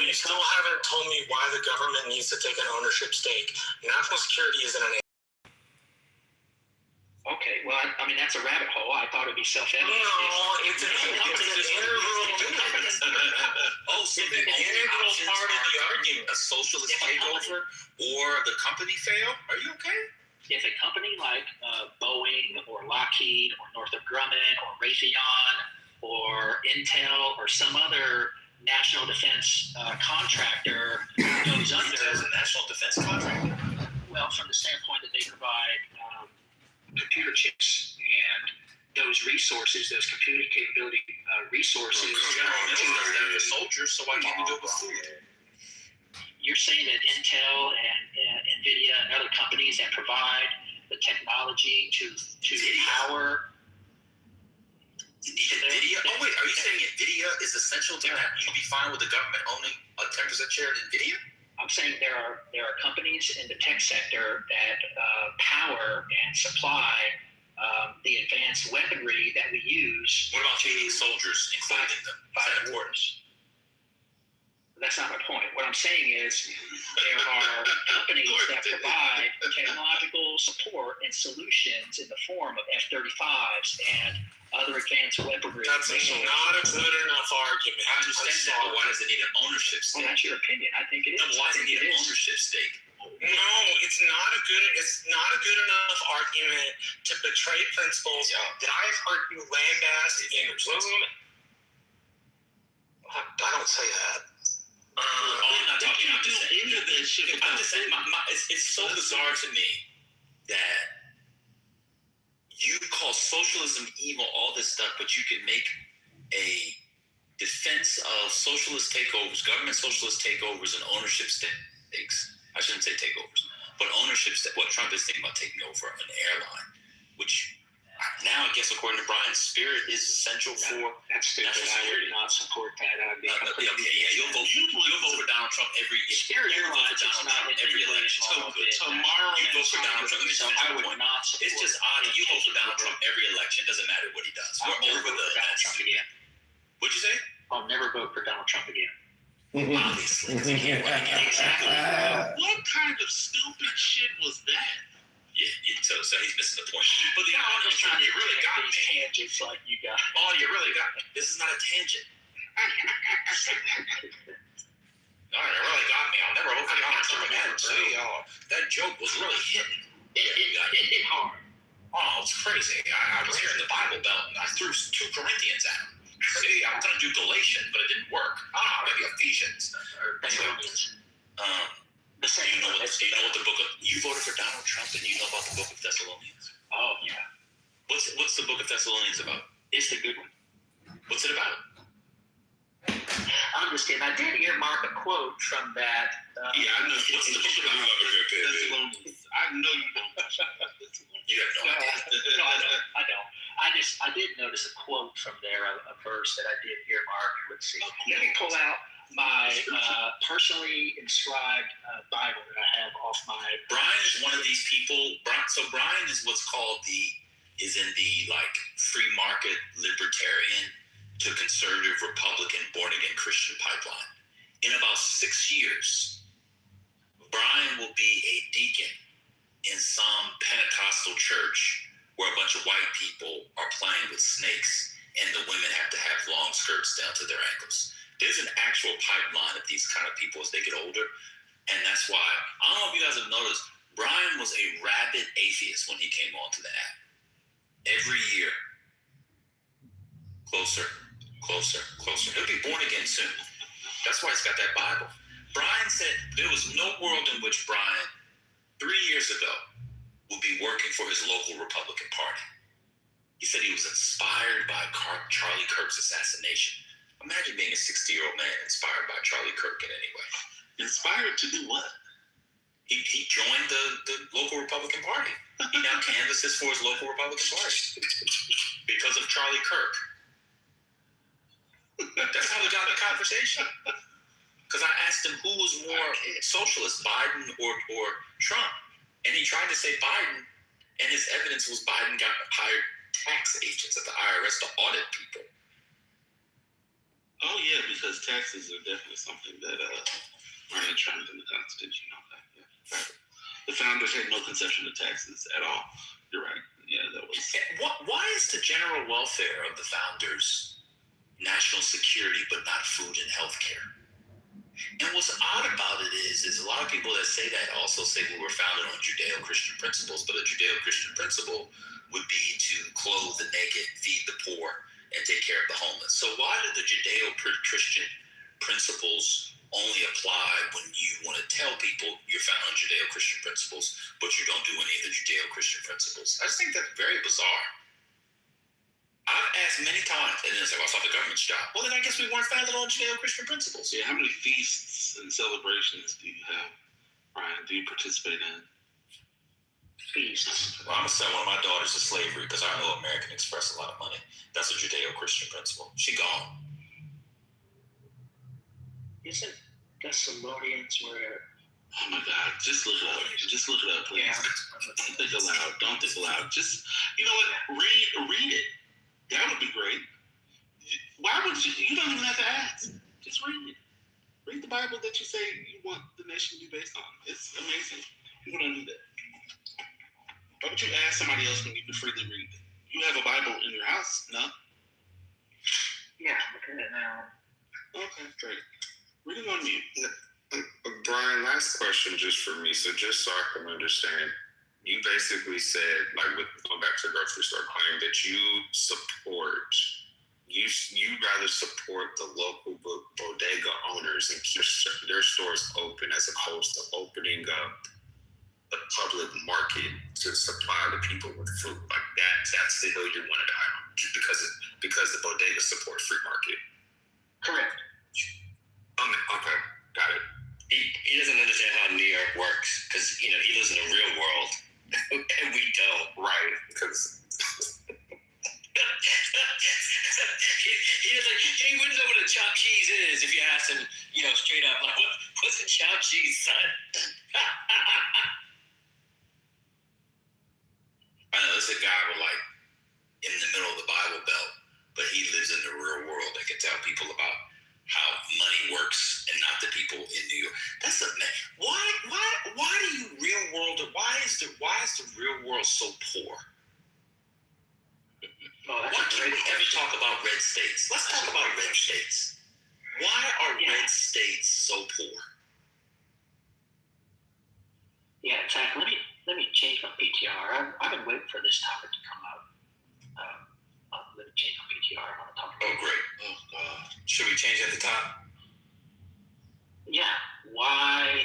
You still haven't told me why the government needs to take an ownership stake. National security isn't an. Okay, well, I mean, that's a rabbit hole. I thought it would be self-evident. No, it's an integral. Oh, so the integral part of the argument, a socialist takeover or the company fail? Are you okay? If a company like Boeing or Lockheed or Northrop Grumman or Raytheon or Intel or some other national defense contractor goes under. Intel is a national defense contractor? Well, from the standpoint that they provide computer chips and those resources, those computing capability resources. General Mills does that for soldiers, so why can't we do it with food? You're saying that Intel and NVIDIA and other companies that provide the technology to power. NVIDIA? Oh, wait, are you saying NVIDIA is essential to that? You'd be fine with the government owning a 10% share in NVIDIA? I'm saying there are companies in the tech sector that power and supply the advanced weaponry that we use. What about Canadian soldiers, including them? Fighting wars. That's not my point. What I'm saying is there are companies that provide technological support and solutions in the form of F-35s and other advanced weaponry. That's not a good enough argument. I understand that, but why does it need an ownership stake? Well, that's your opinion. I think it is. No, why does it need an ownership stake? No, it's not a good enough argument to betray principles that I've heard you lambast in room. I don't say that. I'm not talking. I'm just saying. It's so bizarre to me that you call socialism evil, all this stuff, but you can make a defense of socialist takeovers, government socialist takeovers, and ownership stakes. I shouldn't say takeovers, but ownership stakes. What Trump is thinking about taking over an airline, which now, I guess, according to Brian, Spirit is essential for national security. I would not support that. You'll vote for Donald Trump every Spirit Airlines is not every election. Tomorrow, you vote for Donald Trump. So I would not support. It's just odd that you vote for Donald Trump every election. It doesn't matter what he does. I'll never vote for Donald Trump again. What'd you say? I'll never vote for Donald Trump again. Obviously, exactly. What kind of stupid shit was that? Yeah, so he's missing the point. But the I'm just trying to really got me. Tangents like you got. Oh, you really got me. This is not a tangent. All right, it really got me. I'll never vote for Donald Trump again. See, that joke was really hitting. It hit hard. Oh, it's crazy. I was hearing the Bible Belt, and I threw 2 Corinthians at him. See, I was going to do Galatians, but it didn't work. Maybe Ephesians. Anyway, the same. You know what the book of? You voted for Donald Trump, and you know about the book of Thessalonians. Oh yeah. What's the book of Thessalonians about? It's the good one. What's it about? I'm just kidding. I did earmark a quote from that. Yeah, I know. What's the book about? Thessalonians. I know you don't. You have no idea. No, I don't. I did notice a quote from there, a verse that I did earmark. Let's see. Let me pull out my personally inscribed Bible that I have off my. Brian is one of these people. Brian is what's called is in the like free market libertarian to conservative Republican born again Christian pipeline. In about 6 years, Brian will be a deacon in some Pentecostal church where a bunch of white people are playing with snakes and the women have to have long skirts down to their ankles. There's an actual pipeline of these kind of people as they get older. And that's why, I don't know if you guys have noticed, Brian was a rabid atheist when he came onto the app. Every year, closer, closer, closer. He'll be born again soon. That's why he's got that Bible. Brian said there was no world in which Brian, 3 years ago, would be working for his local Republican Party. He said he was inspired by Charlie Kirk's assassination. Imagine being a 60-year-old man inspired by Charlie Kirk in any way. Inspired to do what? He joined the local Republican Party. He now canvasses for his local Republican Party because of Charlie Kirk. That's how we got the conversation. Because I asked him who was more socialist, Biden or Trump. And he tried to say Biden, and his evidence was Biden hired tax agents at the IRS to audit people. Oh yeah, because taxes are definitely something that are enshrined in the Constitution. Okay, yeah. The founders had no conception of taxes at all. You're right. Yeah, that was. Why is the general welfare of the founders national security, but not food and health care? And what's odd about it is a lot of people that say that also say we were founded on Judeo-Christian principles, but a Judeo-Christian principle would be to clothe the naked, feed the poor, and take care of the homeless. So why do the Judeo-Christian principles only apply when you want to tell people you're founded on Judeo-Christian principles, but you don't do any of the Judeo-Christian principles? I just think that's very bizarre. I've asked many times, and then it's like, I thought the government's job. Well, then I guess we weren't founded on Judeo-Christian principles. Yeah, how many feasts and celebrations do you have, Brian? Do you participate in? Feasts. Well, I'm going to send one of my daughters to slavery because I owe American Express a lot of money. That's a Judeo-Christian principle. She gone. Isn't Thessalonians where? Oh my God! Just look it up. Just look it up, please. Yeah. Don't think aloud. Don't think aloud. Just, you know what? Read it. That would be great. Why would you? You don't even have to ask. Just read it. Read the Bible that you say you want the nation to be based on. It's amazing. People don't do that. Why would you ask somebody else when you can freely read? You have a Bible in your house? No? Yeah, look at it now. Okay, great. Read it on mute. Brian, last question just for me. So just so I can understand, you basically said, like with going back to the grocery store claim, that you rather support the local bodega owners and keep their stores open as opposed to opening up the public market to supply the people with food. Like that's the hill you want to die on, just because the bodegas support free market. Correct. Okay, got it. He doesn't understand how New York works because he lives in the real world and we don't. Right, because he wouldn't know what a chopped cheese is if you asked him, straight up, like, what's a chopped cheese, son? I know this is a guy with like in the middle of the Bible Belt, but he lives in the real world and can tell people about how money works and not the people in New York. That's a man. Why do you real world? Why is the real world so poor? Oh, Why can't we ever talk about red states? Let's talk about red states. Why are red states so poor? Yeah, in fact, let me change my PTR. I've been waiting for this topic to come out. Let me change my PTR. I want to talk about Oh, great. Oh, God. Should we change at the top? Yeah. Why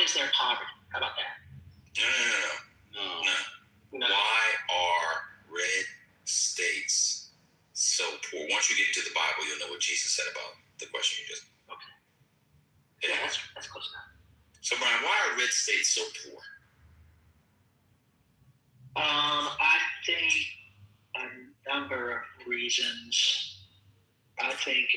is there poverty? How about that? No. Why are red states so poor? Once you get into the Bible, you'll know what Jesus said about the question you just. Okay. Yeah, that's close enough. So, Brian, why are red states so poor? I think a number of reasons. I think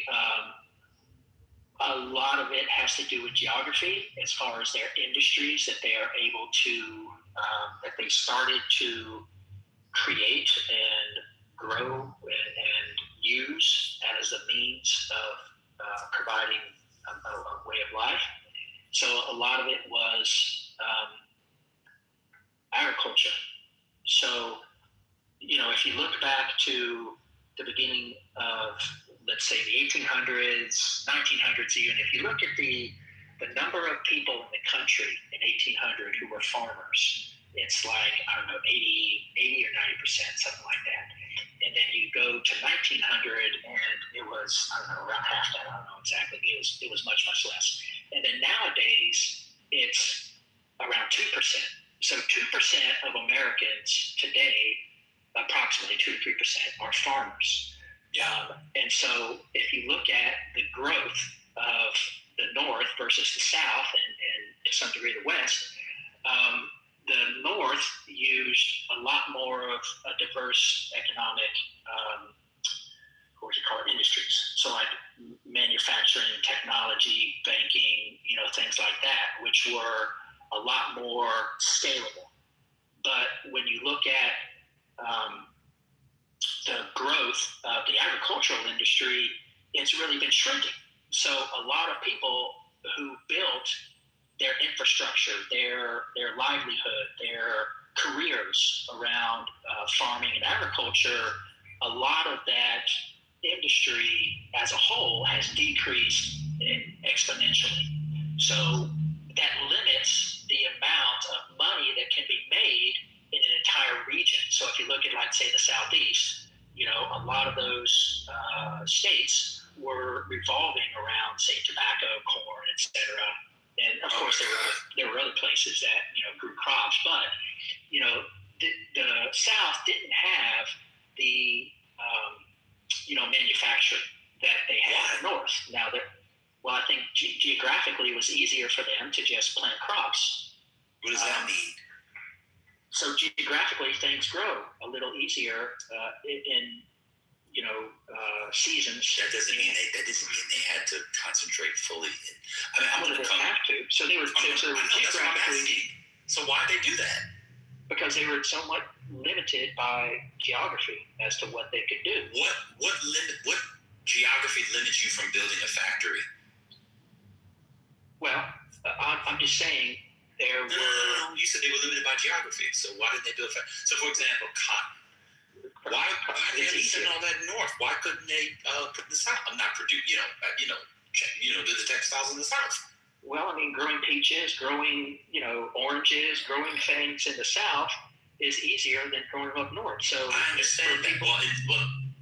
a lot of it has to do with geography, as far as their industries that they are able to, that they started to create and grow and use as a means of providing a way of life. So a lot of it was agriculture. So, if you look back to the beginning of, let's say, the 1800s, 1900s even, if you look at the number of people in the country in 1800 who were farmers, it's like, 80 or 90%, something like that. And then you go to 1900 and it was, around half that. I don't know exactly. It was much, much less. And then nowadays, it's around 2%. So 2% of Americans today, approximately 2 to 3%, are farmers. And so if you look at the growth of the North versus the South, and to some degree the West, the North used a lot more of a diverse economic, industries. So like manufacturing, technology, banking, things like that, which were a lot more scalable. But when you look at the growth of the agricultural industry, it's really been shrinking. So a lot of people who built their infrastructure, their livelihood, their careers around farming and agriculture, a lot of that industry as a whole has decreased exponentially. So that limits the amount of money that can be made in an entire region. So if you look at, like, say, the Southeast, a lot of those states were revolving around, say, tobacco, corn, etc. And of course, there were other places that grew crops, but the South didn't have the manufacturing that they had in the North. Now, I think geographically it was easier for them to just plant crops. What does that mean? So geographically, things grow a little easier in seasons. That doesn't mean they had to concentrate fully. I'm going to come. Have to. So they were geographically. So why did they do that? Because they were somewhat limited by geography as to what they could do. What geography limits you from building a factory? Well, I'm just saying there were. No. You said they were limited by geography. So why didn't they build a factory? So, for example, cotton. Why did they send all that north? Why couldn't they put the South? I'm not producing, do the textiles in the South. Well, growing peaches, growing, oranges, growing things in the South is easier than growing them up north. So I understand that.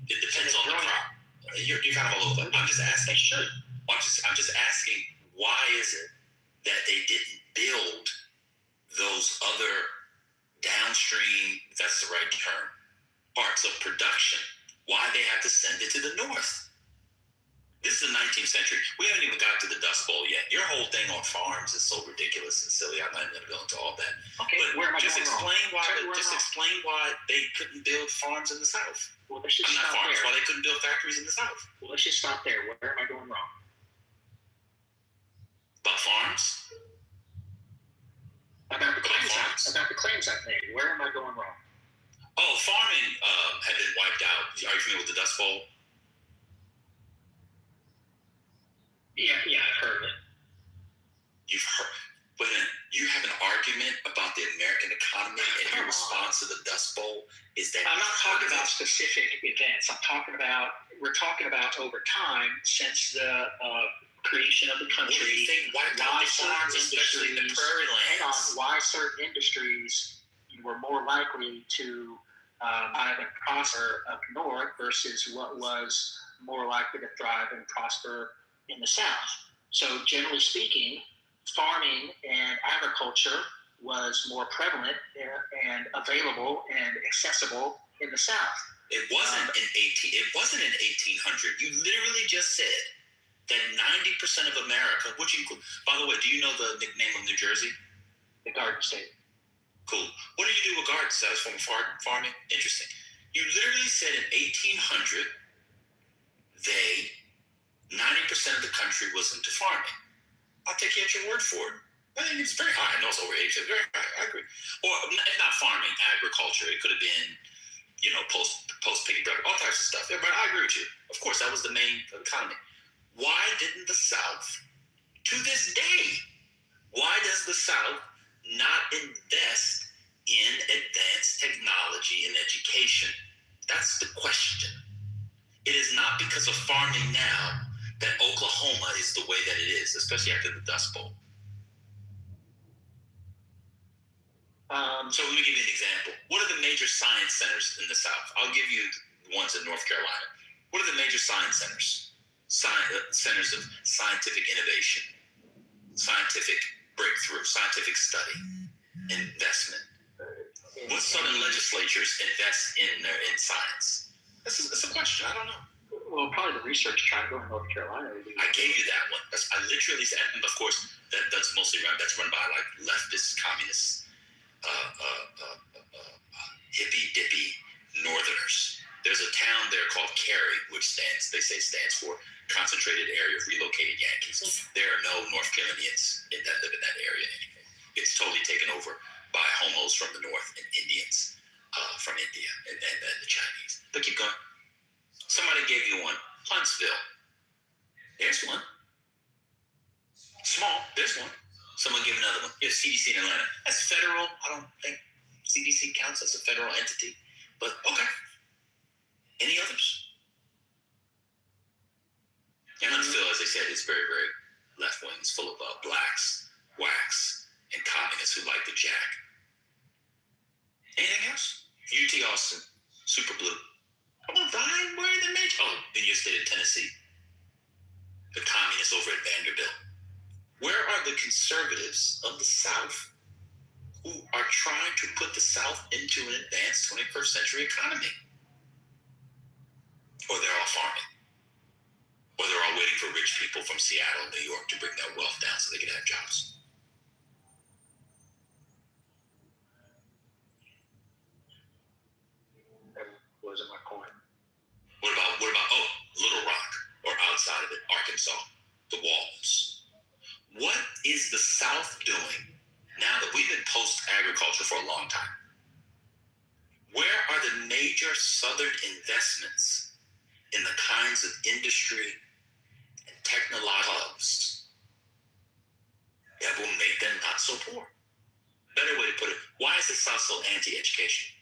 It depends on the crop. You're kind of all over. I'm just asking. Sure. I'm just asking, why is it that they didn't build those other downstream, if that's the right term, parts of production? Why they have to send it to the north? This is the 19th century. We haven't even got to the Dust Bowl yet. Your whole thing on farms is so ridiculous and silly. I'm not going to go into all that. Okay, but where am I just going explain wrong? Explain why they couldn't build farms in the South. Well, let's just not stop farms. there. Why they couldn't build factories in the South? Well, let's just stop there. Where am I going wrong? About farms? About the claims I made. Where am I going wrong? Oh, farming had been wiped out. Are you familiar with the Dust Bowl? Yeah, I've heard of it. You've heard, but you have an argument about the American economy, and your response to the Dust Bowl is that I'm not talking about specific events. We're talking about over time since the creation of the country. What do you think wiped out the farms, especially in the prairie lands? Hang on, why certain industries were more likely to thrive and prosper up north versus what was more likely to thrive and prosper in the South. So generally speaking, farming and agriculture was more prevalent and available and accessible in the South. It wasn't in 1800. You literally just said that 90% of America, which include, by the way, do you know the nickname of New Jersey? The Garden State. Cool. What do you do with gardens? That's from farming? Interesting. You literally said in 1800, 90% of the country was into farming. I'll take you at your word for it. I think it's very high. I know it's over 80%. Very high. I agree. Or if not farming, agriculture. It could have been, post-piggy bread, all types of stuff. Yeah, but I agree with you. Of course, that was the main economy. Why didn't the South, to this day, why does the South not invest in advanced technology and education? That's the question. It is not because of farming now that Oklahoma is the way that it is, especially after the Dust Bowl. So let me give you an example. What are the major science centers in the South? I'll give you the ones in North Carolina. What are the major science centers? Centers of scientific innovation, scientific breakthrough, scientific study, investment. What southern legislatures invest in science? That's a question. I don't know. Well, probably the research triangle in North Carolina. I gave you that one. I literally said, and of course, that's mostly run by like leftist, communist, hippy-dippy Northerners. There's a town there called Cary, which stands for Concentrated Area of Relocated Yankees. There are no North Carolinians that live in that area anymore. It's totally taken over by homos from the North and Indians. from India and the Chinese. But keep going. Somebody gave you one. Huntsville. There's one. Small. There's one. Someone gave another one. Here's CDC in Atlanta. That's federal. I don't think CDC counts as a federal entity. But okay. Any others? And Huntsville, as I said, is very, very left wing. It's full of blacks, whacks, and communists who like to jack. Anything else? UT Austin, super blue. Come on, Brian, where are the major? Oh, in your state of Tennessee. The communists over at Vanderbilt. Where are the conservatives of the South who are trying to put the South into an advanced 21st century economy? Or they're all farming. Or they're all waiting for rich people from Seattle, New York to bring their wealth down so they can have jobs. That wasn't my point. What about Little Rock, or outside of it, Arkansas, the Walls? What is the South doing now that we've been post-agriculture for a long time? Where are the major Southern investments in the kinds of industry and technological hubs that will make them not so poor? Better way to put it, why is the South so anti-education?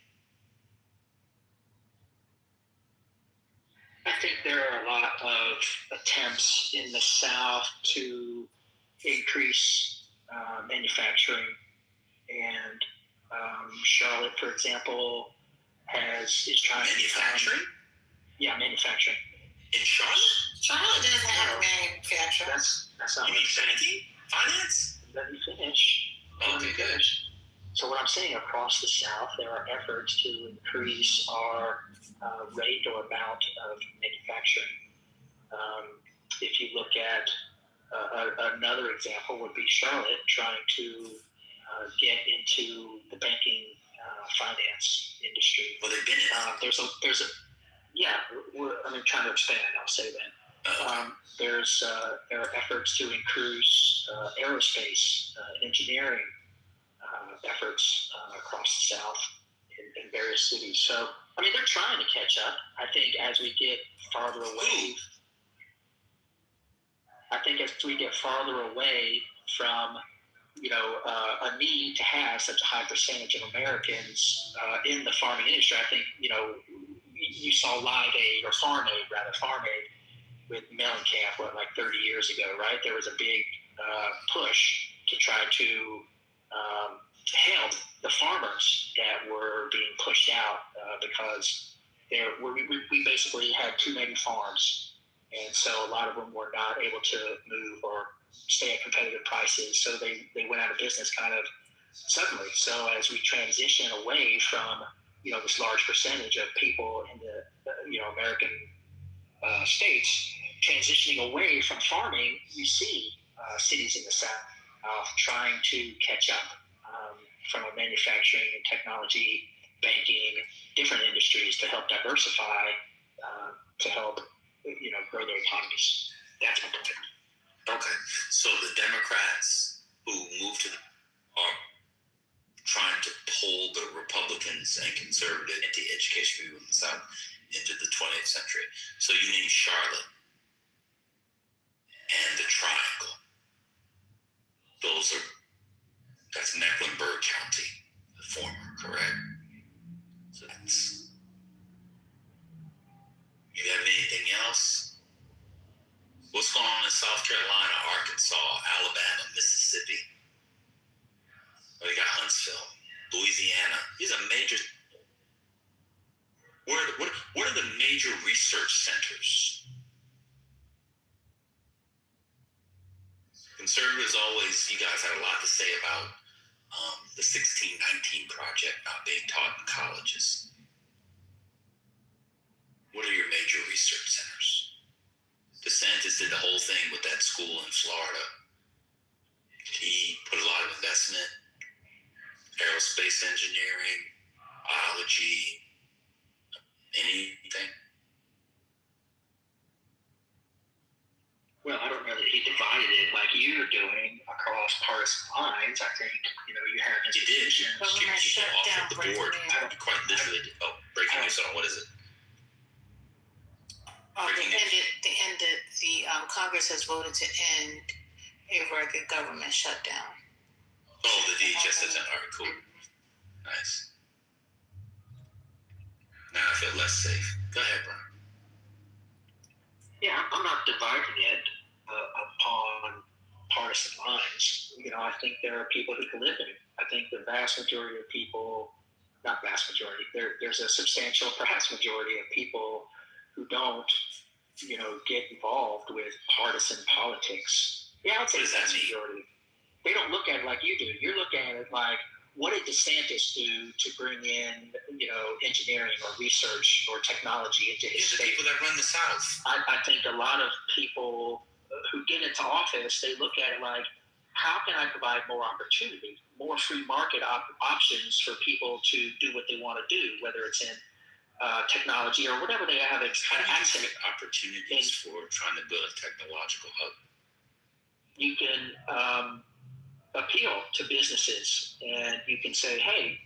I think there are a lot of attempts in the South to increase manufacturing, and Charlotte, for example, is trying Manufacturing? Manufacturing. In Charlotte? Charlotte doesn't have a manufacturer. That's not You mean banking? Finance? Let me finish. Okay, good. So what I'm saying, across the South, there are efforts to increase our rate or amount of manufacturing. If you look at another example would be Charlotte trying to get into the banking finance industry. Well, they've been in I'm trying to expand. I'll say that. There are efforts to increase aerospace engineering efforts across the South in various cities. So, I mean, they're trying to catch up. I think as we get farther away from, a need to have such a high percentage of Americans in the farming industry, I think, you saw Live Aid, or Farm Aid with Mellencamp, 30 years ago, right? There was a big push to try to help the farmers that were being pushed out because we basically had too many farms, and so a lot of them were not able to move or stay at competitive prices, so they went out of business kind of suddenly. So as we transition away from this large percentage of people in the American states transitioning away from farming, you see cities in the South trying to catch up from a manufacturing and technology, banking, different industries to help diversify, to help grow their economies. That's my point. Okay, so the Democrats who moved are trying to pull the Republicans and conservative anti-education people in the South into the 20th century. So you name Charlotte and the Triangle. That's Mecklenburg County, the former, correct? So you have anything else? What's going on in South Carolina, Arkansas, Alabama, Mississippi? We got Huntsville, Louisiana. These are major. What are the major research centers? Conservatives you guys had a lot to say about the 1619 Project not being taught in colleges. What are your major research centers? DeSantis did the whole thing with that school in Florida. He put a lot of investment, aerospace engineering, biology, anything. Well, I don't know that he divided it like you're doing across partisan lines. I think, you have He did. institutions. Government Keep people shutdown off of the breaking board. news. He quite literally did. Oh, breaking news. What is it? The Congress has voted to end a record government shutdown. Oh, the DHS said that. All right, cool. Nice. Now I feel less safe. Go ahead, Brian. Yeah, I'm not dividing it upon partisan lines. I think there are people who can live in it. I think the vast majority of people, not vast majority, there's a substantial, perhaps majority of people who don't, get involved with partisan politics. Yeah, I'd say What does that vast mean? majority. They don't look at it like you do. You're looking at it like, what did DeSantis do to bring in, engineering or research or technology into his The state? people that run the South. I think a lot of people who get into office, they look at it like, how can I provide more opportunity, more free market options for people to do what they want to do, whether it's in technology or whatever they have How do you access. create opportunities for trying to build a technological hub? You can appeal to businesses, and you can say, hey,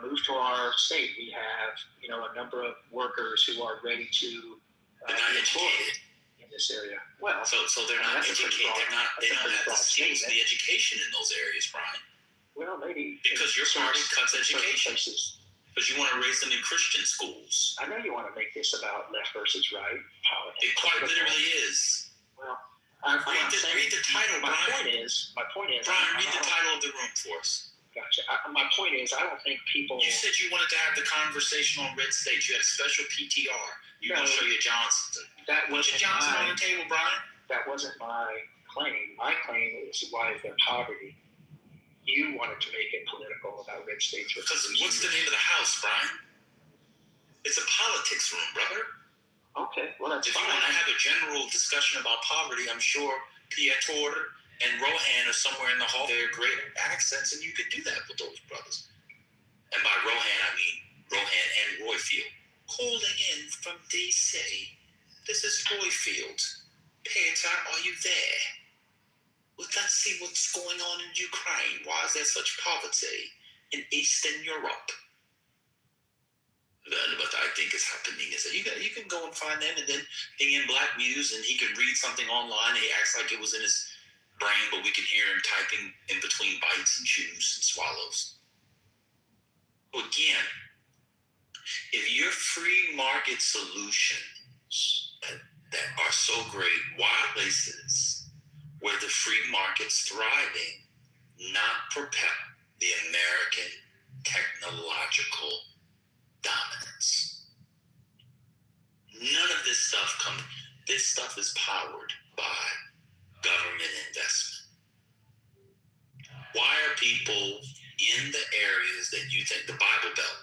move to our state. We have, a number of workers who are ready to They're not be employed educated. in this area. Well, So they're not that's a pretty educated. broad- They that's a don't pretty have the broad skills, statement. the education in those areas, Brian. well, maybe Because your certain- party cuts certain education. places. Because you want to raise them in Christian schools. I know you want to make this about left versus right politics. It quite literally is. Well, Read the title, my Brian. point is, Brian, read the title of the room for us. Gotcha. My point is, I don't think people. You said you wanted to have the conversation on red states. You had a special PTR. You want to show your Johnson. That Put your wasn't Johnson on my. the table, Brian. That wasn't my claim. My claim is, why is there poverty? You wanted to make it political about red states. Because what's the name of the house, Brian? It's a politics room, brother. Okay, well that's If fine. you want to have a general discussion about poverty, I'm sure Pietor and Rohan are somewhere in the hall. They're great accents, and you could do that with those brothers. And by Rohan, I mean Rohan and Royfield. Calling in from D.C. This is Royfield. Pietor, are you there? Well, let's see what's going on in Ukraine. Why is there such poverty in Eastern Europe? What I think is happening is that you can go and find them and then ping in Black Muse, and he can read something online and he acts like it was in his brain, but we can hear him typing in between bites and chews and swallows. So again, if your free market solutions that are so great, why places where the free market's thriving not propel the American technological dominance? None of this stuff this stuff is powered by government investment. Why are people in the areas that you think, the Bible Belt,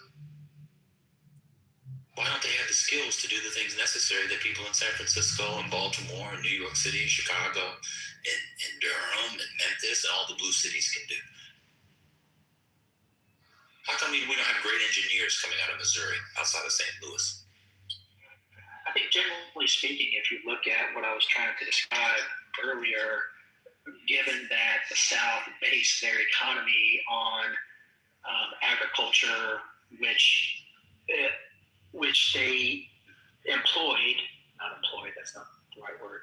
why don't they have the skills to do the things necessary that people in San Francisco and Baltimore and New York City and Chicago and Durham and Memphis and all the blue cities can do? How come we don't have great engineers coming out of Missouri outside of St. Louis? I think generally speaking, if you look at what I was trying to describe earlier, given that the South based their economy on agriculture, which they that's not the right word,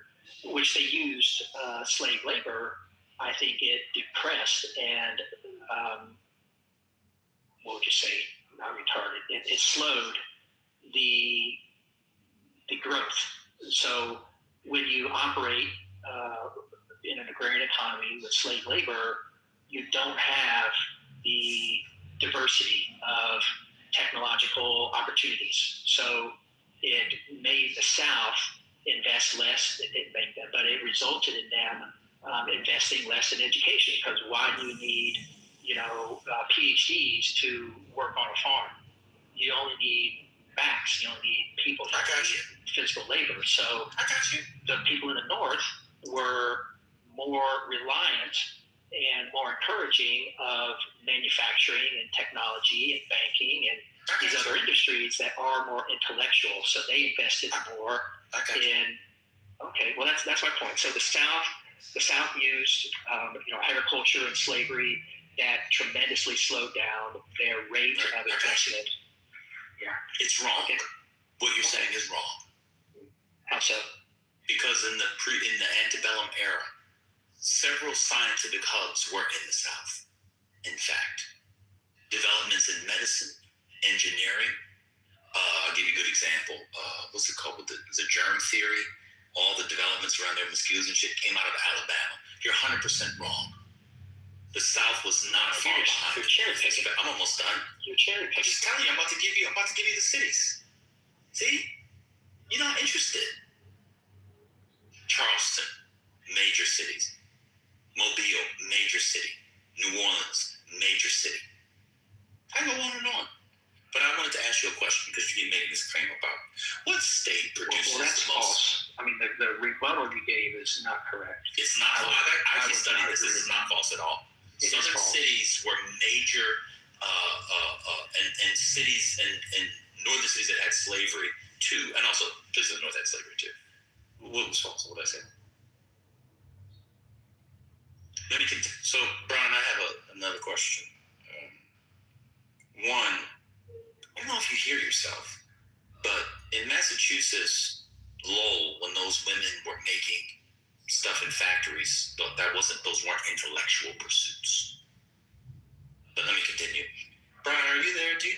which they used slave labor, I think it depressed and, what would you say, not retarded, it slowed the growth. So when you operate in an agrarian economy with slave labor, you don't have the diversity of technological opportunities. So it made the South invest less, but it resulted in them investing less in education, because why do you need PhDs to work on a farm? You only need backs, you only need people, I got you. physical labor. So I got you. the people in the North were more reliant and more encouraging of manufacturing and technology and banking and these other industries that are more intellectual. So they invested more in Okay, well that's my point. So the South used agriculture and slavery that tremendously slowed down their rate of investment. Yeah, It's wrong. Okay. What you're saying is wrong. How so? Because in the antebellum era, several scientific hubs were in the South. In fact, developments in medicine, engineering. I'll give you a good example. What's it called? The germ theory. All the developments around there, mosquitoes and shit, came out of Alabama. You're 100% wrong. The South was not far behind. You're cherry picking. I'm almost done. You're cherry I'm picking. just telling you. I'm about to give you the cities. See, you're not interested. Charleston, major cities. Mobile, major city. New Orleans, major city. I go on and on. But I wanted to ask you a question because you keep making this claim about what state produces that's the most. false. I mean, the rebuttal you gave is not correct. It's not. I actually studied this. This is not false at all. Southern cities were major, and cities and northern cities that had slavery too, and also places in the north had slavery too. What was false? What did I say? Let me continue. So, Brian, I have another question. One, I don't know if you hear yourself, but in Massachusetts, Lowell, when those women were making stuff in factories, those weren't intellectual pursuits. But let me continue. Brian, are you there? Do you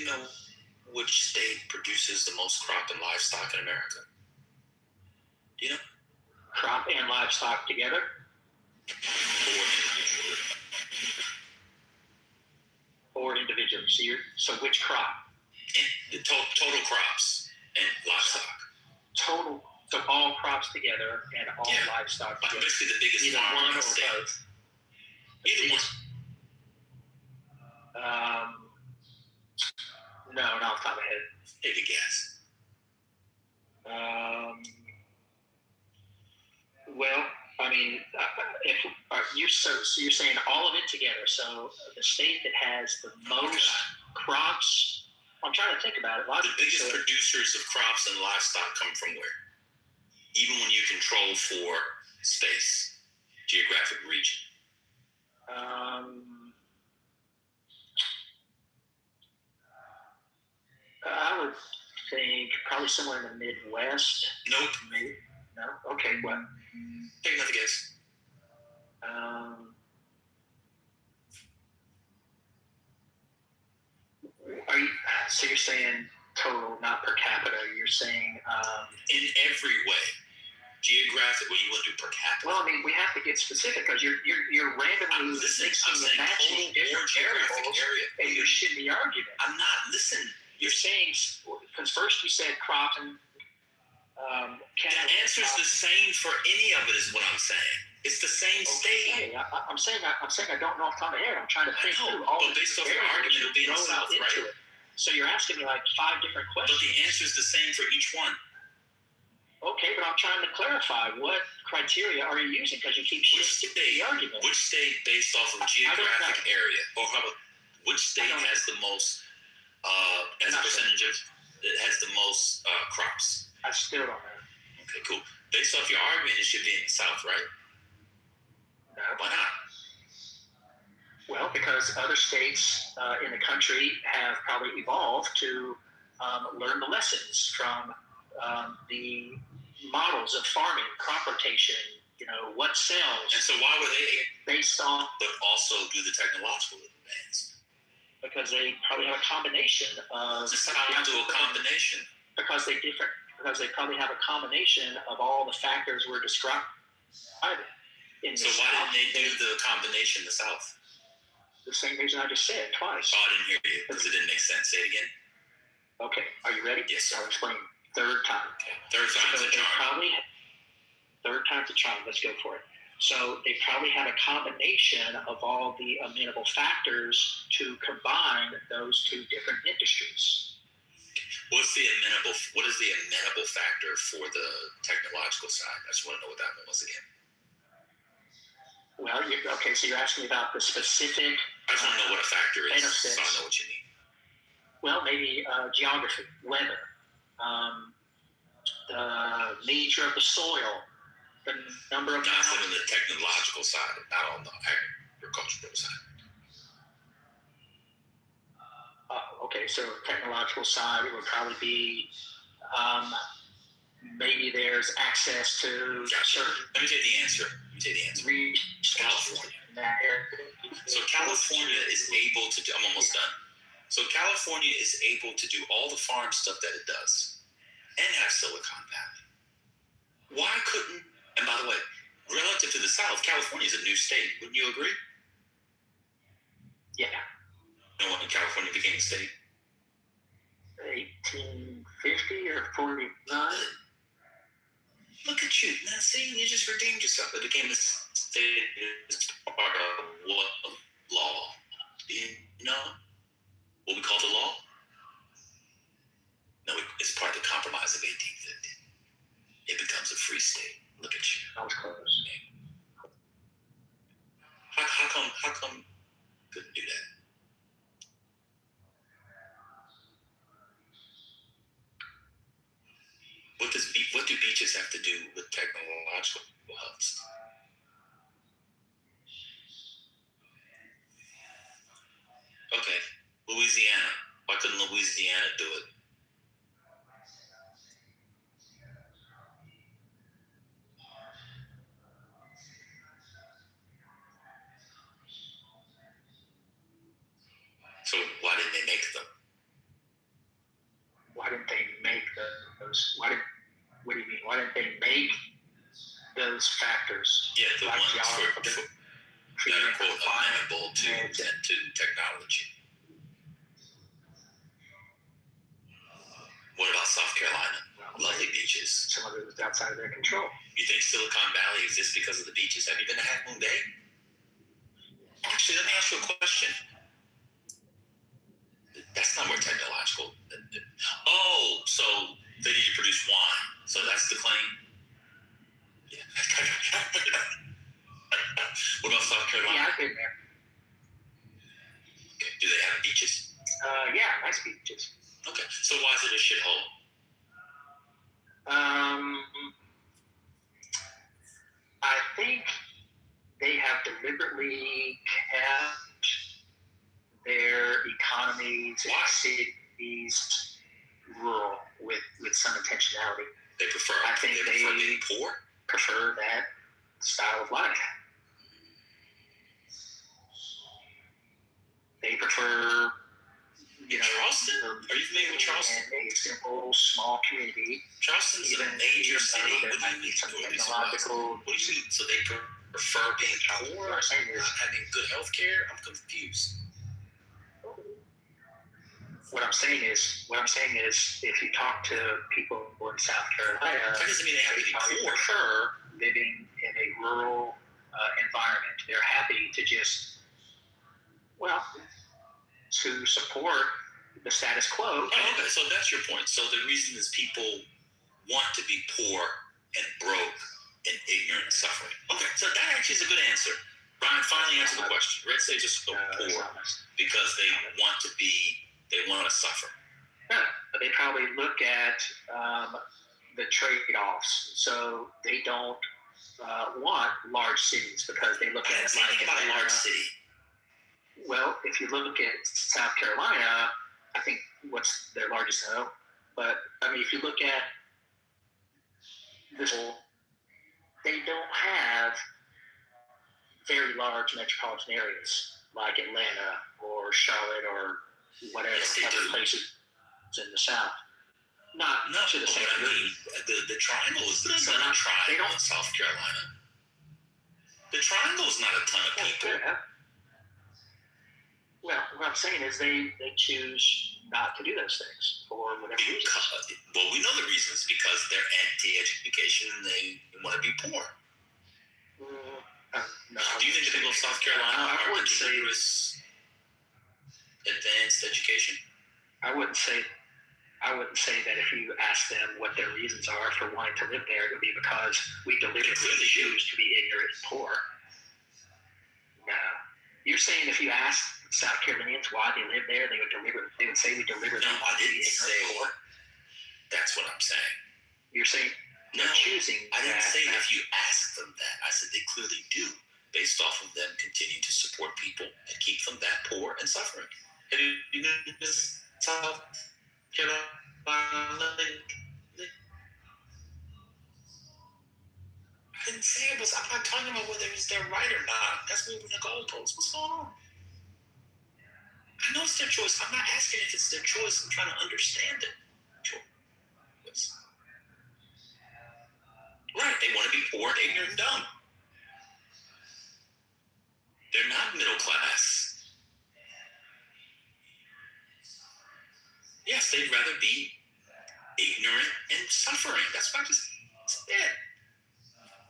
know which state produces the most crop and livestock in America? Do you know? Crop and livestock together? Or individuals. So which crop? The total crops and livestock. Total. So all crops together and all livestock together. Basically the biggest either farm one in the or state. both. Either one. No, not off the top of my head. Take a guess. Well, I mean, you're saying all of it together. So the state that has the most crops. I'm trying to think about it. The biggest producers of crops and livestock come from where? Even when you control for space, geographic region. I would think probably somewhere in the Midwest. Nope. Maybe. No? Okay, what? Take another guess. So you're saying total, not per capita. You're saying in every way, geographic. Well, you want to do per capita. Well, I mean, we have to get specific because you're randomly mixing and matching different variables, and you should be arguing. I'm not. Listen. You're saying because first you said crop and the answer's the same for any of it. Is what I'm saying. It's the same state. I'm saying I don't know off the top of my head. I'm trying to think through all but based off your argument, it'll be in the South, right? So you're asking me like 5 different questions. But the answer's the same for each one. Okay, but I'm trying to clarify what criteria are you using because you keep shifting the argument. Which state, based off of geographic area, or how about which state has the most, as a percentage of, it has the most crops? I still don't know. Okay, cool. Based off your argument, it should be in the South, right? No. Why not? Well, because other states in the country have probably evolved to learn the lessons from the models of farming, crop rotation, what sells. And so why were they based on? But also do the technological advance? Because they probably have a combination of. Just how do a combination? Because they probably have a combination of all the factors we're describing. So why didn't they do the combination in the South? The same reason I just said twice. Oh, I didn't hear you because it didn't make sense. Say it again. Okay, are you ready? Yes, sir. I'll explain. Third time. Okay. Third time's the charm. Third time's the charm. Let's go for it. So they probably have a combination of all the amenable factors to combine those two different industries. What is the amenable factor for the technological side? I just want to know what that one was again. Well, so you're asking me about the specific. I just want to know what a factor is, benefits. so I know what you mean. Well, maybe geography, weather, the nature of the soil, the number of Not on mountains. the technological side, not on the agricultural side. Okay, so technological side, it would probably be maybe there's access to certain Let me tell you the answer. California. in that area. So California is able to do, I'm almost done. So California is able to do all the farm stuff that it does and have Silicon Valley. Why couldn't, and by the way, relative to the South, California is a new state. Wouldn't you agree? Yeah. You know when California became a state? 1850 or 49. Look at you. Now, see, you just redeemed yourself. It became a state as part of what law? You know what we call the law? No, it's part of the compromise of 1850. It becomes a free state. Look at you. I was close. How come couldn't do that? What do beaches have to do with technological hubs? Okay, Louisiana. Why couldn't Louisiana do it? So why didn't they make them? Why didn't they make those? What do you mean? Why didn't they make those factors? Yeah, the like ones geography, that are quote amenable to technology. What about South Carolina? Lovely beaches. Some of it was outside of their control. You think Silicon Valley exists because of the beaches? Have you been to Half Moon Bay? Actually, let me ask you a question. That's not more technological. Oh, so they need to produce wine. So that's the claim? Yeah. What about South Carolina? Yeah, I've been there. Okay. Do they have beaches? Yeah, nice beaches. Okay. So why is it a shithole? I think they have deliberately kept their economies and cities rural with some intentionality. They prefer. I think they prefer being poor. Prefer that style of life. They prefer, Charleston? Are you familiar with Charleston? A simple, small community. Charleston's a major city. There might be some technological. What do you mean? So they prefer being poor, not having good health care? I'm confused. What I'm saying is, if you talk to people in South Carolina, That doesn't mean they have to be poor. prefer living in a rural environment. They're happy to just, to support the status quo. Oh, okay, so that's your point. So the reason is people want to be poor and broke and ignorant and suffering. Okay, so that actually is a good answer. Brian, finally answer the question. Red states are so poor because they want to suffer. Yeah, but they probably look at the trade-offs. So they don't want large cities because they look at it like about a large city. Well, if you look at South Carolina, I think what's their largest hub. But I mean, if you look at this, they don't have very large metropolitan areas like Atlanta or Charlotte or whatever other places in the South. Not to the same degree. The triangle is the Southern Triangle in South Carolina. The triangle is not a ton of people. Well, what I'm saying is they choose not to do those things for whatever reason. Well, we know the reasons because they're anti-education and they want to be poor. No, do you think the people of South Carolina are rigorous advanced education? I wouldn't say that if you ask them what their reasons are for wanting to live there, it would be because we deliberately choose to be ignorant and poor. No. You're saying if you ask South Carolinians why they live there, they would say we deliberately want to be ignorant and poor? That's what I'm saying. You're saying No, they're choosing. I didn't that, say if you ask them that. I said they clearly do, based off of them continuing to support people and keep them that poor and suffering. Have you noticed South Carolina? I didn't say it was. I'm not talking about whether it's their right or not. That's moving the goalposts. What's going on? I know it's their choice. I'm not asking if it's their choice. I'm trying to understand it. Choice. Right. They want to be poor, ignorant, and dumb. They're not middle class. Yes, they'd rather be ignorant and suffering. That's what I just said.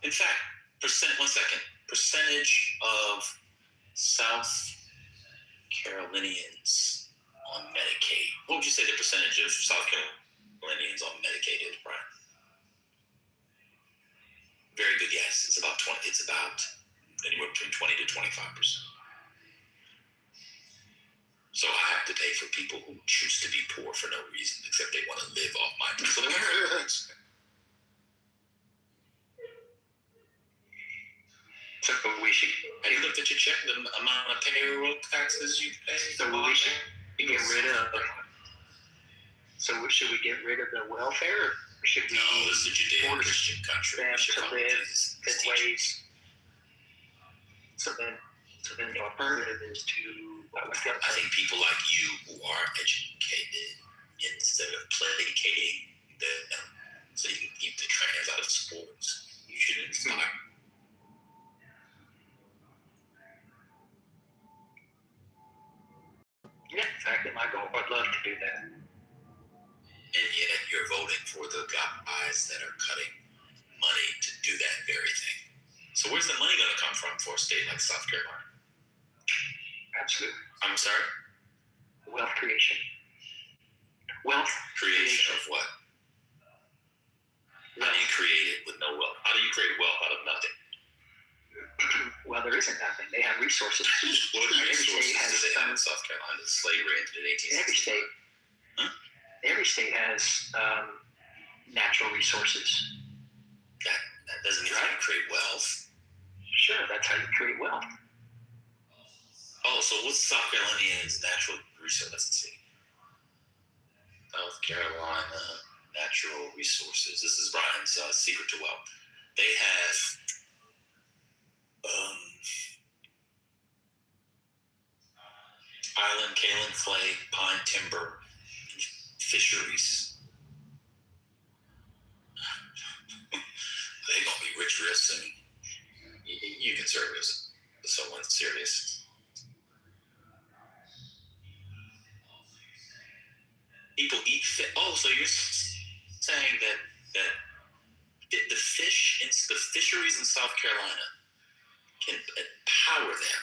In fact, percentage of South Carolinians on Medicaid. What would you say the percentage of South Carolinians on Medicaid is, Brian? Very good guess. It's about 20. It's about anywhere between 20 to 25%. So I have to pay for people who choose to be poor for no reason, except they want to live off my money. So So we should. Have you looked at your check, the amount of payroll taxes you pay? So we should get rid of. So should we get rid of the welfare? Or should we? No, this is a Judeo-Christian country. Them We should to follow live Jesus' in teachings. ways. So then the alternative is to. I think people like you who are educated, instead of placating them so you can keep the trans out of sports, you should inspire. Yeah, exactly my goal. I'd love to do that. And yet you're voting for the guys that are cutting money to do that very thing. So where's the money going to come from for a state like South Carolina? Absolutely. I'm sorry? Wealth creation. Wealth Creation of what? How do you create it with no wealth? How do you create wealth out of nothing? Well, there isn't nothing. They have resources. What Every resources state has do they have in South Carolina? Slavery ended in 1860. Every state. Huh? Every state has natural resources. That doesn't mean how you create wealth. Sure, that's how you create wealth. Oh, so what's South Carolinia's natural resource? Let's see. South Carolina natural resources. This is Brian's secret to wealth. They have island, kaolin clay, pine timber, and fisheries. They're gonna be rich real soon. You conservatives, someone's serious. People eat fish. Oh, so you're saying that the fisheries in South Carolina can empower them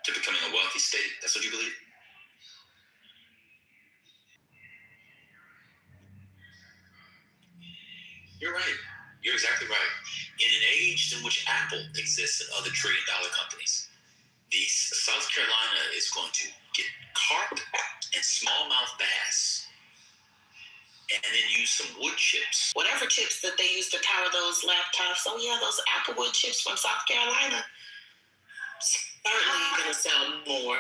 to becoming a wealthy state? That's what you believe? You're right. You're exactly right. In an age in which Apple exists and other trillion-dollar companies, the South Carolina is going to get carp and smallmouth bass and then use some wood chips. Whatever chips that they use to power those laptops. Oh yeah, those Applewood chips from South Carolina. Certainly gonna sell more.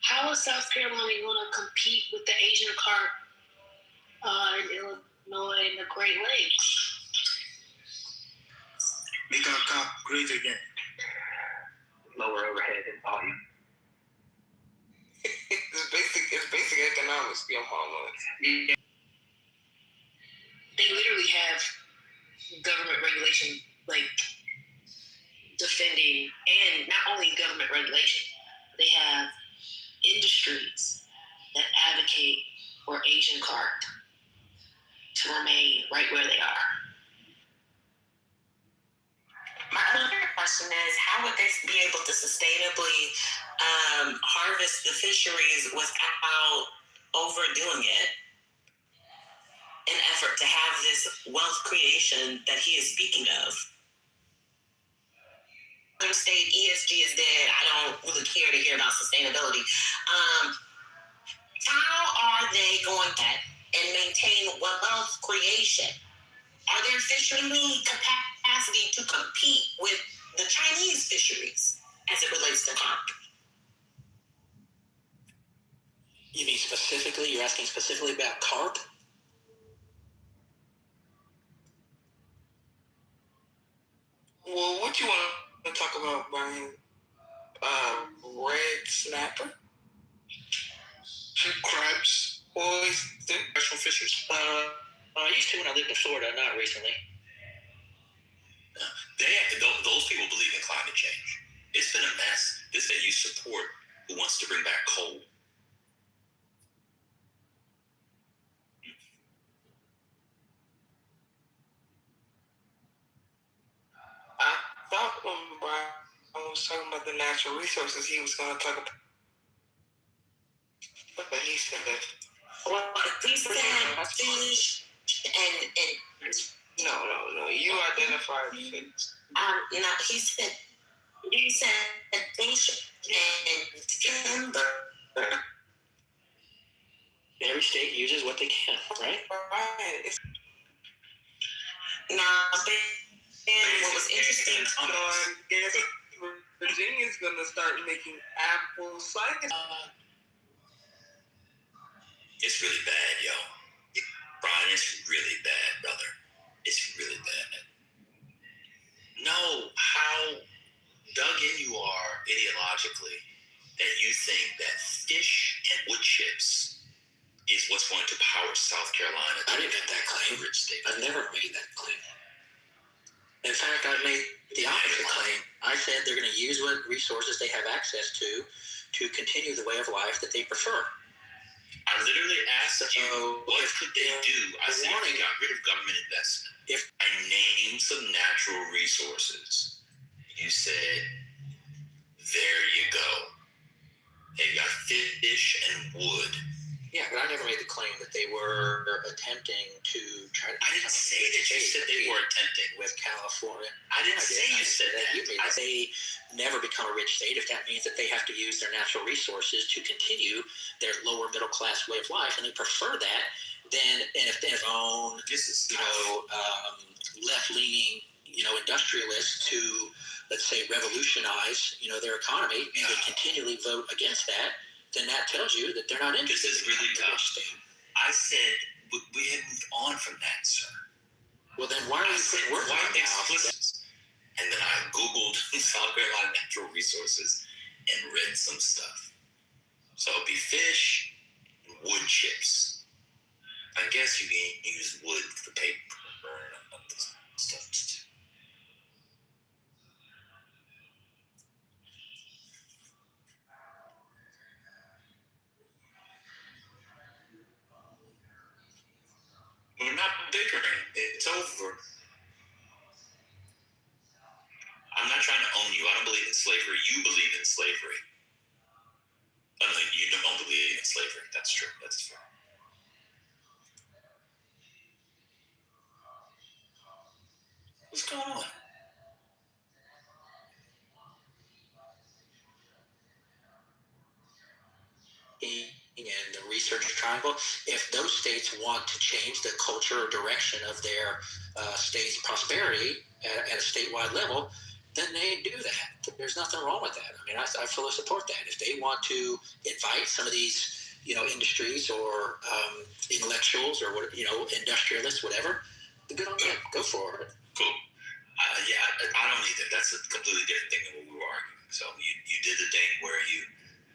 How is South Carolina going to compete with the Asian carp in Illinois and the Great Lakes? Make our carp great again. Lower overhead and volume. It's basic economics, be on Yeah. They literally have government regulation, like defending, and not only government regulation, they have industries that advocate for Asian carp to remain right where they are. My other question is, how would they be able to sustainably harvest the fisheries without overdoing it in an effort to have this wealth creation that he is speaking of? State ESG is dead. I don't really care to hear about sustainability. How are they going to and maintain wealth creation Are there fishermen capacity to compete with the Chinese fisheries as it relates to carp? You mean specifically? You're asking specifically about carp? Well, what you want to talk about, Brian? Red snapper? Crabs. Oyster? Professional fishers. I used to when I lived in Florida, not recently. Those people believe in climate change. It's been a mess. This that you support who wants to bring back coal. I thought when Brian was talking about the natural resources, he was going to talk about. But he said that. Well, he said fish and No. You identified fish. no, he said fish and timber. Every state uses what they can, right? Right. Now, then what was interesting, So I guess Virginia's going to start making apple cider. It's really bad, yo. Brian, it's really bad, brother. It's really bad. Know how dug in you are ideologically that you think that fish and wood chips is what's going to power South Carolina. I didn't make that claim. Rich state. I've never made that claim. In fact, I made the opposite claim. I said they're going to use what resources they have access to continue the way of life that they prefer. I literally asked you, what could they do? I said they got rid of government investment. If I named some natural resources, you said, there you go. They got fish and wood. Yeah, but I never made the claim that they were attempting to try to. I didn't say that you said they were attempting. With California. I didn't say you said that. They never become a rich state if that means that they have to use their natural resources to continue their lower middle class way of life, and they prefer that than if they own left leaning industrialists to, let's say, revolutionize their economy, and they continually vote against that. Then that tells you that they're not interested. This is really tough. I said we had moved on from that, sir. Well, then why are you putting words in my mouth? And then I Googled South Carolina natural resources and read some stuff. So it'd be fish and wood chips. I guess you can use wood for paper and this stuff too. We're not bickering. It's over. I'm not trying to own you. I don't believe in slavery. You believe in slavery. You don't believe in slavery. That's true. That's fair. What's going on? And the research triangle, if those states want to change the culture or direction of their state's prosperity at a statewide level, then they do that. There's nothing wrong with that. I mean, I fully support that. If they want to invite some of these, industries or intellectuals or industrialists, whatever, good on them. Go for it. Cool. I don't either. That's a completely different thing than what we were arguing. So you did the thing where you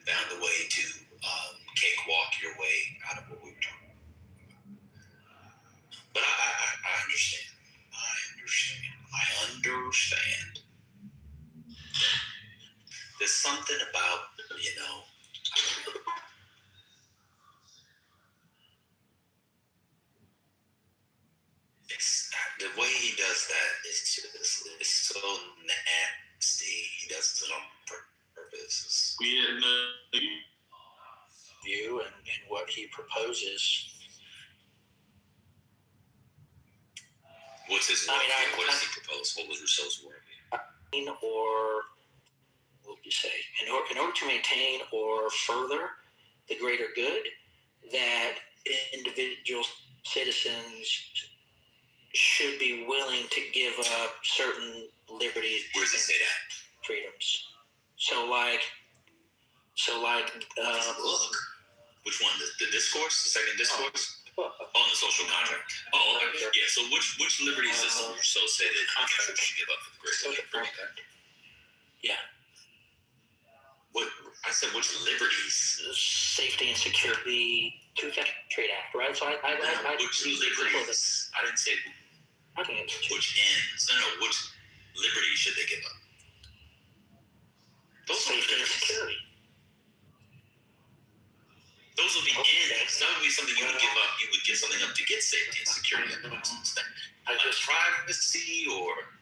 found a way to cakewalk your way out of what we were talking about. But I understand. I understand. There's something about, the way he does that is so nasty. He does it on purpose. View and what he proposes. What's his work? What does he propose? What was Rousseau's work? Or what would you say? In order to maintain or further the greater good, that individual citizens should be willing to give up certain liberties. Where does it say that? Freedoms. So like, Look. Which one? The discourse? The second discourse? Oh, the social contract. Oh, okay. Yeah. So which liberties does so say that contract should give up for the greater social contract. Yeah. What I said? Which liberties? Safety and security. Two-Factor Trade Act, right? So I which liberties? I didn't say which ends. No. Which liberties should they give up? Those safety and security. Those will be ends. That would be something you would give up. You would give something up to get safety and security. Like privacy or.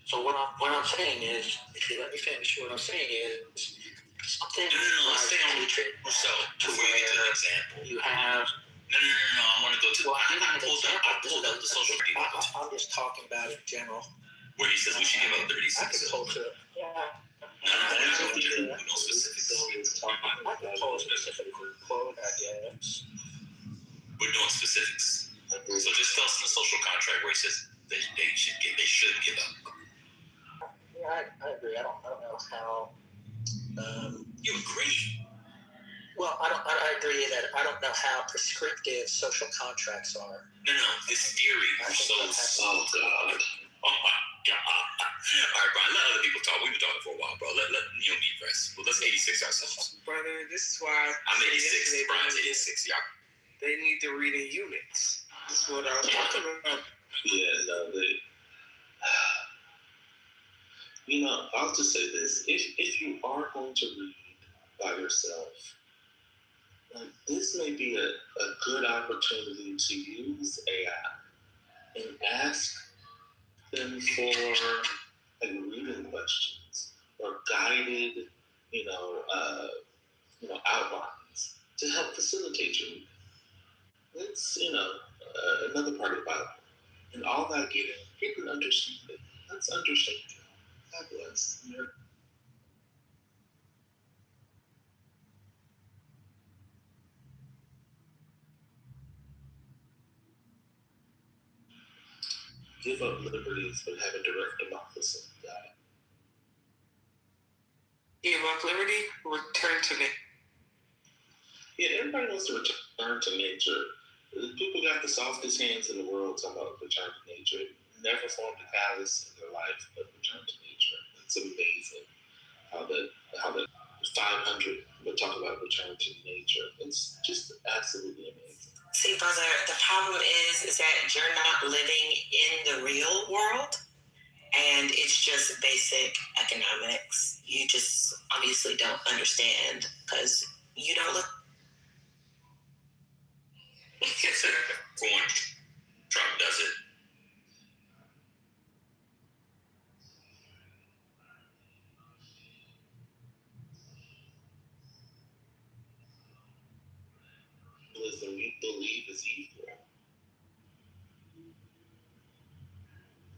So what I'm saying is, if you let me finish, what I'm saying is something. No. Let's stay on the trade. So before you get to the example, you have. No. I want to go to. Well, I pulled up the social media. I'm just talking about it in general. Where he says we should give up liberties. I can pull to it. Yeah. No specifics. I can pull a specific quote, I guess. We're doing specifics. So just tell us in the social contract where he says they should give up. Yeah, I agree. I don't know how. You agree? Well, I agree that I don't know how prescriptive social contracts are. No. This theory was so. Oh God. Oh my God. All right, Brian. Let other people talk. We've been talking for a while, bro. Let me rest. Well, let's 86 ourselves. Brother, this is why I'm 86. Brian's 86. Y'all. They need to read in units. That's what I was talking about. Yeah, no, I'll just say this. If you are going to read by yourself, this may be a good opportunity to use AI and ask them for reading questions or guided, outlines to help facilitate your reading. It's, another part of the Bible. And all that getting understanding. Let's understand. God bless. Give up liberties but have a direct democracy. God. Give up liberty, return to nature. Yeah, everybody wants to return to nature. People got the softest hands in the world talking about return to nature. Never formed a callus in their life, but return to nature. It's amazing how the 500 would talk about return to nature. It's just absolutely amazing. See, brother, the problem is that you're not living in the real world, and it's just basic economics. You just obviously don't understand because you don't look. For when Trump does it. Listen, we believe is evil.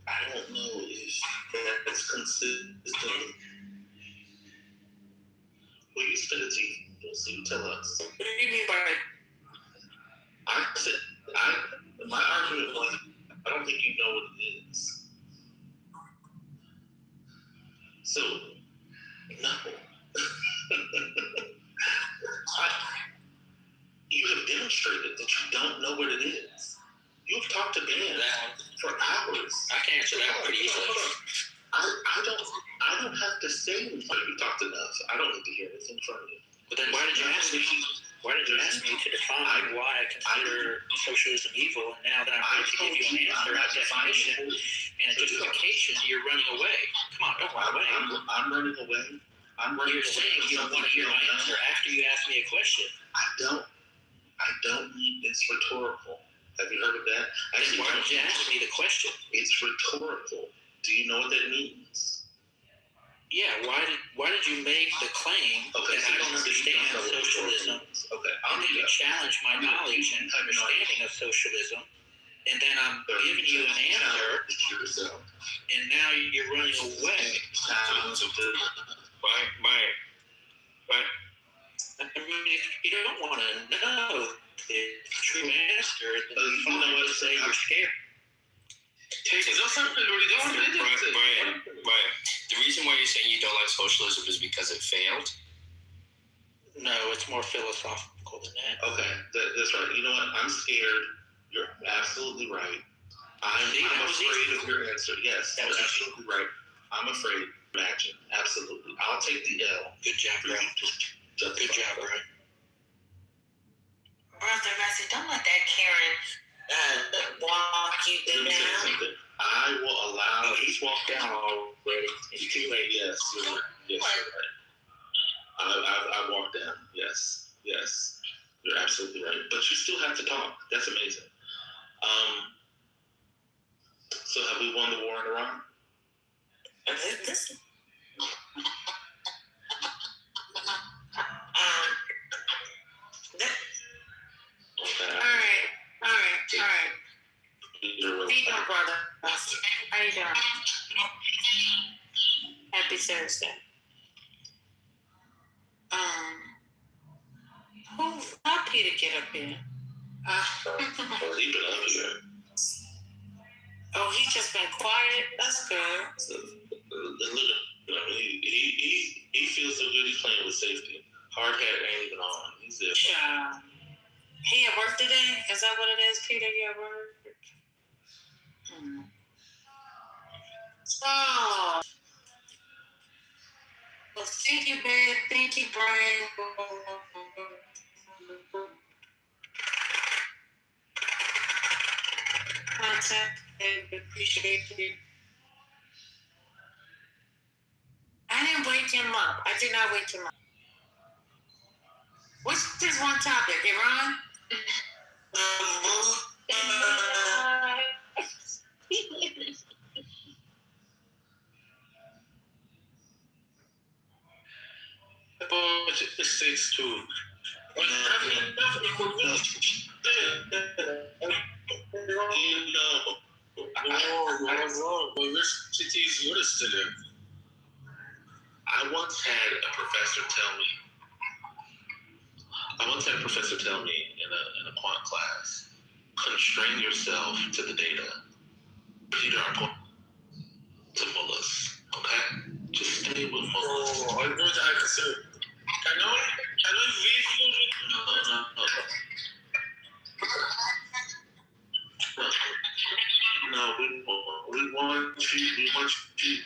I don't know if that's consistent. Well, you spit it to you, so you tell us. What do you mean by my argument was, I don't think you know what it is. So, no. You have demonstrated that you don't know what it is. You've talked to Ben for hours. I can answer that pretty easily. I don't have to say anything. You talked enough. I don't need to hear anything from you. But then why did you ask me? Why did you ask me to define why I consider socialism evil? And now that I'm going to give you an answer, a definition, and a justification, you're running away. Come on, don't run away. I'm running away. You're saying you don't want to hear my answer after you ask me a question. I don't need this rhetorical. Have you heard of that? Why did you ask me the question? It's rhetorical. Do you know what that means? Yeah, why did you make the claim that I don't understand socialism? Okay, And then you challenge my knowledge and understanding of socialism, and then I'm giving you an answer, and now you're running away. Right. I mean, if you don't want to know, True master, you don't know what to say, you're scared. Brian, the reason why you're saying you don't like socialism is because it failed? No, it's more philosophical than that. Okay, that's right. You know what? I'm scared. You're absolutely right. I'm afraid of your answer. Yes, you're absolutely right. I'm afraid. Imagine. Absolutely. I'll take the L. Good job, bro. Good job, bro. Brother Messi, don't let that Karen walk you Let me say down. something. I will allow. He's walked down already. It's too late. Yes, you're right. Yes, you're right. I walked down. Yes. You're absolutely right. But you still have to talk. That's amazing. So have we won the war in Iran? This, Okay. all right. How you doing, brother? How you doing? Happy Thursday. How Peter get up here? Leave it up here. Oh, he just been quiet. That's good. Look, he feels so good. He's playing with safety. Hard hat ain't even on. He's there. He at work today? Is that what it is, Peter? You at work? Oh. Well, thank you, babe. Thank you, Brian. Contact and appreciate you. I didn't wake him up. I did not wake him up. What's this one topic, Iran? It's 6-2. I once had a professor tell me in a quant class, constrain yourself to the data. Peter, I'm going to mullahs, okay? Just stay with mullahs. I know No, we want you.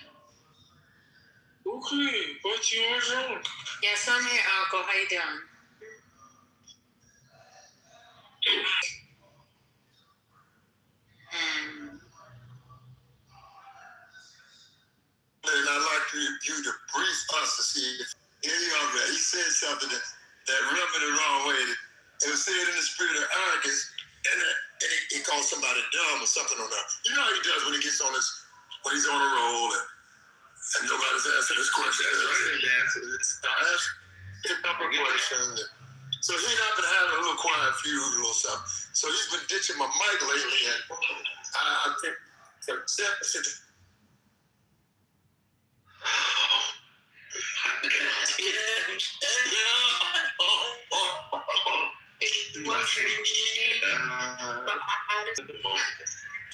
Okay, but you are wrong. Yes, I'm here, Uncle. How you doing? And I'd like you to brief us to see if he said something that rubbed me the wrong way. It was said in the spirit of arrogance, and he called somebody dumb or something on that. You know how he does when he's on a roll and nobody's answering his question. That's right, and I asked a couple of questions. So he's not been having a little quiet feud, a little something. So he's been ditching my mic lately, and I think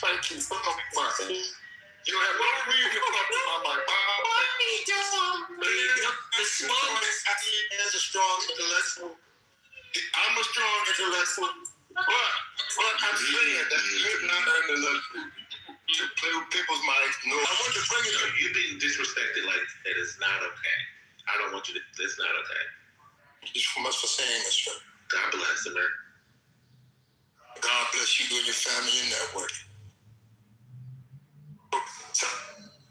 thank you so much. You have no reason to talk to my mic. The smoke is a strong intellectual. I'm a strong intellectual, but I'm saying that you're not intellectual to play with people's minds. No, I want to bring it up. You're being disrespected like that is not okay. I don't want you to. That's not okay. Thank you so much for saying this, sir. God bless America. God bless you and your family and network. So,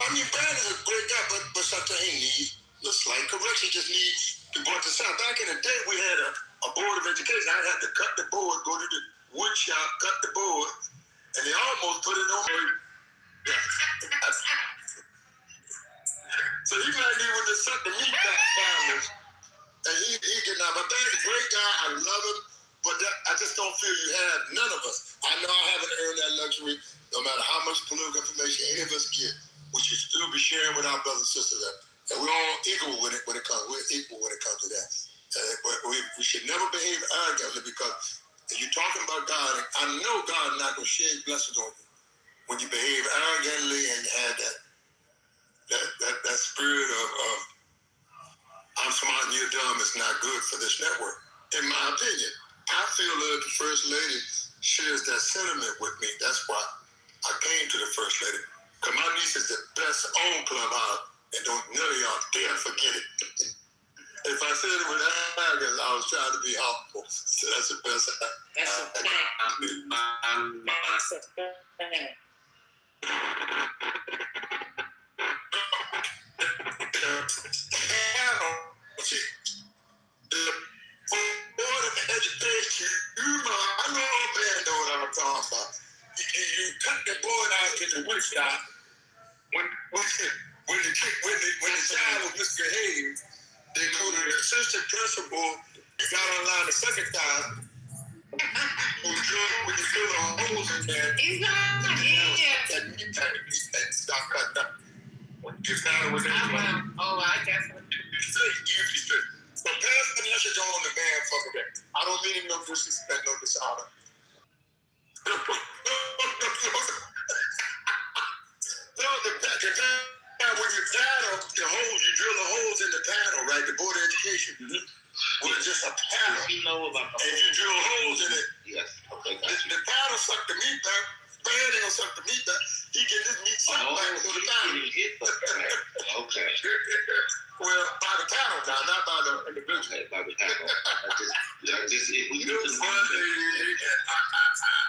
I mean, Brad is a great guy, but sometimes he needs a slight correction. Just needs to point this out. Back in the day, we had a board of education. I had to cut the board, go to the wood shop, cut the board, and they almost put it on me. So he might need to suck the meat back down. And he getting out. But Brad's a great guy. I love him. But I just don't feel you have, none of us. I know I haven't earned that luxury. No matter how much political information any of us get, we should still be sharing with our brothers and sisters. And we're all equal when it comes. We're equal when it comes to that. But we should never behave arrogantly because And you're talking about God, and I know God not going to shed blessings on you when you behave arrogantly and have that spirit of I'm smart and you're dumb is not good for this network. In my opinion, I feel that the First Lady shares that sentiment with me. That's why I came to the First Lady. Because my niece is the best on Clubhouse, and don't none of y'all dare forget it. If I said it with arrogance, I was trying to be humble. So that's the best. That's a fact. That's a fact. The Board of Education, I know man know what I'm talking about. You cut the board out to the wood shop. When the child was misbehaved, they go to the assistant principal, got online the second time. When you drill the holes in there, He's not here. and stop cutting up. When you found with that, I definitely. so pass the message on the man fucker that. I don't mean no disrespect, no dishonor. No, when you paddle the holes, you drill the holes in the paddle, right? The Board of Education. Well, it's just a paddle. You know about the and you drill holes in it. Yes. Okay. The paddle suck the meat back. The hand ain't gonna suck the meat back. He get his meat sucked back to the paddle. Okay. Well, by the paddle now, not by the individual. Okay, by the paddle.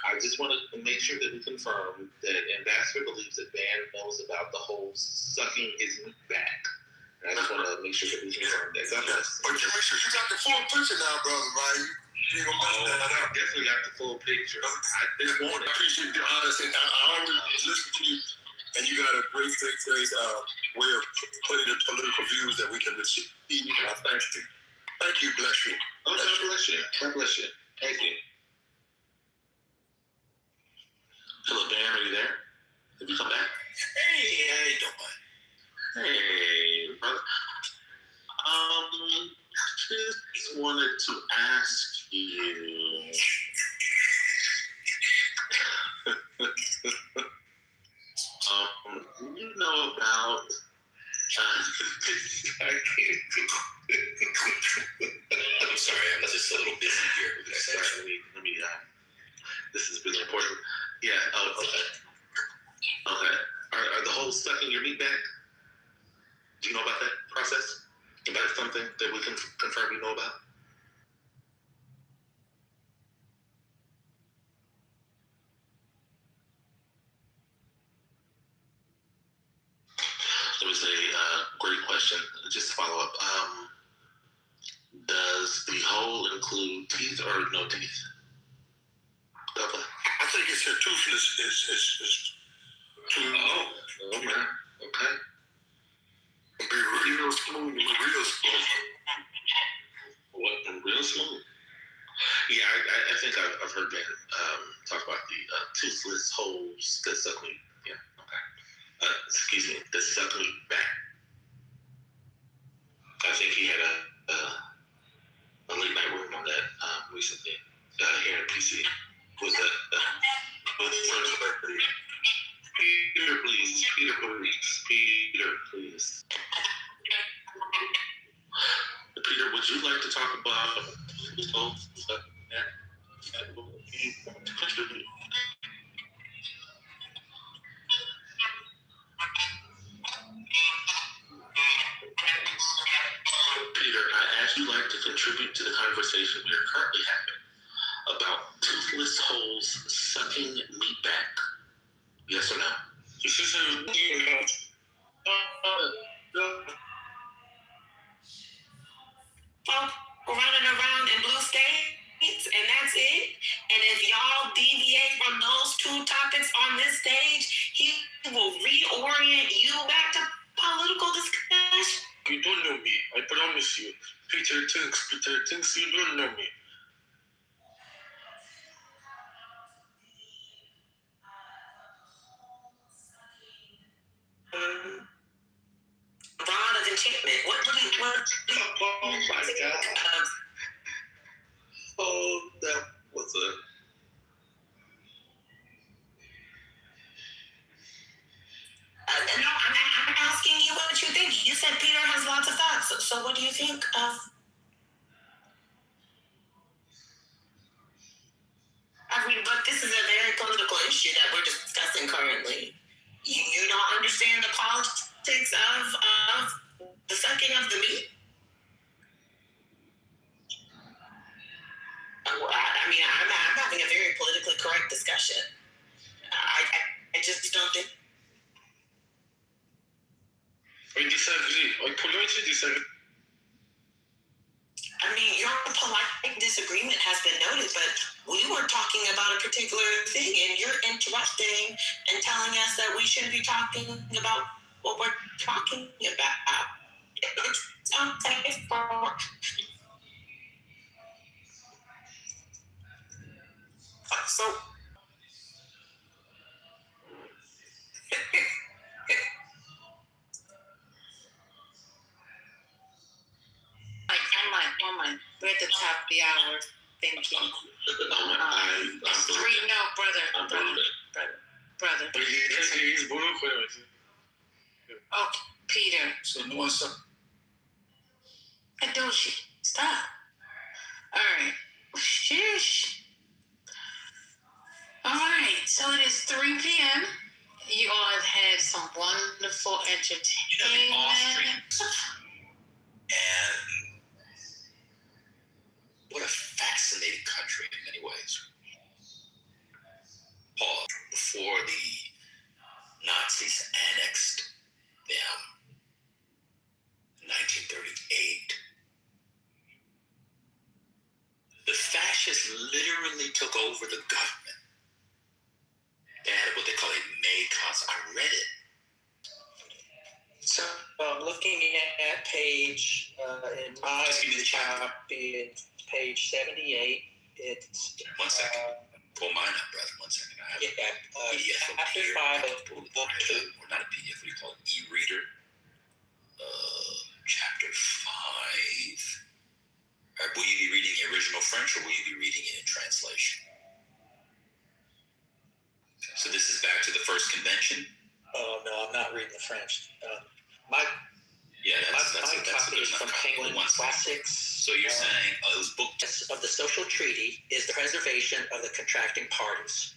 I just want to make sure that we confirm that Ambassador believes that Van knows about the whole sucking his meat back. And I just want to make sure that we confirm that. But you make sure you got the full picture now, brother, right? You gonna mess that up. I definitely got the full picture. I didn't want it. I appreciate the honesty. I always listen to you, and you got a great way of putting the political views that we can receive. And I thank you. Thank you. Bless you. Oh, God bless you. God bless you. Thank you. Hello, Dan. Are you there? Have you come back? Hey, how you doing? Hey, brother. Just wanted to ask you. You know about. I'm sorry, I'm just a little busy here. Let me. This is really important. Yeah. Oh, okay. Okay. Are the holes stuck in your meat bag? Do you know about that process? Is that something that we can confirm you know about? It was a great question. Just to follow up. Does the hole include teeth or no teeth? Double. I think it's a toothless. It's Oh, okay. Okay. be real smooth. Real smooth. What? Real smooth. Yeah, I think I've heard Ben talk about the toothless holes that suck me. Yeah. Okay. Excuse me. That suck me back. I think he had a late night room on that recently here in PC. Was that was the first birthday? Peter, please. Peter, please. Peter, please. Peter, would you like to talk about Peter, I asked you like to contribute to the conversation we are currently having about toothless holes sucking meat back. Yes or no? This is Running around in blue skates, and that's it. And if y'all deviate from those two topics on this stage, he will reorient you back to political discussion. You don't know me. I promise you. Peter thinks you don't know me. Rod of enchantment. What? Oh my God. Oh, that was a So what do you think of? I mean, but this is a very political issue that we're discussing currently. You don't understand the politics of the sucking of the meat? I mean, I'm having a very politically correct discussion. I just don't think. We disagree. I politely disagree. I mean, your polite disagreement has been noted, but we were talking about a particular thing, and you're interrupting and telling us that we shouldn't be talking about what we're talking about. It's unsafe for. So. Woman, we're at the top of the hour. Thank you. It's three. No, brother. Oh, Peter. So no one's up. Adoshi, stop. All right. Sheesh. All right. So it is 3 p.m. You all have had some wonderful entertainment. Austrians. And what a fascinating country in many ways. Paul, before the Nazis annexed them in 1938, the fascists literally took over the government. They had what they call a May-Cons. I read it. So I'm looking at page in my Just give me the chapter. copy, it's page 78. It's 1 second. Pull mine up, brother. 1 second. I have a PDF over chapter here. 5 I of have to pull it book 2. Or not a PDF. What do you call it? E-reader. Chapter 5. Will you be reading the original French, or will you be reading it in translation? So this is back to the first convention. Oh no, I'm not reading the French. Yeah, My that's copy is from Penguin Classics. So you're saying it was book Of the social treaty is the preservation of the contracting parties.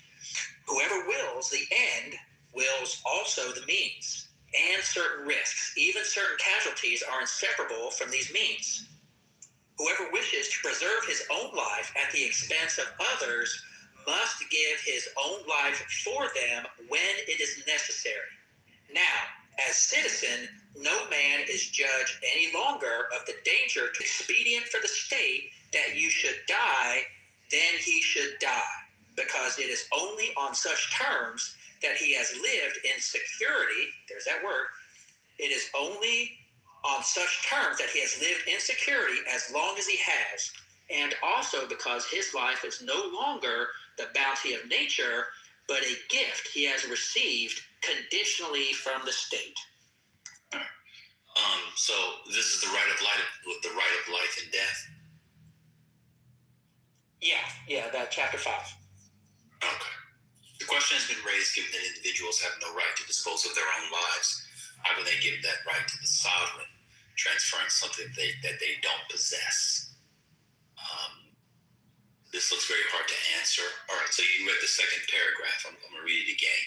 Whoever wills the end wills also the means, and certain risks, even certain casualties, are inseparable from these means. Whoever wishes to preserve his own life at the expense of others must give his own life for them when it is necessary. Now, as citizen, no man is judged any longer of the danger to expedient for the state that you should die, then he should die, because it is only on such terms that he has lived in security. There's that word. It is only on such terms that he has lived in security as long as he has, and also because his life is no longer the bounty of nature, but a gift he has received conditionally from the state. So this is the right of life and death. Yeah, that chapter 5. Okay. The question has been raised: given that individuals have no right to dispose of their own lives, how can they give that right to the sovereign, transferring something that they don't possess? This looks very hard to answer. All right, so you read the second paragraph. I'm going to read it again.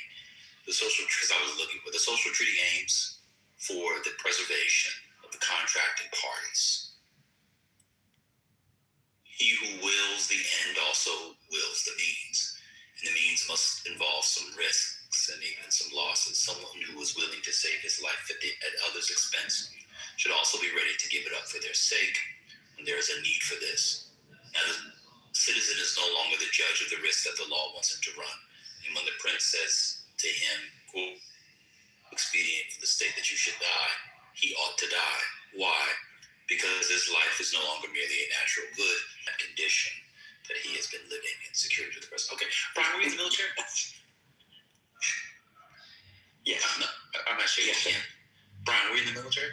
Because I was looking for the social treaty aims for the preservation of the contracting parties. He who wills the end also wills the means, and the means must involve some risks and even some losses. Someone who is willing to save his life at others' expense should also be ready to give it up for their sake when there is a need for this. Now, the citizen is no longer the judge of the risk that the law wants him to run. And when the prince says to him, quote, expedient for the state that you should die, he ought to die. Why? Because his life is no longer merely a natural good, that condition that he has been living in security to the present. Okay, Brian, were you in the military? Yes. No, I'm not sure. Yes, Brian, were you in the military?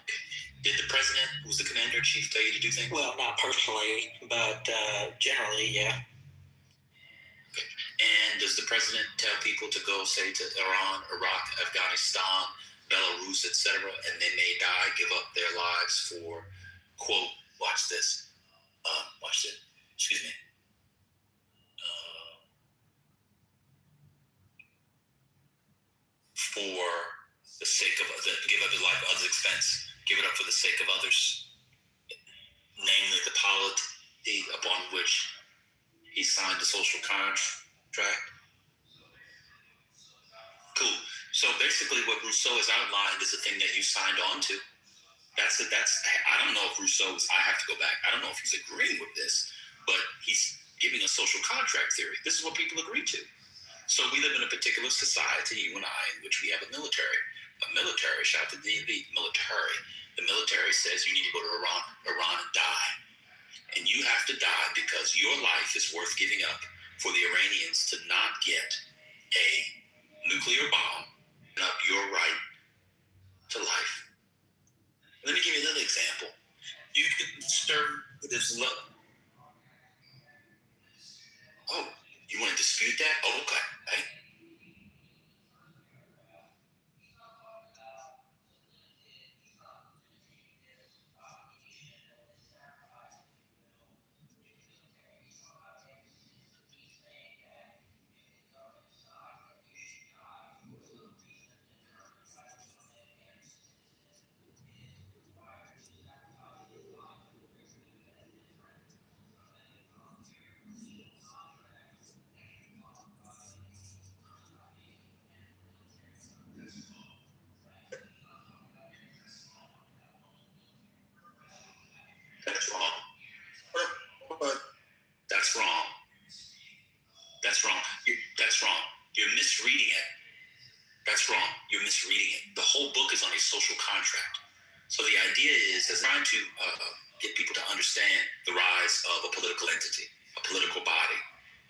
Okay. Did the president, who was the commander-in-chief, tell you to do things? Well, not personally, but generally, yeah. And does the president tell people to go, say, to Iran, Iraq, Afghanistan, Belarus, etc., and they may die, give up their lives for, quote, watch this, watch it, excuse me, for the sake of give up his life at others' expense, give it up for the sake of others, namely the polity upon which he signed the social contract. Cool. So basically, what Rousseau has outlined is the thing that you signed on to. That's it. I don't know if Rousseau is. I have to go back. I don't know if he's agreeing with this, but he's giving a social contract theory. This is what people agree to. So we live in a particular society, you and I, in which we have a military. A military, shout to the military. The military says you need to go to Iran and die. And you have to die because your life is worth giving up for the Iranians to not get a nuclear bomb and up your right to life. Let me give you another example. You could serve this love. Oh, you want to dispute that? Oh, okay. Hey. That's wrong. That's wrong. That's wrong. That's wrong. You're misreading it. That's wrong. You're misreading it. The whole book is on a social contract. So the idea is trying to get people to understand the rise of a political entity, a political body.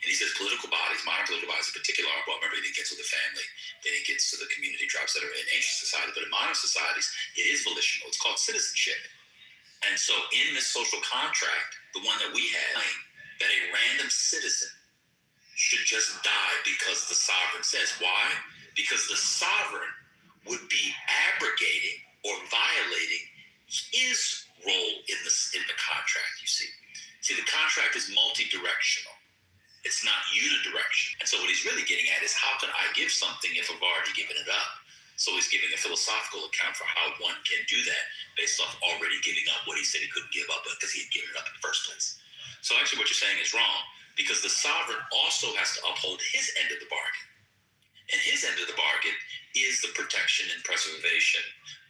And he says political bodies, modern political bodies in particular, well, remember, it gets to the family, then it gets to the community tribes that are in ancient society. But in modern societies, it is volitional. It's called citizenship. And so in this social contract, the one that we have, that a random citizen should just die because the sovereign says. Why? Because the sovereign would be abrogating or violating his role in the contract, you see. See, the contract is multi-directional. It's not unidirectional. And so what he's really getting at is, how can I give something if I've already given it up? So he's giving a philosophical account for how one can do that based off already giving up what he said he couldn't give up because he had given it up in the first place. So actually what you're saying is wrong, because the sovereign also has to uphold his end of the bargain. And his end of the bargain is the protection and preservation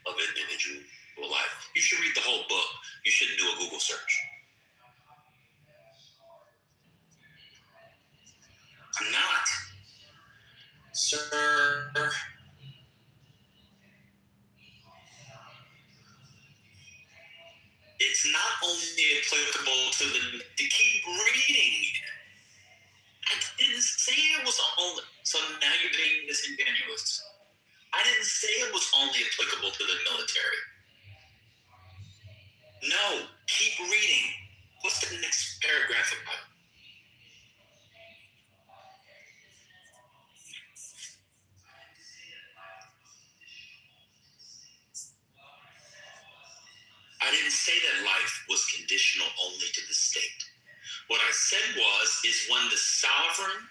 of individual life. You should read the whole book. You shouldn't do a Google search. I'm not. Sir. It's not only applicable to keep reading. I didn't say it was only, so now you're being disingenuous. I didn't say it was only applicable to the military. No, keep reading. What's the next paragraph about? I didn't say that life was conditional only to the state. What I said is when the sovereign,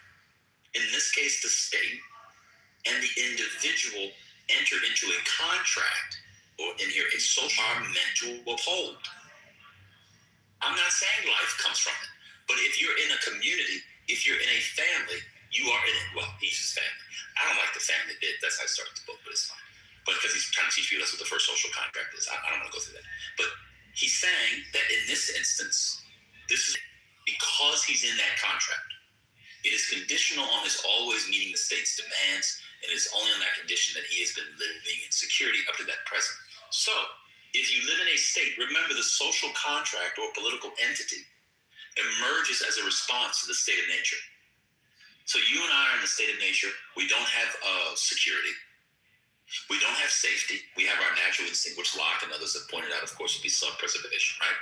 in this case the state, and the individual enter into a contract, or in here a social, are meant to uphold. I'm not saying life comes from it, but if you're in a community, if you're in a family, you are in it. Well, he's his family. I don't like the family bit. That's how I started the book, but it's fine. But because he's trying to teach you that's what the first social contract is. I don't want to go through that. But he's saying that in this instance, this is because he's in that contract. It is conditional on his always meeting the state's demands, and it is only on that condition that he has been living in security up to that present. So, if you live in a state, remember the social contract or political entity emerges as a response to the state of nature. So you and I are in the state of nature. We don't have security. We don't have safety. We have our natural instinct, which Locke and others have pointed out, of course, would be self-preservation, right?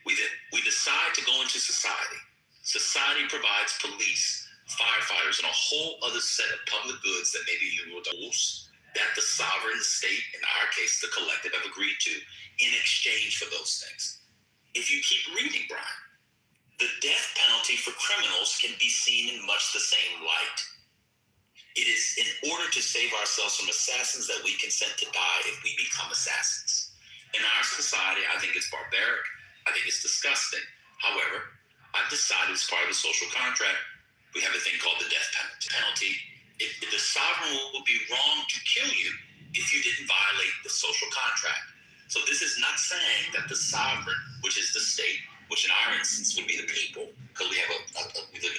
We decide to go into society. Society provides police, firefighters, and a whole other set of public goods that maybe you will use. that the sovereign, the state, in our case, the collective, have agreed to in exchange for those things. If you keep reading, Brian, the death penalty for criminals can be seen in much the same light. It is in order to save ourselves from assassins that we consent to die if we become assassins. In our society, I think it's barbaric. I think it's disgusting. However, I've decided as part of the social contract, we have a thing called the death penalty. If the sovereign will be wrong to kill you if you didn't violate the social contract. So this is not saying that the sovereign, which is the state, which in our instance would be the people, because we have we live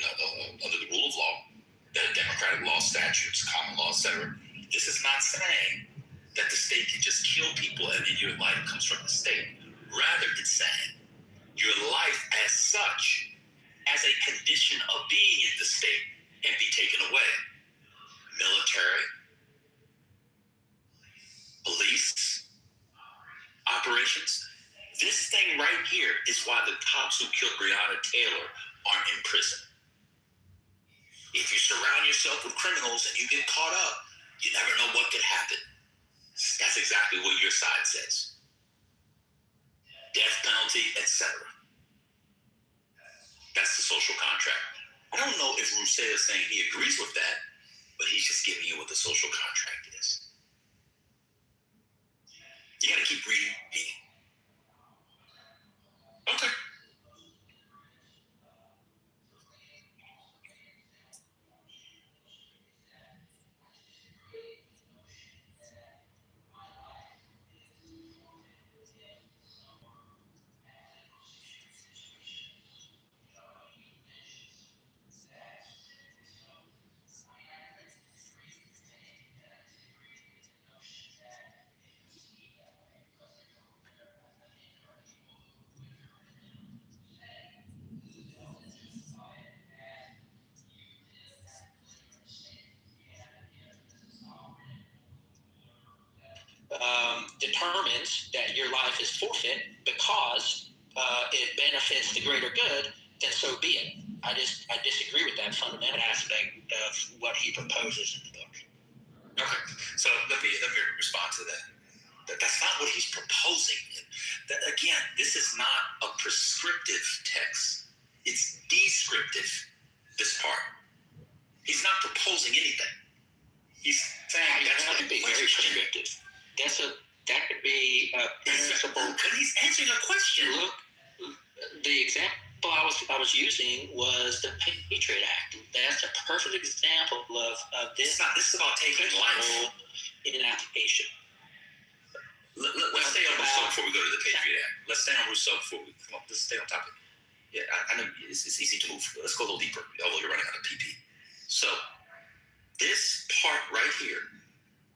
under the rule of law, democratic law, statutes, common law, etc. This is not saying that the state can just kill people and then your life comes from the state. Rather, it's saying your life as such, as a condition of being in the state, can be taken away. Military, police, operations. This thing right here is why the cops who killed Breonna Taylor aren't in prison. If you surround yourself with criminals and you get caught up, you never know what could happen. That's exactly what your side says. Death penalty, etc. That's the social contract. I don't know if Rousseau is saying he agrees with that, but he's just giving you what the social contract is. You got to keep reading. Okay. Determines that your life is forfeit because it benefits the greater good, then so be it. I disagree with that fundamental aspect of what he proposes in the book. Okay, so let me respond to that. That's not what he's proposing. That, again, this is not a prescriptive text. It's descriptive, this part. He's not proposing anything. He's saying that's not be very prescriptive. That could be a principle. Because he's answering a question. Look, the example I was using was the Patriot Act. That's a perfect example of this. This is about taking life in application. Let's stay on Rousseau before we go to the Patriot Act. Let's stay on Rousseau before we come up. Let's stay on topic. Yeah, I know it's easy to move. Let's go a little deeper, although you're running out of PP. So this part right here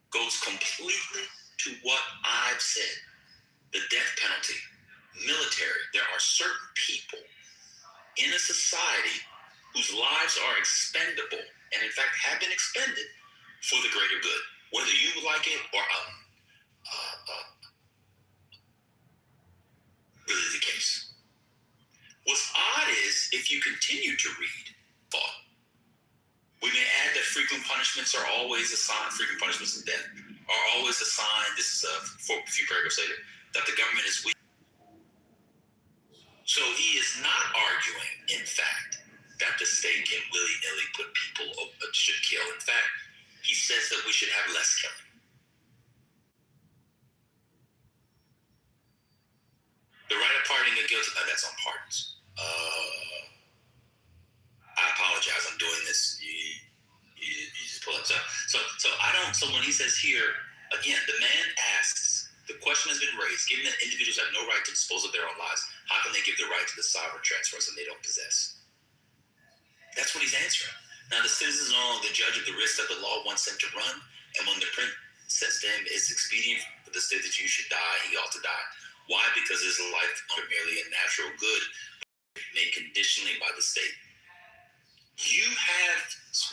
goes completely to what I've said. The death penalty, military. There are certain people in a society whose lives are expendable and in fact have been expended for the greater good, whether you like it or really the case. What's odd is if you continue to read thought, we may add that frequent punishments are always assigned, frequent punishments and death are always assigned, this is a few paragraphs later, that the government is weak. So he is not arguing, in fact, that the state can willy-nilly put people should kill. In fact, he says that we should have less killing. The right of pardoning a guilty, that's on pardons. I apologize, I'm doing this. You just pull up. So I don't, so when he says here, again, the man asks, the question has been raised, given that individuals have no right to dispose of their own lives, how can they give the right to the sovereign transfer something they don't possess? That's what he's answering. Now, the citizens are no longer the judge of the risk that the law wants them to run, and when the prince says to him, it's expedient for the state that you should die, he ought to die. Why? Because his life is merely a natural good made conditionally by the state. You have,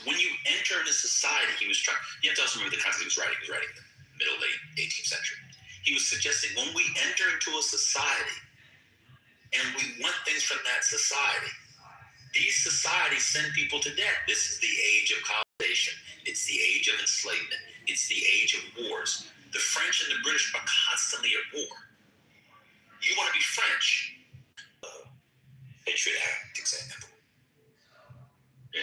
when you enter into society, he was trying, you have to also remember the context he was writing in the middle, late 18th century. He was suggesting when we enter into a society and we want things from that society, these societies send people to death. This is the age of colonization. It's the age of enslavement. It's the age of wars. The French and the British are constantly at war. You want to be French? Patriot Act example. Yeah.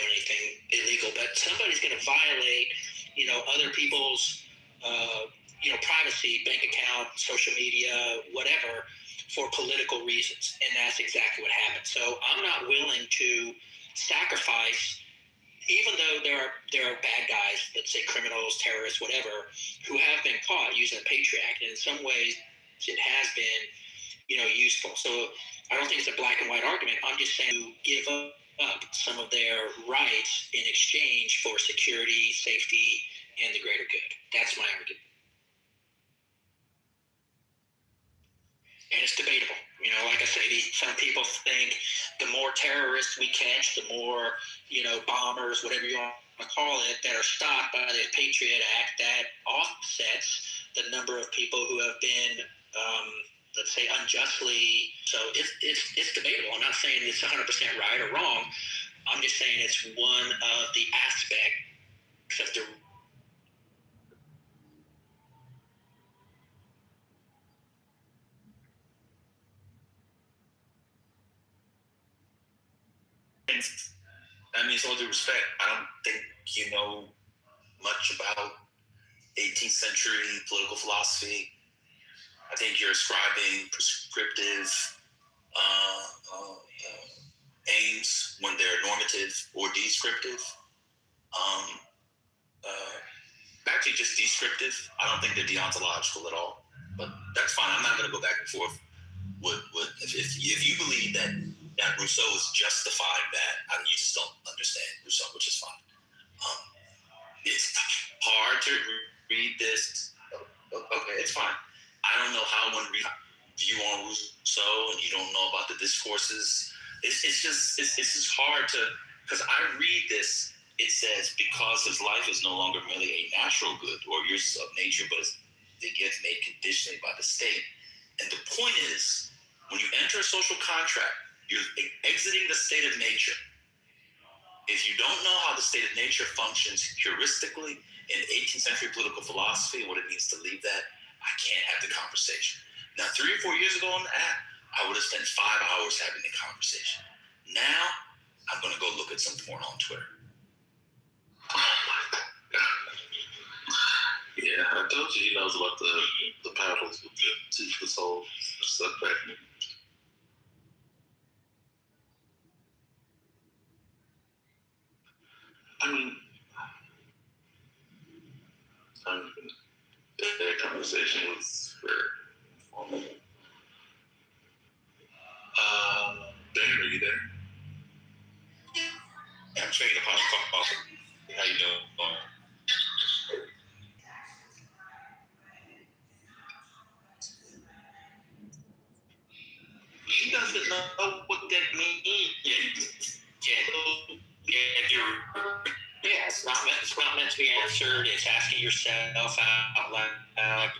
Anything illegal, but somebody's going to violate, other people's, privacy, bank account, social media, whatever, for political reasons, and that's exactly what happened. So I'm not willing to sacrifice, even though there are bad guys, let's say criminals, terrorists, whatever, who have been caught using the Patriot Act, and in some ways it has been, useful. So I don't think it's a black and white argument. I'm just saying to give up some of their rights in exchange for security, safety, and the greater good. That's my argument. And it's debatable. Like I say, some people think the more terrorists we catch, the more, bombers, whatever you want to call it, that are stopped by the Patriot Act, that offsets the number of people who have been, let's say, unjustly. So it's debatable. I'm not saying it's 100% right or wrong. I'm just saying it's one of the aspects of the. I mean, with all due respect, I don't think you know much about 18th century political philosophy. I think you're ascribing prescriptive aims when they're normative or descriptive. Actually, just descriptive. I don't think they're deontological at all. But that's fine. I'm not going to go back and forth. If you believe that Rousseau is justifying that, you just don't understand Rousseau, which is fine. It's hard to read this. Okay, it's fine. I don't know how one reads view on Rousseau, and you don't know about the discourses. It's just hard to, because I read this. It says, because his life is no longer merely a natural good or uses of nature, but is the gift made conditionally by the state. And the point is, when you enter a social contract, you're exiting the state of nature. If you don't know how the state of nature functions heuristically in 18th century political philosophy and what it means to leave that, I can't have the conversation. Now, 3 or 4 years ago on the app, I would have spent 5 hours having the conversation. Now, I'm going to go look at some porn on Twitter. Yeah, I told you he knows about the parables with the teach the soul stuff back. I mean, that conversation was very informative. Dan, are you there? Yeah, I'm trading the podcast. How you doing? He doesn't know what that means yet. Yeah, it's not meant to be answered. It's asking yourself out loud.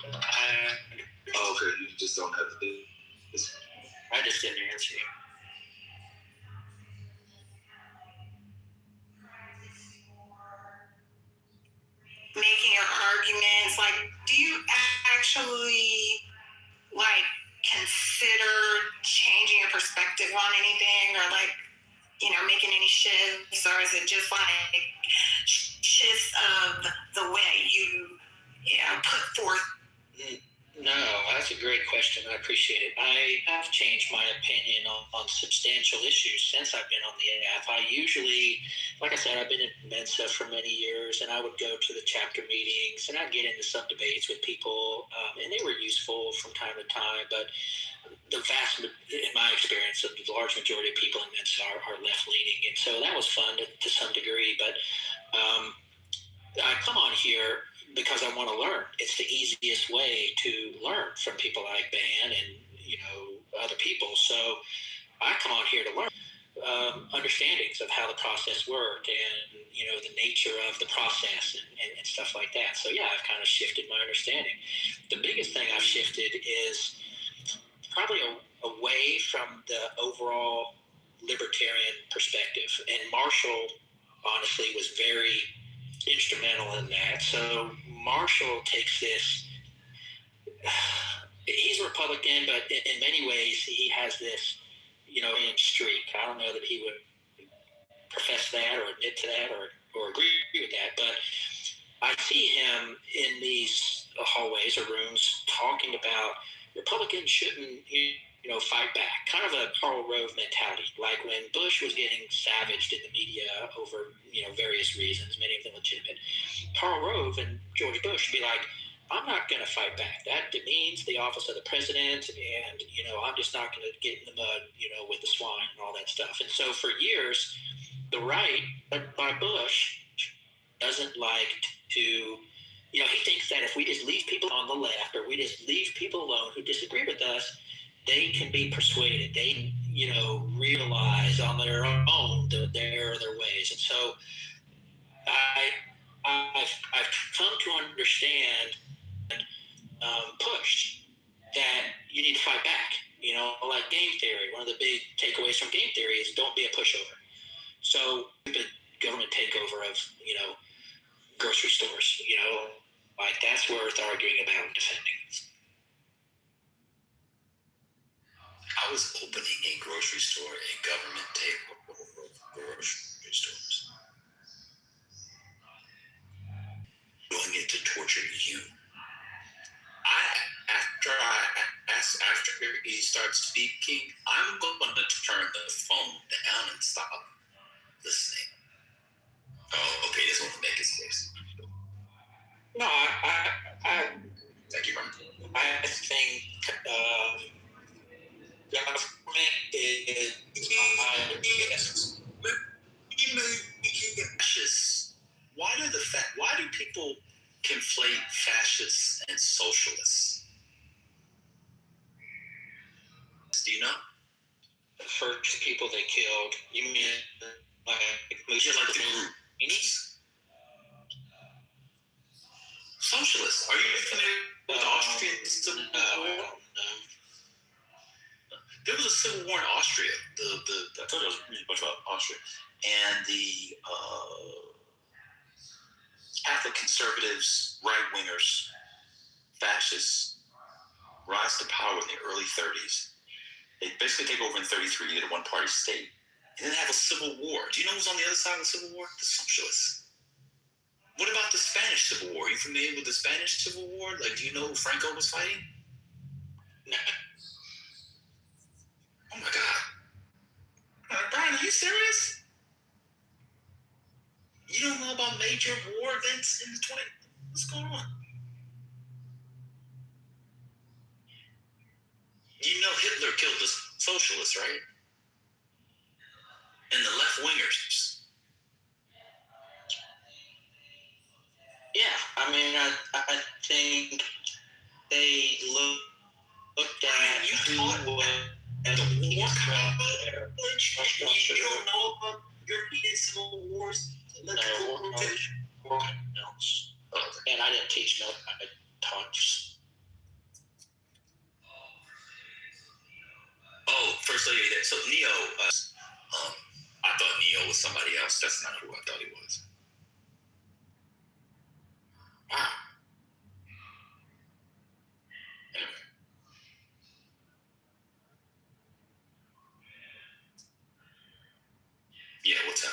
Oh, okay, you just don't have to do this. I just didn't answer you. Making your arguments, like, do you actually consider changing your perspective on anything, or making any shifts, or is it just shifts of the way you put forth? No, that's a a great question. I appreciate it. I have changed my opinion on substantial issues since I've been on the AF. I usually, like I said, I've been in Mensa for many years, and I would go to the chapter meetings, and I'd get into some debates with people, and they were useful from time to time, but in my experience, the large majority of people in Mensa are left-leaning, and so that was fun to some degree, but I come on here because I want to learn. It's the easiest way to learn from people like Ben and other people. So I come on here to learn understandings of how the process worked and the nature of the process and stuff like that. So yeah, I've kind of shifted my understanding. The biggest thing I've shifted is probably away from the overall libertarian perspective. And Marshall honestly was very instrumental in that. So Marshall takes this, he's a Republican, but in many ways he has this, streak. I don't know that he would profess that or admit to that or agree with that, but I see him in these hallways or rooms talking about Republicans shouldn't, fight back. Kind of a Karl Rove mentality, like when Bush was getting savaged in the media over, various reasons, many of them legitimate. Karl Rove and George Bush would be like, I'm not going to fight back. That demeans the office of the president, and, I'm just not going to get in the mud, with the swine and all that stuff. And so for years, the right, by Bush, doesn't like to, he thinks that if we just leave people on the left or we just leave people alone who disagree with us, they can be persuaded. They, realize on their own their ways. And so I've come to understand and push that you need to fight back. Like game theory. One of the big takeaways from game theory is don't be a pushover. So the government takeover of grocery stores. Like that's worth arguing about and defending. I was opening a grocery store, a government takeover of grocery stores. Doing it to torture you. After he starts speaking, I'm going to turn the phone down and stop listening. Oh, okay, this won't make his case. No, Thank you, Ron. I think government is yes. Fascists. Why do people conflate fascists and socialists? Do you know? The first people they killed, you mean Just like the group. Socialists. Are you familiar with Austrian Civil War? There was a civil war in Austria. I told you I was reading a bunch about Austria. And the Catholic conservatives, right-wingers, fascists rise to power in the early 30s. They basically take over in 33. They get a one-party state. And then have a civil war. Do you know who's on the other side of the civil war? The socialists. What about the Spanish Civil War? Are you familiar with the Spanish Civil War? Like, do you know who Franco was fighting? No. Oh my God. Brian, are you serious? You don't know about major war events in the 20s? What's going on? You know Hitler killed the socialists, right? And the left-wingers. Yeah, I mean, I think they looked at you taught at the war college. You don't know about European civil wars? War notes. And I didn't teach no, I taught. Oh, First Lady. So Neo, I thought Neo was somebody else. That's not who I thought he was. Wow. Anyway. Yeah, what's up?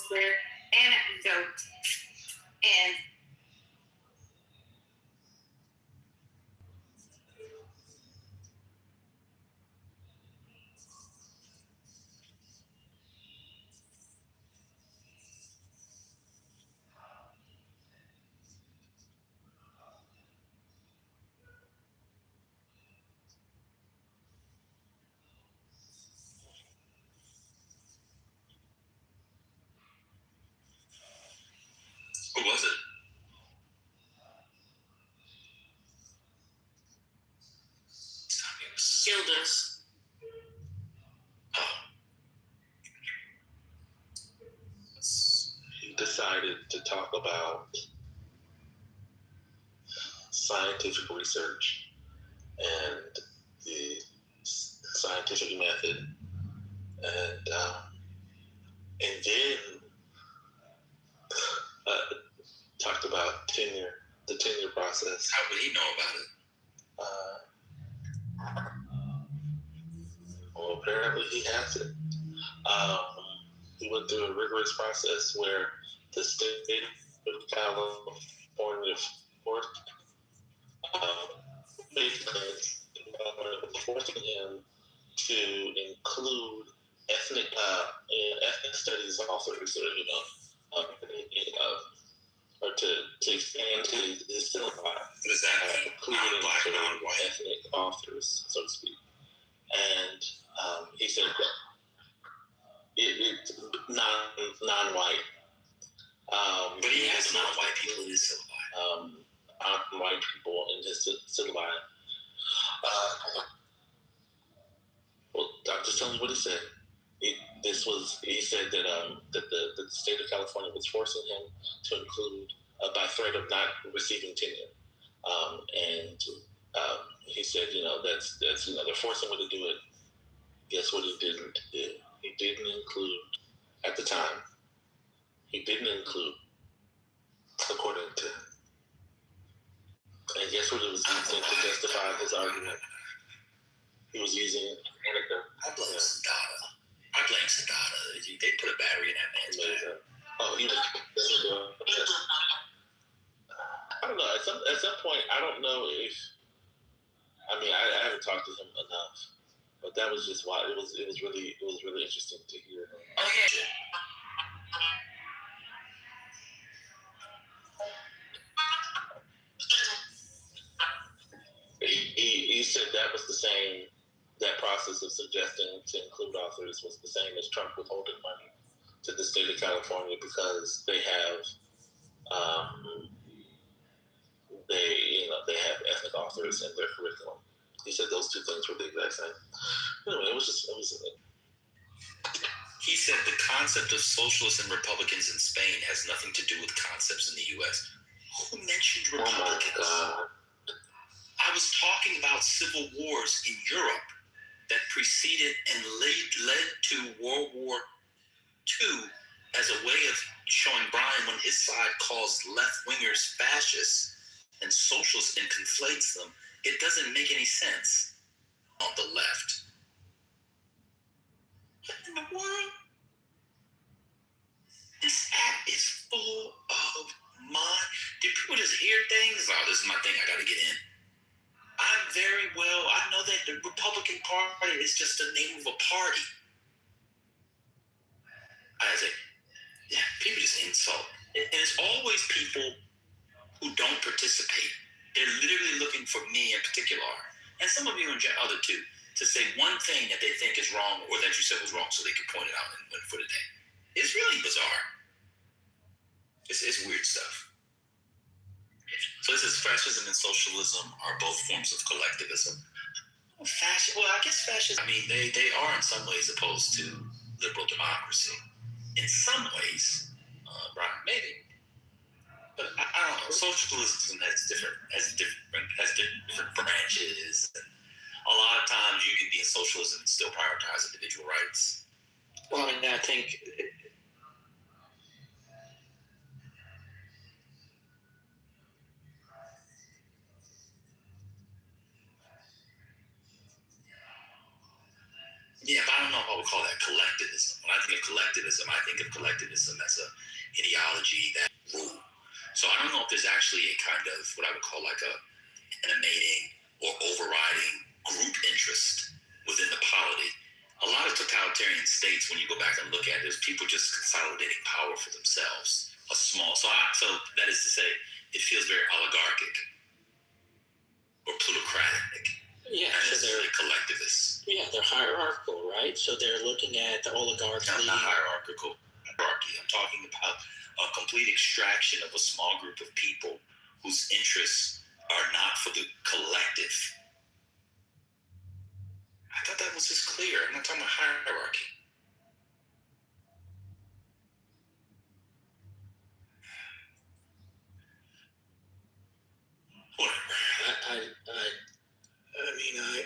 elsewhere, and and Who was it? Shielders. He decided to talk about scientific research and the scientific method, and then talked about the tenure process. How would he know about it? Well, apparently he has it. He went through a rigorous process where the state of California forcing him to include ethnic studies authors, or to expand his syllabi. What does that mean? Including Black, non-white. ethnic authors, so to speak. And he said that it's non-white. But he has non-white people in his syllabi. Non-white people in his syllabi. Well, I'm just telling you what he said. He said that the state of California was forcing him to include by threat of not receiving tenure, and he said, that's they're forcing me to do it. Guess what he didn't do? He didn't include at the time. He didn't include, according to, and guess what he was using to justify his argument? He was using anecdote. I blame Sadada. They put a battery in that man's back. Oh, he was. I don't know. At some point, I don't know if. I mean, I haven't talked to him enough, but that was just why it was really interesting to hear. Okay. He said that was the same. That process of suggesting to include authors was the same as Trump withholding money to the state of California because they have they have ethnic authors in their curriculum. He said those two things were the exact same. Anyway, it was. He said the concept of socialists and Republicans in Spain has nothing to do with concepts in the U.S. Who mentioned Republicans? I was talking about civil wars in Europe that preceded and led to World War II as a way of showing Brian when his side calls left-wingers fascists and socialists and conflates them, it doesn't make any sense on the left. What in the world? This app is full of did people just hear things? Oh, this is my thing, I gotta get in. I know that the Republican Party is just the name of a party. I say, yeah, people just insult. And it's always people who don't participate. They're literally looking for me in particular, and some of you in other too, to say one thing that they think is wrong or that you said was wrong so they can point it out and win for the day. It's really bizarre. It's weird stuff. So this is fascism and socialism are both forms of collectivism. Well, I guess fascism, I mean, they are in some ways opposed to liberal democracy. In some ways, right, maybe. But I don't know. Socialism has different branches. And a lot of times you can be in socialism and still prioritize individual rights. Well, and I think yeah, but I don't know. I would call that collectivism. When I think of collectivism, I think of collectivism as a ideology that rule. So I don't know if there's actually a kind of what I would call like a animating or overriding group interest within the polity. A lot of totalitarian states, when you go back and look at it, there's people just consolidating power for themselves. So that is to say, it feels very oligarchic or plutocratic. Yeah, Not so necessarily collectivist. Yeah, they're hierarchical, right? So they're looking at the oligarchy. No, not hierarchical. Hierarchy. I'm talking about a complete extraction of a small group of people whose interests are not for the collective. I thought that was just clear. I'm not talking about hierarchy.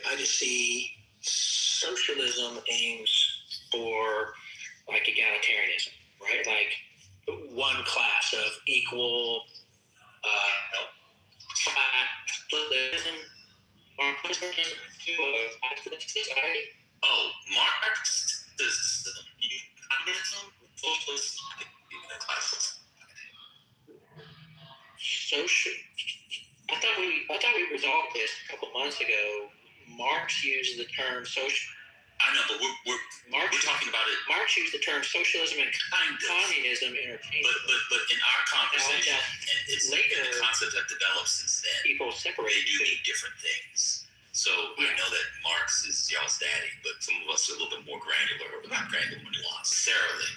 I just see socialism aims for like egalitarianism, right? Like one class of equal society. Oh, Marxism, communism, socialist, class. I thought we resolved this a couple months ago. Marx used the term social. I know, but we're talking about it. Marx used the term socialism and communism interchangeably. But in our conversation, and it's later the concept that developed since then. People separate. They do mean different things. So I know that Marx is y'all's daddy, but some of us are a little bit more granular, or not granular, more nuanced. Necessarily,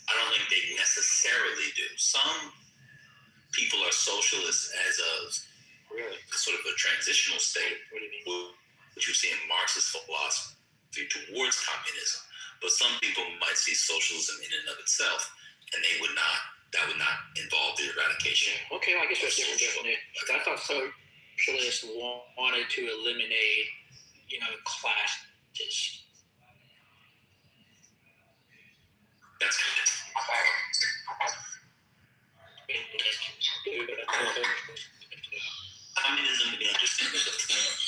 I don't think they necessarily do. Some people are socialists as a sort of a transitional state. What do you mean? Which you see in Marxist philosophy towards communism. But some people might see socialism in and of itself, and that would not involve the eradication. Okay, well, I guess there's different definitions. I thought socialists wanted to eliminate, classes. That's good. Communism, to be understood, is a form.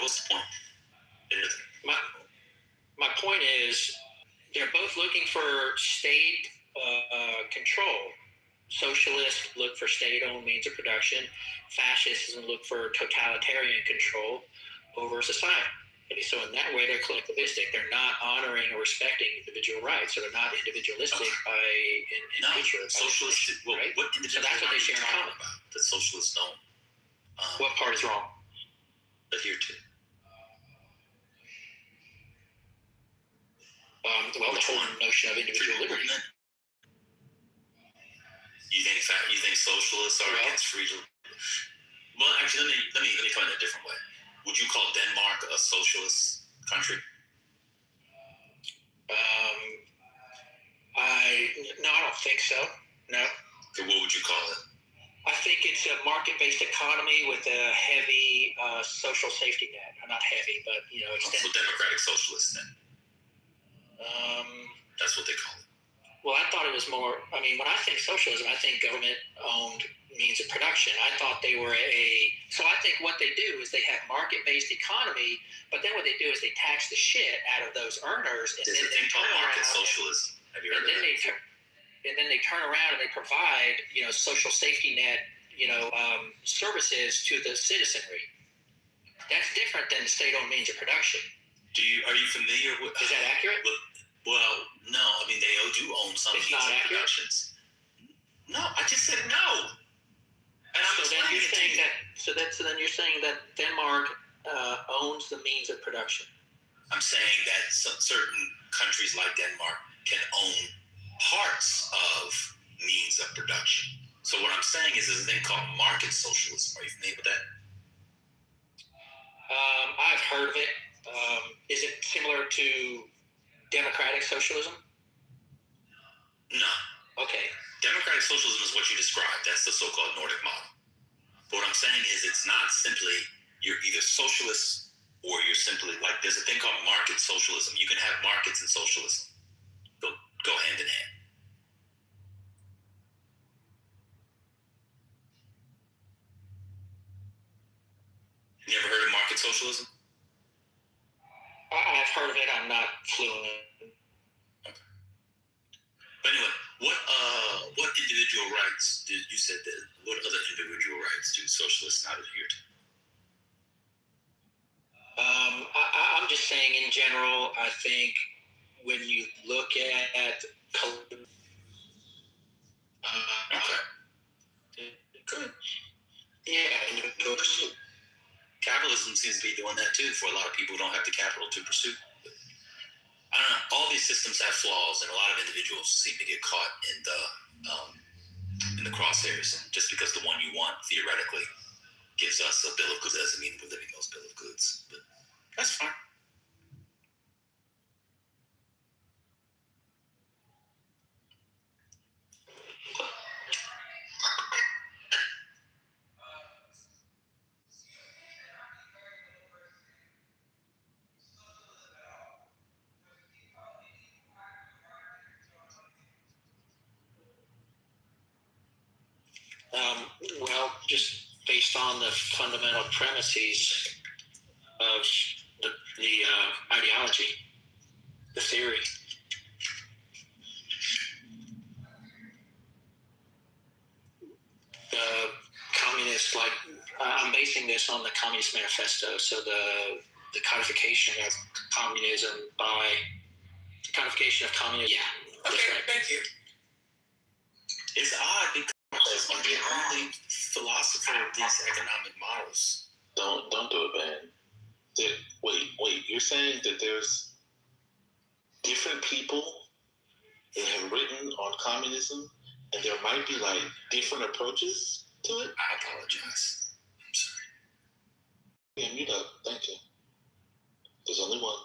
What's the point? My point is, they're both looking for state control. Socialists look for state-owned means of production. Fascists look for totalitarian control over society. So in that way, they're collectivistic. They're not honoring or respecting individual rights. So they're not individualistic in nature. Socialistic. Well, right? What individual so that's what they share in common. That socialists don't. What part is wrong? Adhere to. The whole notion of individual liberty. You think socialists are against freedom? Well, actually, let me find it a different way. Would you call Denmark a socialist country? I don't think so. No. So what would you call it? I think it's a market-based economy with a heavy social safety net. Not heavy, but extended. So democratic socialists then. That's what they call it. Well, I thought it was more. When I think socialism, I think government-owned means of production. I thought they were So I think what they do is they have market-based economy, but then what they do is they tax the shit out of those earners, and There's then a thing called market socialism. Have you heard of that? And then they turn around and they provide, social safety net, services to the citizenry. That's different than the state-owned means of production. Are you familiar with? Is that accurate? Well, no. They do own some means of productions. No, I just said no. And I'm explaining it to you. So then you're saying that Denmark owns the means of production. I'm saying that certain countries like Denmark can own parts of means of production. So what I'm saying is there's a thing called market socialism. Are you familiar with that? I've heard of it. Is it similar to democratic socialism? No. Okay. Democratic socialism is what you described. That's the so-called Nordic model. But what I'm saying is it's not simply you're either socialist or you're simply there's a thing called market socialism. You can have markets and socialism. Go hand in hand. You ever heard of market socialism? heard of it. I'm not fluent. But anyway, what individual rights did you said that? What other individual rights do socialists not adhere to? I'm just saying in general. I think when you look at Good. Yeah, Capitalism seems to be doing that too for a lot of people who don't have the capital to pursue. I don't know. All these systems have flaws, and a lot of individuals seem to get caught in the crosshairs. And just because the one you want theoretically gives us a bill of goods doesn't mean we're living those bill of goods. But that's fine. Well, just based on the fundamental premises of the ideology, the theory. The communist, I'm basing this on the Communist Manifesto. So the codification of communism Yeah. Okay, Right. thank you. It's odd because I'm the only philosopher of these economic models. Don't do it, man. Wait. You're saying that there's different people that have written on communism, and there might be different approaches to it? I apologize. I'm sorry. Yeah, mute up. Thank you. There's only one.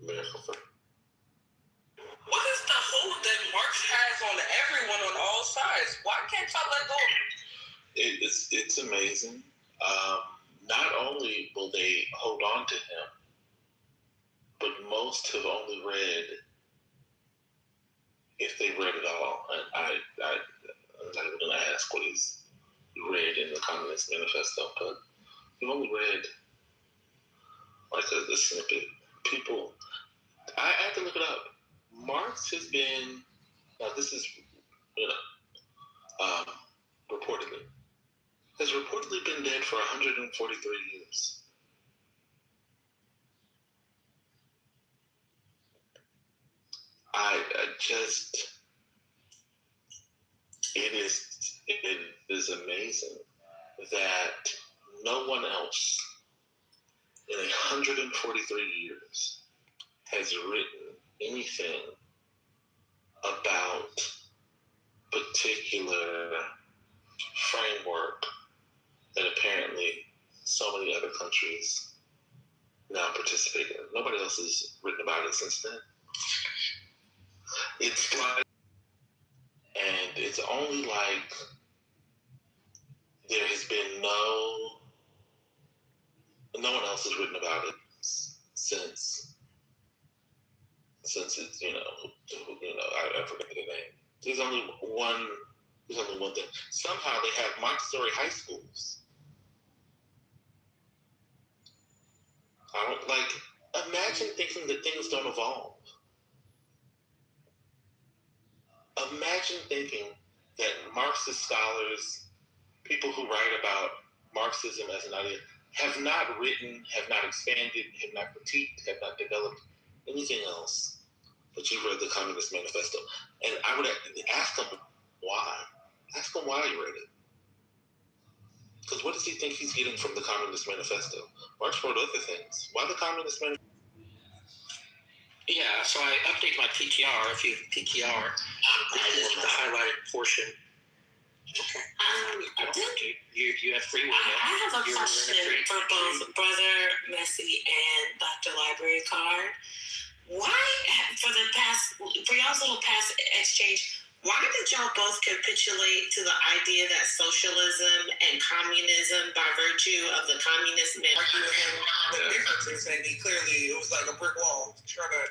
Miracle for. What is the hold that Marx has on everyone on all sides? Why can't y'all let go? It's amazing. Not only will they hold on to him, but most have only read, if they read it all. And I'm not even going to ask what he's read in the Communist Manifesto, but you've only read a snippet. People, I have to look it up. Marx has been, now this is, reportedly, has reportedly been dead for 143 years. It is amazing that no one else in 143 years has written anything about particular framework that apparently so many other countries now participate in. Nobody else has written about it since then. It's and it's only there has been no one else has written about it since it's I forget the name. There's only one thing. Somehow they have Montessori high schools. Imagine thinking that things don't evolve. Imagine thinking that Marxist scholars, people who write about Marxism as an idea, have not written, have not expanded, have not critiqued, have not developed anything else. But you read the Communist Manifesto. And I would ask them why. Ask him why he read it. Because what does he think he's getting from the Communist Manifesto? Marx wrote other things. Why the Communist Manifesto? Yeah, so I update my PTR. If you PTR, this is the highlighted portion. Okay. You have free will. I have a question for both Brother Messi and Dr. Library Card. Why, for y'all's little past exchange, why did y'all both capitulate to the idea that socialism and communism, by virtue of the communist men, Argue with him the differences, and he clearly, it was like a brick wall. Trying to,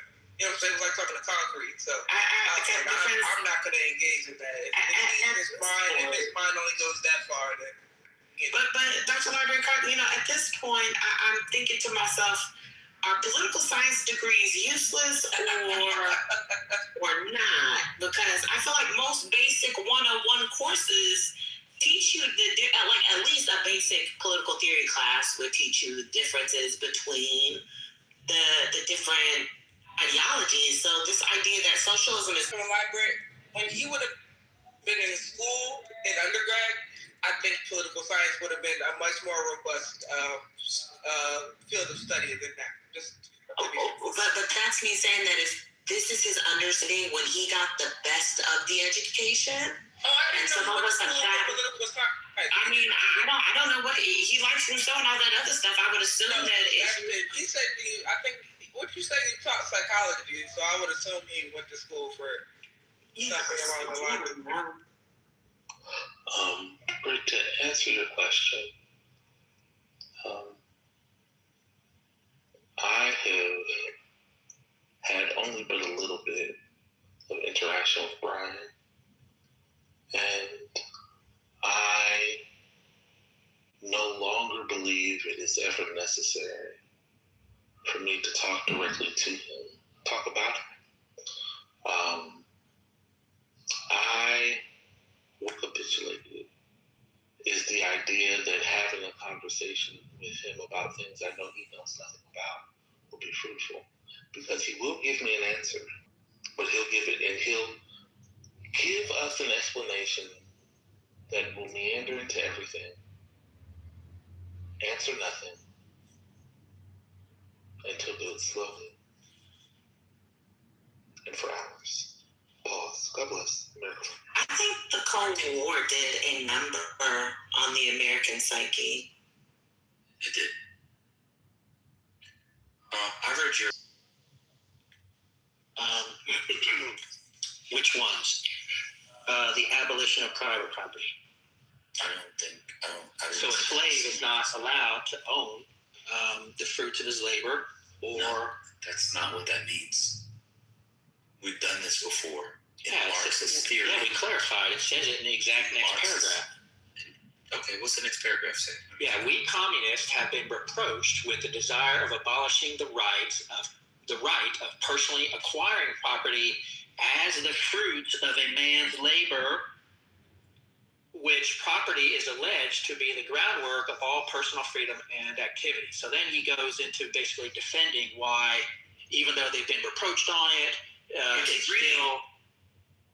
it was like talking to concrete. So I'm not going to engage in that. If his mind only goes that far, then. But Dr. Library Card, at this point, I'm thinking to myself, are political science degrees useless or not? Because I feel like most basic 101 courses teach you like at least a basic political theory class would teach you the differences between the different ideologies. So this idea that socialism is from the library, when he would have been in school in undergrad, I think political science would have been a much more robust field of study than that. But that's me saying that if this is his understanding when he got the best of the education, and some of us have had. I mean, I don't know what he likes Rousseau and all that other stuff. I would assume that he said I think what you say he taught psychology, so I would assume he went to school for something along the line. But to answer your question, I have had only but a little bit of interaction with Brian, and I no longer believe it is ever necessary for me to talk directly to him, talk about him. What capitulated is the idea that having a conversation with him about things I know he knows nothing about will be fruitful, because he will give me an answer, but he'll give it, and he'll give us an explanation that will meander into everything, answer nothing, until do it slowly and for hours. Pause. God bless America. I think the Cold War did a number on the American psyche. It did. I read your. Which ones? The abolition of private property. So a slave is not allowed to own the fruits of his labor, or... No, that's not what that means. We've done this before. In Marxist theory. Yeah, we clarified. It says it in the exact next paragraph. Okay, what's the next paragraph say? Yeah, we communists have been reproached with the desire of abolishing the right of personally acquiring property as the fruits of a man's labor, which property is alleged to be the groundwork of all personal freedom and activity. So then he goes into basically defending why, even though they've been reproached on it, it's still...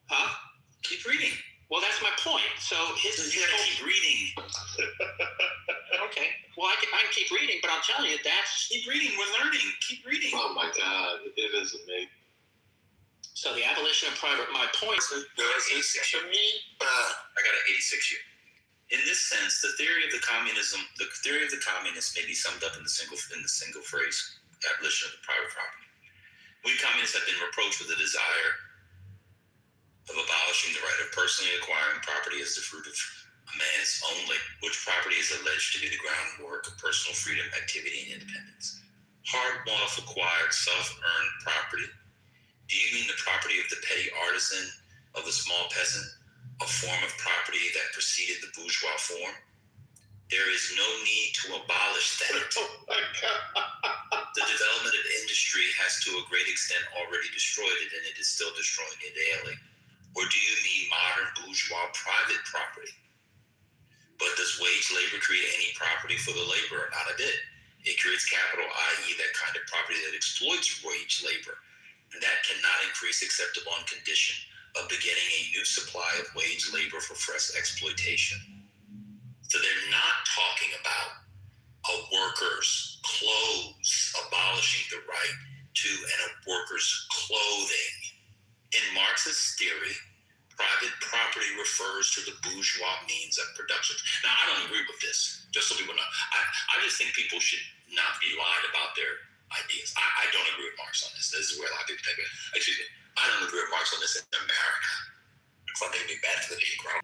Huh? Keep reading. Well, that's my point. So you gotta keep reading. Okay. Well, I can keep reading, but I'm telling you, keep reading. We're learning. Keep reading. Oh my God, it is amazing. So the abolition of private. My point. I got an 86 here. In this sense, the theory of the communists may be summed up in the single phrase: abolition of the private property. We communists have been reproached with the desire of abolishing the right of personally acquiring property as the fruit of a man's own labor, which property is alleged to be the groundwork of personal freedom, activity, and independence. Hard-won, acquired, self-earned property. Do you mean the property of the petty artisan, of the small peasant, a form of property that preceded the bourgeois form? There is no need to abolish that. Oh my God. The development of industry has to a great extent already destroyed it, and it is still destroying it daily. Or do you mean modern bourgeois private property? But does wage labor create any property for the laborer? Not a bit. It creates capital, i.e. that kind of property that exploits wage labor. And that cannot increase except upon condition of begetting a new supply of wage labor for fresh exploitation. So they're not talking about a worker's clothes, abolishing the right to a worker's clothing. In Marxist theory, private property refers to the bourgeois means of production. Now, I don't agree with this, just so people know. I just think people should not be lied about their ideas. I don't agree with Marx on this. This is where a lot of people take it. Excuse me. I don't agree with Marx on this in America. So I think it'd be bad for the Negro.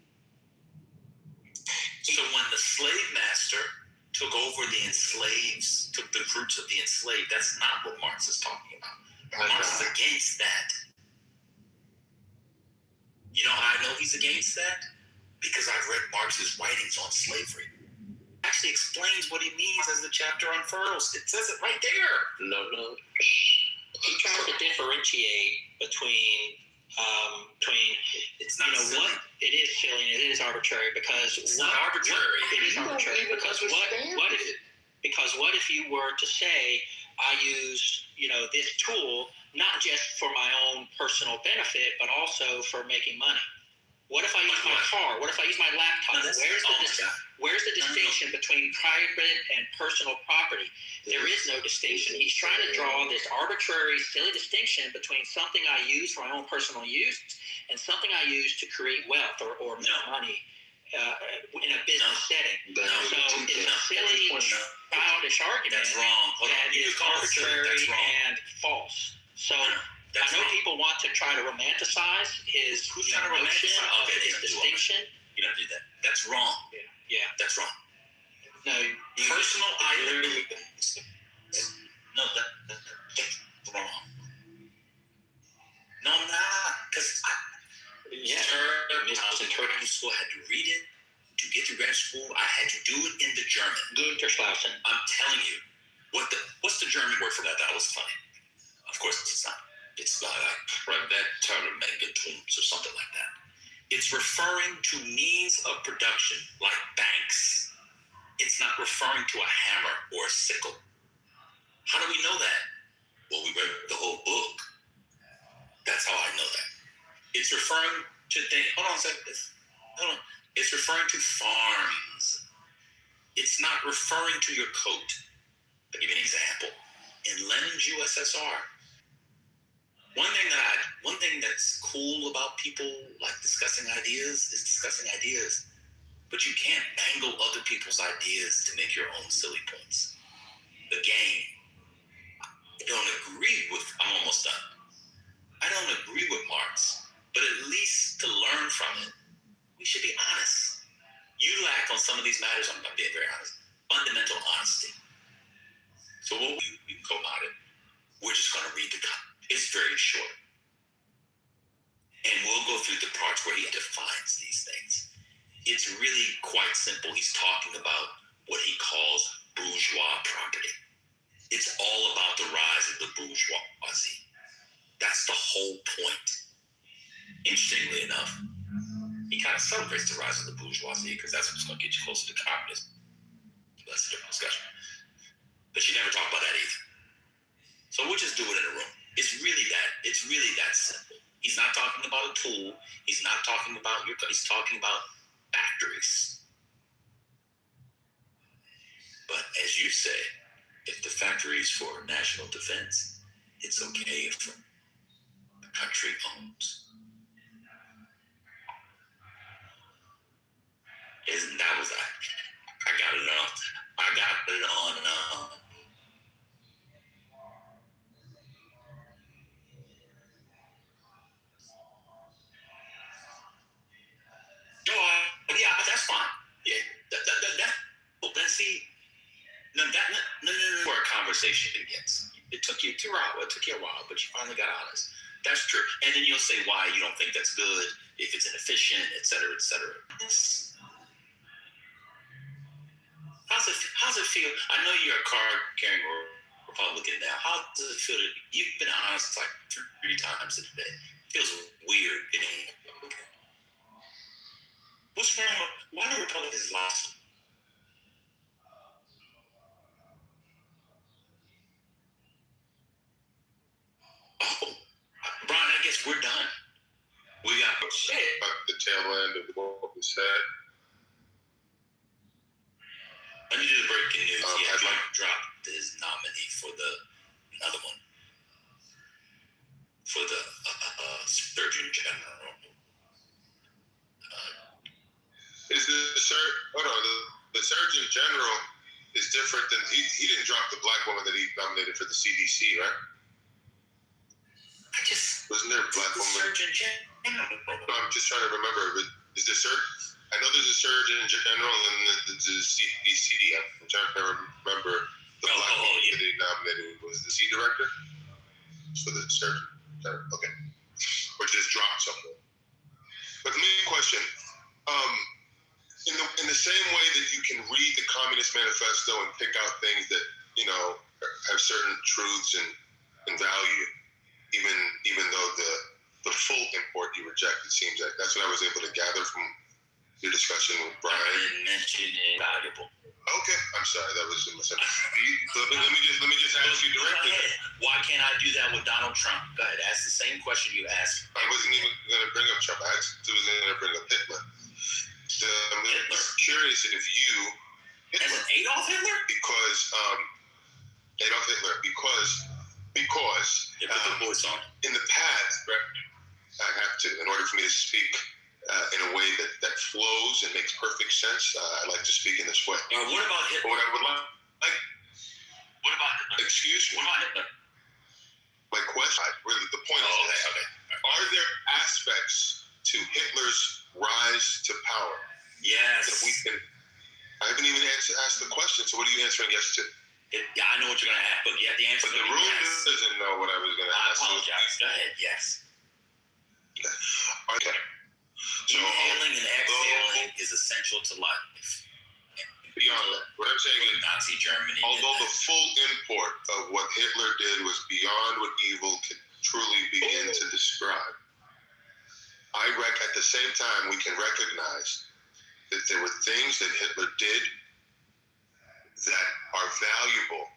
So when the slave master took over the enslaved, took the fruits of the enslaved, that's not what Marx is talking about. Marx is against that. You know how I know he's against that? Because I've read Marx's writings on slavery. actually explains what he means as the chapter unfurls. It says it right there. No. He tries to differentiate between it's not silly. what it is silly and it is arbitrary because it's not arbitrary. It is arbitrary because what if you were to say I use this tool not just for my own personal benefit but also for making money? What if I use my car? What if I use my laptop? Where's the distinction between private and personal property? There is no distinction. He's trying to draw this arbitrary, silly distinction between something I use for my own personal use and something I use to create wealth or make money in a business setting. So it's a silly, childish argument. That's wrong. That is arbitrary and false. So I know people want to try to romanticize his notion of his distinction. You don't do that. That's wrong. Yeah. That's wrong. No. Personal items. No, that's wrong. No, I'm not. Because I school, I had to read it. To get through grad school, I had to do it in the German. Unterschlafen. I'm telling you. What's the German word for that? That was funny. Of course, it's not. It's like Privattermengetums or something like that. It's referring to means of production, like banks. It's not referring to a hammer or a sickle. How do we know that? Well, we read the whole book. That's how I know that. It's referring to things. Hold on a second. Hold on. It's referring to farms. It's not referring to your coat. I'll give you an example. In Lenin's USSR, one thing that's cool about people like discussing ideas is discussing ideas, but you can't angle other people's ideas to make your own silly points. Again, I'm almost done. I don't agree with Marx, but at least to learn from it, we should be honest. You lack on some of these matters, I'm being very honest, fundamental honesty. So what we can go about it, we're just going to read the comment. It's very short. And we'll go through the parts where he defines these things. It's really quite simple. He's talking about what he calls bourgeois property. It's all about the rise of the bourgeoisie. That's the whole point. Interestingly enough, he kind of celebrates the rise of the bourgeoisie because that's what's going to get you closer to communism. That's a different discussion. But you never talk about that either. So we'll just do it in a room. It's really that simple. He's not talking about a tool. He's not talking about he's talking about factories. But as you say, if the factory is for national defense, it's okay if the country owns. Isn't that was I got it on. I got it on. Yeah, that's fine. Yeah, that see, no, where a conversation begins. It took you a while, but you finally got honest. That's true. And then you'll say why you don't think that's good, if it's inefficient, et cetera, et cetera. How's it feel? I know you're a card-carrying Republican now. How does it feel? You've been honest like 3 times a day. It feels weird getting Republican. What's wrong? Why do Republicans lost? Oh, Brian, I guess we're done. We got the tail end of what we said. Let me do the breaking news. I'd like to drop his nominee for another one for the Surgeon General. Is the Surgeon General is different than he didn't drop the black woman that he nominated for the CDC, right? Wasn't there a black woman? Surgeon General. No, I'm just trying to remember. But is the I know there's a Surgeon General and there's the CDC. I'm trying to remember the black woman that he nominated was the C director for the Surgeon General. Okay, or just dropped somewhere. But the main question, in the same way that you can read the Communist Manifesto and pick out things that, you know, have certain truths and value, even though the full import you reject, it seems like. That's what I was able to gather from your discussion with Brian. I didn't mention invaluable. Okay, I'm sorry, that was a misunderstanding. Let me just ask you directly. Why can't I do that with Donald Trump? Go ahead, ask the same question you asked. I wasn't even going to bring up Trump. I was going to bring up Hitler. I'm curious if you... As an Adolf Hitler? Because Adolf Hitler, because put the voice on. In the past, I have to, in order for me to speak in a way that flows and makes perfect sense, I like to speak in this way. What about Hitler? What I would like... What about Hitler? Excuse me? What about Hitler? My question, really, the point is this. Okay. Are there aspects to Hitler's rise to power? Yes. That we can... I haven't even asked the question, so what are you answering yes to? Yeah, I know what you're going to ask, but yeah, the answer But the room yes. doesn't know what I was going to I ask. apologize. Go ahead, yes. Okay. So, inhaling and exhaling is essential to life. Beyond that, what I'm saying is, Nazi Germany. although the full import of what Hitler did was beyond what evil could truly begin to describe, at the same time, we can recognize that there were things that Hitler did that are valuable,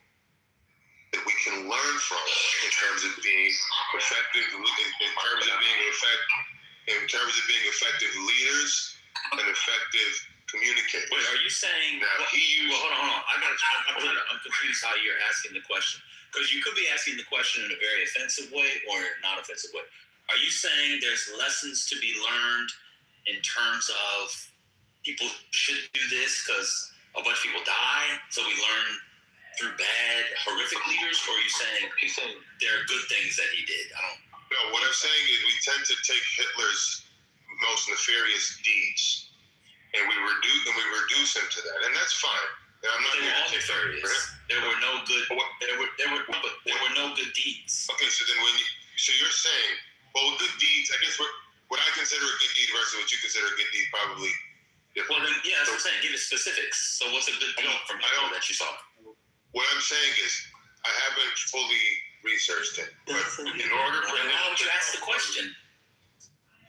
that we can learn from in terms of being effective, in terms of being effective leaders and effective communicators. Wait, are you saying? Now, he used. Well, hold on. I'm confused how you're asking the question, because you could be asking the question in a very offensive way or not offensive way. Are you saying there's lessons to be learned in terms of people should do this because a bunch of people die, so we learn through bad, horrific leaders? Or are you saying there are good things that he did? No, what I'm saying is we tend to take Hitler's most nefarious deeds and we reduce him to that, and that's fine. And I'm not they were all nefarious. There were no good. There were no good deeds. Okay, so then you're saying, well, good deeds. I guess what I consider a good deed versus what you consider a good deed probably. Well, then, yeah, that's what I'm saying. Give it specifics. So, what's a good deed from Hitler that you saw? What I'm saying is, I haven't fully researched it, but in order for why don't you ask the question?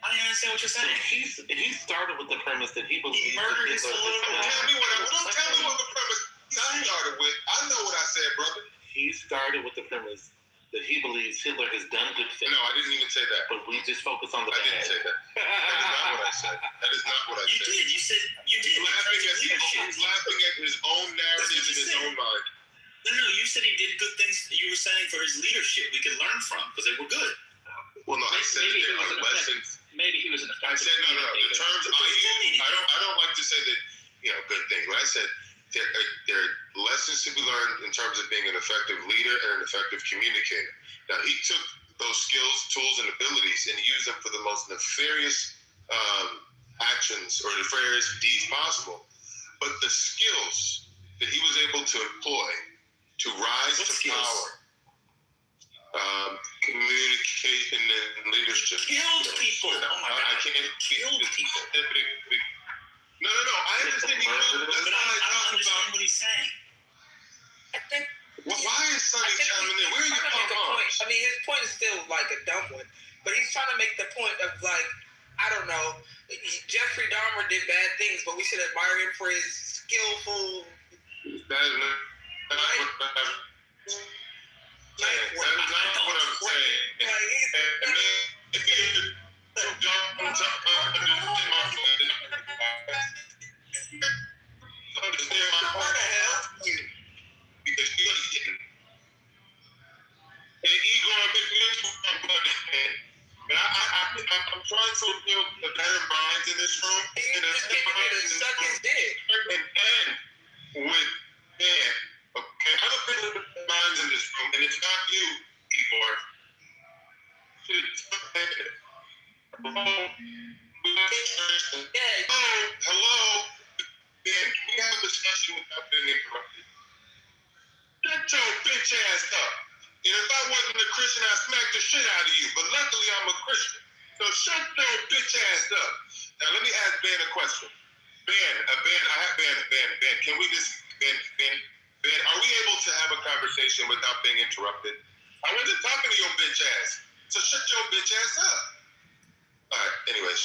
I don't understand what you're saying. He started with the premise that he believed. He murdered his political. Don't tell me what the premise I started with. I know what I said, brother. He started with the premise that he believes Hitler has done good things. No, I didn't even say that. But we just focus on the bad. I didn't say that. That is not what I said. That is not what I said. You did. You said you did. He's laughing at his own narrative in his own mind. No, you said he did good things. You were saying for his leadership we could learn from because they were good. Well, no, I said there are lessons. Maybe he was an effective. I said no. The terms I use, I don't like to say that good things. But I said there are lessons to be learned in terms of being an effective leader and an effective communicator. Now he took those skills, tools, and abilities and used them for the most nefarious actions or nefarious deeds possible. But the skills that he was able to employ to rise to power, communication and leadership. Killed people. Oh my God. I can't killed people. No. I understand. But I don't understand what he's saying. I think. Why is Sonny chiming in? Where are you coming from? I mean, his point is still like a dumb one, but he's trying to make the point of like, I don't know, Jeffrey Dahmer did bad things, but we should admire him for his skillful. That is not what I'm I'm trying to build the better minds in this room. And suck his dick. And with Dan. Okay, other people minds in this room, and it's not you, Igor. Hello. Dan, we have a discussion without being interrupted. Shut your bitch ass up. And if I wasn't a Christian, I'd smack the shit out of you. But luckily, I'm a Christian. So shut your bitch ass up. Now, let me ask Ben a question. Ben, can we just, Ben, are we able to have a conversation without being interrupted? I wasn't talking to your bitch ass, so shut your bitch ass up. All right, anyways.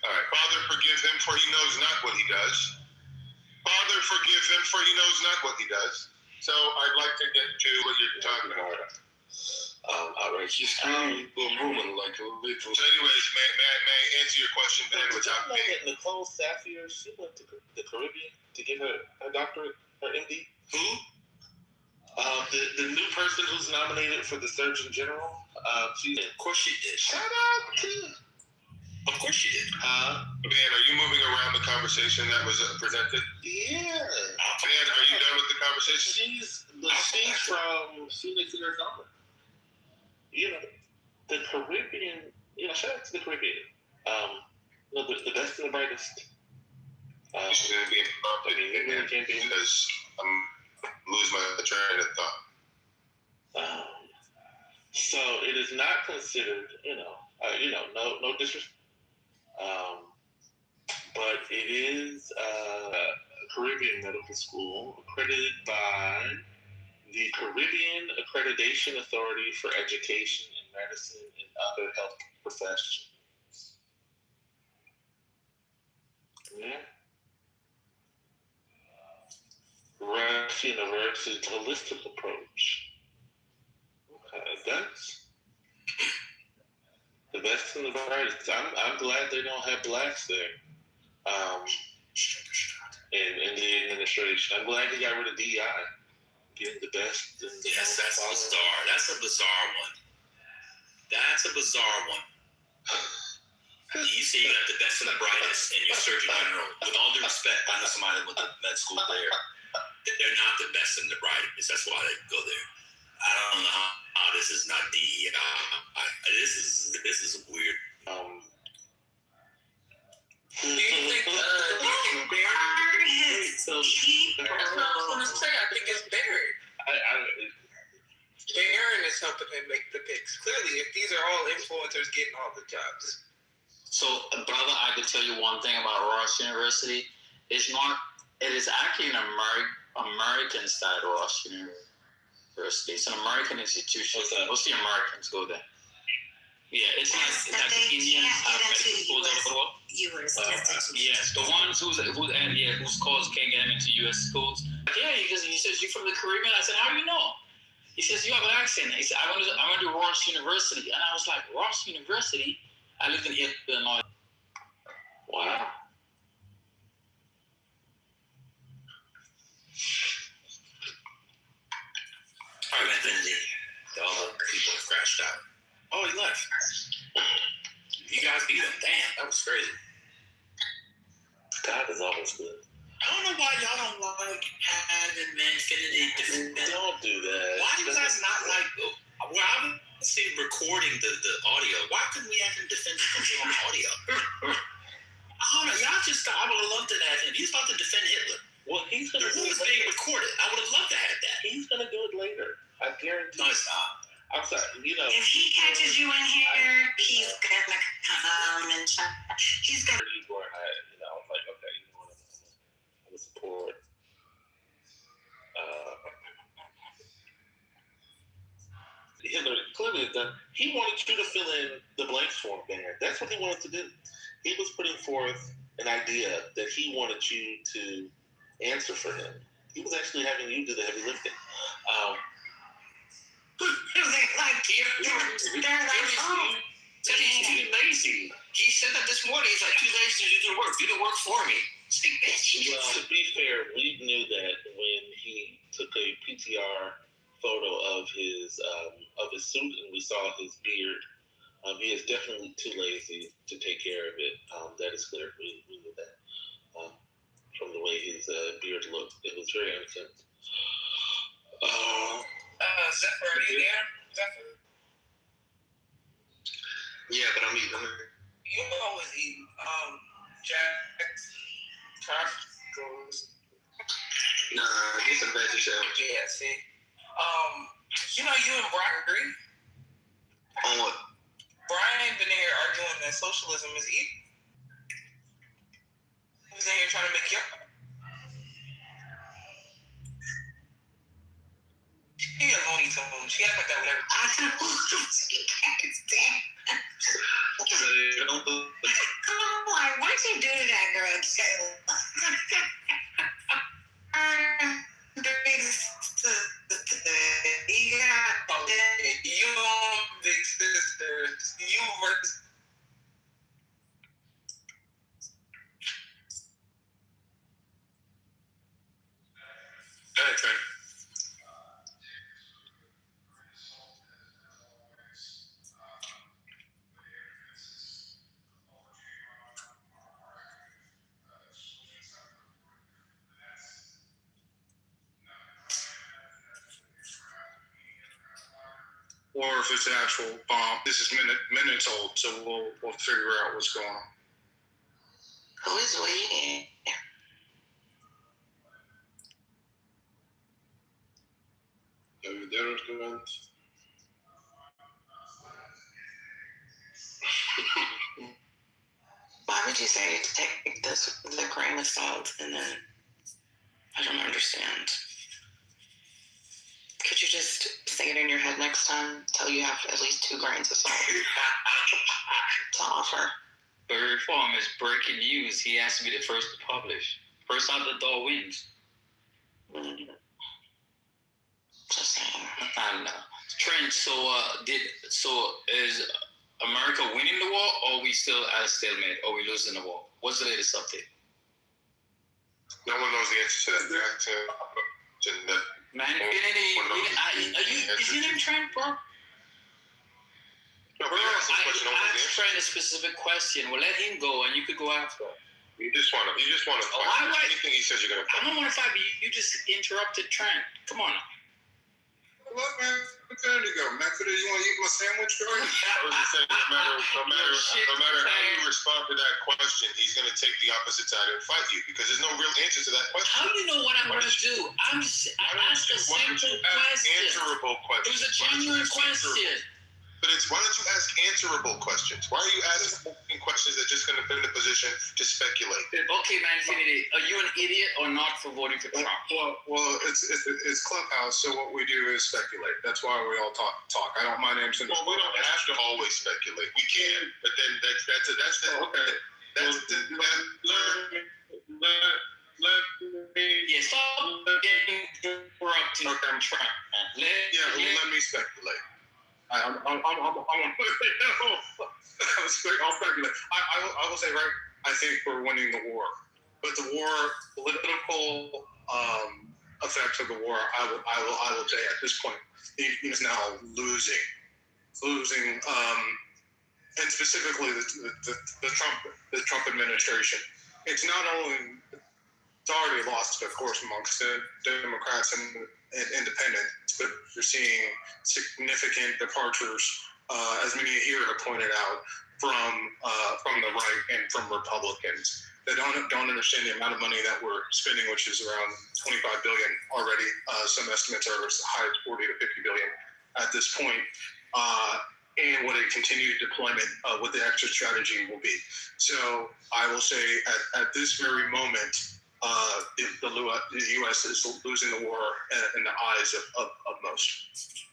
All right, Father, forgive him, for he knows not what he does. Father, forgive him, for he knows not what he does. So I'd like to get to what you're talking about. All right, he's moving like a little. So anyways, may I answer your question, Ben, without me? Nicole Safier, she went to the Caribbean to get her doctorate, her MD. Who? The new person who's nominated for the Surgeon General. Of course she did. Shout out to. Of course she did. Ben, are you moving around the conversation that was presented? Yeah. Ben, are you done with the conversation? She's from Phoenix, Arizona. You know, the Caribbean. You know, shout out to the Caribbean. The best and the brightest. She's going to be involved because I'm losing my train of thought. So it is not considered, no disrespect. But it is a Caribbean medical school accredited by the Caribbean Accreditation Authority for Education in Medicine and Other Health Professions. Yeah. Rush University's holistic approach. Okay, that's the best and the brightest. I'm glad they don't have blacks there. In the administration. I'm glad they got rid of DEI. Getting the best. Yes, that's bizarre. That's a bizarre one. You say you got the best and the brightest in your Surgeon General. With all due respect, I know somebody that went to med school there. They're not the best and the brightest. That's why they go there. I don't know how this is not DEI. This is weird. Do you think Barry is I think it's Barry. Barron is helping him make the picks. Clearly, if these are all influencers getting all the jobs. So, brother, I could tell you one thing about Ross University. It is actually an American-style Ross University. It's an American institution. Most of the Americans go there. Yeah, it's like the Indians have medical schools all over the world. Yes, the ones whose cause can't get them into U.S. schools. Yeah, he says, you from the Caribbean? I said, how do you know? He says, you have an accent. He said, I went to Ross University. And I was like, Ross University? I lived in Illinois. Wow. All right, Lindsay. All the people have crashed out. Oh, he left. You guys beat him. Damn, that was crazy. God is always good. I don't know why y'all don't like having Manfinity defend. Don't do that. Why do you guys not like? Well, I would say recording the audio. Why couldn't we have him defend on audio? I don't know. Y'all just. I would have loved to have him. He's about to defend Hitler. Well, he's gonna. The room is being recorded. I would have loved to have that. He's gonna do it later. I guarantee. No, it's not. I'm sorry. If he catches you in here, he's gonna come and check. He's gonna. I was like, okay, you know what? I'm gonna support. Hitler clearly has done. He wanted you to fill in the blanks for him, Banner. That's what he wanted to do. He was putting forth an idea that he wanted you to answer for him. He was actually having you do the heavy lifting. They're like, oh. So he's too lazy. He said that this morning. He's like, too lazy to do the work. Do the work for me. It's like, bitch. Well, to be fair, we knew that when he took a PTR photo of his suit and we saw his beard. He is definitely too lazy to take care of it. That is clear. We knew that from the way his beard looked. It was very unkempt. Zephyr, are you there? Zephyr? Yeah, but I'm eating. You always eat Jack's tacos. Nah, get some veggie sandwich. Yeah, see. You and Brian agree? On what? Brian been here arguing that socialism is evil. Who's in here trying to make you? He a Looney Tune. She act like that whenever. I don't know. Come on, why'd you do that, girl? Big sister. Yeah. Okay, you big sister. You versus. Okay. Or if it's an actual bomb. This is minutes old, so we'll figure out what's going on. Who is waiting? Why would you say to take this with a grain of salt and then I don't understand. Could you just say it in your head next time? Tell you have at least 2 grains of salt to offer. But reform is breaking news. He has to be the first to publish. First out the door wins. Just saying. I don't know. Trent, so is America winning the war, or are we still at a stalemate, or are we losing the war? What's the latest update? No one knows the answer to that. Man, is your name Trent, bro? No, bro, I asked Trent a specific question. Well, let him go, and you could go after. You just want to. Anything he says, you're gonna. I don't want to fight, but you just interrupted Trent. Come on. Look, man, what time to go? Man, you want to eat my sandwich, bro? I was just saying, no matter how you respond to that question, he's going to take the opposite side and fight you because there's no real answer to that question. How do you know what I'm going to do? I asked a simple question. Answerable question. It was a genuine question. But why don't you ask answerable questions? Why are you asking questions that just going to put in a position to speculate? Okay, man, Infinity, are you an idiot or not for voting for Trump? Well, it's Clubhouse, so what we do is speculate. That's why we all talk. I don't. My name's in. Well, we don't have to always speculate. We can, but then that's the okay. That's the let me. Yeah, stop interrupting Trump. Let me speculate. I'll speculate. I will say, right, I think we're winning the war. But the war, political effects of the war, I will say at this point, is now losing, and specifically the Trump administration. It's not only, it's already lost, of course, amongst the Democrats and independents, but you're seeing significant departures, as many here have pointed out, from the right and from Republicans. They don't understand the amount of money that we're spending, which is around $25 billion already. Some estimates are as high as 40 to 50 billion at this point. And what a continued deployment what the exit strategy will be. So I will say at this very moment, the U.S. is losing the war in the eyes of most.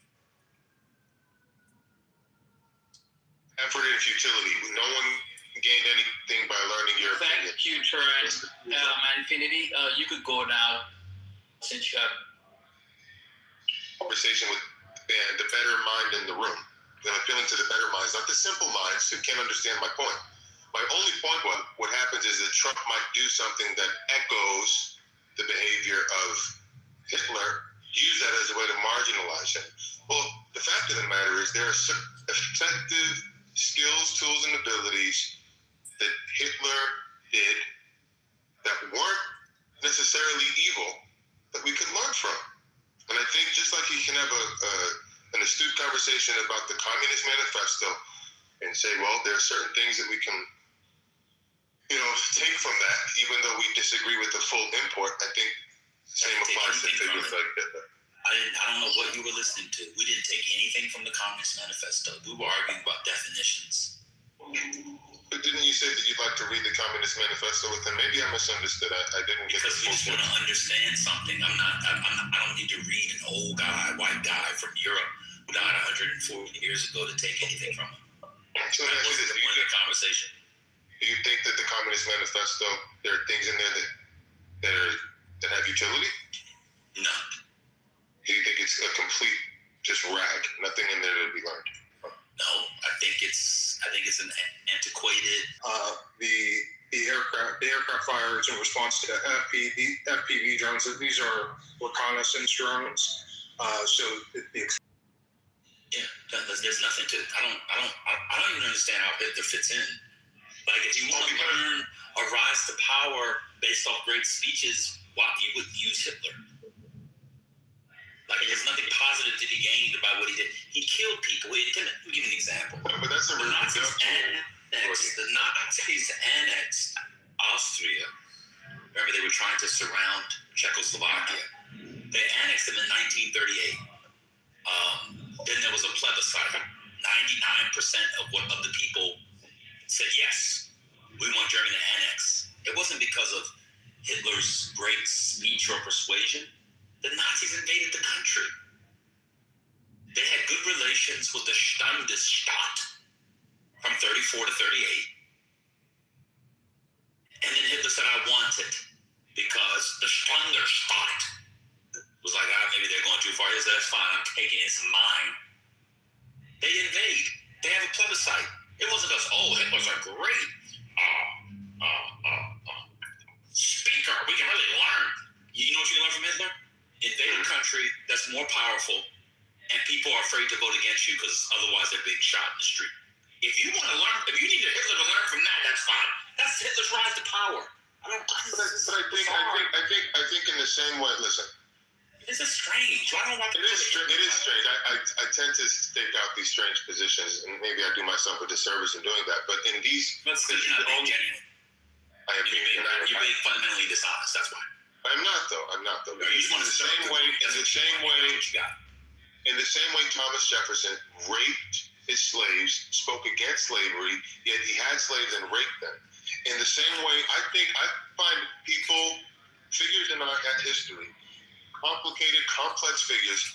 Effort and futility. No one gained anything by learning your opinion. Thank you, Trent. Infinity, you could go now since you have conversation with the better mind in the room. I'm appealing to the better minds, not the simple minds who can't understand my point. My only point was what happens is that Trump might do something that echoes the behavior of Hitler, use that as a way to marginalize him. Well, the fact of the matter is there are effective skills, tools, and abilities that Hitler did that weren't necessarily evil that we could learn from. And I think just like you can have an astute conversation about the Communist Manifesto and say, well, there are certain things that we can take from that, even though we disagree with the full import. I think the same applies to figures like Hitler. I don't know what you were listening to. We didn't take anything from the Communist Manifesto. We were arguing about definitions. But didn't you say that you'd like to read the Communist Manifesto with him? Maybe I misunderstood. I didn't get Because we just want to understand something. I don't need to read an old guy, white guy from Europe who died 140 years ago to take anything from him. So That wasn't the point of the conversation. do you think that the Communist Manifesto, there are things in there that have utility? No. Do you think it's a complete just rag? Nothing in there to be learned? No, I think it's an antiquated. The aircraft fires in response to FPV drones. These are reconnaissance drones. There's nothing to. I don't even understand how Hitler fits in. Like, if you want to learn a rise to power based off great speeches, why you would use Hitler? Like, there's nothing positive to be gained by what he did. He killed people. Let me give you an example. But that's a The Nazis annexed Austria. Remember, they were trying to surround Czechoslovakia. They annexed them in 1938. Then there was a plebiscite. 99% of the people said yes, we want Germany to annex. It wasn't because of Hitler's great speech or persuasion. The Nazis invaded the country. They had good relations with the Standesstaat from 34 to 38. And then Hitler said, I want it because the Standesstaat was like, maybe they're going too far. He said, that's fine, I'm taking it, it's mine. They invade. They have a plebiscite. It wasn't just, Hitler's a great speaker. We can really learn. You know what you can learn from Hitler? Invade a country that's more powerful, and people are afraid to vote against you because otherwise they're being shot in the street. If you want to learn, if you need Hitler to learn from that, that's fine. That's Hitler's rise to power. But I think in the same way. Listen, this is strange. I don't want to. It is strange. I tend to stake out these strange positions, and maybe I do myself a disservice in doing that. But in these, that's because you're not being genuine. You're being fundamentally dishonest. That's why. I'm not though. No, you just want to In the same way, Thomas Jefferson raped his slaves, spoke against slavery, yet he had slaves and raped them. In the same way, I find figures in our history, complicated, complex figures,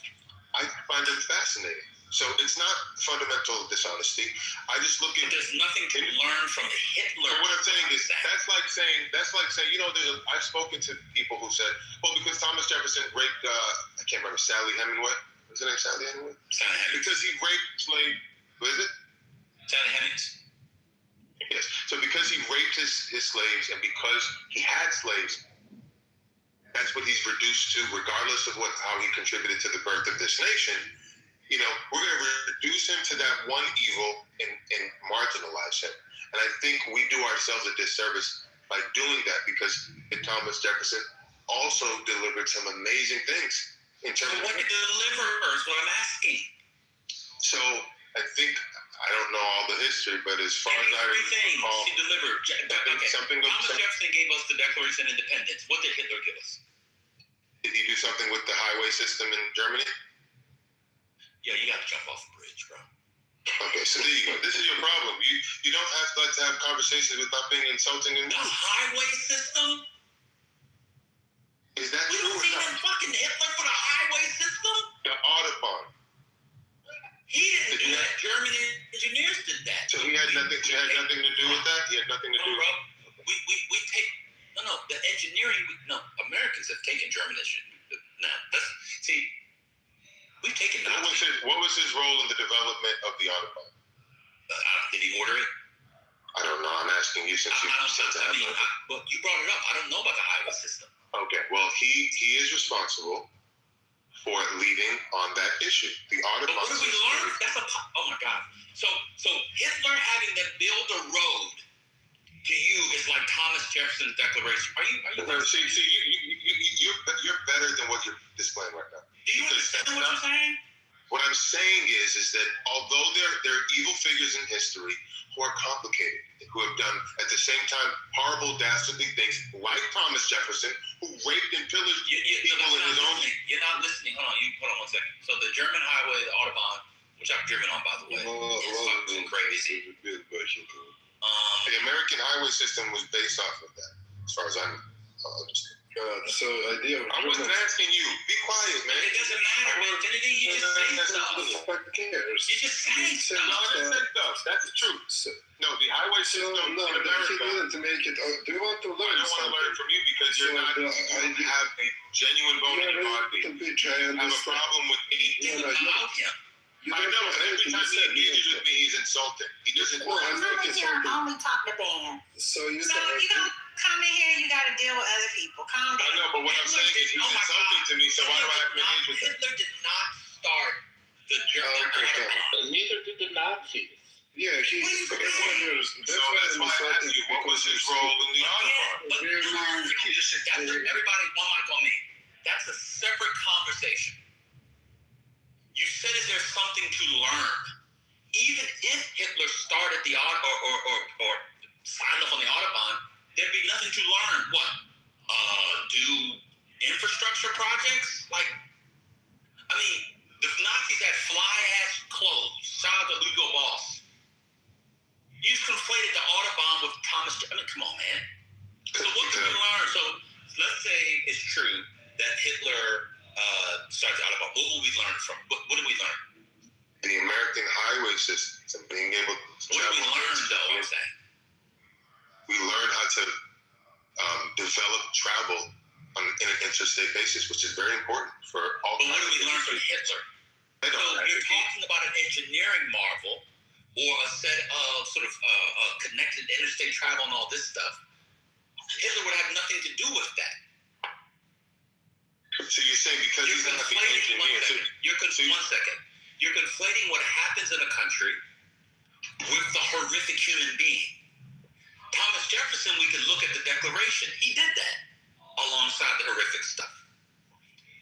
I find them fascinating. So it's not fundamental dishonesty. I just look at. There's nothing to learn from Hitler. So what I'm saying is that's like saying I've spoken to people who said, well, because Thomas Jefferson raped I can't remember Sally Hemingway. Was her name Sally Hemingway? Sally Hemings. Because he raped slave. What is it? Sally Hemings. Yes. So because he raped his slaves and because he had slaves, that's what he's reduced to, regardless of how he contributed to the birth of this nation. We're going to reduce him to that one evil and marginalize him. And I think we do ourselves a disservice by doing that because Thomas Jefferson also delivered some amazing things in terms of. What did he deliver is what I'm asking. So I think, I don't know all the history, but as far as I recall, he delivered. Thomas Jefferson gave us the Declaration of Independence. What did Hitler give us? Did he do something with the highway system in Germany? Yeah, you got to jump off the bridge, bro. Okay, so there you go. This is your problem. You don't have to have conversations without being insulting. The highway system? Is that true or not? We don't need fucking Hitler for the highway system? The Autobahn. He didn't do that. German engineers did that. So he had nothing to do with that? He had nothing to do with it? We take... No, the engineering... No, Americans have taken German engineering. We've taken... What was his role in the development of the Autobahn? Did he order it? I don't know. I'm asking you since you said that. Well, you brought it up. I don't know about the highway system. Okay. Well, he is responsible for leading on that issue. The Autobahn. But what did we learn? Oh my God. So Hitler having to build a road to you is like Thomas Jefferson's Declaration. Are you? See, you're better than what you're displaying right now. Do you understand what I'm saying? What I'm saying is that although there are evil figures in history who are complicated, who have done at the same time horrible, dastardly things, like Thomas Jefferson, who raped and pillaged people in his own. You're not listening. Hold on 1 second. So the German highway, the Autobahn, which I've driven on, by the way. It's fucking crazy. The American highway system was based off of that, as far as I understand. So idea. I wasn't asking you. Be quiet, man. It doesn't matter, Infinity. You just say stuff. You just say stuff. No, I didn't say stuff. That's the truth. No, the highway system in America. To make it. Do you want to learn? I don't want to learn from you because you don't have a genuine bone in your body. You have a problem with me. I know, and every time he engages with me, he's insulting. He doesn't. Well, I'm here only talk to Ben. So you don't come in here. You got to deal with other people. Calm down. I know, but what I'm saying is he's insulting to me. So why do I have to engage with him? Hitler did not start the German. Neither did the Nazis. Yeah, he's. So that's why I asked you, what was his role in the Autobahn? But you just said that. Everybody, one mic on me. That's a separate conversation. You said, is there something to learn? Even if Hitler started the or signed up on the Autobahn, there'd be nothing to learn. What? Do infrastructure projects? Like, I mean, the Nazis had fly-ass clothes. Shout out to Hugo Boss. You conflated the Autobahn with Thomas. I mean, come on, man. So what can we learn? So let's say it's true that Hitler started the Autobahn. What will we learn from? What did we learn? The American highway system, being able to What did we learn, though? I'm saying. We learned how to develop travel in an interstate basis, which is very important for all. But what did we learn from Hitler? So you're talking about an engineering marvel or a set of sort of connected interstate travel and all this stuff. Hitler would have nothing to do with that. So you're saying because he's not the engineer. One second. You're conflating what happens in a country with the horrific human being. Thomas Jefferson, we could look at the Declaration. He did that alongside the horrific stuff.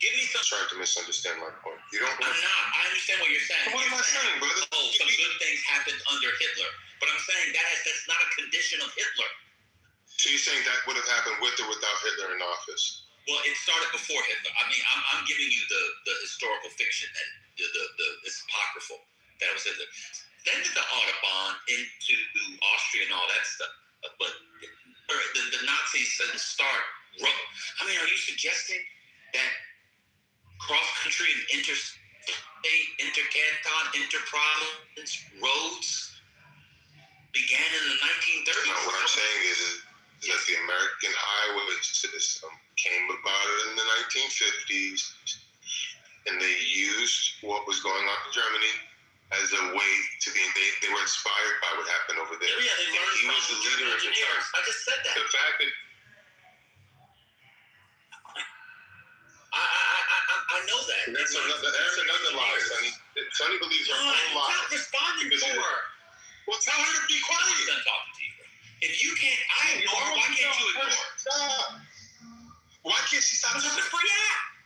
Give me some. Trying to misunderstand my point. You don't. I'm not. I understand what you're saying. What am I saying, brother? Oh, some good things happened under Hitler, but I'm saying that's not a condition of Hitler. So you're saying that would have happened with or without Hitler in office? Well, it started before Hitler. I mean, I'm giving you the historical fiction and it's apocryphal that was Hitler. Then did the Autobahn into Austria and all that stuff. But the Nazis didn't start. I mean, are you suggesting that cross-country and interstate, intercanton, interprovince roads began in the 1930s? No, what I'm saying is that the American highway system came about in the 1950s, and they used what was going on in Germany as a way to be. They were inspired by what happened over there. Yeah, they learned. He was the leader at the time. I just said that. The fact that I know that. That's another lie, Sonny. Sonny believes her own lie. Stop responding to her. Well, tell her to be quiet. I'm done talking to you. If you can't, I ignore. Why can't you ignore? Stop. Why can't she stop? Because it's a free app.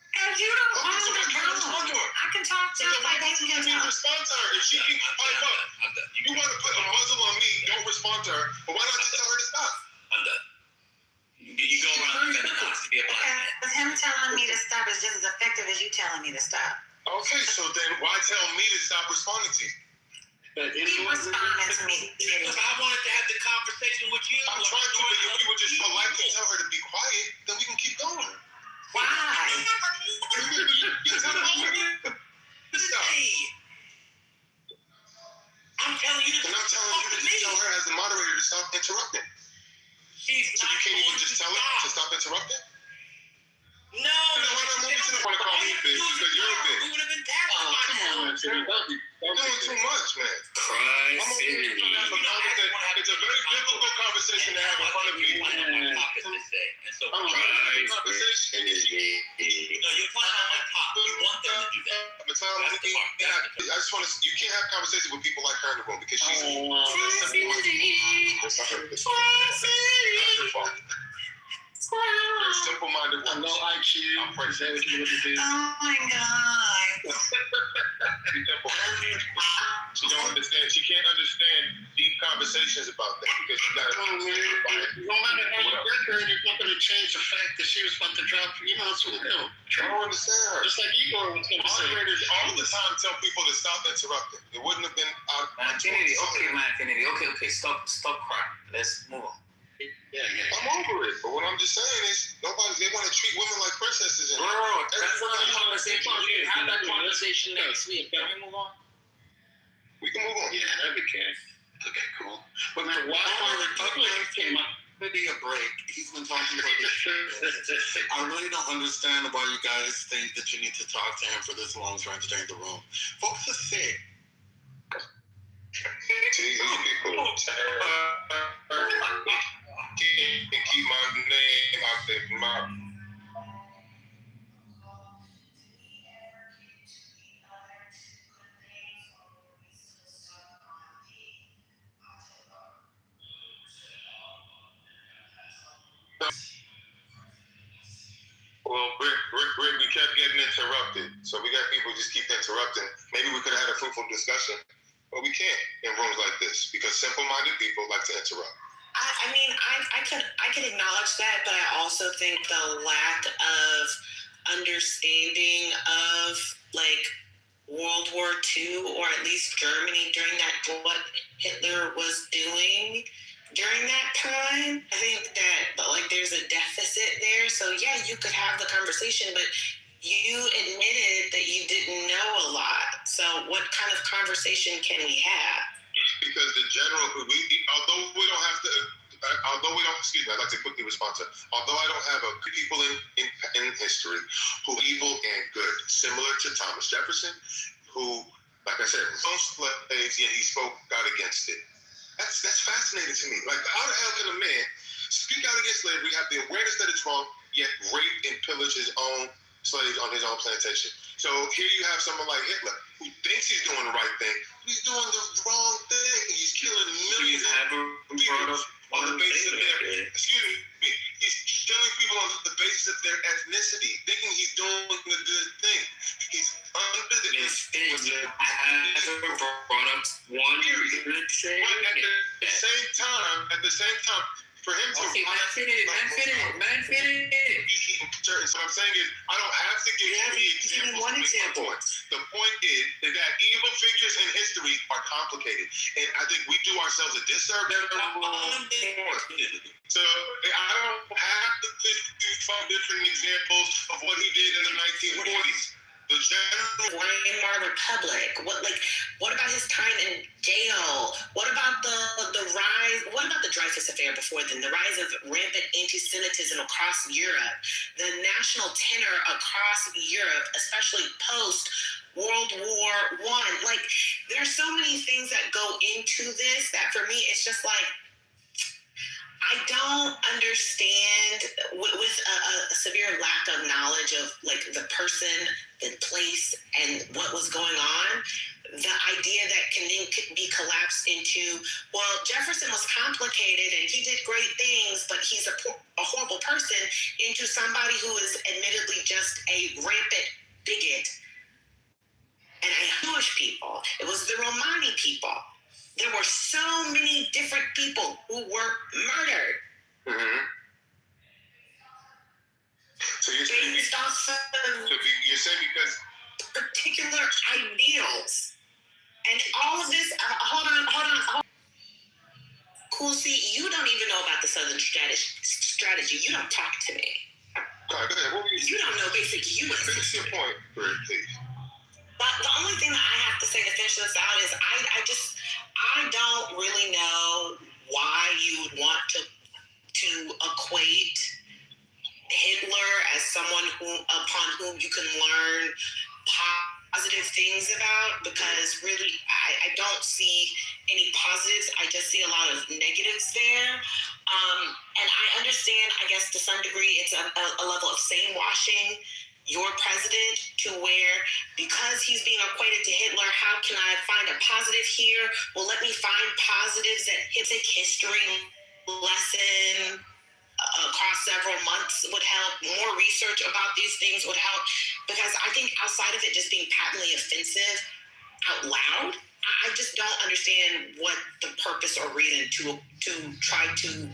Because you don't own the phone. I can talk to her. Why don't you let me respond to her? If she can pipe up, you want to put a muzzle on me, don't respond to her. But why not just tell her to stop? I'm done. You go around and not to be a black man. Because him telling me to stop is just as effective as you telling me to stop. Okay, so then why tell me to stop responding to you? Keep responding to me. Because I wanted to have the conversation with you. I'm trying to, but if you would just politely tell her to be quiet, then we can keep going. Why? I'm telling you to and I'm telling you to tell her as the moderator to stop interrupting. So you can't even just tell her to stop interrupting? No, why not move to the point to call me bitch? Because you're a bitch. We would have been tackled by now. You're doing too much, man. Christ. It's a very difficult conversation to have in front of people. Conversation is no, you're playing on my top. You want them to do that. I just want to. You can't have conversations with people like her in the room because she's. That's her fault. You're a simple-minded woman. No IQ. I'm pregnant. Oh my God. She don't understand. She can't understand deep conversations about that because she got to simplify it. No matter how you break her, it's not going to change the fact that she was about to drop. You know, that's what they do. I don't understand her. Just like Igor was going to say. Moderators, all of the time to tell people to stop interrupting. It wouldn't have been out. Infinity. Okay. Stop crying. Let's move on. Yeah. I'm over it. But what I'm just saying is, they want to treat women like princesses. Bro, that's not a conversation. We have that conversation next week. Can we move on? We can move on. Yeah, that'd be good. Okay, cool. But man, Why maybe a break. He's been talking about this. I really don't understand why you guys think that you need to talk to him for this long trying to stay in the room. Folks are sick. People keep my name out their mouth. Well, Rick, we kept getting interrupted. So we got people just keep interrupting. Maybe we could have had a fruitful discussion, but we can't in rooms like this because simple-minded people like to interrupt. I mean, I could acknowledge that, but I also think the lack of understanding of like World War II, or at least Germany during that, what Hitler was doing during that time, I think that like there's a deficit there. So yeah, you could have the conversation, but you admitted that you didn't know a lot. So what kind of conversation can we have? Because the general, although we don't, I'd like to quickly respond to, although I don't have people in history who are evil and good, similar to Thomas Jefferson, who, like I said, owned slaves, yet he spoke out against it. That's fascinating to me. Like, how the hell can a man speak out against slavery, have the awareness that it's wrong, yet rape and pillage his own slaves on his own plantation? So here you have someone like Hitler, who thinks he's doing the right thing, but he's doing the wrong thing. He's killing millions of people on the basis of their, he's killing people on the basis of their ethnicity, thinking he's doing the good thing. He's under the at the same time, for him to man, finish. So I'm saying is, I don't have to give you one example. The point is that evil figures in history are complicated, and I think we do ourselves a disservice. So I don't have to give you 5 different examples of what he did in the 1940s. The general Weimar Republic. What about his time in jail? What about the rise? What about the Dreyfus Affair before then? The rise of rampant anti-Semitism across Europe, the national tenor across Europe, especially post World War I. Like, there's so many things that go into this that for me, it's just like, I don't understand with a severe lack of knowledge of like the person, the place, and what was going on. The idea that can then be collapsed into, well, Jefferson was complicated and he did great things, but he's a horrible person, into somebody who is admittedly just a rampant bigot and a Jewish people. It was the Romani people. There were so many different people who were murdered. Mm-hmm. So you're saying you're saying because particular ideals and all of this. Hold on. Cool. See, you don't even know about the Southern strategy. You don't talk to me. You don't know basic U.S. Finish your point, please. But the only thing that I have to say to finish this out is I don't really know why you would want to equate Hitler as someone upon whom you can learn positive things about, because really I don't see any positives. I just see a lot of negatives there. And I understand, I guess to some degree, it's a level of sane-washing your president to where, because he's being equated to Hitler, how can I find a positive here? Well, let me find positives that his history lesson across several months would help. More research about these things would help, because I think outside of it just being patently offensive out loud, I just don't understand what the purpose or reason to try to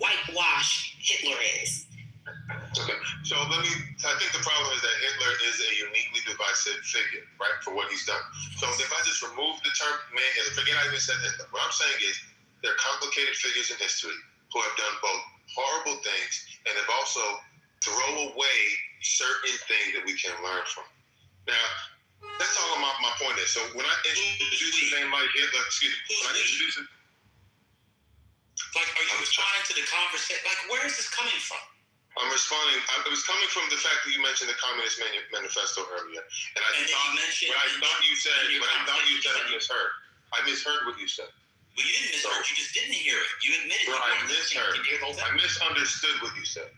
whitewash Hitler is. Okay, so I think the problem is that Hitler is a uniquely divisive figure, right, for what he's done. So if I just remove the term man, forget I even said Hitler, what I'm saying is they're complicated figures in history who have done both horrible things and have also throw away certain things that we can learn from. Now, that's all my point is. So when I introduce his name like Hitler, when I introduce it, like, are you responding to the conversation? Like, where is this coming from? I'm responding. It was coming from the fact that you mentioned the Communist Manifesto earlier, and I thought you said I misheard. I misheard what you said. Well, you didn't misheard. You just didn't hear it. You admitted. Bro, I misheard. I misunderstood what you said.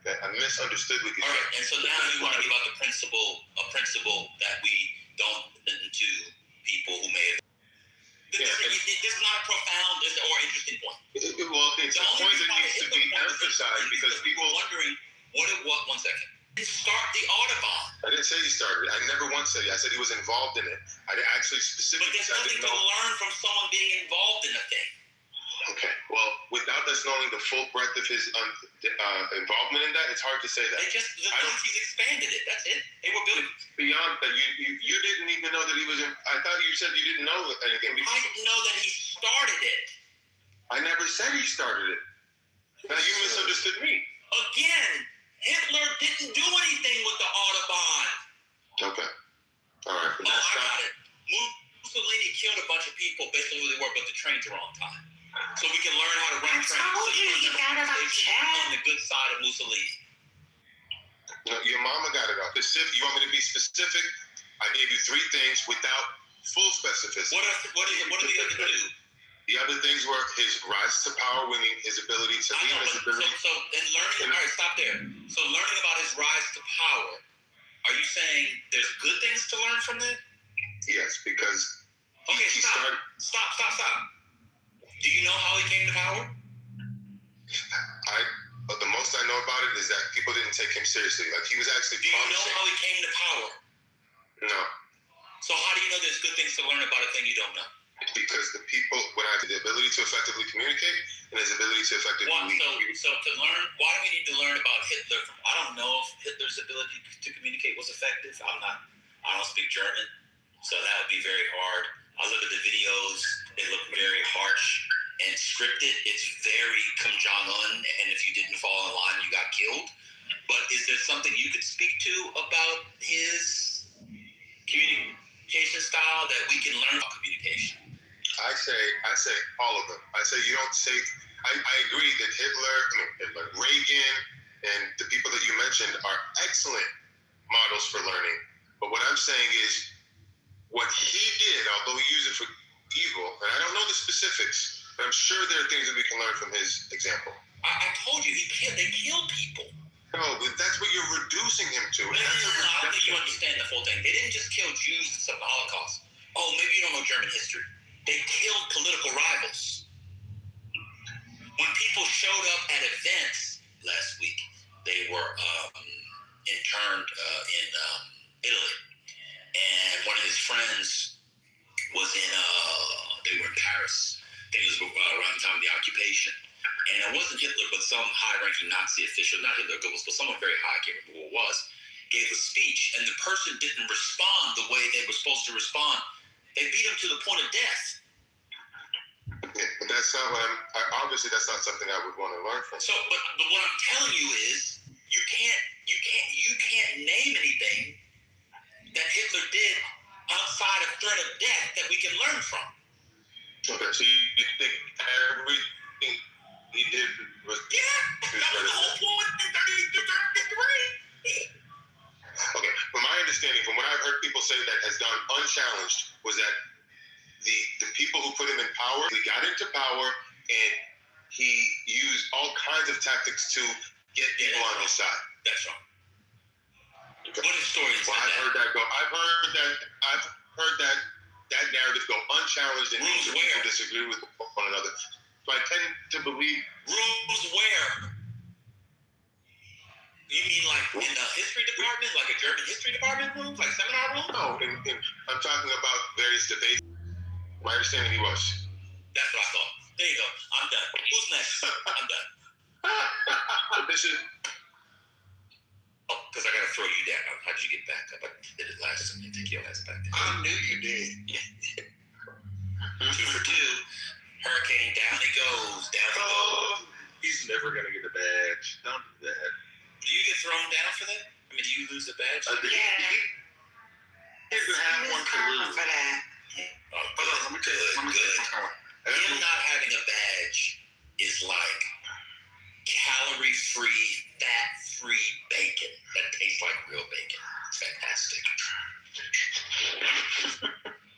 Okay, I misunderstood what you said. All right, and so now you want to give out a principle that we don't listen to people who may have. This is not a profound or interesting point. Well, it's a point that needs to be emphasized because people are wondering what. 1 second. He started the Audubon. I didn't say he started it. I never once said it. I said he was involved in it. I actually specifically said I didn't know. But there's nothing to learn from someone being involved in a thing. Okay. Well, without us knowing the full breadth of his involvement in that, it's hard to say that. The Nazis expanded it. That's it. They were building. Beyond that, you didn't even know that he was in. I thought you said you didn't know anything. I didn't know that he started it. I never said he started it. Now you misunderstood me. Again, Hitler didn't do anything with the Audubon. Okay. All right. I got it. Mussolini killed a bunch of people based on who they were, but the trains are on time. So we can learn how to run trains. I told you he got it on chat. On the good side of Mussolini. No, your mama got it off. Specific. You want me to be specific? I gave you 3 things without full specificity. What are the other 2? The other things were his rise to power, winning his ability to lead, his ability. So and learning. All right, stop there. So learning about his rise to power. Are you saying there's good things to learn from that? Yes, because. Okay, stop. Do you know how he came to power? But the most I know about it is that people didn't take him seriously. Like he was actually. Do you know how he came to power? No. So how do you know there's good things to learn about a thing you don't know? Because the people, when I have the ability to effectively communicate and his ability to effectively lead. So to learn, why do we need to learn about Hitler? I don't know if Hitler's ability to communicate was effective. I don't speak German, so that would be very hard. I look at the videos; they look very harsh and scripted. It's very Kim Jong-un, and if you didn't fall in line, you got killed. But is there something you could speak to about his communication style that we can learn about communication? I say all of them. I say you don't say. I agree that Hitler, Reagan, and the people that you mentioned are excellent models for learning. But what I'm saying is, what he did, although he used it for evil, and I don't know the specifics, but I'm sure there are things that we can learn from his example. I told you, they killed people. No, but that's what you're reducing him to. No, I don't think you understand the full thing. They didn't just kill Jews in the Holocaust. Oh, maybe you don't know German history. They killed political rivals. When people showed up at events last week, they were interned in Italy. And one of his friends was they were in Paris. I think it was around the time of the occupation. And it wasn't Hitler, but some high-ranking Nazi official, not Hitler, but someone very high, I can't remember who it was, gave a speech, and the person didn't respond the way they were supposed to respond. They beat him to the point of death. Yeah, but that's not what obviously that's not something I would want to learn from. So, but what I'm telling you is, you can't name anything that Hitler did outside of threat of death that we can learn from. Okay, so you think everything he did was... Yeah, that was the whole point in 1933. Okay, from my understanding, from what I've heard people say that has gone unchallenged, was that the people who put him in power, he got into power and he used all kinds of tactics to get people on his side. That's right. Okay. What historians I've heard that go. I've heard that narrative go unchallenged and people disagree with one another. So I tend to believe rooms where. You mean like in the history department, like a German history department room, like seminar room? No, I'm talking about various debates. My understanding he was. That's what I thought. There you go. I'm done. Who's next? I'm done. This is. because I got to throw you down. How did you get back up? I did it last time. You take your ass back down. I knew you did. Yeah. 2 for 2. Hurricane, down he goes. Down he goes. He's never gonna get a badge. Don't do that. Do you get thrown down for that? I mean, do you lose a badge? Yeah. He doesn't have one to lose. For that. Oh, good. Him not having a badge is like calorie-free, fat-free bacon that tastes like real bacon. It's fantastic.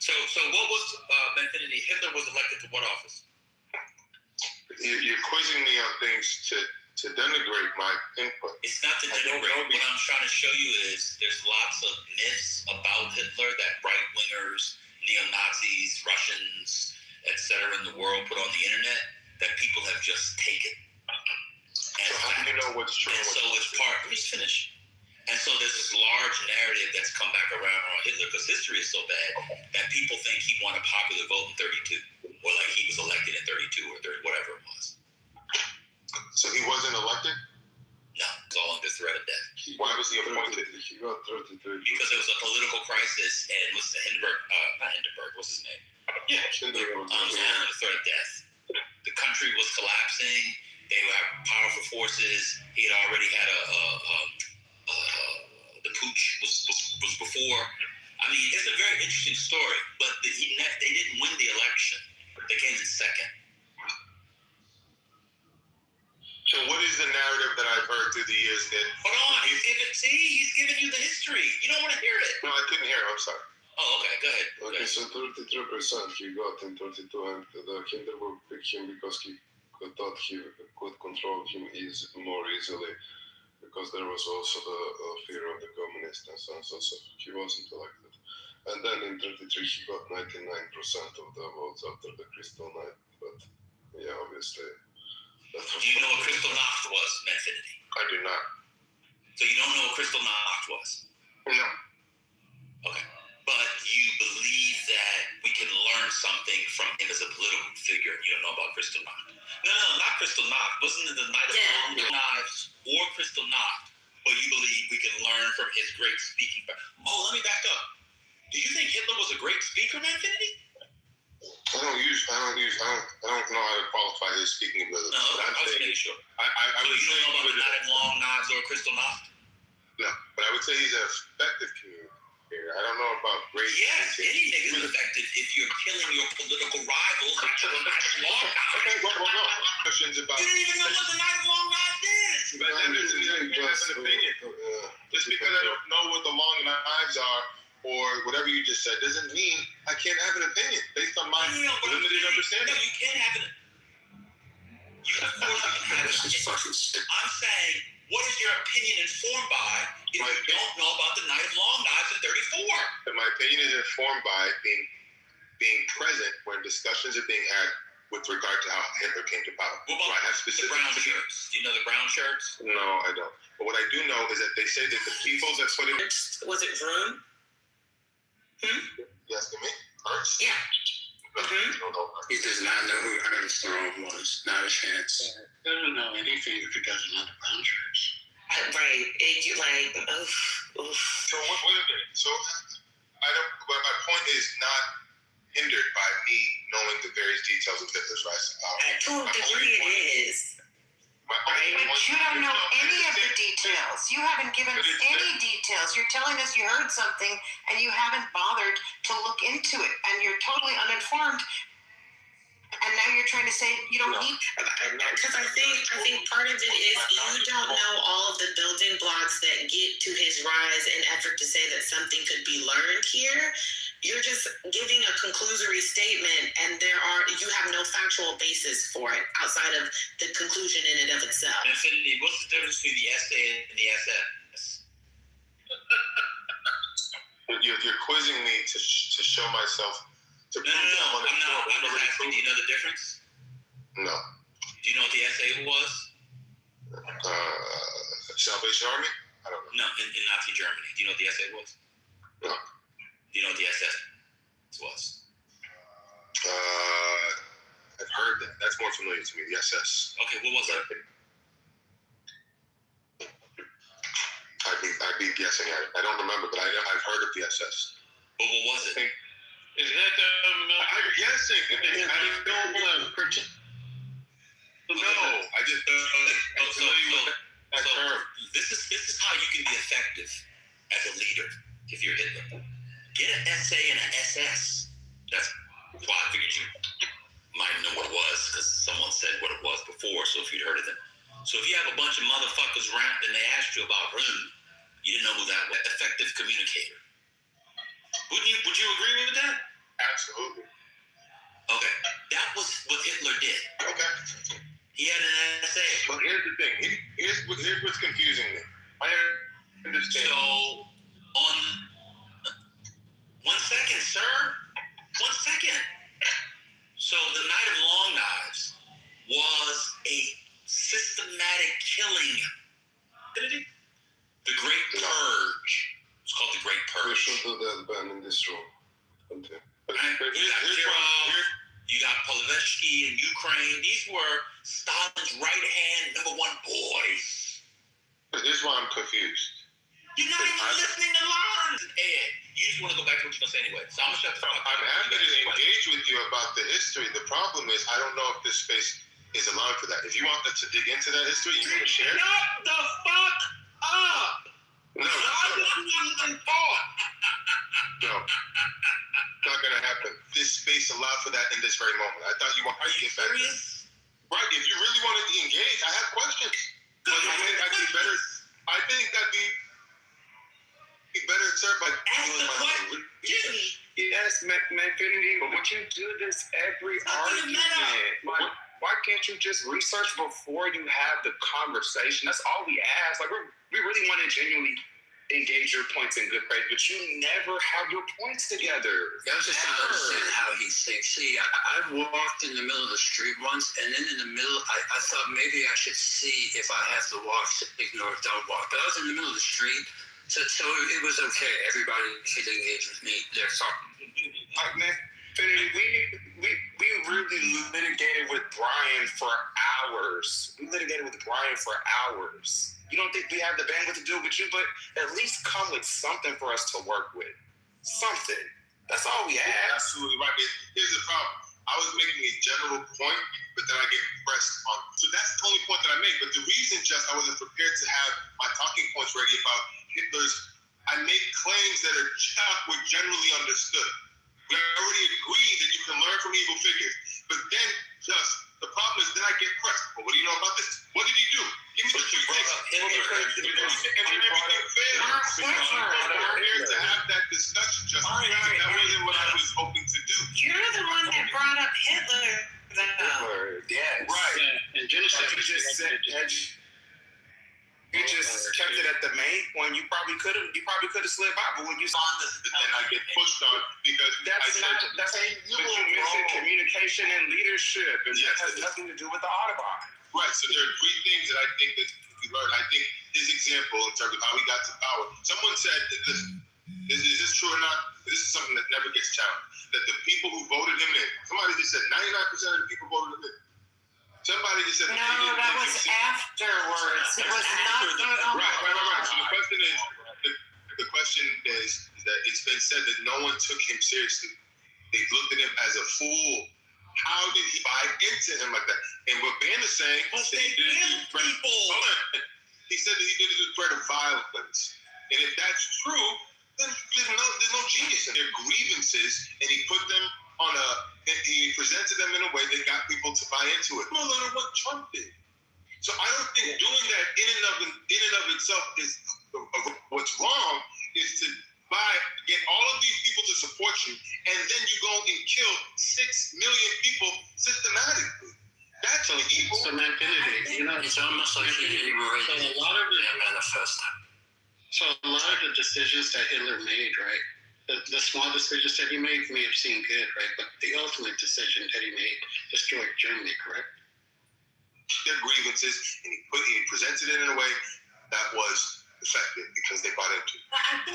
So what was Infinity? Hitler was elected to what office? You're quizzing me on things to denigrate my input. It's not to denigrate. What I'm trying to show you is there's lots of myths about Hitler that right-wingers, neo-Nazis, Russians, etc. in the world put on the internet that people have just taken. And so how do you know what's true? And so it's part. Let me just finish. And so there's this large narrative that's come back around on Hitler because history is so bad that people think he won a popular vote in 32, or like he was elected in 32 or 30, whatever it was. So he wasn't elected? No, it's all under threat of death. Why was he appointed? He got 33. Because there was a political crisis, and what's the not Hindenburg, what's his name? Yeah, Hindenburg. Under threat of death. The country was collapsing. They had powerful forces. He had already had the putsch was before. I mean, it's a very interesting story, but they didn't win the election. They came in second. So what is the narrative that I've heard through the years that... Hold on, he's giving you the history. You don't want to hear it. No, I couldn't hear it. I'm sorry. Oh, okay, go ahead. Okay, so 33% he got in 32, and the Hindenburg picked him because he thought he could control him more easily, because there was also the fear of the communists and so on. So he wasn't elected. And then in 33 he got 99% of the votes after the Crystal Night. But yeah, obviously. Do you know what Crystal Nacht was, Infinity? I do not. So you don't know what Crystal Nacht was? No. Okay. But you believe that we can learn something from him as a political figure. You don't know about Crystal Nacht. No, not Crystal Nacht. Wasn't it the Night of Long Knives or Crystal Nacht? But you believe we can learn from his great speaking. Oh, let me back up. Do you think Hitler was a great speaker, Infinity? I don't know how to qualify his speaking ability. No, I was making sure. So you don't know about the Night of Long Knives or Crystal Nacht? No, but I would say he's an effective communicator. I don't know about great. Yes, any nigga's effective if you're killing your political rivals after the Night of Long Knives. Okay, well, questions about. You don't even know what the Night of Long Knives is. But that doesn't mean I have an opinion. Just because I don't know what the long knives are or whatever you just said doesn't mean I can't have an opinion based on my limited understanding. No, you can't have it. You of course can have it. I'm saying, what is your opinion informed by if you don't know about the Night of Long Knives in 34? And my opinion is informed by being present when discussions are being had with regard to how Hitler came to power. What about I have specific the brown shirts? Do you know the brown shirts? No, I don't. But what I do know is that they say that the people that put it... Was it Vroom? You asking me? Ernst? Yeah. He does not know who Ernst Rome was. Not a chance. Doesn't know anything if he doesn't know the brown shirts. Right. You like, oof. So wait a minute. So I don't. But my point is not hindered by me knowing the various details of Hitler's rise to power. To a degree, it is. But you don't know any of the details. You haven't given us any details. You're telling us you heard something and you haven't bothered to look into it, and you're totally uninformed. And now you're trying to say you don't need. Because I think part of it is you don't know all of the building blocks that get to his rise in effort to say that something could be learned here. You're just giving a conclusory statement, and you have no factual basis for it outside of the conclusion in and of itself. Infinity, what's the difference between the essay and the SS? You're quizzing me to show myself. No, I'm not. I'm just asking, do you know the difference? No. Do you know what the essay was? Salvation Army? I don't know. No, in Nazi Germany. Do you know what the essay was? No. Do you know what the SS was? I've heard that. That's more familiar to me, the SS. Okay, what was that? I be guessing at it. I don't remember, but I've heard of the SS. But what was it? Is that I'm guessing. I don't know. No, I just this is how you can be effective as a leader if you're Hitler. Get an SA and an SS. That's why I figured you might know what it was, because someone said what it was before, so if you'd heard of them. So if you have a bunch of motherfuckers around and they asked you about who, you didn't know who that was. Effective communicator. Would you agree with that? Absolutely. Okay. That was what Hitler did. Okay. He had an SA. But here's the thing. Here's what's confusing me. I understand. So, on 1 second, sir. 1 second. So, the Night of Long Knives was a systematic killing. The Great Purge. It's called the Great Purge. Okay. You got Polovetsky in Ukraine. These were Stalin's right-hand #1 boys. Here's why I'm confused. You're not even listening to lines, Ed. You just want to go back to what you're going to say anyway. So I'm going to shut the fuck up. I'm happy to engage with you about the history. The problem is I don't know if this space is allowed for that. If you want to dig into that history, you want to share? Shut the fuck up! No. Even thought. No. Not going to happen. This space allowed for that in this very moment. I thought you wanted to get back to it. Right. If you really wanted to engage, I have questions. But I think that'd be better served by doing my own. Yes, Manfinity, but would you do this every argument? Why can't you just research before you have the conversation? That's all we ask. Like we really want to genuinely engage your points in good faith, but you never have your points together. I was just trying to understand how he thinks. See, I walked in the middle of the street once, and then in the middle, I thought maybe I should see if I have to walk, ignore, don't walk. But I was in the middle of the street, so it was okay. Everybody could engage with me. They're talking. Like, man, we really litigated with Brian for hours. You don't think we have the bandwidth to do it with you, but at least come with something for us to work with. Something. That's all we ask. Absolutely right. Here's the problem. I was making a general point, but then I get pressed on. So that's the only point that I make. But the reason just I wasn't prepared to have my talking points ready about Hitler's, I make claims that were generally understood. We already agreed that you can learn from evil figures. But then the problem is then I get pressed. Well, what do you know about this? What did he do? Give me the three things. And then everything fails. So I'm prepared to have that discussion, just that wasn't what I was hoping to do. You're the one that brought up Hitler. Yes. Right. And Genesis, you just kept it at the main point. You probably could have slid by, but when you saw this, then I get pushed on because that's you're missing communication and leadership, and that has nothing to do with the Audubon. Right. So there are three things that I think that we learned. I think his example in terms of how he got to power. Someone said, is this true or not? This is something that never gets challenged. That the people who voted him in, somebody just said 99% of the people voted him in. Somebody just said no, that was afterwards. It was not. Right. So the question is that it's been said that no one took him seriously. They looked at him as a fool. How did he buy into him like that? And what Ben is saying is that he did it to spread people. He said that he did it to spread violence. And if that's true, then there's no genius in their grievances, and he put them on he presented them in a way that got people to buy into it. No matter what Trump did. So I don't think doing that in and of itself is what's wrong. Is to get all of these people to support you, and then you go and kill 6 million people systematically. That's evil. So it's almost like he didn't write a lot of the manifesto. So a lot of the decisions that Hitler made, right? The small decisions that he made may have seemed good, right? But the ultimate decision that he made destroyed Germany, correct? Their grievances, and he presented it in a way that was effective because they bought into it.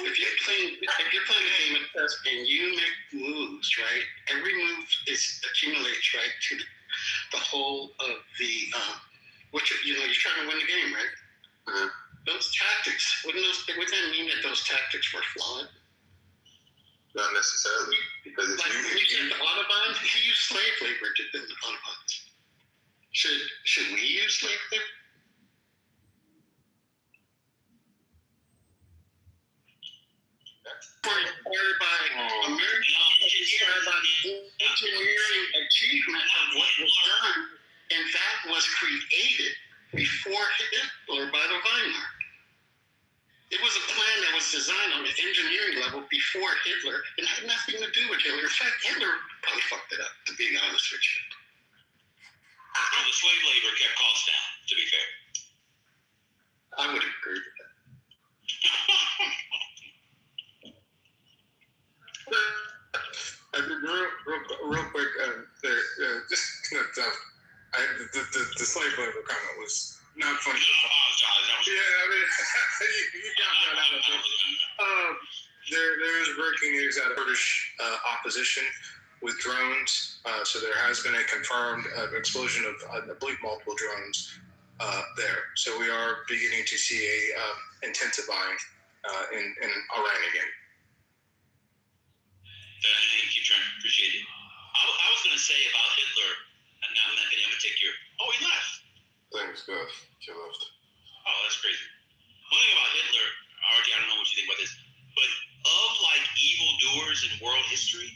If you're playing a game of chess and you make moves, right? Every move accumulates, right, to the whole of the you're trying to win the game, right? those tactics, wouldn't that mean that those tactics were flawed? Not necessarily, because like when you said the Audubon, he used slave labor to build the Audubons. Should we use slave labor? Inspired by engineering achievement of what was done, and that was created before Hitler by the Weimar. It was a plan that was designed on the engineering level before Hitler and had nothing to do with Hitler. In fact, Hitler probably fucked it up, to be honest with you. Well, the slave labor kept costs down, to be fair. I would agree with that. Real quick, the slave labor comment was not funny. Yeah, I mean, you got that out of it. There is breaking news out of British opposition with drones. So there has been a confirmed explosion of, I believe, multiple drones there. So we are beginning to see a intensifying in Iran again. Thank you, Trent. Appreciate it. I was going to say about Hitler, and now I'm going to take your. Oh, he left. Thanks, God. He left. Oh, that's crazy. One thing about Hitler, RJ, I don't know what you think about this, but of like evildoers in world history,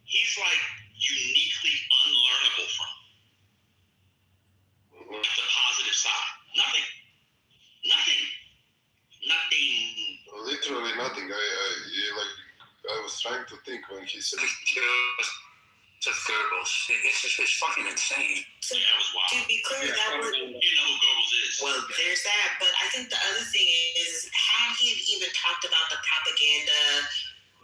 he's like uniquely unlearnable from. Like the positive side. Nothing. Literally nothing. I was trying to think when he said. To Goebbels. It's fucking insane. So, yeah, that was wild. to be clear, that would. You know who Goebbels is. Well, there's that, but I think the other thing is, had he even talked about the propaganda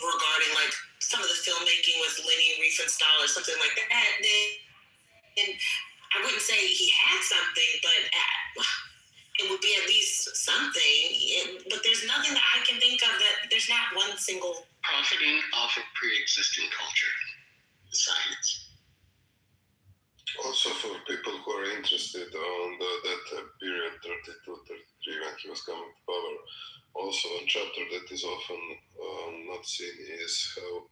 regarding like some of the filmmaking with Leni Riefenstahl or something like that, then I wouldn't say he had something, but it would be at least something. But there's nothing that I can think of that there's not one single. Profiting off of pre-existing culture. Science. Also, for people who are interested on that period, 32-33, when he was coming to power, also one chapter that is often not seen is how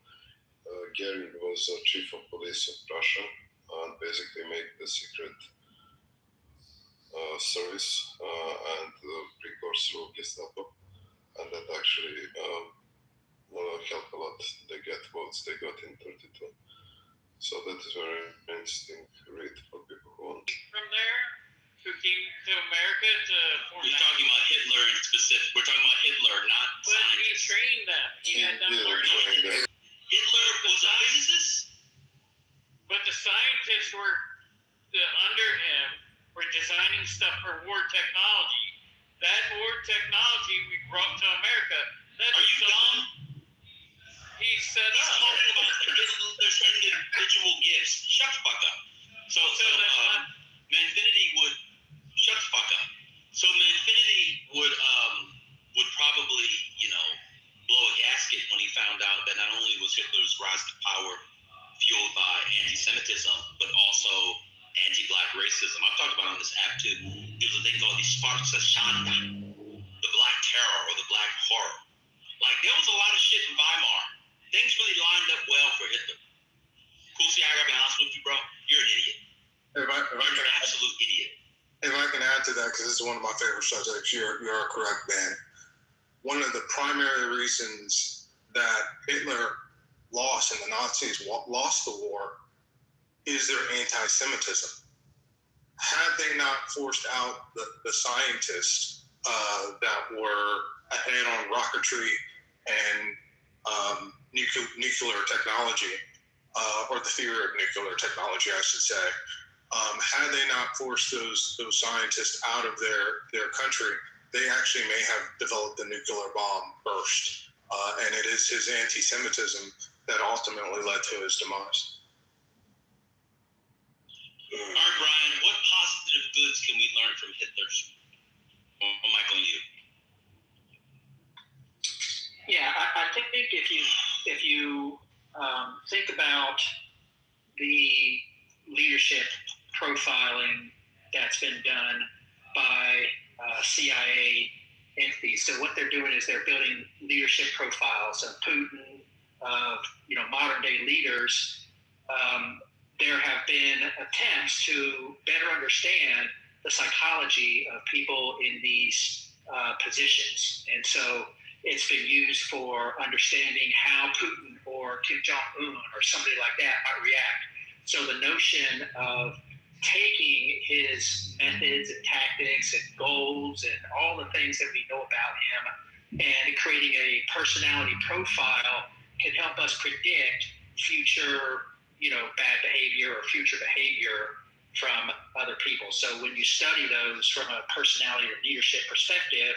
Goering was chief of police of Russia and basically made the secret service and recourse through Gestapo, and that actually helped a lot. They get votes they got in 32. So that is very interesting read for people who want. From there, who came to America to form. We're talking about Hitler in specific. We're talking about Hitler, not But scientists. he trained them. He had them learn. Hitler was a physicist? But the scientists were under him were designing stuff for war technology. That war technology we brought to America. That's Are you dumb? He set He's up. talking about Hitler's individual gifts. Shut the fuck up. So Manfinity would shut the fuck up. So Manfinity would probably, blow a gasket when he found out that not only was Hitler's rise to power fueled by anti-Semitism, but also anti-black racism. I've talked about it on this app too. There's a thing called the Sparta Shanda, the Black Terror or the Black Horror. Like there was a lot of shit in Weimar. Things really lined up well for Hitler. Cool, see, I gotta be honest with you, bro. You're an idiot. You're an absolute idiot. If I can add to that, because this is one of my favorite subjects, you are correct, Ben. One of the primary reasons that Hitler lost and the Nazis lost the war is their anti-Semitism. Had they not forced out the scientists that were ahead on rocketry and nuclear technology, or the theory of nuclear technology, I should say, had they not forced those scientists out of their country, they actually may have developed the nuclear bomb first. And it is his anti-Semitism that ultimately led to his demise. All right, Brian, what positive goods can we learn from Hitler's? Michael, you. Yeah, I think if you think about the leadership profiling that's been done by CIA entities. So what they're doing is they're building leadership profiles of Putin, of modern day leaders. There have been attempts to better understand the psychology of people in these positions, and so it's been used for understanding how Putin or Kim Jong-un or somebody like that might react. So the notion of taking his methods and tactics and goals and all the things that we know about him and creating a personality profile can help us predict future, bad behavior or future behavior from other people. So when you study those from a personality or leadership perspective,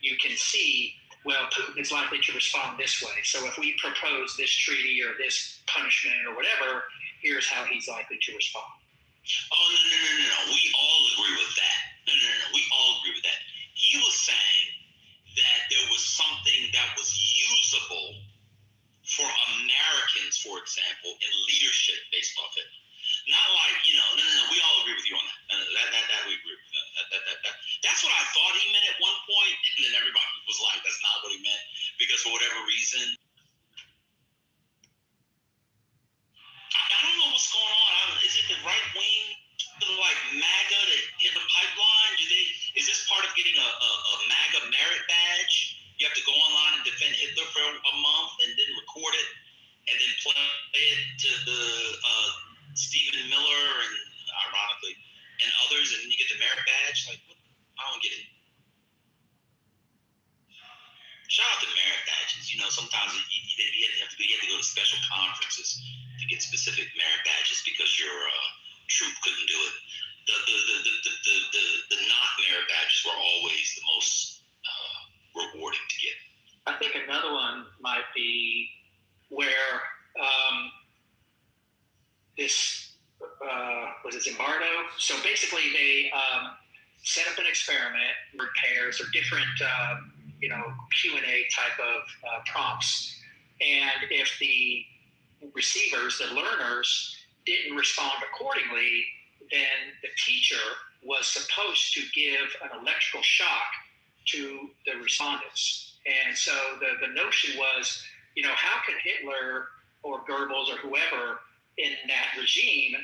you can see, well, Putin is likely to respond this way. So if we propose this treaty or this punishment or whatever, here's how he's likely to respond. Oh, no. We all agree with that. No. We all agree with that. He was saying that there was something that was usable for Americans, for example, in leadership based off it. Not like, no. We all agree with you on that. That we agree with. That's what I thought he meant at one point, and then everybody was like, that's not what he meant, because for whatever reason, I don't know what's going on. Is it the right wing, like MAGA, that hit the pipeline? Is this part of getting a MAGA merit badge? You have to go online and defend Hitler for a month and then record it and then play it to the Stephen Miller and ironically and others, and you get the merit badge. Like, what? I don't get it. Shout out to merit badges. Sometimes you have to go to special conferences to get specific merit badges because your troop couldn't do it. The not merit badges were always the most rewarding to get. I think another one might be where this was it Zimbardo? So basically, they set up an experiment, pairs or different Q&A type of prompts, and if the receivers, the learners, didn't respond accordingly, then the teacher was supposed to give an electrical shock to the respondents. And so the notion was, how could Hitler or Goebbels or whoever in that regime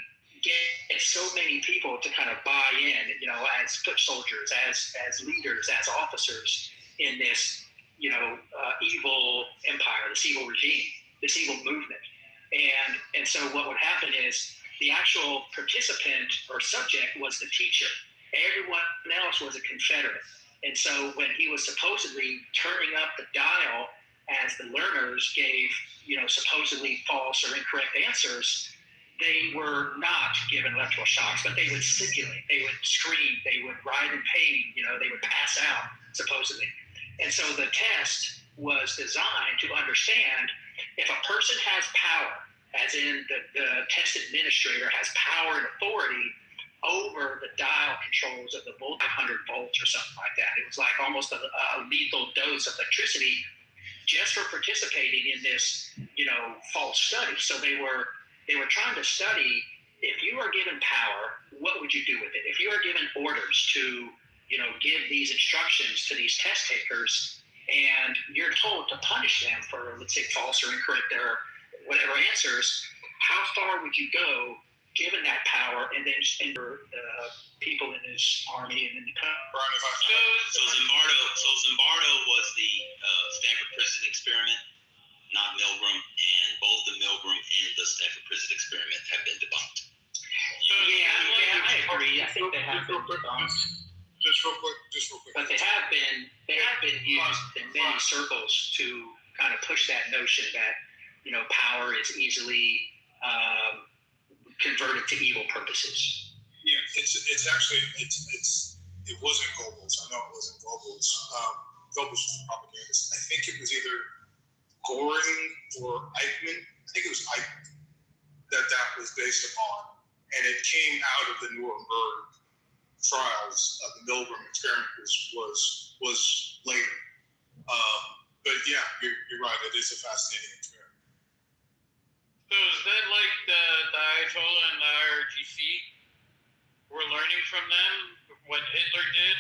get so many people to kind of buy in, as foot soldiers, as leaders, as officers in this, evil empire, this evil regime, this evil movement. And so what would happen is the actual participant or subject was the teacher. Everyone else was a Confederate. And so when he was supposedly turning up the dial as the learners gave, supposedly false or incorrect answers, they were not given electrical shocks, but they would simulate, they would scream, they would writhe in pain, they would pass out, supposedly. And so the test was designed to understand if a person has power, as in the test administrator has power and authority over the dial controls of the 500 volts or something like that. It was like almost a lethal dose of electricity just for participating in this, false study. So they were trying to study, if you are given power, what would you do with it? If you are given orders to, give these instructions to these test takers, and you're told to punish them for, let's say, false or incorrect or whatever answers, how far would you go given that power, and then the people in his army and in the country? So Zimbardo was the Stanford Prison Experiment, not Milgram, and both the Milgram and the Stanford Prison Experiment have been debunked. Yeah, I agree. I think they have been debunked. Just real quick. But they have been used in many circles to kind of push that notion that power is easily converted to evil purposes. Yeah, it wasn't Goebbels. I know it wasn't Goebbels. Goebbels was a propagandist. I think it was either Goring or Eichmann. I think it was Eichmann that was based upon, and it came out of the Nuremberg trials of the Milgram experiment was later. But yeah, you're right. It is a fascinating experiment. So is that like the Ayatollah and the IRGC? We're learning from them what Hitler did.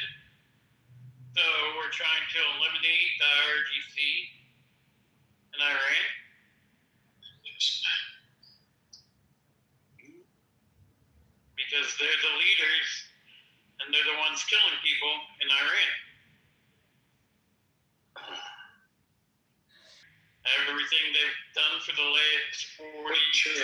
So we're trying to eliminate the IRGC in Iran. Because they're the leaders and they're the ones killing people in Iran. Everything they've done for the last 40 years.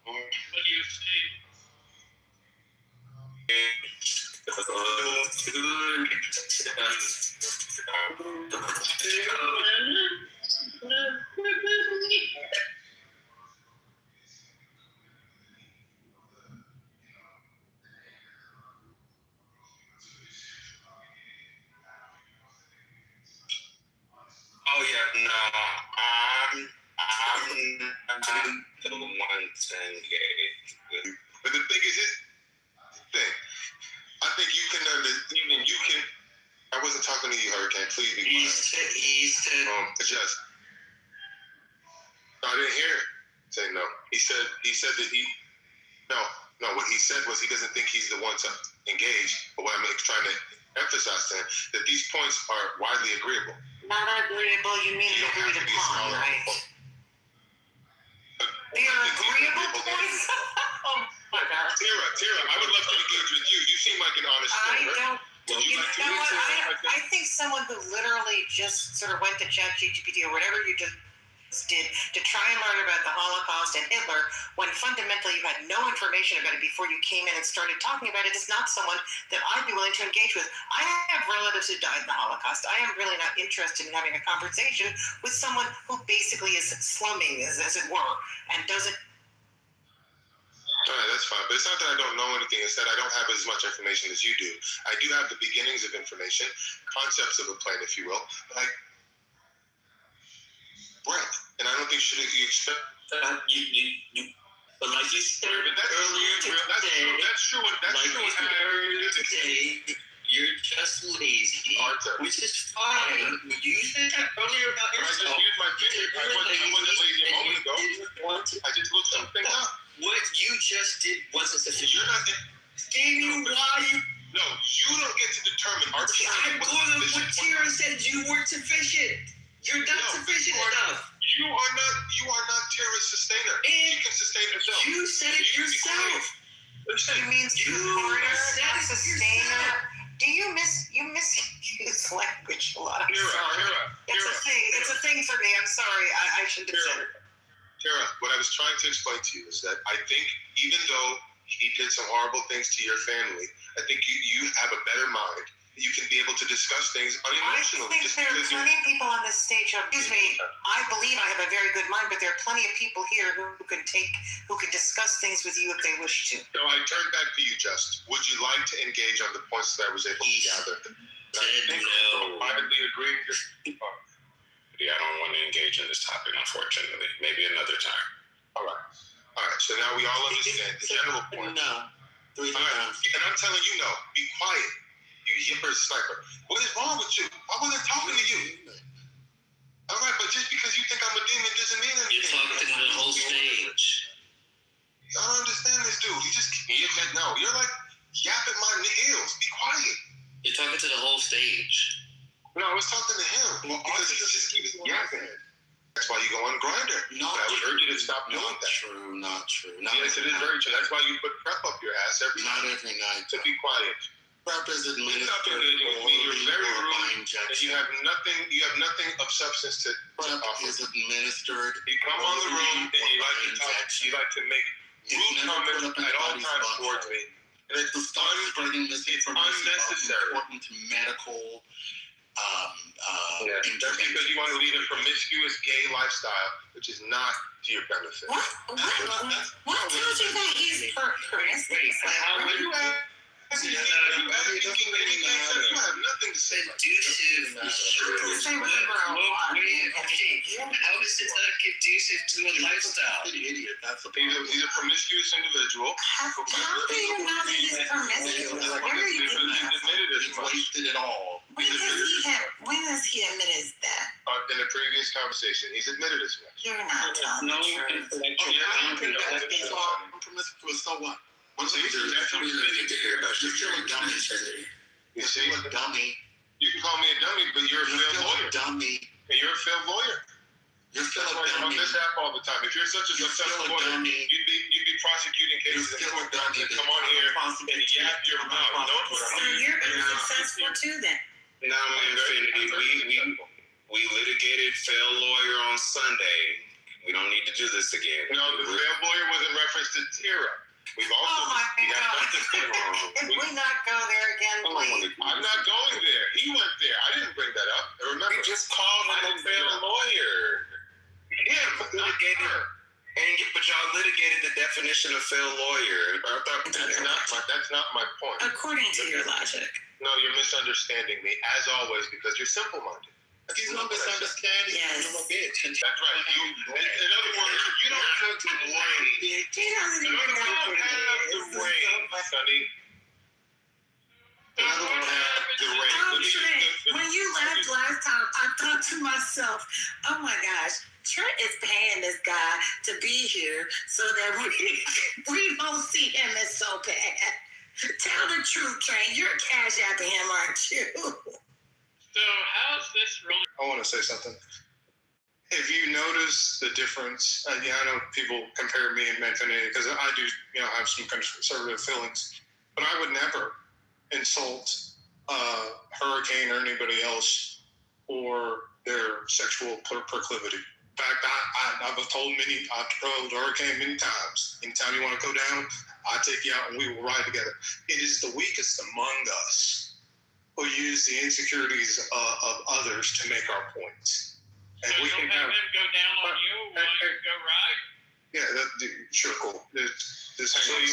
What do you say? Oh yeah, no, I'm the one to engage. But the thing is, this thing, I think you can even you can. I wasn't talking to you, Hurricane. Please be quiet. He said, Adjust. No, I didn't hear it. Say no. He said that he. No. What he said was he doesn't think he's the one to engage. But what I'm trying to emphasize to him that these points are widely agreeable. Not agreeable, you mean You don't have agreed to be a upon, scholar. right? They are agreeable points? Oh my God. Tara, I would love to engage with you. You seem like an honest person. You know what? I think someone who literally just sort of went to ChatGPT or whatever you just did to try and learn about the Holocaust and Hitler, when fundamentally you had no information about it before you came in and started talking about it, is not someone that I'd be willing to engage with. I have relatives who died in the Holocaust. I am really not interested in having a conversation with someone who basically is slumming, as it were, and doesn't. All right, that's fine. But it's not that I don't know anything. It's that I don't have as much information as you do. I do have the beginnings of information, concepts of a plan, if you will. Like breath. And I don't think you expect that. But like you said earlier today, that's true. You're just lazy, which is fine. You said that earlier about yourself. I just used my finger. I wasn't lazy a moment ago. I just looked something up. What you just did wasn't sufficient. You're not. Gave you why you. No, you don't get to determine. I'm going to what Tira said. You weren't sufficient. You're not sufficient enough. You are not Tira's sustainer. And she can sustain herself. You said it yourself. You mean supporter, not sustainer? Do you misuse language a lot? I'm sorry. It's a thing for me. I'm sorry. I shouldn't have said it. Tara, what I was trying to explain to you is that I think even though he did some horrible things to your family, I think you have a better mind. You can be able to discuss things unemotionally. I think there are plenty of people on this stage. Excuse me. I believe I have a very good mind, but there are plenty of people here who can discuss things with you if they wish to. So I turn back to you, Just. Would you like to engage on the points that I was able to gather? No. I widely agree. Yeah, I don't want to engage in this topic, unfortunately. Maybe another time. All right. So now we all understand the general point. No. All right. And I'm telling you, no. Be quiet. You yipper sniper. What is wrong with you? Why wasn't I talking to you? All right, but just because you think I'm a demon doesn't mean anything. You're talking to the whole stage. I don't understand this dude. You're like yapping my heels. Be quiet. You're talking to the whole stage. No, I was talking to him because he just keeps yapping. That's why you go on Grindr. Not I would urge you to stop doing that. Not true. Yes, it is very true. That's why you put prep up your ass every night. Not every night. To be quiet. Prep is administered. You're very rude. And you have nothing of substance to Prep offer. is administered. You come on the room and you like to talk. You like to make rude comments at all times towards me. And it's unnecessary. Important medical. Just because you want to lead a promiscuous gay lifestyle, which is not to your benefit. What tells you that he's promiscuous? Are you asking me anything, so you have nothing to say. Conducive. How is it not conducive to a lifestyle? Idiot. He's a promiscuous individual. How do you know that he's promiscuous? Where are you He's getting that? admitted as much. Wasted it all. When has he admitted that? In the previous conversation, he's admitted as much. You're not telling the truth. So what? Once you hear about you, you're a dummy. You see, a dummy. You can call me a dummy, but you're a failed lawyer. Dummy. And you're a failed lawyer. You're still That's a why you're on dummy. this app all the time. If you're such a successful lawyer, you'd be prosecuting cases in court and come on here and yap your mouth. So you're unsuccessful too then? Now, Infinity, we litigated failed lawyer on Sunday. We don't need to do this again. No, the failed lawyer was in reference to Tira. We've also Oh my God. If we not go there again, please. I'm not going there. He went there. I didn't bring that up. Remember, We just called him a failed lawyer. yeah, but not her. But y'all litigated the definition of failed lawyer. That's not my point. According to your logic. No, you're misunderstanding me, as always, because you're simple-minded. He's not misunderstanding. Yes. That's right. In other words, you don't have the brain. He doesn't You even know don't what it have is. the brain, Sonny. You don't have the brain. Oh, Trent, when you left last time, I thought to myself, oh my gosh, Trent is paying this guy to be here so that we don't see him as so bad. Tell the truth, Trent. You're cash apping him, aren't you? So how's this really? I want to say something. If you notice the difference, I know people compare me and Infinity because I do, have some conservative feelings, but I would never insult Hurricane or anybody else for their sexual proclivity. In fact, I've told Hurricane many times. Anytime you want to go down, I'll take you out and we will ride together. It is the weakest among us who use the insecurities of others to make our points. And So we you'll can have have, him go down on you while you go ride? yeah, sure, cool. Just hang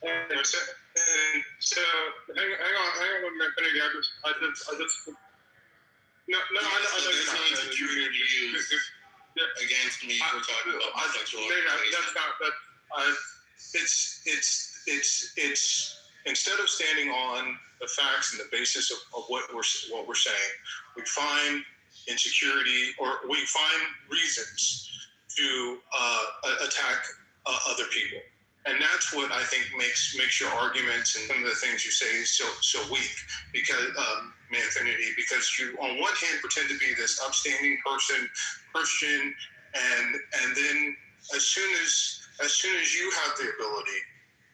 on a second. So hang on one minute, Benny. I just no, I know you're not. Against me for talking about my sexual It's instead of standing on the facts and the basis of what we're saying, we find insecurity or we find reasons to attack other people, and that's what I think makes your arguments and some of the things you say so weak. Because Infinity, because you on one hand pretend to be this upstanding person, Christian, and then as soon as you have the ability,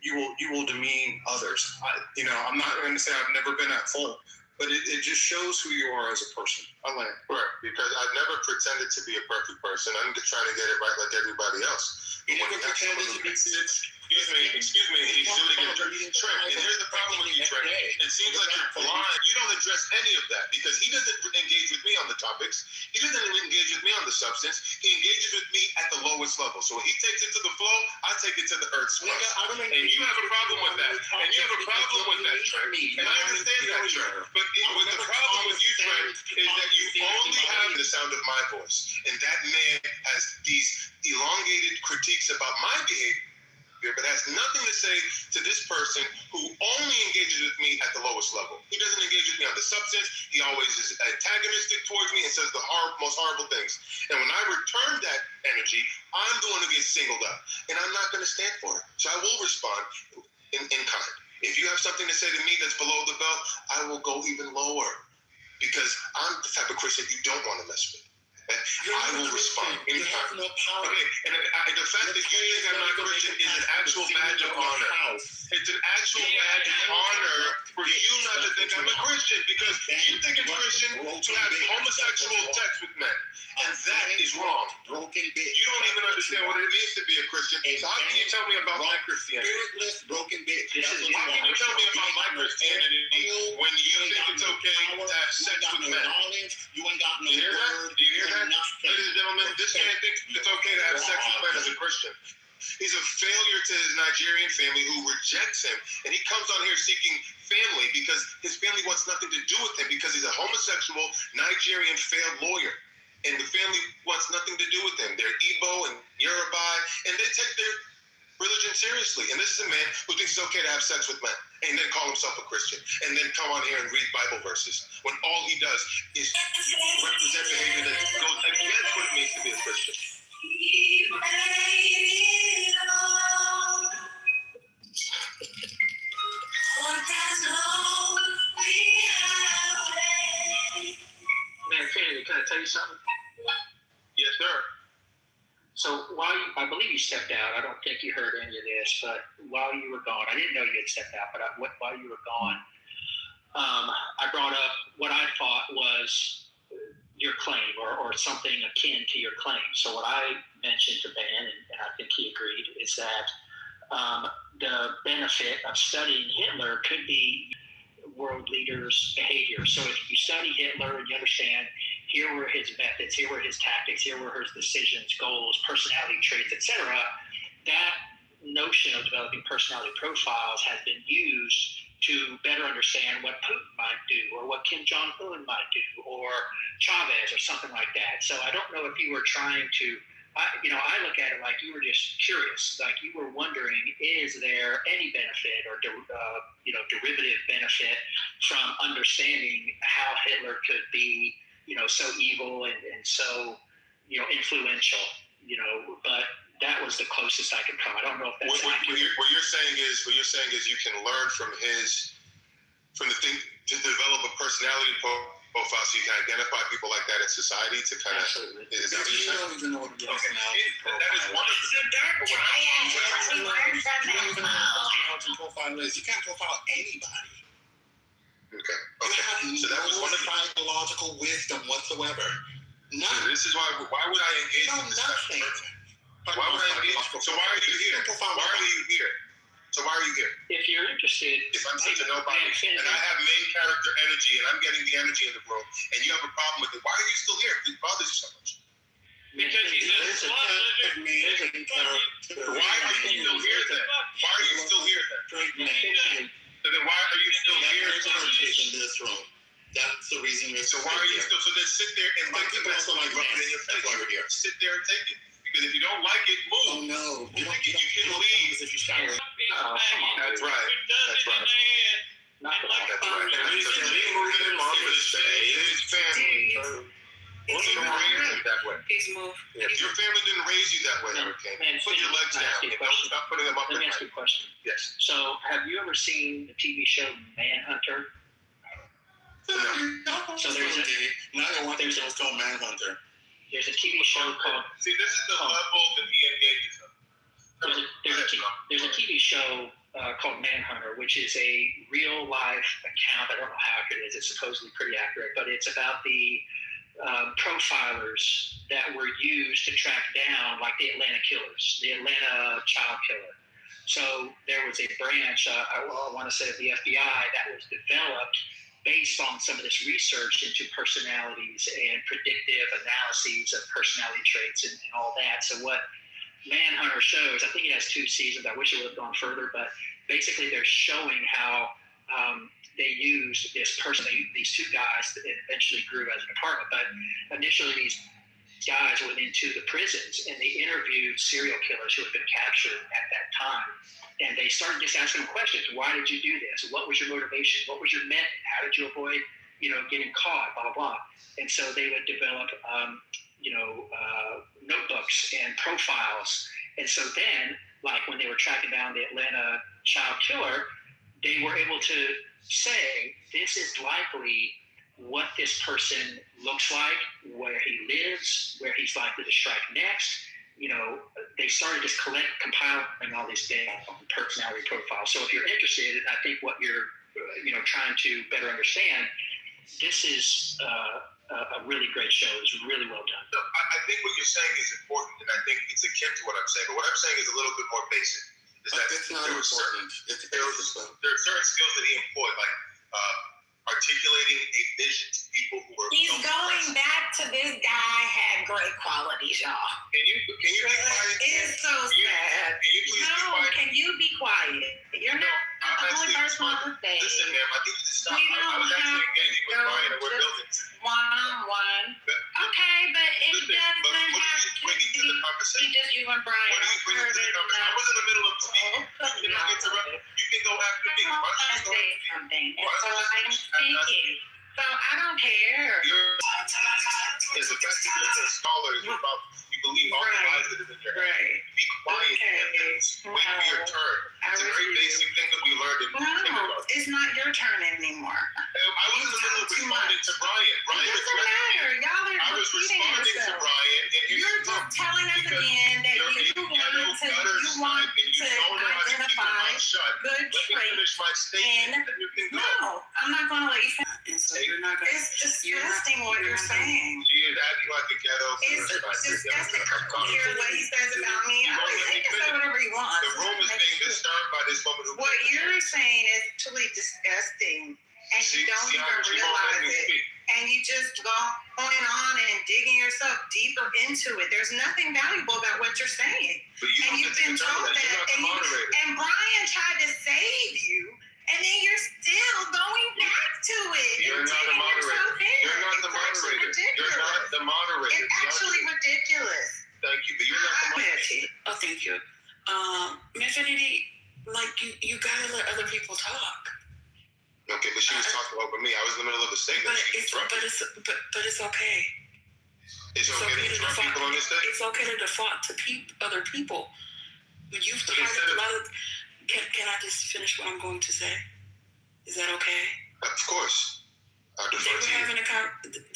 you will demean others. I'm not going to say I've never been at fault, but it just shows who you are as a person. I learned. Right, because I've never pretended to be a perfect person. I'm just trying to get it right like everybody else. You never pretended to be Excuse me, he's doing it. Trent, and here's the problem with you, Trent. It seems like you're blind. You don't address any of that because he doesn't engage with me on the topics. He doesn't engage with me on the substance. He engages with me at the lowest level. So when he takes it to the flow, I take it to the earth's crust. And you have a problem with that. And you have a problem with that, Trent. And I understand that, Trent. But the problem with you, Trent, is that you only have the sound of my voice. And that man has these elongated critiques about my behavior, but has nothing to say to this person who only engages with me at the lowest level. He doesn't engage with me on the substance. He always is antagonistic towards me and says the most horrible things. And when I return that energy, I'm the one who gets singled out. And I'm not going to stand for it. So I will respond in kind. If you have something to say to me that's below the belt, I will go even lower. Because I'm the type of Christian you don't want to mess with. I will respond anytime. You have no power. Okay, and the fact that you think I'm not Christian is an actual badge of honor. It's an actual badge of honor for you not to think I'm a Christian because you think it's Christian to have homosexual sex with men. And that is wrong. Broken bitch. You don't even understand what it means to be a Christian. So how can you tell me about my Christianity? Spiritless, broken bitch. How can you tell me about my Christianity when you think it's okay to have sex with men? You ain't got no Do you hear that? word. Do you hear that? Ladies and gentlemen, this man thinks it's okay to have sex with men as a Christian. He's a failure to his Nigerian family who rejects him. And he comes on here seeking family because his family wants nothing to do with him because he's a homosexual Nigerian failed lawyer. And the family wants nothing to do with him. They're Igbo and Yoruba, and they take their religion seriously. And this is a man who thinks it's okay to have sex with men and then call himself a Christian and then come on here and read Bible verses when all he does is represent behavior that goes against what it means to be a Christian. Man, Kennedy, can I tell you something? Yes, sir. So I believe you stepped out. I don't think you heard any of this, but while you were gone, I didn't know you had stepped out, but while you were gone, I brought up what I thought was your claim or something akin to your claim. So what I mentioned to Ben, and I think he agreed, is that the benefit of studying Hitler could be world leaders' behavior. So if you study Hitler and you understand here were his methods, here were his tactics, here were his decisions, goals, personality traits, etc., that notion of developing personality profiles has been used to better understand what Putin might do or what Kim Jong-un might do or Chavez or something like that. So I don't know if you were trying to, I look at it like you were just curious, like you were wondering, is there any benefit or derivative benefit from understanding how Hitler could be, so evil and so, influential, but that was the closest I could come. I don't know if that's what you're saying is you can learn from the thing to develop a personality profile so you can identify people like that in society to kind of. Absolutely. Is that what you're saying? You don't even know what a personality That is one of It's a dark triangle. We learned from You don't even know that. what a personality profile is. You can't profile anybody. Okay. You So that was one of the psychological wisdom whatsoever. None. This is why would I engage with this type of person? Why would I engage? So why are you here? Why are you here? So why are you here? If you're interested, if I'm such a nobody and I have main character energy and I'm getting the energy in the room and you have a problem with it, why are you still here? It bothers you so much. Because he's a slut. Why are you still here then? Why are you still here then? So then why are you still here? In this room. That's the reason you're. So why are you still? So then sit there and like people also like rubbing in your face. That's why we're here. Sit there and take it. Because if you don't like it, move. Oh no! You can leave if you shower. That's right. That's right. Not That's right. And we moving in love with his family. Most of them raised you that way. Please move. Your family didn't raise you that way, Hurricane. Put your legs down. Don't stop putting them up Let there. me ask you a question. Yes. So, have you ever seen the TV show Manhunter? So there's called Manhunter. There's a TV show called. See, this is the level that he engages in. There's a TV show called Manhunter, which is a real life account. I don't know how accurate it is. It's supposedly pretty accurate, but it's about the profilers that were used to track down, like the Atlanta killers, the Atlanta child killer. So there was a branch, I want to say of the FBI, that was developed based on some of this research into personalities and predictive analyses of personality traits and all that. So what Manhunter shows, I think it has 2 seasons. I wish it would have gone further, but basically they're showing how they used this person, these 2 guys that eventually grew as a department. But initially these guys went into the prisons and they interviewed serial killers who had been captured at that time. And they started just asking them questions. Why did you do this? What was your motivation? What was your method? How did you avoid, getting caught, blah, blah, blah. And so they would develop, notebooks and profiles. And so then, like when they were tracking down the Atlanta child killer, they were able to say, this is likely what this person looks like, where he lives, where he's likely to strike next. They started just compiling all these data on the personality profile. So if you're interested, and I think what you're, trying to better understand, this is a really great show. It's really well done. So I think what you're saying is important, and I think it's akin to what I'm saying. But what I'm saying is a little bit more basic. Is that it's not important. It's there are certain skills that he employed, like articulating a vision to people who are. He's going back to this guy had great qualities, y'all. Can you be quiet? It's so sad. Can you please be quiet? Can you be quiet? You're not the only person on the stage. Listen, ma'am, I need you to stop. We I was don't actually have engaging with to Brian and go we're building. one-on-one. Okay, but it doesn't have to to the conversation. be just you and Brian. What are you bringing to the conversation? I was in the middle of speaking. You cannot interrupt. You can go after me. I want to say something, and so I'm speaking. So I don't care. As effective as a scholar is about you believe all the lies that is in your head. Right. Be quiet and wait for your turn. It's a very basic thing that we learned in kindergarten. It's not your turn anymore. I was in the middle of responding to Brian. It doesn't matter. Y'all are I was repeating responding to yourself. Brian, and You're just telling us again that you want to identify good traits in. No, I'm not going to let you finish. So you're not going to. It's disgusting what you're saying. She is acting like a ghetto. It's disgusting. I don't care what he says about me. He can say whatever he wants. The room is being disturbed by this woman who. What you're saying is truly disgusting, and you don't even realize it. And you just going on and digging yourself deeper into it. There's nothing valuable about what you're saying. And you've been told that. And Brian tried to save you, and then you're still going back to it. You're not the moderator. You're not the moderator. You're not the moderator. It's actually ridiculous. Thank you, but you're not the moderator. Oh, thank you. Infinity, like you gotta let other people talk. Okay, but she was talking over me. I was in the middle of a statement. But it's okay. It's okay to interrupt people on this stage? It's okay to default to other people. You've highlighted a lot of. Can I just finish what I'm going to say? Is that okay? Of course. They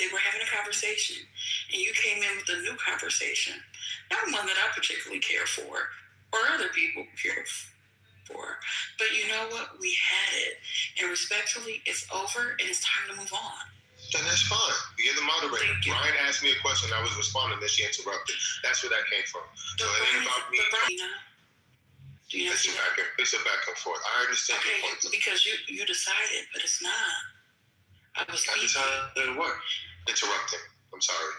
were having a conversation, and you came in with a new conversation, not one that I particularly care for, or other people care for. But you know what? We had it, and respectfully, it's over, and it's time to move on. Then that's fine. You're the moderator. Brian asked me a question. I was responding. Then she interrupted. That's where that came from. So it ain't about me. It's a back and forth. I understand your point. Because you decided, but it's not. I decided what? Interrupting. I'm sorry.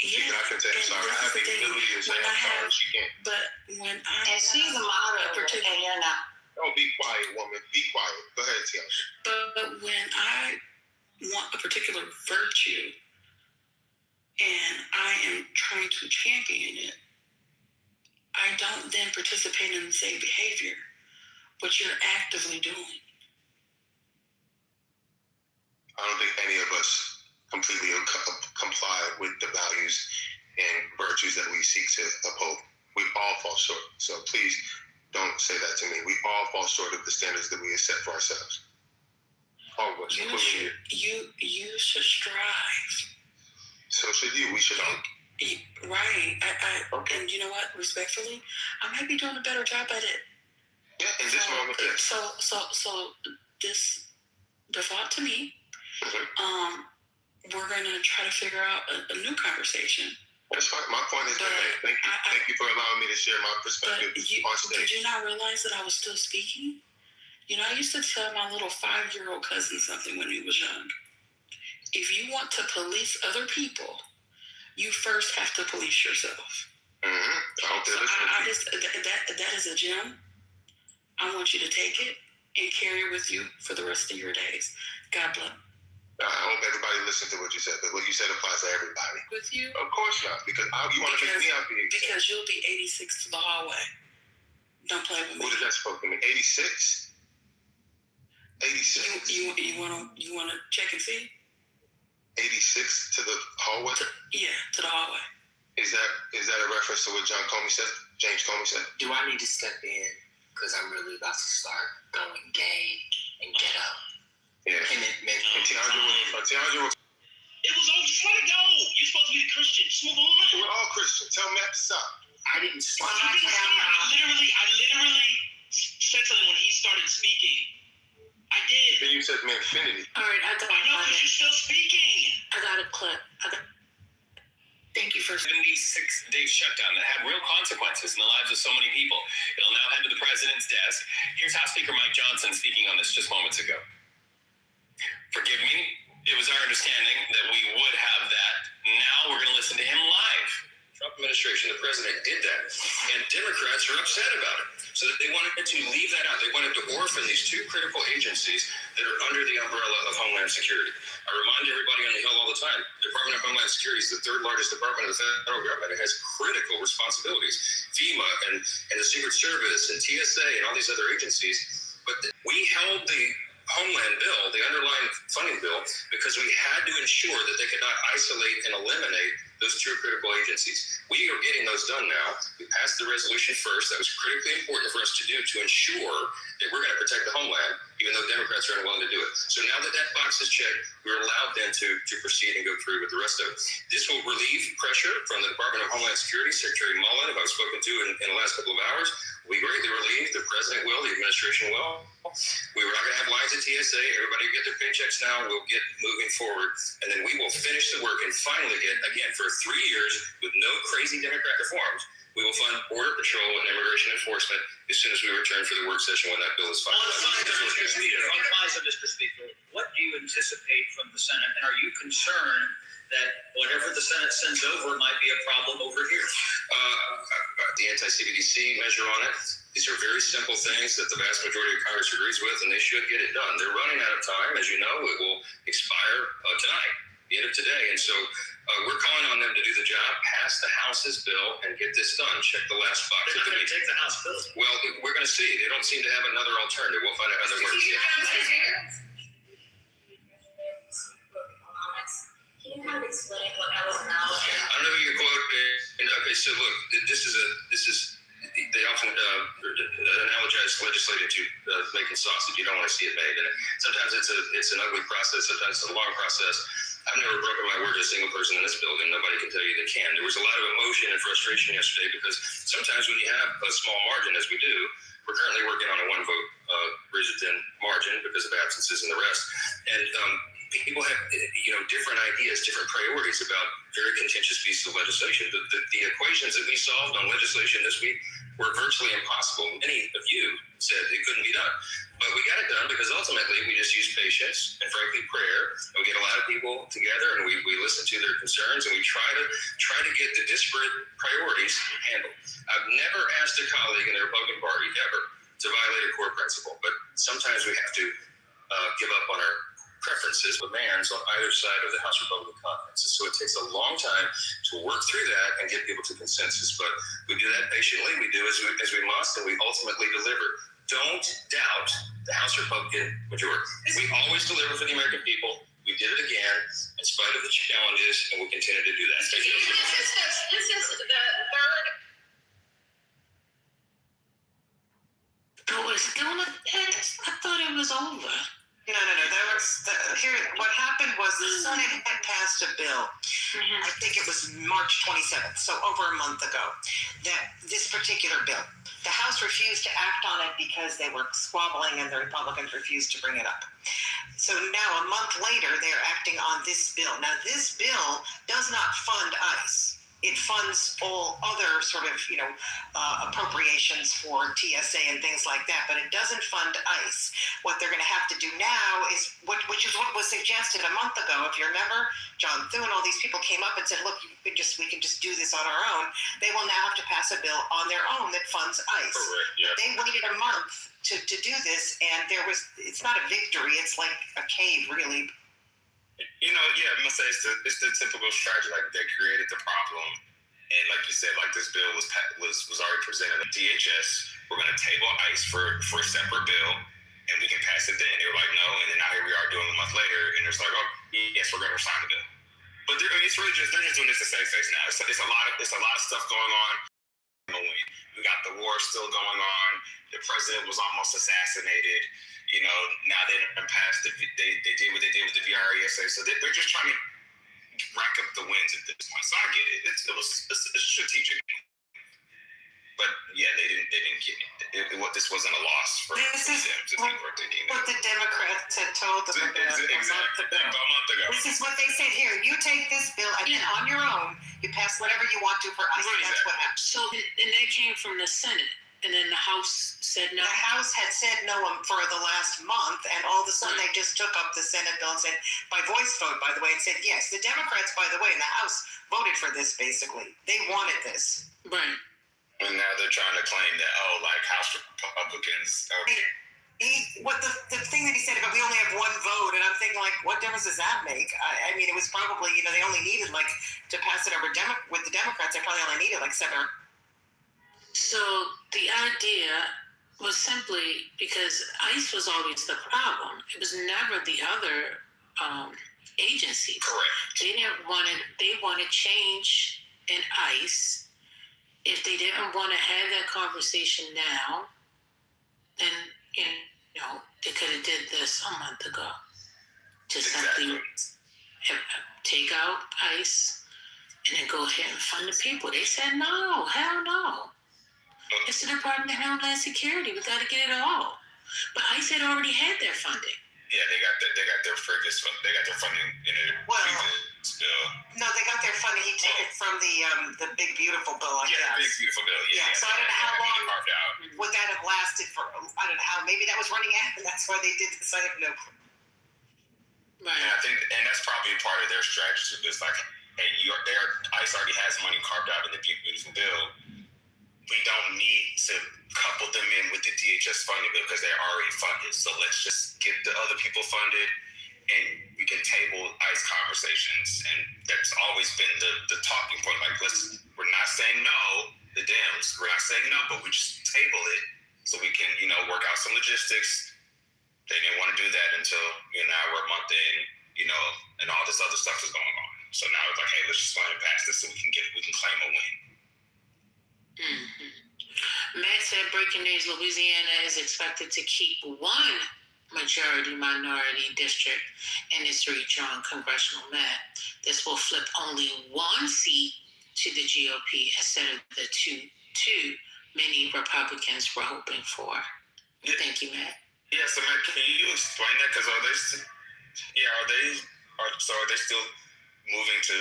Yeah, I can say I'm sorry. I have the ability to say I'm sorry. She can't. But when and she's a moderator, and you're not. Oh, be quiet, woman. Be quiet. Go ahead, Tiana. But when I want a particular virtue and I am trying to champion it, I don't then participate in the same behavior, what you're actively doing. I don't think any of us completely comply with the values and virtues that we seek to uphold. We all fall short. So please don't say that to me. We all fall short of the standards that we have set for ourselves. All of us, including you. You should strive. So should you. We should all. Right. And you know what? Respectfully, I might be doing a better job at it. Yeah, in this moment. So this default to me. Mm-hmm. We're gonna try to figure out a new conversation. That's fine. My point has been made. Thank you for allowing me to share my perspective on stage. Did you not realize that I was still speaking? You know, I used to tell my little 5-year-old cousin something when he was young. If you want to police other people, you first have to police yourself. That is a gem. I want you to take it and carry it with you for the rest of your days. God bless. I hope everybody listened to what you said, but what you said applies to everybody. With you? Of course not, because you want to make me out the example. Because you'll be 86 to the hallway. Don't play with me. What is that supposed to mean? 86? 86. You wanna check and see? 86 to the hallway? To the hallway. Is that a reference to what James Comey said? Do I need to step in? Because I'm really about to start going gay and ghetto. Yeah. And Tiandra was. It was over. Just let it go. You're supposed to be a Christian. Just move on. We're all Christian. Tell Matt to stop. I didn't stop. I literally said something when he started speaking. I did. Then you said Infinity. All right, I know, because you're still speaking. I got a clip. Thank you for 76-day shutdown that had real consequences in the lives of so many people. It'll now head to the president's desk. Here's House Speaker Mike Johnson speaking on this just moments ago. Forgive me. It was our understanding that we would have that. Now we're going to listen to him live. Trump administration, the president did that, and Democrats are upset about it. So that they wanted to leave that out. They wanted to orphan these two critical agencies that are under the umbrella of Homeland Security. I remind everybody on the Hill all the time, the Department of Homeland Security is the third largest department of the federal government. It has critical responsibilities, FEMA and the Secret Service and TSA and all these other agencies. But we held the Homeland bill, the underlying funding bill, because we had to ensure that they could not isolate and eliminate those two critical agencies. We are getting those done now. We passed the resolution first. That was critically important for us to do to ensure that we're going to protect the homeland, even though Democrats are unwilling to do it. So now that that box is checked, we're allowed then to proceed and go through with the rest of it. This will relieve pressure from the Department of Homeland Security. Secretary Mullen, who I've spoken to in the last couple of hours, will be greatly relieved. The president will, the administration will. We were not going to have lines at TSA. Everybody will get their paychecks now. We'll get moving forward. And then we will finish the work and finally get, again, for 3 years with no crazy Democrat reforms, we will fund Border Patrol and Immigration Enforcement as soon as we return for the work session when that bill is finalized. On FISA, Mr. Speaker, what do you anticipate from the Senate? And are you concerned that whatever the Senate sends over might be a problem over here? The anti-CBDC measure on it. These are very simple things that the vast majority of Congress agrees with, and they should get it done. They're running out of time. As you know, it will expire tonight, the end of today. And so we're calling on them to do the job, pass the House's bill, and get this done. Check the last box. They're not going to take the House bill. Well, we're going to see. They don't seem to have another alternative. We'll find out how that works. Can you kind of explain what that was about? I don't know who you quote. Okay, so look, this is they often analogize legislating to making sausage. You don't want to see it made, and sometimes it's an ugly process. Sometimes it's a long process. I've never broken my word to a single person in this building. Nobody can tell you they can. There was a lot of emotion and frustration yesterday because sometimes when you have a small margin, as we do, we're currently working on a one-vote razor-thin margin because of absences and the rest, and people have different ideas, different priorities about very contentious pieces of legislation. The equations that we solved on legislation this week were virtually impossible. Many of you said it couldn't be done. But we got it done because ultimately we just use patience and frankly prayer. And we get a lot of people together and we listen to their concerns and we try to get the disparate priorities handled. I've never asked a colleague in the Republican Party ever to violate a core principle, but sometimes we have to give up on our preferences, demands on either side of the House Republican Conference. So it takes a long time to work through that and get people to consensus. But we do that patiently. We do as we must, and we ultimately deliver. Don't doubt the House Republican majority. We always deliver for the American people. We did it again in spite of the challenges, and we'll continue to do that. This is the third. Oh, we're still at this? I thought it was over. No. That was here. What happened was the Senate had passed a bill. I think it was March 27th, so over a month ago. That this particular bill, the House refused to act on it because they were squabbling, and the Republicans refused to bring it up. So now, a month later, they're acting on this bill. Now, this bill does not fund ICE. It funds all other sort of, appropriations for TSA and things like that, but it doesn't fund ICE. What they're going to have to do now is, which is what was suggested a month ago. If you remember, John Thune, all these people came up and said, "Look, we can just do this on our own." They will now have to pass a bill on their own that funds ICE. Correct. Yeah. They waited a month to do this, and it's not a victory. It's like a cave, really. I must say it's the typical strategy. Like they created the problem, and like you said, like this bill was already presented at DHS. We're going to table ICE for a separate bill, and we can pass it then. They were like, no, and then now here we are doing it a month later, and it's like, oh, yes, we're going to sign the bill. But it's really they're just doing this to save face now. It's a lot of stuff going on. We got the war still going on. The president was almost assassinated. Now they passed. They did what they did with the VRESA. So they're just trying to rack up the wins at this point. So I get it. It was strategic. But yeah, they didn't get it. This wasn't a loss for them to do what they did. What the Democrats had told them about a month ago. This is what they said here. You take this bill and then on your own, you pass whatever you want to for ICE. That's what happened. So, and they came from the Senate. and then the House said no. The House had said no for the last month, and all of a sudden they just took up the Senate bill and said, by voice vote, by the way, and said yes. The Democrats, by the way, in the House voted for this, basically. They wanted this. Right. And now they're trying to claim that, House Republicans. The thing that he said about we only have one vote, and I'm thinking, like, what difference does that make? I mean, it was probably, they only needed, to pass it over with the Democrats, they probably only needed, 7 or... So the idea was simply because ICE was always the problem. It was never the other agencies. Correct. They wanted change in ICE. If they didn't want to have that conversation now, then they could have did this a month ago. Just simply take out ICE and then go ahead and fund the people. They said no, hell no. It's the Department of Homeland Security. We got to get it all. But ICE had already had their funding. Yeah, they got their funding in it. Bill. No, they got their funding. He took it from the Big Beautiful Bill, I guess. Yeah, the Big Beautiful Bill. Yeah. So I don't know how long would that have lasted for. I don't know how. Maybe that was running out, and that's why they did this. I have no clue. Right. And I think, and that's probably part of their strategy. It's like, hey, ICE already has money carved out in the Big Beautiful Bill. We don't need to couple them in with the DHS funding bill because they're already funded. So let's just get the other people funded, and we can table ICE conversations. And that's always been the talking point. Like, we're not saying no, the Dems. We're not saying no, but we just table it so we can, work out some logistics. They didn't want to do that until, now we're a month in, and all this other stuff is going on. So now it's like, hey, let's just go ahead and pass this so we can claim a win. Mm-hmm. Matt said, breaking news, Louisiana is expected to keep one majority-minority district in its redrawn congressional map. This will flip only one seat to the GOP instead of the two many Republicans were hoping for. Thank you, Matt. Yeah, so Matt, can you explain that? Because are they still moving to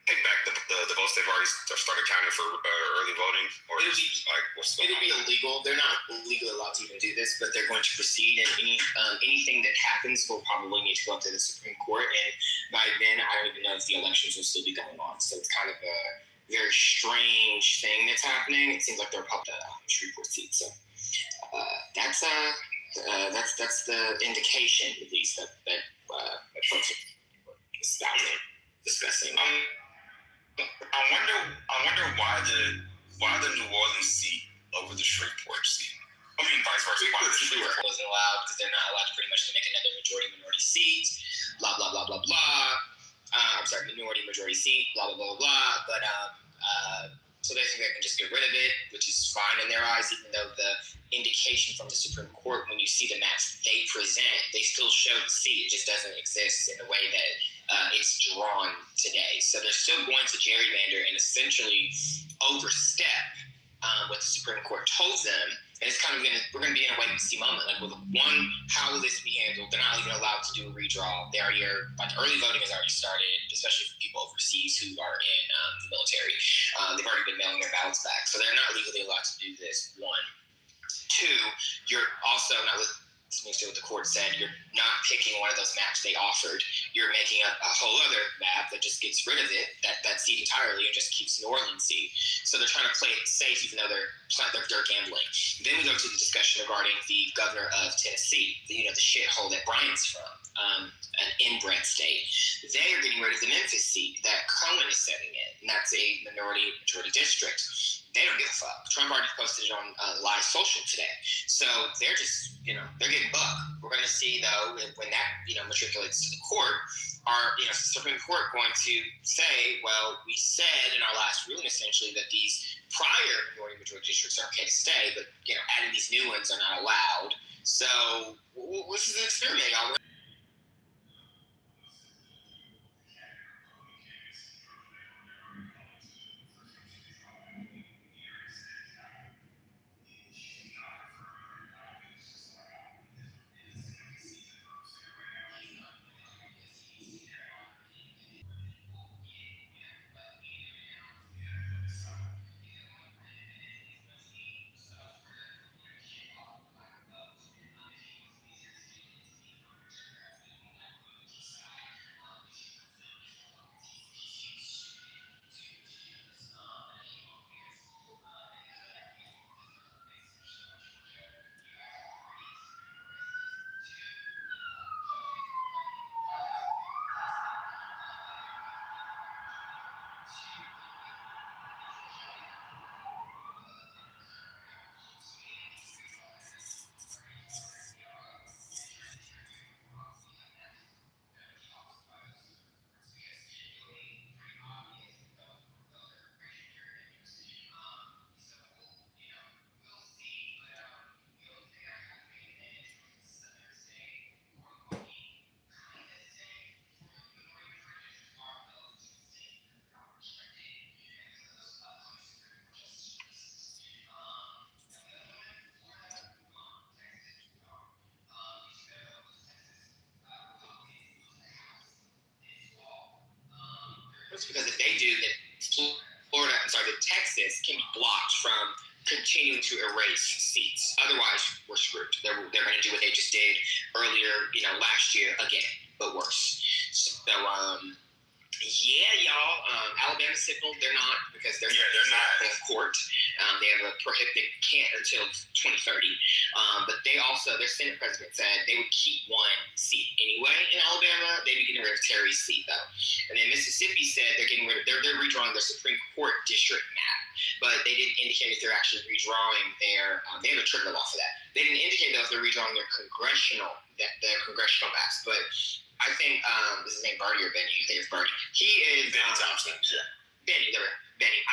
take back the votes they've already started counting for early voting? Or it'll be illegal. They're not legally allowed to even do this, but they're going to proceed, and anything that happens will probably need to go up to the Supreme Court, and by then I don't even know if the elections will still be going on. So it's kind of a very strange thing that's happening. It seems like they're probably a Shreveport seat. So that's the indication, at least, that folks are discussing. I wonder why the New Orleans seat over the Shreveport seat. I mean, vice versa. Why the Shreveport wasn't allowed because they're not allowed pretty much to make another minority seat. Blah blah blah blah blah. I'm sorry, majority seat. Blah blah blah blah. But so they think they can just get rid of it, which is fine in their eyes, even though the indication from the Supreme Court, when you see the maps they present, they still show the seat. It just doesn't exist in the way that it's drawn today. So they're still going to gerrymander and essentially overstep what the Supreme Court told them. And it's kind of we're going to be in a wait-and-see moment. Like, how will this be handled? They're not even allowed to do a redraw. They already are, early voting has already started, especially for people overseas who are in the military. They've already been mailing their ballots back. So they're not legally allowed to do this, one. Two, you're also not listening to what the court said. You're not picking one of those maps they offered. You're making a whole other map that just gets rid of it, that seat entirely, and just keeps New Orleans seat. So they're trying to play it safe, even though they're gambling. Then we go to the discussion regarding the governor of Tennessee, the shithole that Brian's from, an inbred state. They are getting rid of the Memphis seat that Cohen is setting in, and that's a majority district. They don't give a fuck. Trump already posted it on live social today. So they're just, they're getting bucked. We're going to see, though, when that, matriculates to the court, the Supreme Court going to say, well, we said in our last ruling, essentially, that these prior majority districts are okay to stay, but, adding these new ones are not allowed. So this is an experiment, y'all. Because if they do, then Texas can be blocked from continuing to erase seats. Otherwise, we're screwed. They're going to do what they just did earlier, last year again, but worse. So, y'all. Alabama signal, they're not, because they're not in court. They have a prohibited can't until 2030. But they also, their Senate president said they would keep one seat anyway in Alabama. They'd be getting rid of Terry's seat though. And then Mississippi said they're redrawing their Supreme Court district map, but they didn't indicate if they're actually redrawing their. They have a trigger law for that. They didn't indicate though if they're redrawing their congressional maps, but. I think this is named Barty or Benny. I think it's Barty. He is Benny Thompson. Yeah. Benny.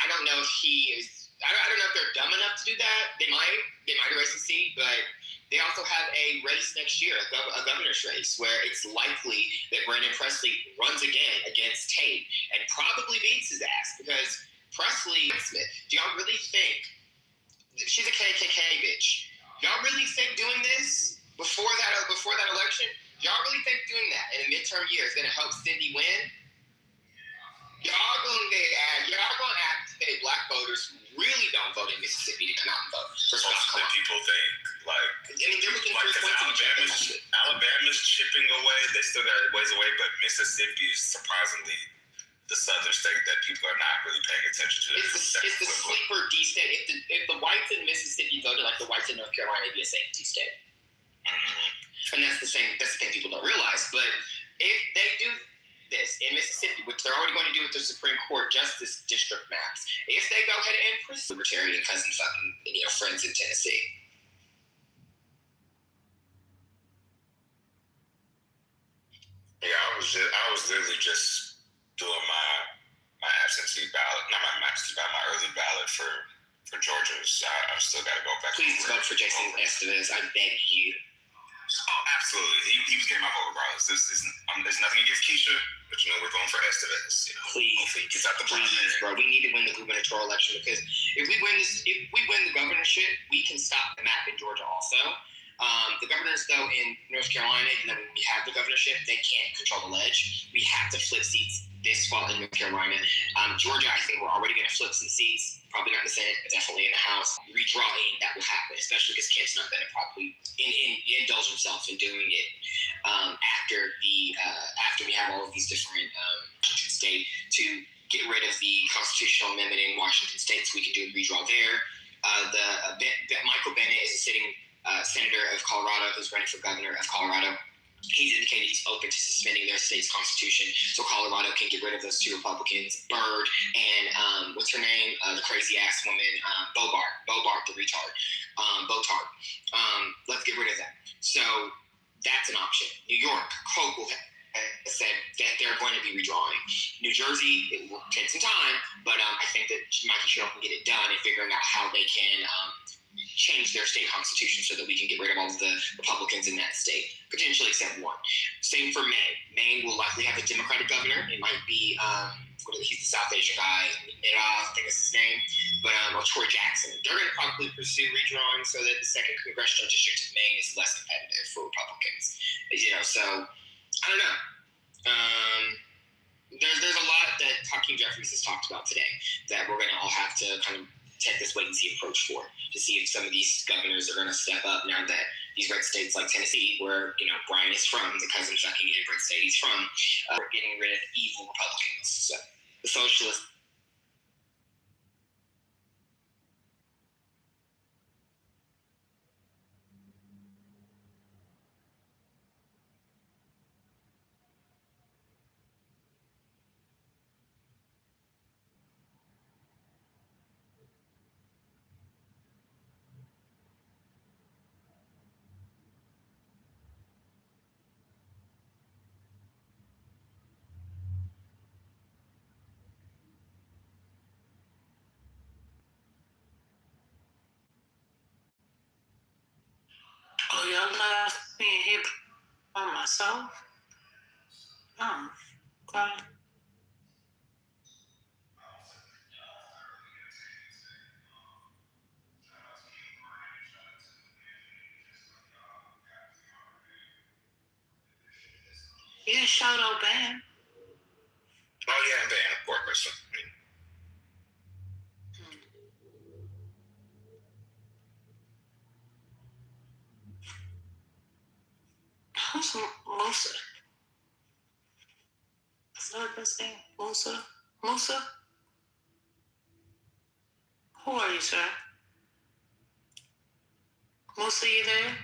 I don't know if he is. I don't know if they're dumb enough to do that. They might erase the seat, but they also have a race next year, a governor's race, where it's likely that Brandon Presley runs again against Tate and probably beats his ass because Presley Smith. Do y'all really think she's a KKK bitch? Y'all really think doing this before that election? Y'all really think doing that in a midterm year is going to help Cindy win? Y'all going to activate black voters who really don't vote in Mississippi to come out and vote for Scott Most of the people think, they're looking for Alabama's chipping away. They still got ways away, but Mississippi is surprisingly the southern state that people are not really paying attention to. It's the sleeper D state. If the whites in Mississippi voted like the whites in North Carolina, it'd be a safe D state. Mm-hmm. And that's the thing people don't realize. But if they do this in Mississippi, which they're already going to do with the Supreme Court Justice District maps, if they go ahead and pursue libertarian cousin fucking friends in Tennessee. Yeah, I was literally just doing my absentee ballot, not my absentee ballot, my early ballot for Georgia. So I've still got to go back. Please vote for Jason Estevez. I beg you. Oh, absolutely. He was getting my vote regardless. There's nothing against Keisha, but we're going for Estevez. Please, hopefully he gets out the please, bro. We need to win the gubernatorial election because if we win the governorship, we can stop the map in Georgia also. The governors, though, in North Carolina, even though we have the governorship, they can't control the ledge. We have to flip seats this fall in North Carolina. Georgia, I think we're already going to flip some seats. Probably not in the Senate, but definitely in the House. Redrawing, that will happen, especially because Kent's not going to probably indulge himself in doing it after we have all of these different Washington State to get rid of the constitutional amendment in Washington State so we can do a redraw there. Michael Bennett is a sitting senator of Colorado who's running for governor of Colorado. He's indicated he's open to suspending their state's constitution so Colorado can get rid of those two Republicans, Byrd and what's her name? The crazy ass woman, Bobart the retard, Botard. Let's get rid of that. So that's an option. New York, Hochul has said that they're going to be redrawing. New Jersey, it will take some time, but I think that Mikey Sherrill can get it done and figuring out how they can change their state constitution so that we can get rid of all of the Republicans in that state, potentially except one. Same for Maine. Maine will likely have a Democratic governor. It might be, he's the South Asian guy, I think that's his name, but or Troy Jackson. They're going to probably pursue redrawing so that the second congressional district of Maine is less competitive for Republicans. So I don't know. There's a lot that Hakeem Jeffries has talked about today that we're going to all have to kind of take this wait-and-see approach for to see if some of these governors are going to step up now that these red states like Tennessee, where Brian is from, the cousin fucking immigrant state he's from, are getting rid of evil Republicans. So the socialists. Oh, y'all left me here on myself? Oh, okay. Yeah, shout out bad. Oh yeah, and band, of course. Who's Musa? Is that his name? Musa? Musa? Who are you, sir? Musa, you there?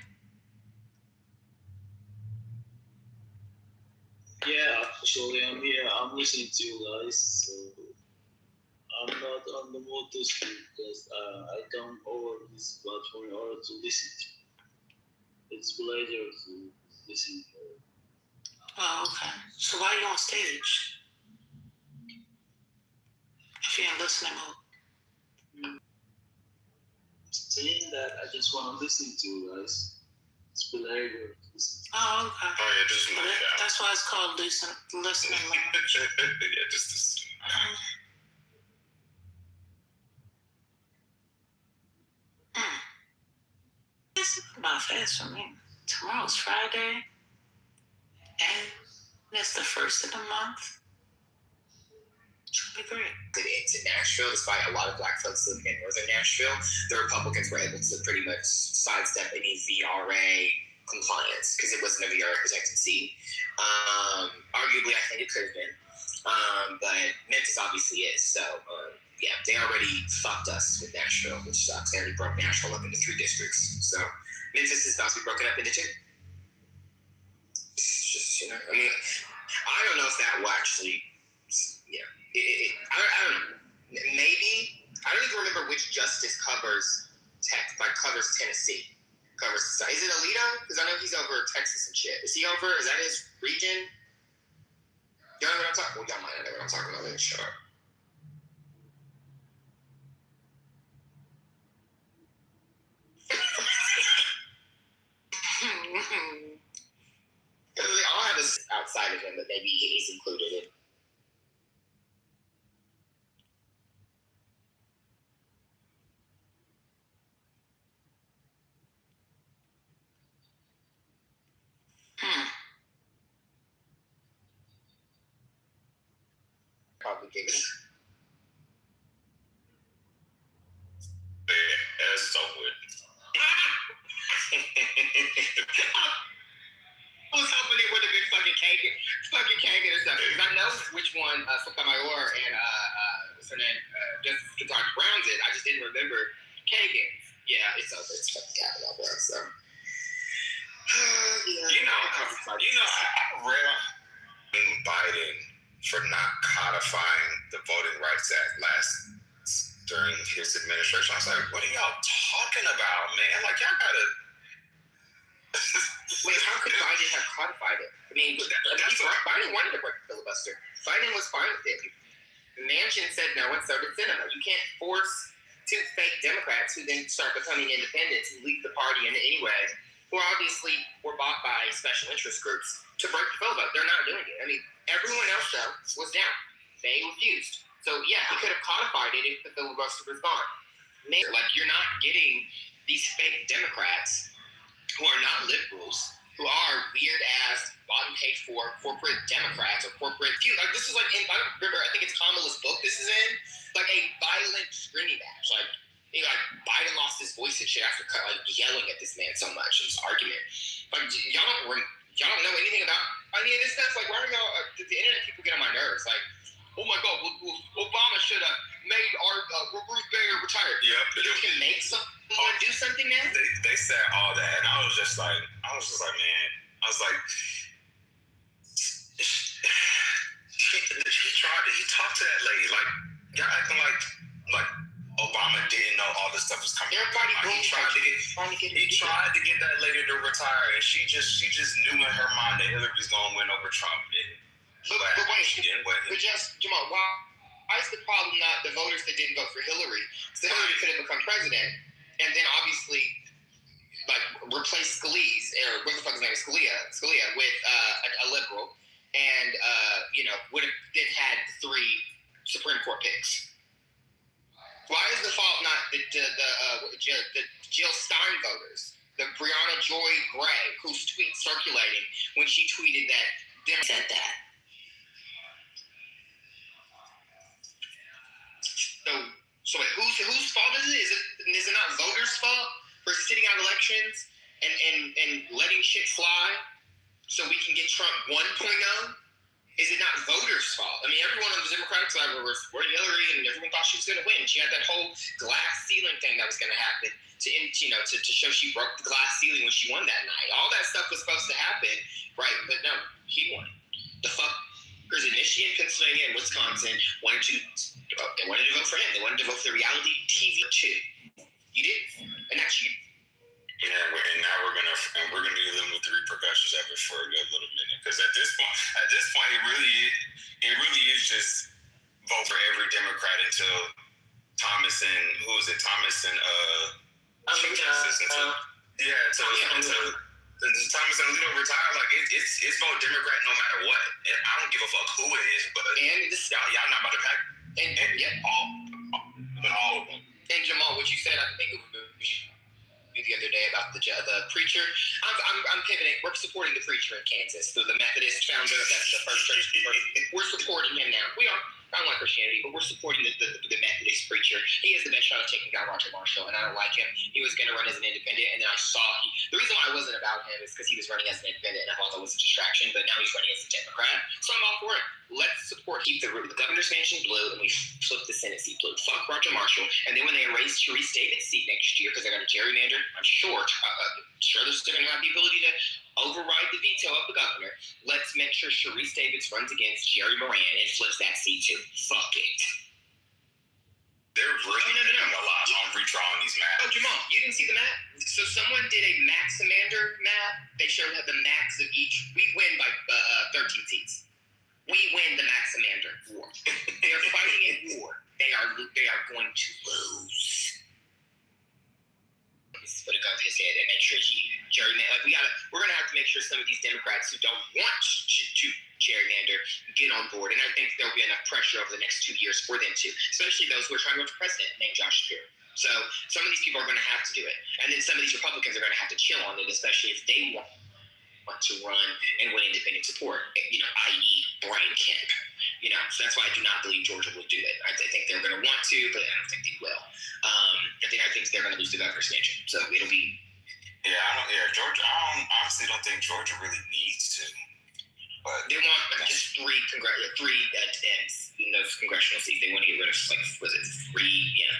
Yeah, actually, I'm here. I'm listening to you guys. So I'm not on the mood to speak because I come over this platform in order to listen to. It's a pleasure to listen to. Oh, okay. So why are you on stage? If you're in listening mode. Saying that, I just want to listen to you guys. It's a pleasure to listen to. Oh, okay. Oh yeah, just that's why it's called listening mode. Yeah, just. It's about fast for me. Tomorrow's Friday, and it's the first of the month. It's gonna be great. Into Nashville, despite a lot of black folks living in northern Nashville, the Republicans were able to pretty much sidestep any VRA compliance because it wasn't a VRA protected seat. Arguably, I think it could have been, but Memphis obviously is. So, yeah, they already fucked us with Nashville, which sucks. They already broke Nashville up into 3 districts. So, Memphis is about to be broken up into 2. It's just, you know, I mean, I don't know if that will actually, yeah. I don't know. Maybe I don't even remember which justice covers Tennessee. Is it Alito? Because I know he's over Texas and shit. Is he over? Is that his region? Y'all know what I'm talking? Well, y'all might not know what I'm talking about. Then shut up. They all have this outside of him, but maybe he's included in. Probably gave it. Yeah, it's so good. I was hoping it would have been fucking Kagan or something. Because I know which one Sotomayor and what's her name, Justice Ketanji Brown did. I just didn't remember Kagan. Yeah, it's over. It's fucking Kavanaugh, bro. So, You know, I read Biden for not codifying the Voting Rights Act during his administration. I was like, what are y'all talking about, man? Like, y'all gotta. Wait, how could Biden have codified it? I mean, Biden wanted to break the filibuster. Biden was fine with it. Manchin said no, and so did Sinema. You can't force 2 fake Democrats who then start becoming independents and leave the party in any way, who obviously were bought by special interest groups, to break the filibuster. They're not doing it. I mean, everyone else, though, was down. They refused. So, yeah, he could have codified it if the filibuster was gone. Like, you're not getting these fake Democrats who are not liberals, who are weird-ass, bottom-paid-for corporate Democrats or corporate... Like, this is like, I remember, I think it's Kamala's book this is in, like a violent screaming match. Like, you know, like Biden lost his voice and shit after like yelling at this man so much in this argument. Like, y'all don't know anything about any of this stuff. Like, why are y'all... the internet people get on my nerves. Like, oh my God, Obama should have made our Ruth Bader retired. Yep. You can make someone do something now? They said all that, and I was just like, man, he talked to that lady, like, y'all acting like Obama didn't know all this stuff was coming. Everybody he tried to get that lady to retire, and she just knew in her mind that Hillary's gonna win over Trump. But wait, she didn't win. But just, Jamal, why is the problem not the voters that didn't vote for Hillary? So Hillary could have become president, and then obviously, like, replace Scalise, or what the fuck his name is, Scalia with a liberal, and, you know, would have then had 3 Supreme Court picks. Why is the fault not the Jill Stein voters, the Breonna Joy Gray, whose tweet circulating when she tweeted that Dem said that? So wait, whose fault is it? Is it not voters' fault for sitting out elections and letting shit fly so we can get Trump 1.0? Is it not voters' fault? I mean, everyone on the Democratic side was supporting Hillary, and everyone thought she was going to win. She had that whole glass ceiling thing that was going to happen to show she broke the glass ceiling when she won that night. All that stuff was supposed to happen, right? But no, he won. The fuckers in Michigan, Pennsylvania, and Wisconsin wanted to vote for him. They wanted to vote for the reality TV too. You did, and that's you. Yeah, and now we're gonna deal with the repercussions of it for a good little minute. Because at this point, it really is just vote for every Democrat until Thomas and Thomas and Thomas and Alito retire. Like it's vote Democrat no matter what. And I don't give a fuck who it is, but y'all not about to pack. All of them. And Jamal, what you said, I think it was the other day about the preacher. I'm pivoting. We're supporting the preacher in Kansas, the Methodist founder. That's the first church. We're supporting him now. We are. I don't like Christianity, but we're supporting the Methodist preacher. He has the best shot of taking down Roger Marshall, and I don't like him. He was going to run as an independent, and then I saw the reason why I wasn't about him is because he was running as an independent, and I thought that was a distraction. But now he's running as a Democrat, so I'm all for it. Let's support. Keep the governor's mansion blue, and we flip the Senate seat blue. Fuck Roger Marshall, and then when they erase Sharice David's seat next year because they're going to gerrymander, I'm sure they're still going to have the ability to override the veto of the governor. Let's make sure Sharice Davids runs against Jerry Moran and flips that seat too. Fuck it. They're really a lot on redrawing these maps. Oh, Jamal, you didn't see the map? So someone did a Maxamander map. They showed the max of each. We win by 13 seats. We win the Maxamander war. They are fighting a war. They are going to lose. Put a gun to his head and make sure we're gonna have to make sure some of these Democrats who don't want to gerrymander get on board, and I think there'll be enough pressure over the next 2 years for them to, especially those who are trying to run for president, named Josh Shapiro. So some of these people are going to have to do it, and then some of these Republicans are going to have to chill on it, especially if they want to run and win independent support, i.e. Brian Kemp. So that's why I do not believe Georgia will do it. I think they're going to want to, but I don't think they will. I think they're going to lose the governor's mansion. So it'll be. Georgia. I honestly don't think Georgia really needs to. But they want just three Dems in those congressional seats. They want to get rid of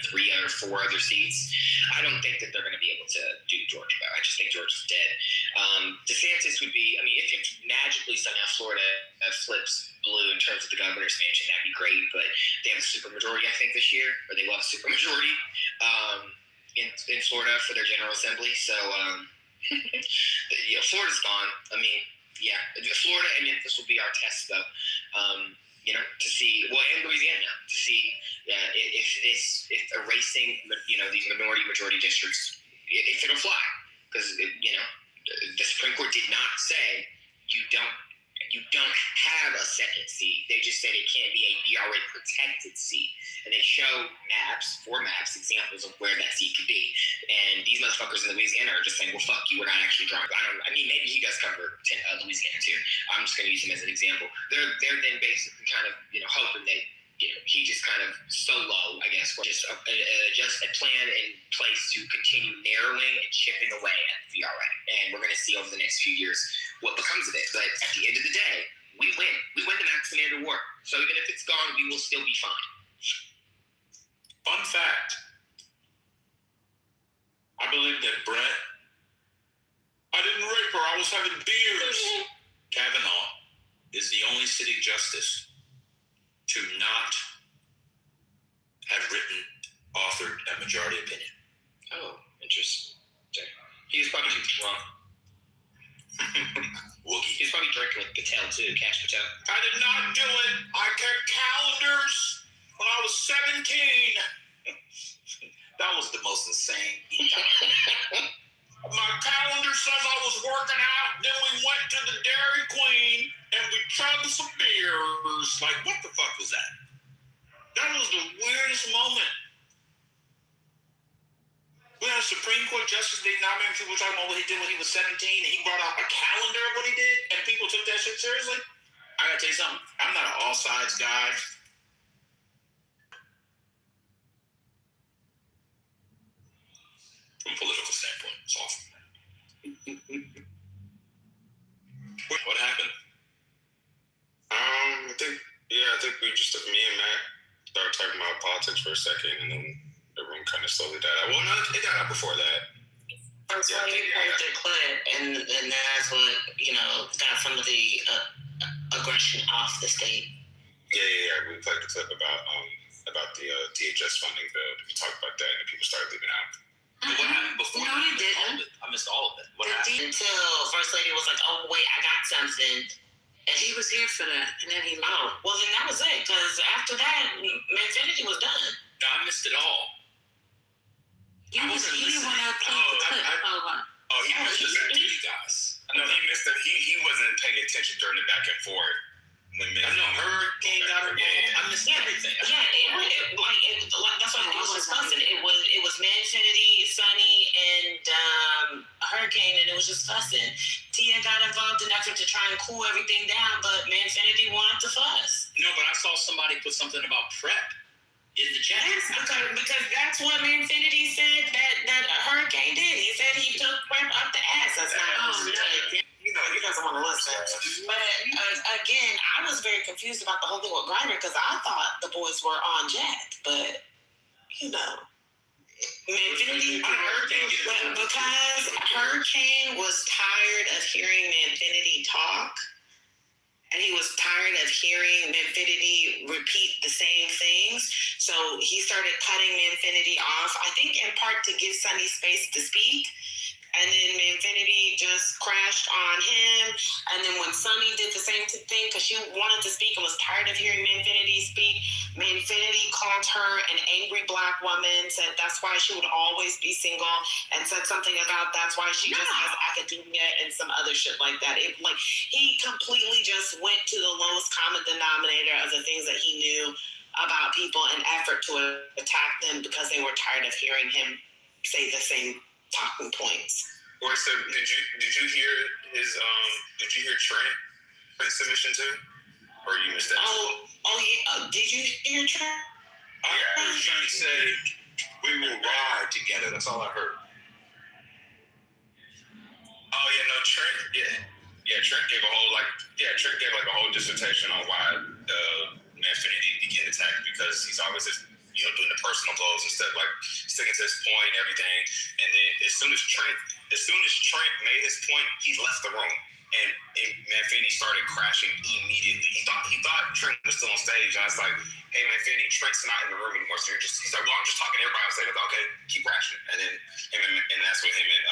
three or four other seats. I don't think that they're going to be able to do Georgia. I just think Georgia's dead. DeSantis would be. I mean, if magically somehow Florida flips blue in terms of the governor's mansion, that'd be great. But they have a supermajority, I think, this year, or they will have a supermajority in Florida for their General Assembly. So, Florida's gone. I mean. Yeah, Florida and Memphis will be our test, though. To see, and Louisiana, to see if erasing, these majority districts, if it'll fly, because the Supreme Court did not say you don't have a second seat. They just said it can't be a DRA protected seat, and they show four maps, examples of where that seat could be. And these motherfuckers in Louisiana are just saying, "Well, fuck you, we're not actually drawing." Maybe he does cover Louisiana too. I'm just going to use him as an example. They're then basically kind of hoping that he just kind of solo, I guess, just a plan in place to continue narrowing and chipping away at the VRA. And we're going to see over the next few years what becomes of it. But at the end of the day, we win. We win the Maxamander War. So even if it's gone, we will still be fine. Fun fact. I believe that I didn't rape her, I was having beers. Kavanaugh is the only sitting justice to not have authored a majority opinion. Oh, interesting. He was probably too drunk. Woogie. He was probably drinking with Patel too, Cash Patel. I did not do it. I kept calendars when I was 17. That was the most insane time. My calendar says I was working out, then we went to the Dairy Queen and we chugged some beers. Like, what the fuck was that? That was the weirdest moment. We had a Supreme Court justice, they nominated people talking about what he did when he was 17, and he brought out a calendar of what he did, and people took that shit seriously. I gotta tell you something. I'm not an all sides guy. from a political standpoint. It's awful. What happened? I think we just, me and Matt started talking about politics for a second, and then the room kind of slowly died out. Well, no, it got out before that. First of all, you heard the clip, and that's what, got some of the aggression off the state. Yeah. We played the clip about the DHS funding bill. We talked about that, and people started leaving out. What happened before? No, they didn't. I missed all of it. What happened? Until First Lady was like, "Oh wait, I got something." And he was here for that, and then he left. Oh, well then that was it, because after that, Manfinity was done. No, I missed it all. He didn't want to play the clip. He missed the Manfinity guys. No, he missed it. He wasn't paying attention during the back and forth. I know Hurricane got involved. I missed everything. Yeah, that's why it was discussing. It was Manfinity, Sunny, and Hurricane, and it was just fussing. Tia got involved in effort to try and cool everything down, but Manfinity wanted to fuss. No, but I saw somebody put something about prep in the chat. Yes, because that's what Manfinity said that Hurricane did. He said he took prep up the ass. That's not he doesn't want to listen. But again, I was very confused about the whole thing with Griner because I thought the boys were on Jack, but Manfinity, because Hurricane was tired of hearing Manfinity talk, and he was tired of hearing Manfinity repeat the same things, so he started cutting Manfinity off, I think in part to give Sunny space to speak. And then Manfinity just crashed on him. And then when Sunny did the same thing, because she wanted to speak and was tired of hearing Manfinity speak, Manfinity called her an angry black woman, said that's why she would always be single, and said something about that's why she just has academia and some other shit like that. He completely just went to the lowest common denominator of the things that he knew about people in effort to attack them because they were tired of hearing him say the same talking points. Or so did you hear his did you hear Trent's submission too? Or you missed that? Yeah. Did you hear Trent? I heard Trent say we will ride together. That's all I heard. Trent gave a whole dissertation on why Manfinity began to attack, because he's always just doing the personal blows and stuff, like sticking to his point and everything. And then as soon as Trent made his point, he left the room, and Manfinity started crashing immediately. He thought Trent was still on stage, and I was like, "Hey, Manfinity, Trent's not in the room anymore." So he's like, "Well, I'm just talking to everybody." I was like, "Okay, keep crashing." And then and that's when him and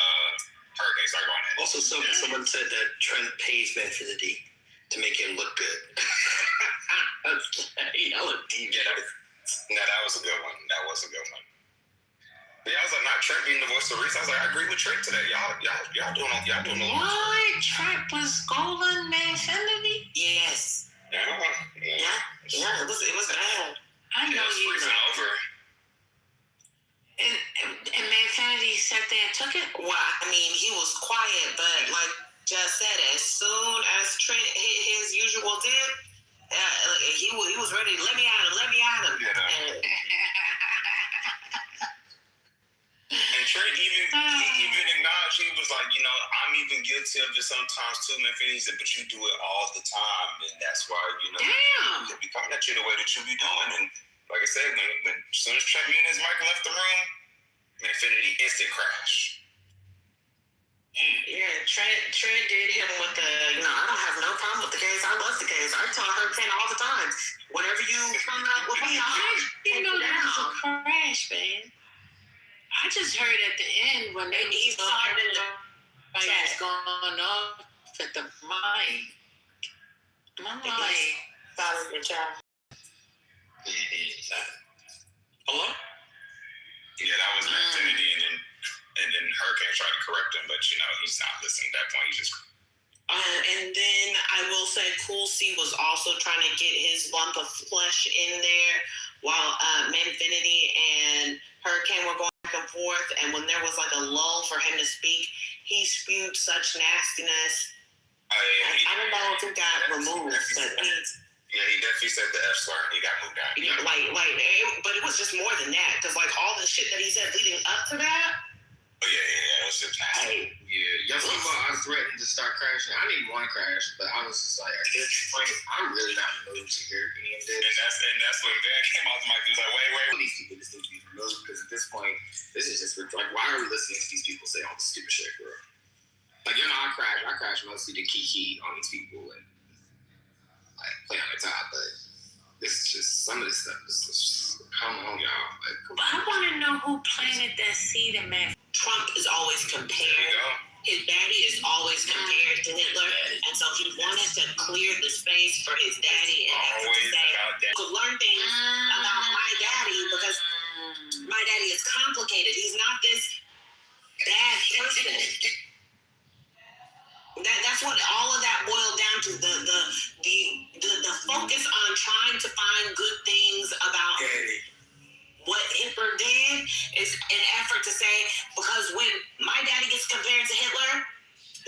Hurricane started going at. Also, someone said that Trent pays Manfinity to make him look good. Y'all are deep. No, that was a good one. Yeah, I was like, not Trent being the voice of reason. I was like, I agree with Trent today. Y'all doing the What? Trent was schooling Manfinity? Yes. Yeah, it was bad. I know you know. Over. And Manfinity sat there and took it? Well, I mean, he was quiet, but like Just said, as soon as Trent hit his usual dip, he was ready to let me at him. Yeah. And Trent even acknowledged, he was like, I'm even guilty of it sometimes too, man. He said, but you do it all the time, and that's why, Damn. they be coming at you the way that you be doing. And like I said, when as soon as Trent and his mic left the room, Manfinity instant crash. Yeah, Trent did him with the, I don't have no problem with the gays. I love the gays. I tell her all the time. Whenever you come out with me, I didn't know that was a crash, man. I just heard at the end when he started was going off at the mic. I'm like, follow your child. Hello? Yeah, that was Manfinity, and then Hurricane tried to correct him, but he's not listening at that point. He just. And then I will say, Cool C was also trying to get his lump of flesh in there, while Manfinity and Hurricane were going back and forth. And when there was like a lull for him to speak, he spewed such nastiness. I don't know if it got removed, but he definitely said the F slur and he got moved out. But it was just more than that, because like all the shit that he said leading up to that, Oh yeah. That was just nasty. Y'all talking about I threatened to start crashing. I didn't want to crash, but I was just like, at this point, I'm really not in the mood to hear any of this. And that's when Van came off the mic. He was like, wait. These people just need to be removed because at this point, this is just like, why are we listening to these people say all this stupid shit, bro? Like, I crash mostly to kiki on these people and like play on the top, but this is just some of this stuff is just, come on, y'all. Like, I want to know who planted that seed in man. Trump is always compared. His daddy is always compared to Hitler, and so he wanted to clear the space for his daddy and to learn things about my daddy because my daddy is complicated. He's not this bad person. That's what all of that boiled down to. The focus on trying to find good things about what Hitler did is an effort to say, because when my daddy gets compared to Hitler,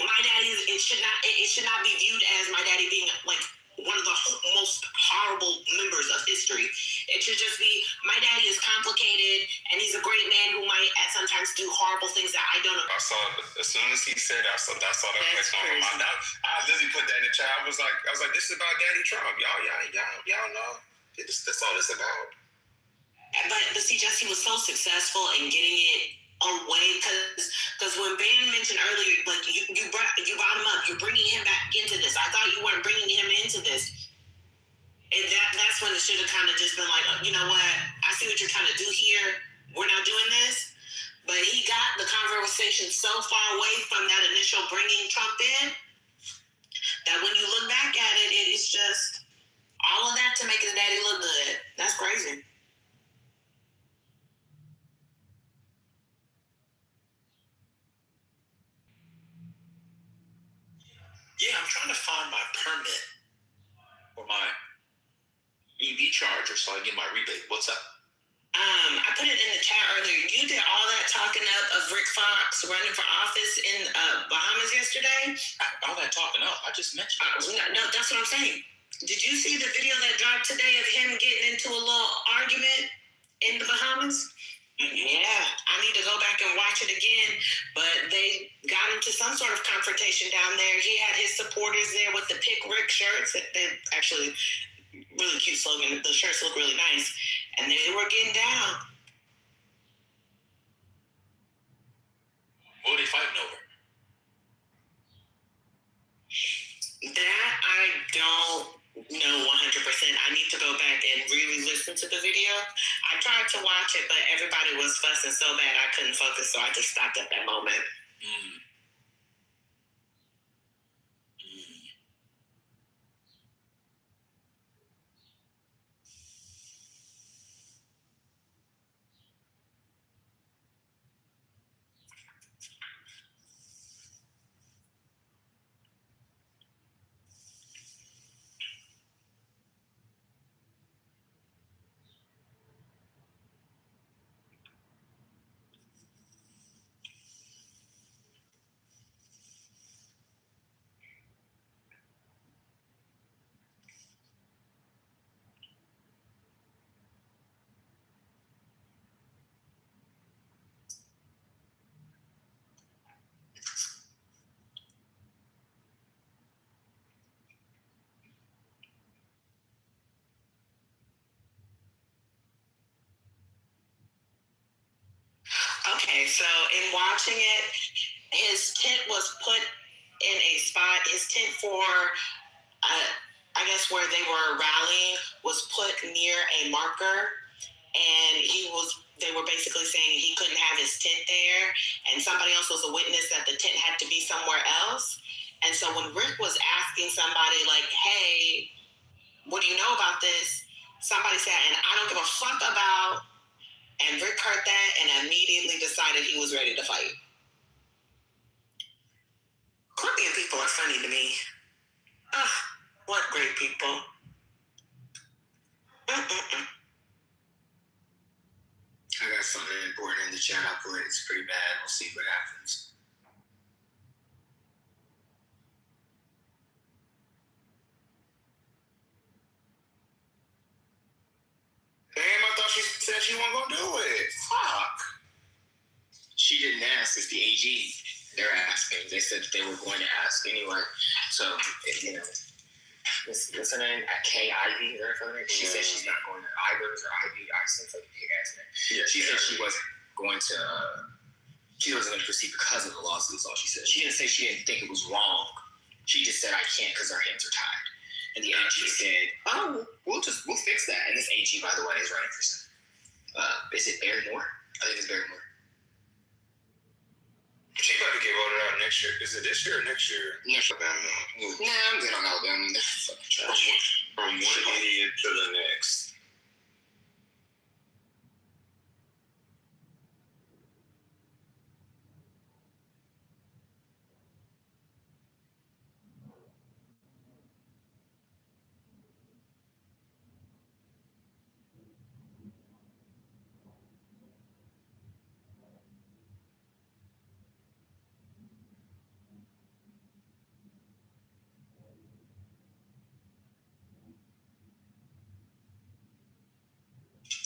my daddy it should not be viewed as my daddy being like one of the most horrible members of history. It should just be my daddy is complicated and he's a great man who might at sometimes do horrible things that I don't know. I saw as soon as he said I saw that question on my mouth. I literally put that in the chat. I was like, this is about Daddy Trump. Y'all know. That's all it's about. But see, Jesse was so successful in getting it away because when Van mentioned earlier, like you brought him up, you're bringing him back into this. I thought you weren't bringing him into this. And that's when it should have kind of just been like, you know what? I see what you're trying to do here. We're not doing this. But he got the conversation so far away from that initial bringing Trump in that when you look back at it, it's just all of that to make his daddy look good. That's crazy. Yeah, I'm trying to find my permit for my EV charger so I get my rebate. What's up? I put it in the chat earlier. You did all that talking up of Rick Fox running for office in Bahamas yesterday? All that talking up? I just mentioned it. No, that's what I'm saying. Did you see the video that dropped today of him getting into a little argument in the Bahamas? Yeah, I need to go back and watch it again. But they got into some sort of confrontation down there. He had his supporters there with the Pick Rick shirts. They actually, really cute slogan. The shirts look really nice. And they were getting down. What are they fighting over? That I don't know 100%. I need to go back and really listen to the video. I tried to watch it, but everybody was fussing so bad I couldn't focus, so I just stopped at that moment. Okay, so in watching it, his tent was put in a spot. His tent for, I guess, where they were rallying was put near a marker, and they were basically saying he couldn't have his tent there, and somebody else was a witness that the tent had to be somewhere else. And so when Rick was asking somebody like, hey, what do you know about this? Somebody said, and I don't give a fuck about. And Rick heard that and immediately decided he was ready to fight. Caribbean people are funny to me. What great people. I got something important in the chat. I'll put it. It's pretty bad. We'll see what happens. Damn, I thought she said she wasn't gonna do it. Fuck. she didn't ask. It's the AG. They're asking. They said that they were going to ask anyway. So, you know, what's her name? Kay Ivy or something. She said she's not going to Ivers or Ivy. I said like a big ass name. Yeah, she said she wasn't going to. She wasn't going to proceed because of the lawsuit. That's all she said. She didn't say she didn't think it was wrong. She just said I can't because our hands are tied. And the AG said, "Oh, we'll fix that." And this AG, by the way, is running for Senate. Is it Barrymore? I think it's Barrymore. She about to get voted out next year. Is it this year or next year? Next year. Nah, I'm good on Alabama. From one idiot to the next.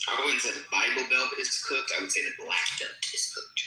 I wouldn't say the Bible Belt is cooked. I would say the Black Belt is cooked.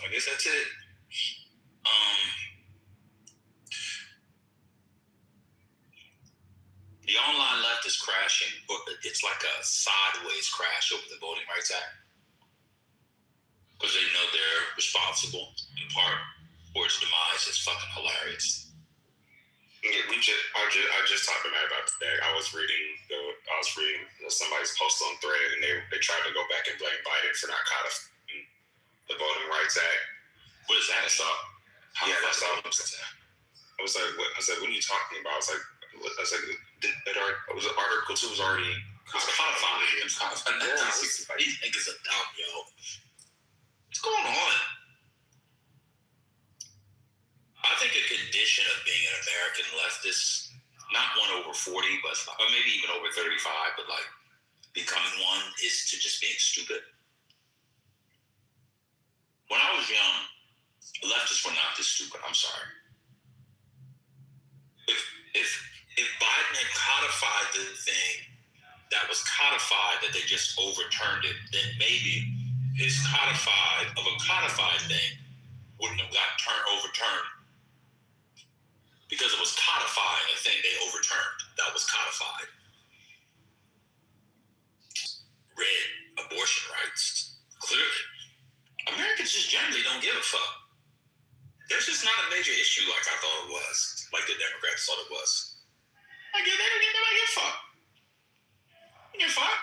I guess that's it. The online left is crashing, but it's like a sideways crash over the Voting Rights Act because they know they're responsible in part for its demise. It's fucking hilarious. Yeah, I just talked to Matt about that. I was reading somebody's post on Thread, and they tried to go back and blame Biden for not codifying the Voting Rights Act. What is that? That's all. Yeah, that's all. I was like, what? I said, what are you talking about? I was like, Article 2 was already codified. It's codified. 1965. These niggas are dumb, yo. What's going on? I think a condition of being an American leftist, not one over 40, but or maybe even over 35, but like becoming one is to just being stupid. When I was young, leftists were not this stupid. I'm sorry. If Biden had codified the thing that was codified, that they just overturned it, then maybe his codified of a codified thing wouldn't have got overturned. Because it was codifying a thing they overturned that was codified. Red abortion rights. Clearly. Americans just generally don't give a fuck. There's just not a major issue like I thought it was, like the Democrats thought it was. They don't give a fuck. They give a fuck.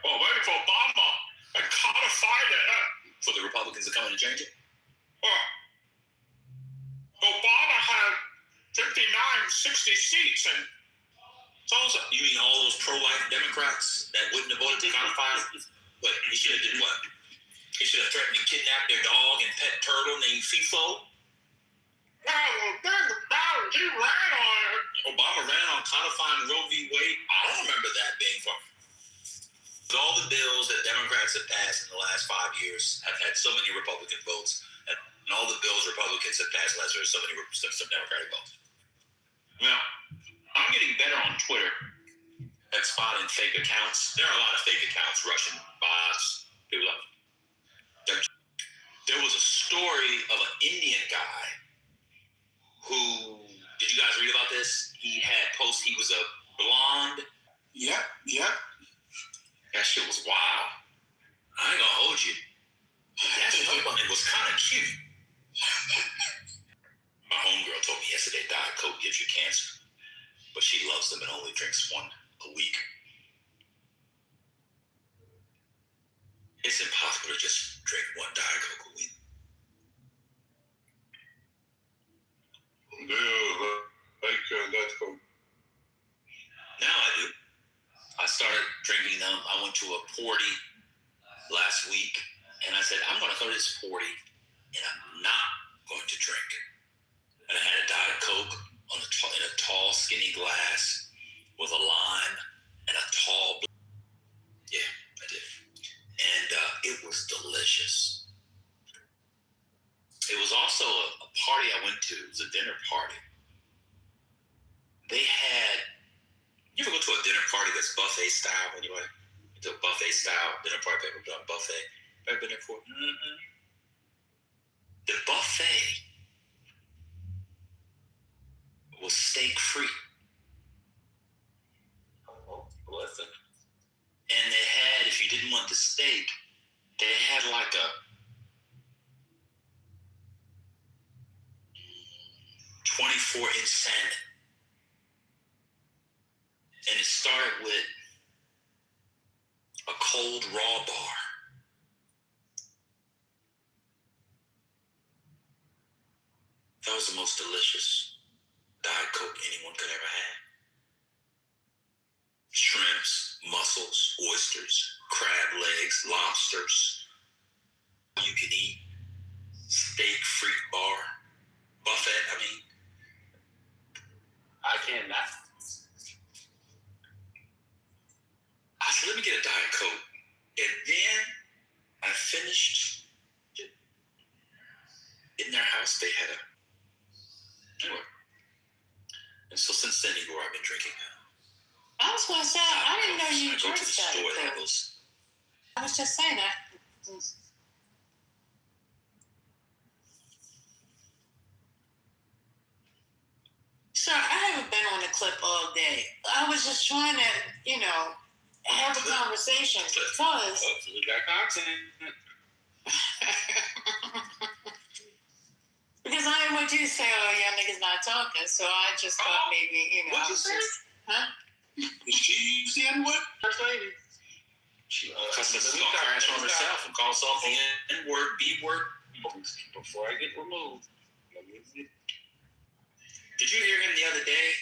Well, waiting for Obama and codify that for the Republicans to come in and change it. Well, Obama had 59, 60 seats, and so you mean all those pro-life Democrats that wouldn't have voted to codify? But he should have did what? He should have threatened to kidnap their dog and pet turtle named FIFO. He ran on it. Obama ran on codifying Roe v. Wade. I don't remember that being from. All the bills that Democrats have passed in the last 5 years have had so many Republican votes. And and all the bills Republicans have passed last year, so many were some Democratic bills. Now, I'm getting better on Twitter at spotting fake accounts. There are a lot of fake accounts, Russian bots, people like that. There was a story of an Indian guy who, did you guys read about this? He was a blonde. Yep. That shit was wild. I ain't gonna hold you. That it was kind of cute. My homegirl told me yesterday Diet Coke gives you cancer, but she loves them and only drinks one a week. It's impossible to just drink one Diet Coke a week. Diet Coke. Now I do. I started drinking them. I went to a party last week, and I said, I'm going to go to this party, and I'm not going to drink. And I had a Diet Coke in a tall, skinny glass with a lime and a tall. Yeah, I did. And it was delicious. It was also a party I went to. It was a dinner party. They had, you ever go to a dinner party that's buffet style anyway? To a buffet style dinner party, people done buffet. Ever been there before? Mm-hmm. The buffet was steak free. Oh, listen. And they had, if you didn't want the steak, they had like a 24-inch salmon. And it started with a cold raw bar. That was the most delicious Diet Coke anyone could ever have. Shrimps, mussels, oysters, crab legs, lobsters. You can eat. Steak freak bar. Buffet, I mean. I cannot. I said, let me get a Diet Coke. And then I finished. In their house, they had a. Anyway. And so since then, Igor, I've been drinking. I was going to say, I didn't know you I go drank to the Diet store that Coke. goes. I was just saying that. Sir, I haven't been on the clip all day. I was just trying to, have a conversation because. We got content. Because I didn't want you to say, oh, y'all niggas not talking, so I just thought maybe, What'd you say? Huh? Did she use the N-word? First lady. She cusses crash on herself and calls herself the N-word, B-word. Before I get removed. Did you hear him the other day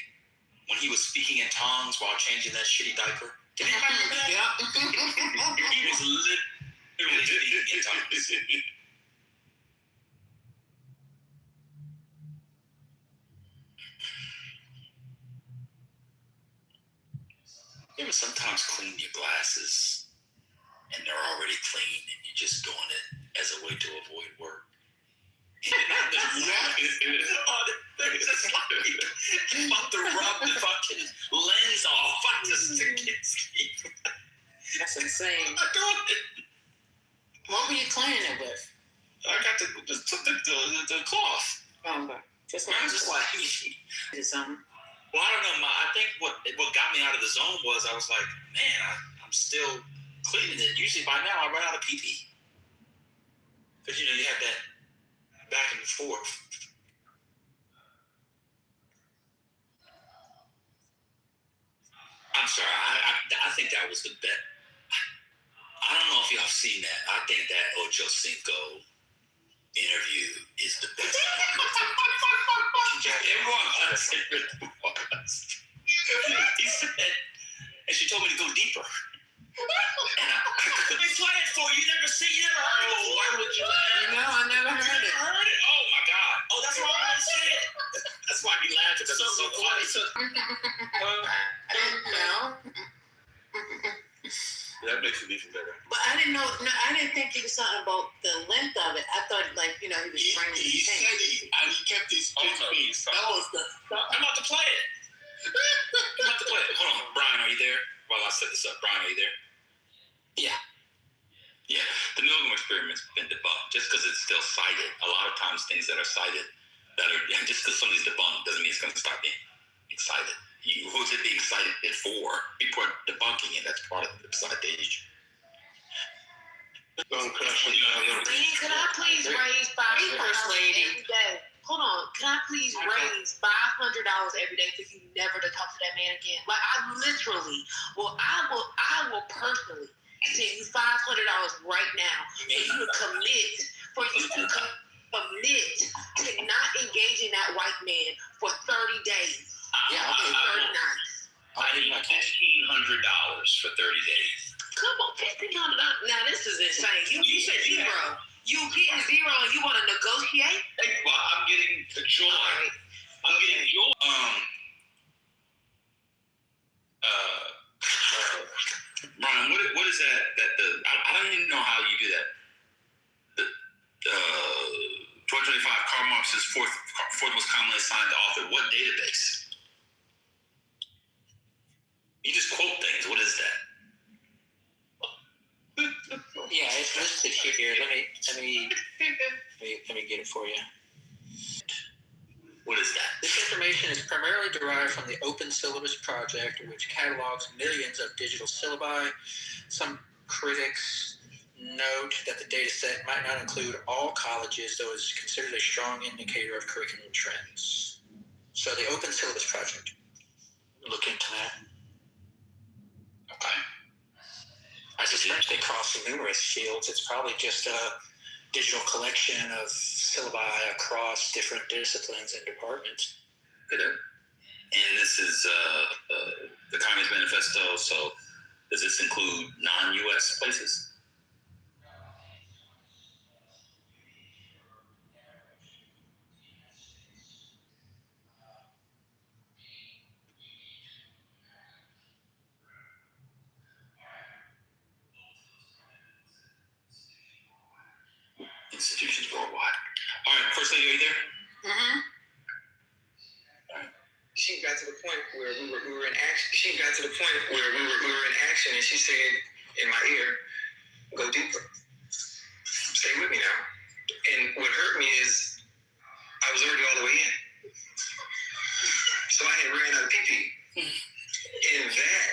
when he was speaking in tongues while changing that shitty diaper? Did you remember that? Yeah. He was literally speaking in tongues. You ever sometimes clean your glasses and they're already clean and you're just doing it as a way to avoid work? They're just like about to rub the fucking lens off. I just can't sleep. That's insane. I'm not doing it. What were you cleaning it with? I got just took the cloth. Just like something. Well, I don't know. I think what got me out of the zone was I was like, man, I'm still cleaning it. Usually by now I run out of pee-pee. Because, you have that back and forth. I'm sorry. I think that was the best. I don't know if y'all seen that. I think that Ocho Cinco interview is the best. Everyone was. He said, and she told me to go deeper. And I couldn't play it for you. You never heard it before. Why would you? No, I never heard it. You never heard it? Oh my God. Oh, that's why I said it. That's why I be laughing because it's so funny. I didn't know. Let that makes it even better. But I didn't know. No, I didn't think he was talking about the length of it. I thought, like, he was bringing. He said he kept his 10 feet. That was the. I'm about to play it. Hold on, Brian, are you there? While I set this up, Brian, are you there? Yeah. The Milgram experiment's been debunked just because it's still cited. A lot of times, things that are cited that are just because somebody's debunked doesn't mean it's going to stop being cited. Who's it being cited for? People are debunking it. That's part of the citation. Could I please raise $500 every day? Hold on. Can I please raise $500 every day for you never to talk to that man again? Like, I will personally send you $500 right now for you to commit to not engaging that white man for 30 days. 30 nights. I need $1,500 for 30 days. Come on, $1,500. Now this is insane. You said zero. You getting zero and you want to negotiate? Well, I'm getting joy. I'm getting joy. Brian, what is that? I don't even know how you do that. The 1225 Karl Marx's fourth most commonly assigned author. What database? You just quote things. What is that? Yeah, it's listed here. Let me get it for you. What is that? This information is primarily derived from the Open Syllabus Project, which catalogs millions of digital syllabi. Some critics note that the data set might not include all colleges, though it's considered a strong indicator of curriculum trends. So the Open Syllabus Project. Look into that. Okay. I suspect they cross numerous fields. It's probably just a digital collection of syllabi across different disciplines and departments. And this is the Communist Manifesto, so does this include non-U.S. places? Institutions worldwide. All right, First Lady, are you there? Mm-hmm. She got to the point where we were in action. She got to the point where we were in action, and she said in my ear, "Go deeper. Stay with me now." And what hurt me is I was already all the way in, so I had ran out of pee-pee, and that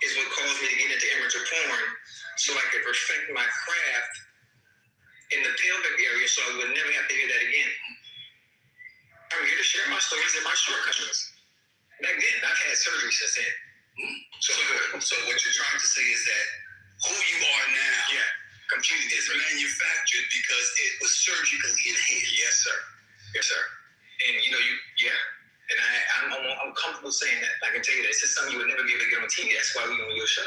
is what caused me to get into amateur porn, so I could perfect my craft in the pelvic area, so I would never have to hear that again. I'm here to share my stories and my shortcomings. Back then, I've had surgery since then. So what you're trying to say is that who you are now, completely is manufactured because it was surgically enhanced. Yes, sir. Yes, sir. And and I'm comfortable saying that. I can tell you that this is something you would never be able to get on TV. That's why we on your show.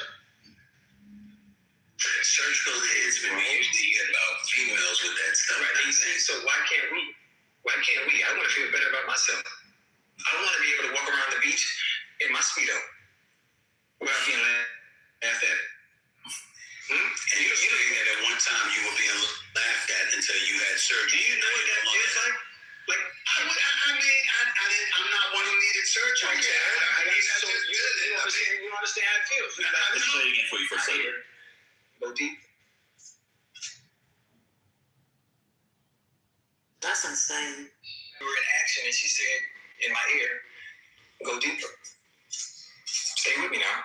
Surgical heads been usually about females with that stuff. Right. So why can't we? Why can't we? I want to feel better about myself. I want to be able to walk around the beach in my Speedo without being laughed at. And you saying that at one time you were being laughed at until you had surgery. Do you know what that feels like? I'm not one who needed surgery. You understand how it feels. Let's play it again for you, First Lady. Go deep. That's insane. We were in action, and she said in my ear, "Go deeper. Stay with me now."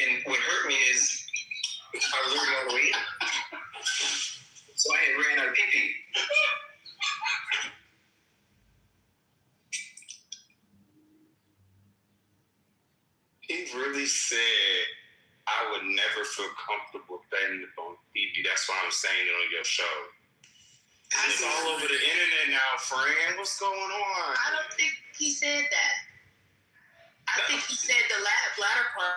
And what hurt me is I was already all the way in, so I had ran out of pee-pee. He really said, "I would never feel comfortable saying it on TV." That's why I'm saying it on your show. It's all over the internet now, friend. What's going on? I don't think he said that. I think he said the latter part,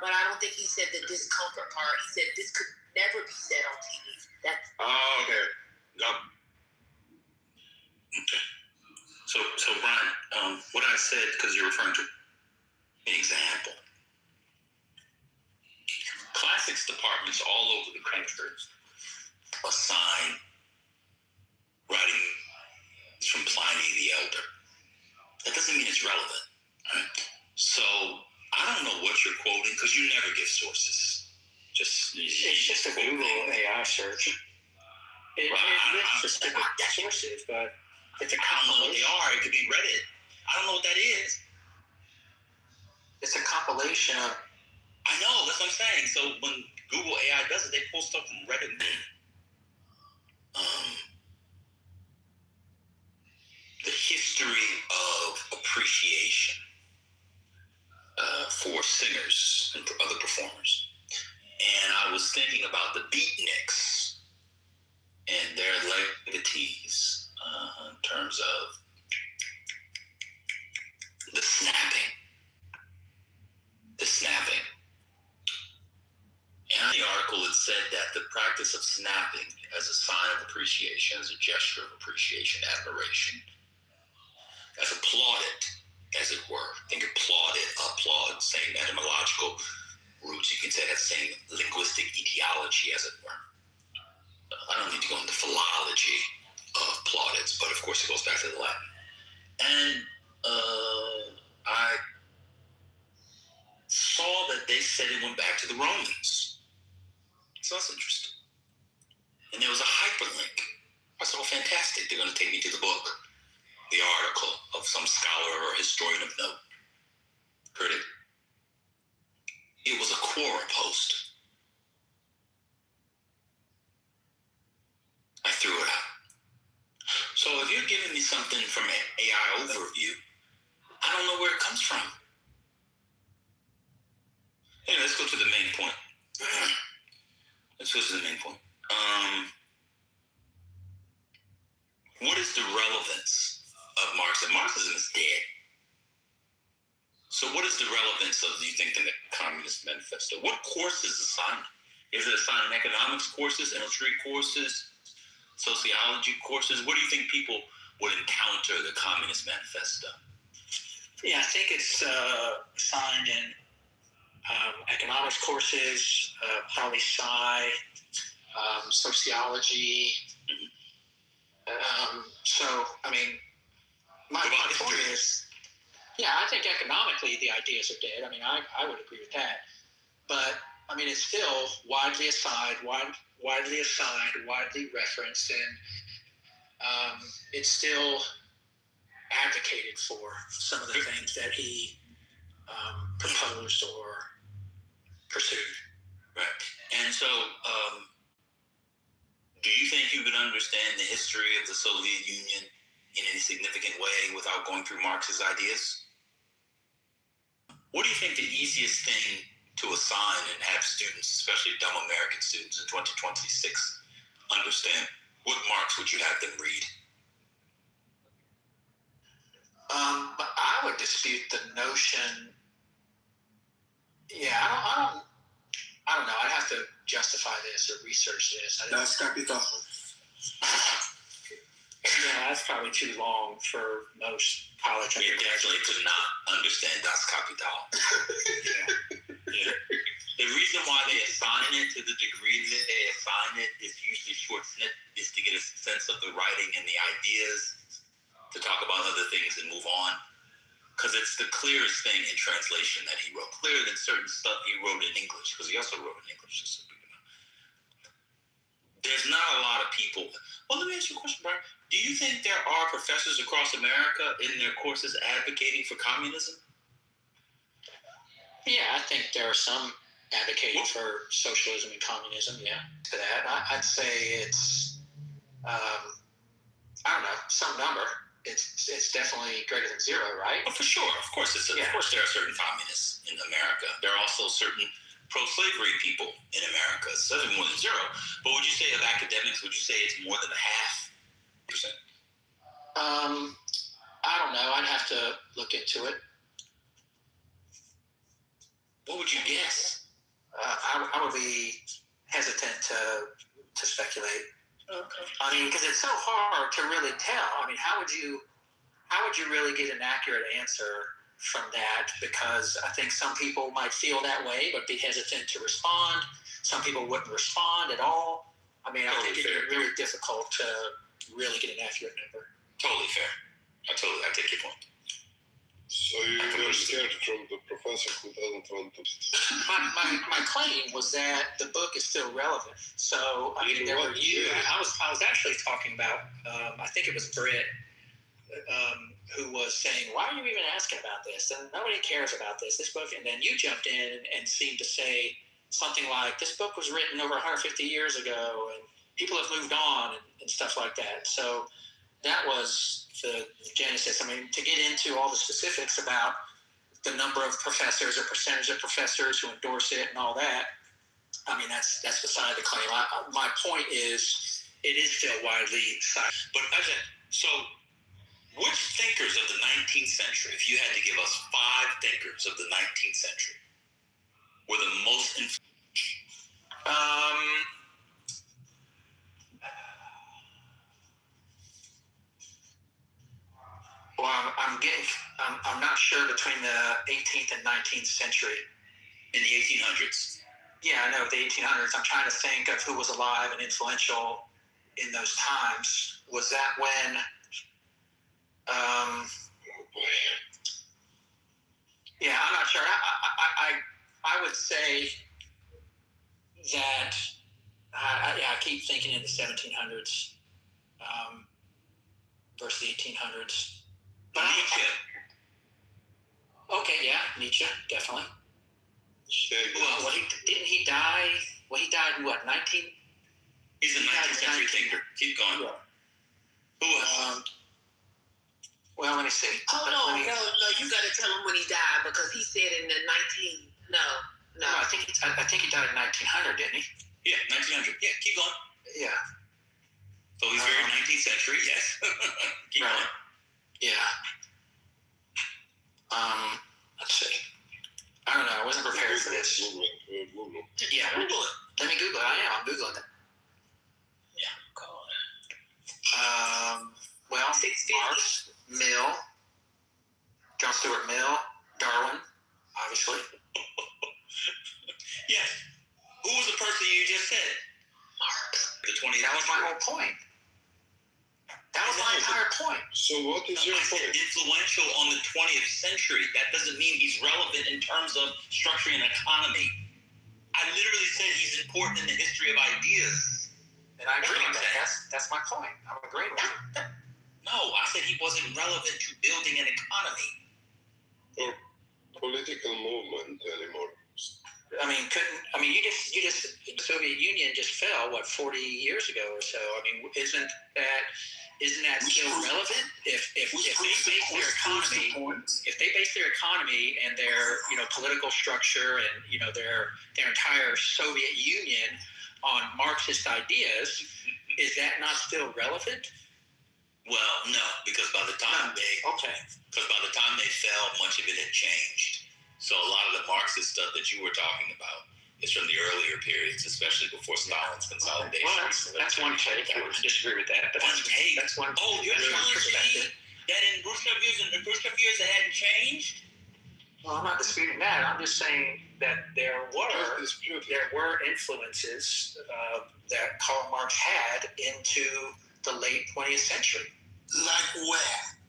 but I don't think he said the discomfort part. He said this could never be said on TV. That's okay. Okay. So Brian, what I said, because you're referring to an example. Class classics departments all over the country assign writings from Pliny the Elder. That doesn't mean it's relevant. Right? So I don't know what you're quoting because you never give sources. It's just a Google AI search. It lists specific sources, but it's a compilation. I don't know what they are. It could be Reddit. I don't know what that is. It's a compilation of. I know, that's what I'm saying. So when Google AI does it, they pull stuff from Reddit. The history of appreciation for singers and other performers. And I was thinking about the beatniks and their legatees in terms of the snapping. And in the article, it said that the practice of snapping as a sign of appreciation, as a gesture of appreciation, admiration, as applauded, as it were. Think applauded, applaud, same etymological roots. You can say that same linguistic etiology, as it were. I don't need to go into philology of plaudits, but of course it goes back to the Latin. And I saw that they said it went back to the Romans. So that's interesting. And there was a hyperlink. I said, oh, fantastic. They're going to take me to the book, the article of some scholar or historian of note. Heard it? It was a Quora post. I threw it out. So if you're giving me something from an AI overview, I don't know where it comes from. Anyway, let's go to the main point. What is the relevance of Marxism? Marxism is dead. So what is the relevance of, do you think, the Communist Manifesto? What course is assigned? Is it assigned economics courses, history courses, sociology courses? What do you think people would encounter the Communist Manifesto? Yeah, I think it's assigned in economics courses, poli-sci, sociology. So, I mean, my point is, yeah, I think economically the ideas are dead. I mean, I would agree with that. But, I mean, it's still widely assigned, widely referenced, and it's still advocated for some of the things that he proposed or pursued. Right. And so, do you think you could understand the history of the Soviet Union in any significant way without going through Marx's ideas? What do you think the easiest thing to assign and have students, especially dumb American students in 2026, understand? What Marx would you have them read? I would dispute the notion. Yeah, I don't know. I'd have to justify this or research this. Das Kapital. Yeah, that's probably too long for most college undergraduates. You definitely could not understand Das Kapital. Yeah. The reason why they assign it to the degree that they assign it is usually short snip, is to get a sense of the writing and the ideas, to talk about other things and move on. Because it's the clearest thing in translation that he wrote, clearer than certain stuff he wrote in English, because he also wrote in English, just so people know. There's not a lot of people. Well, let me ask you a question, Brian. Do you think there are professors across America in their courses advocating for communism? Yeah, I think there are some advocating for socialism and communism, yeah. To that, I'd say it's, I don't know, some number. It's definitely greater than zero, right? Oh, for sure. Of course, of course there are certain communists in America. There are also certain pro-slavery people in America. It's certainly more than zero. But would you say of academics, would you say it's more than a half percent? I don't know. I'd have to look into it. What would you guess? I would be hesitant to speculate. Okay. I mean, because it's so hard to really tell. I mean, how would you really get an accurate answer from that, because I think some people might feel that way but be hesitant to respond. Some people wouldn't respond at all. I mean, I think it'd be really difficult to really get an accurate number. Totally fair. I take your point. So you're scared from the professor who doesn't want to. My claim was that the book is still relevant. So I mean, I was actually talking about. I think it was Britt who was saying, "Why are you even asking about this? And nobody cares about this book." And then you jumped in and seemed to say something like, "This book was written over 150 years ago, and people have moved on and stuff like that." So that was the genesis. I mean, to get into all the specifics about the number of professors or percentage of professors who endorse it and all that, I mean, that's beside the claim. My point is, it is still widely cited. But so, which thinkers of the 19th century, if you had to give us 5 thinkers of the 19th century, were the most influential? Well, I'm not sure between the 18th and 19th century. In the 1800s. Yeah, I know the 1800s. I'm trying to think of who was alive and influential in those times. Was that when? Yeah, I'm not sure. I would say that. I keep thinking in the 1700s versus the 1800s. But Nietzsche. Okay, yeah, Nietzsche, definitely. Well, didn't he die? Well, he died in what, 19? He's a 19th century thinker. Keep going. Yeah. Who else? Well, let me see. Hold on, no, you got to tell him when he died, because he said in the 19. No. I think he died in 1900, didn't he? Yeah, 1900. Yeah, keep going. Yeah. So he's very 19th century. Yes. Keep going. Yeah. Let's see. I don't know. I wasn't prepared for this. Google. Yeah, Google it. Let me Google it. I'm Googling it. Yeah. Well, Marx, Mill, John Stuart Mill, Darwin, obviously. Yes. Who was the person you just said? Marx. The 20th. That was my whole point. That was my entire point. So what is your point? Influential on the 20th century. That doesn't mean he's relevant in terms of structuring an economy. I literally said he's important in the history of ideas. And I agree with that. That's my point. I'm agreeing with you. No, I said he wasn't relevant to building an economy. Or political movement anymore. I mean, you just the Soviet Union just fell, 40 years ago or so. I mean, isn't that still relevant? If they base their economy and their political structure and their entire Soviet Union on Marxist ideas, is that not still relevant? Well, no, because by the time they fell, much of it had changed. So a lot of the Marxist stuff that you were talking about is from the earlier periods, especially before Stalin's consolidation. Well, that's one take. I would disagree with that. But one take? That's one. Oh, you're telling me that in Khrushchev years it hadn't changed? Well, I'm not disputing that. I'm just saying that there were influences that Karl Marx had into the late 20th century. Like where?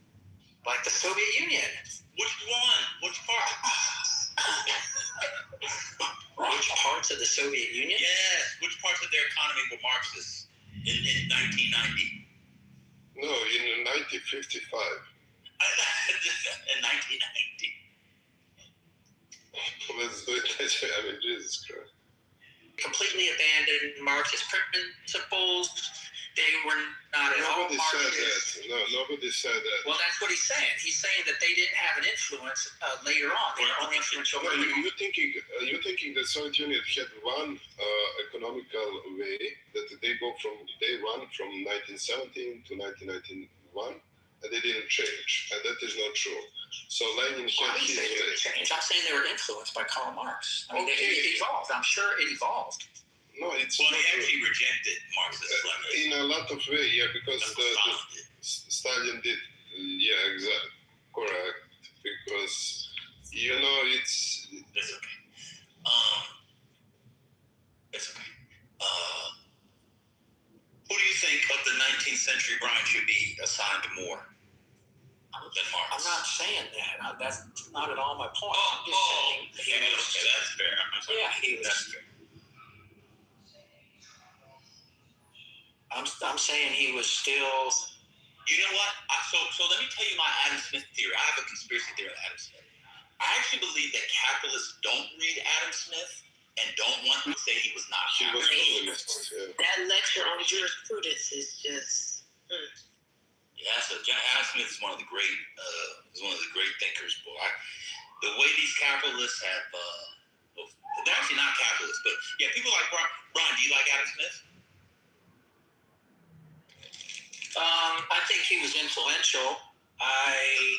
Like the Soviet Union. Which one? Which part? Which parts of the Soviet Union? Yes. Which parts of their economy were Marxist in 1990? No, in 1955. In 1990. Let's do it. I mean, Jesus Christ. Completely abandoned Marxist principles. They were not at all Marxist. Nobody said that. Well, that's what he's saying. He's saying that they didn't have an influence later on. They were only influential. You're thinking the Soviet Union had one economical way that they go from day one from 1917 to 1991, and they didn't change, and that is not true. So Lenin had his way. I'm saying they were influenced by Karl Marx. I mean, it evolved. I'm sure it evolved. No, it's well, he actually rejected Marxist-Leninism. In a lot of ways, yeah, because Stalin did. Yeah, exactly. Correct. because it's okay. It's okay. Who do you think of the 19th century Brian should be assigned more than Marx? I'm not saying that. That's not at all my point. Okay, that's fair. That's fair. I'm saying he was still. You know what? So let me tell you my Adam Smith theory. I have a conspiracy theory on Adam Smith. I actually believe that capitalists don't read Adam Smith and don't want to say he was not capitalist. That lecture on jurisprudence is just. Yeah, so Adam Smith is one of the great thinkers, boy. The way these capitalists have, they're actually not capitalists, but yeah, people like Brian. Do you like Adam Smith? I think he was influential. I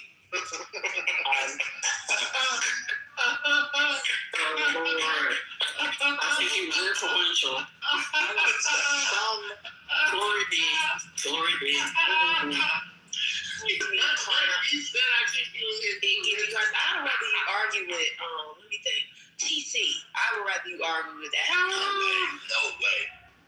think he was influential. Glory be. Because I'd rather you argue with, let me think, TC. I would rather you argue with that. No way.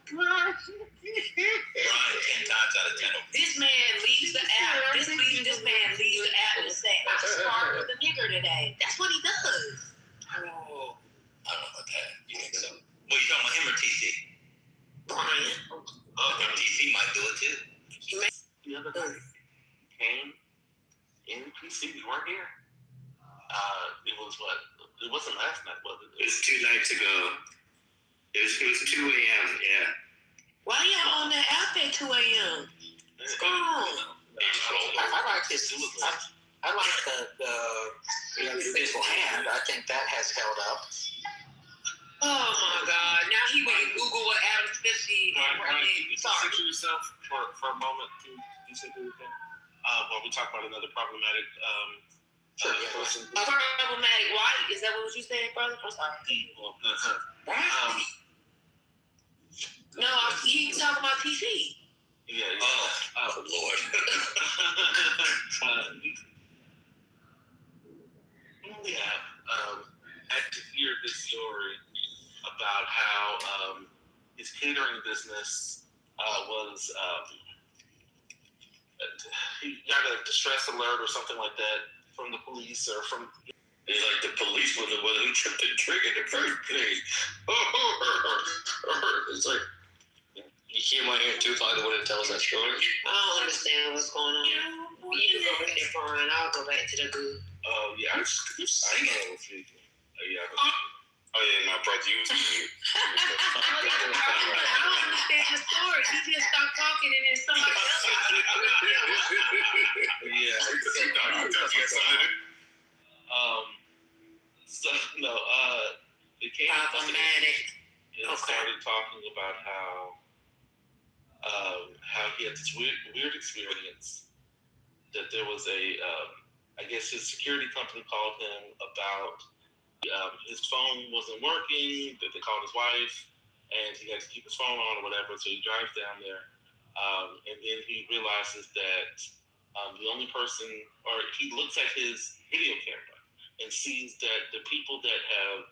Brian, 10 times out of 10. This man leaves the app. This man leaves the app and say, I started with a nigger today. That's what he does. I don't know about that. You think so? Well, you talking about him or TC? Brian. TC might do it too. The other day, came in PC. We weren't here. It was what? It wasn't last night, was it? It was 2 nights ago. It was 2 a.m. Yeah. Why y'all on that app at 2 a.m? What's going on? I like his. I like the invisible hand. I think that has held up. Oh my God! Now he went and Google what Adam Smith did. Can you center yourself for a moment? Can you center yourself? While we talk about another problematic person. Problematic white? Is that what you said, brother? I'm sorry. No, he's talking about TC. Yeah. Oh Lord. I had to hear this story about how his catering business was he got a distress alert or something like that from the police or from. It's like the police were the one who tripped the trigger in the first place. It's like you came on here too long to want to tell us that story. I don't understand what's going on. You can go in there, Brian. I'll go back to the good. Oh yeah, I know what you do. Oh yeah, my brother, you. I don't understand the story. He just stopped talking and then somebody else. So no, it came problematic. And started talking about how he had this weird experience that there was I guess his security company called him about his phone wasn't working, that they called his wife, and he had to keep his phone on or whatever, so he drives down there, and then he realizes that the only person, or he looks at his video camera and sees that the people that have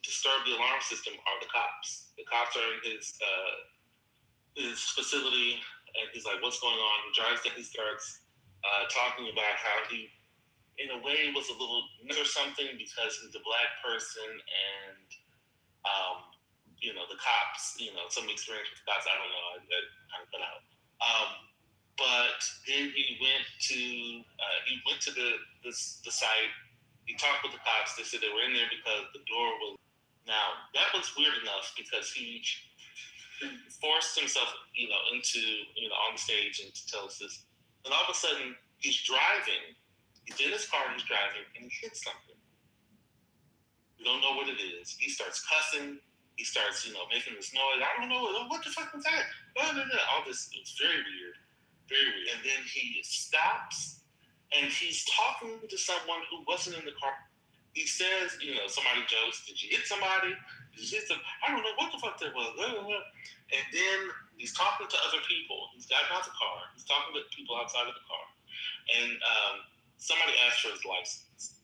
disturbed the alarm system are the cops. The cops are in his facility, and he's like, what's going on? He drives down, he starts talking about how he, in a way, was a little or something because he's a black person and, the cops, some experience with cops, I don't know, that kind of cut out. But then he went to the site, he talked with the cops, they said they were in there because the door was, now that was weird enough because he forced himself, into, on the stage and to tell us this. And all of a sudden, he's driving. He's in his car, he's driving, and he hits something. We don't know what it is. He starts cussing. He starts, making this noise. I don't know. What the fuck was that? All this, it's very weird. Very weird. And then he stops, and he's talking to someone who wasn't in the car. He says, somebody jokes, did you hit somebody? Did you hit some? I don't know what the fuck that was. And then he's talking to other people. He's gotten out the car. He's talking to people outside of the car. And somebody asks for his license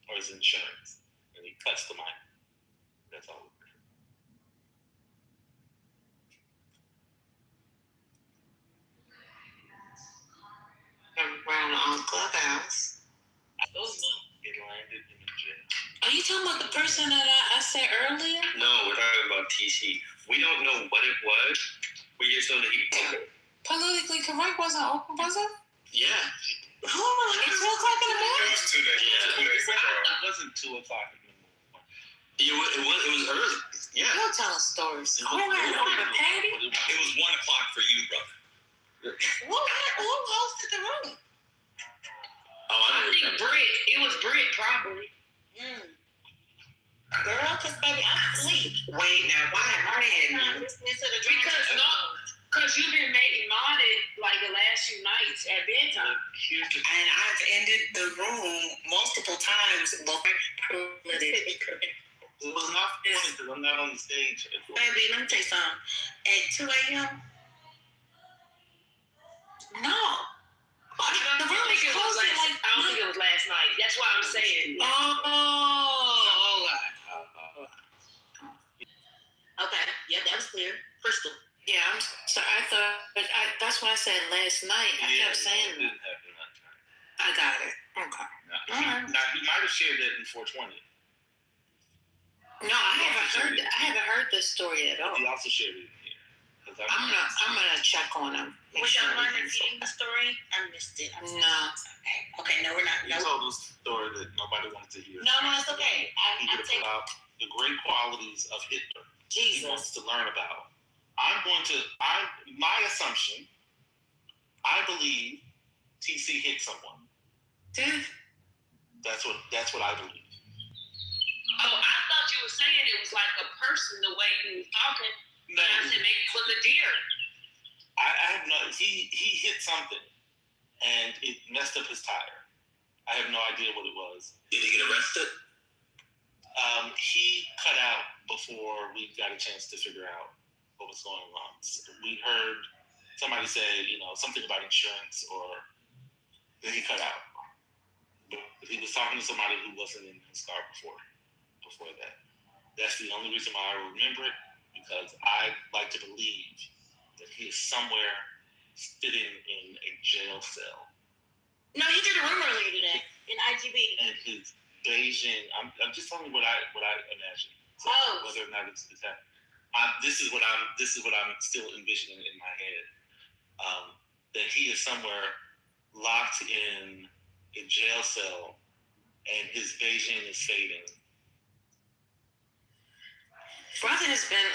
or his insurance, and he cuts the mic. That's all. Around on Clubhouse. It landed in the jail. Are you talking about the person that I said earlier? No, we're talking about TC. We don't know what it was. We just know that he. Politically correct wasn't open, was it? Yeah. It's 2 o'clock in the morning. It was 2 days. Yeah. 2 days ago. It wasn't 2 o'clock in the morning. It was early. Yeah. You're telling stories. It was 1 Patty? It was 1 o'clock for you, brother. Who hosted the room? Oh, I I think Britt. It was Britt, probably. Girl, because baby, I'm asleep. Wait, now why am I in? Because you've been making modded like the last few nights at bedtime. And I've ended the room multiple times. It was not funny because I'm not on the stage. Baby, let me tell you something. At 2 a.m. No. The room is closing like. I don't think it was last night. That's why I'm saying. Okay, yeah, that was clear. Crystal. Yeah, I'm sorry. I thought, but that's what I said last night. I kept saying. It didn't happen that time. I got it. Okay. Now, he might have shared that in 420. No, I haven't heard this story at all. He also shared it in here. I'm gonna check on him. Was y'all repeating the story? I missed it. No. Okay, no, we're not. He told a story that nobody wanted to hear. No, it's okay. He could have put out the great qualities of Hitler. Jesus. He wants to learn about. My assumption, I believe TC hit someone. Dude. That's what I believe. Oh, I thought you were saying it was like a person the way you was talking. No. I said maybe it was a deer. I have no. He hit something, and it messed up his tire. I have no idea what it was. Did he get arrested? He cut out before we got a chance to figure out what was going on. So we heard somebody say, something about insurance, or then he cut out. But he was talking to somebody who wasn't in his car before that. That's the only reason why I remember it, because I like to believe that he is somewhere sitting in a jail cell. No, he did a room earlier today in IGB. And his Beijing, I'm just telling you what I imagine. So whether or not it's happening. This is what I'm still envisioning in my head. That he is somewhere locked in a jail cell, and his Beijing is fading. Brother has been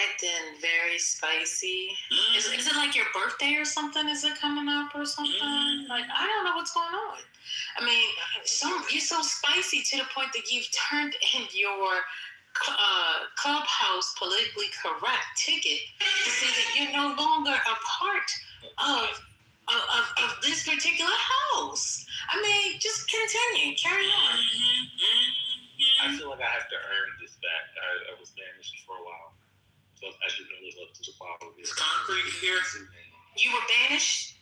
acting very spicy. Is it like your birthday or something? Is it coming up or something? Like, I don't know what's going on. I mean, you're so spicy to the point that you've turned in your Clubhouse politically correct ticket to say that you're no longer a part of this particular house. I mean, just continue, carry on. I feel like I have to earn this back. I was banished for a while, so I didn't really look to the bottom. Is Concrete here? You were banished?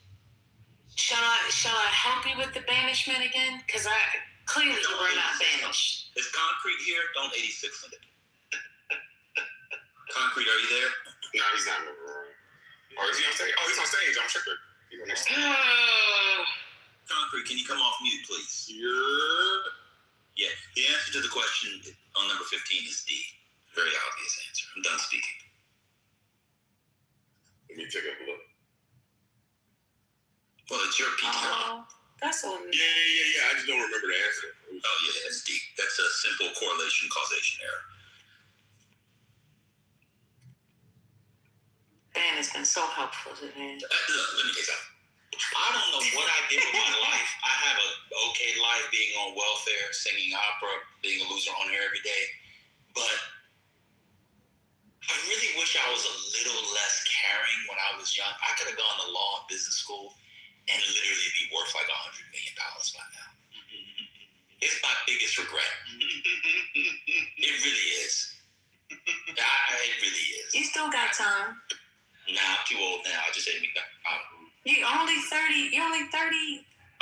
Shall I help you with the banishment again? Because clearly you were not banished. Is Concrete here? Don't 86 in it. Concrete, are you there? No, he's not in the room. Or is he on stage? Oh, he's on stage. I'm sure. He's on stage. Concrete, can you come off mute, please? Yeah. The answer to the question on number 15 is D. Very obvious answer. I'm done speaking. Let me take a look. Well, it's your PTR. That's all. Yeah. I just don't remember the answer. Oh, yeah, that's D. That's a simple correlation causation error. Dan has been so helpful today. Look, let me tell you something. I don't know what I did with my life. I have an okay life being on welfare, singing opera, being a loser on here every day. But I really wish I was a little less caring when I was young. I could have gone to law and business school and literally be worth like $100 million by now. It's my biggest regret. It really is. It really is. You still got time. Nah, I'm too old now. I just ain't me. You're only 30. You're only 30.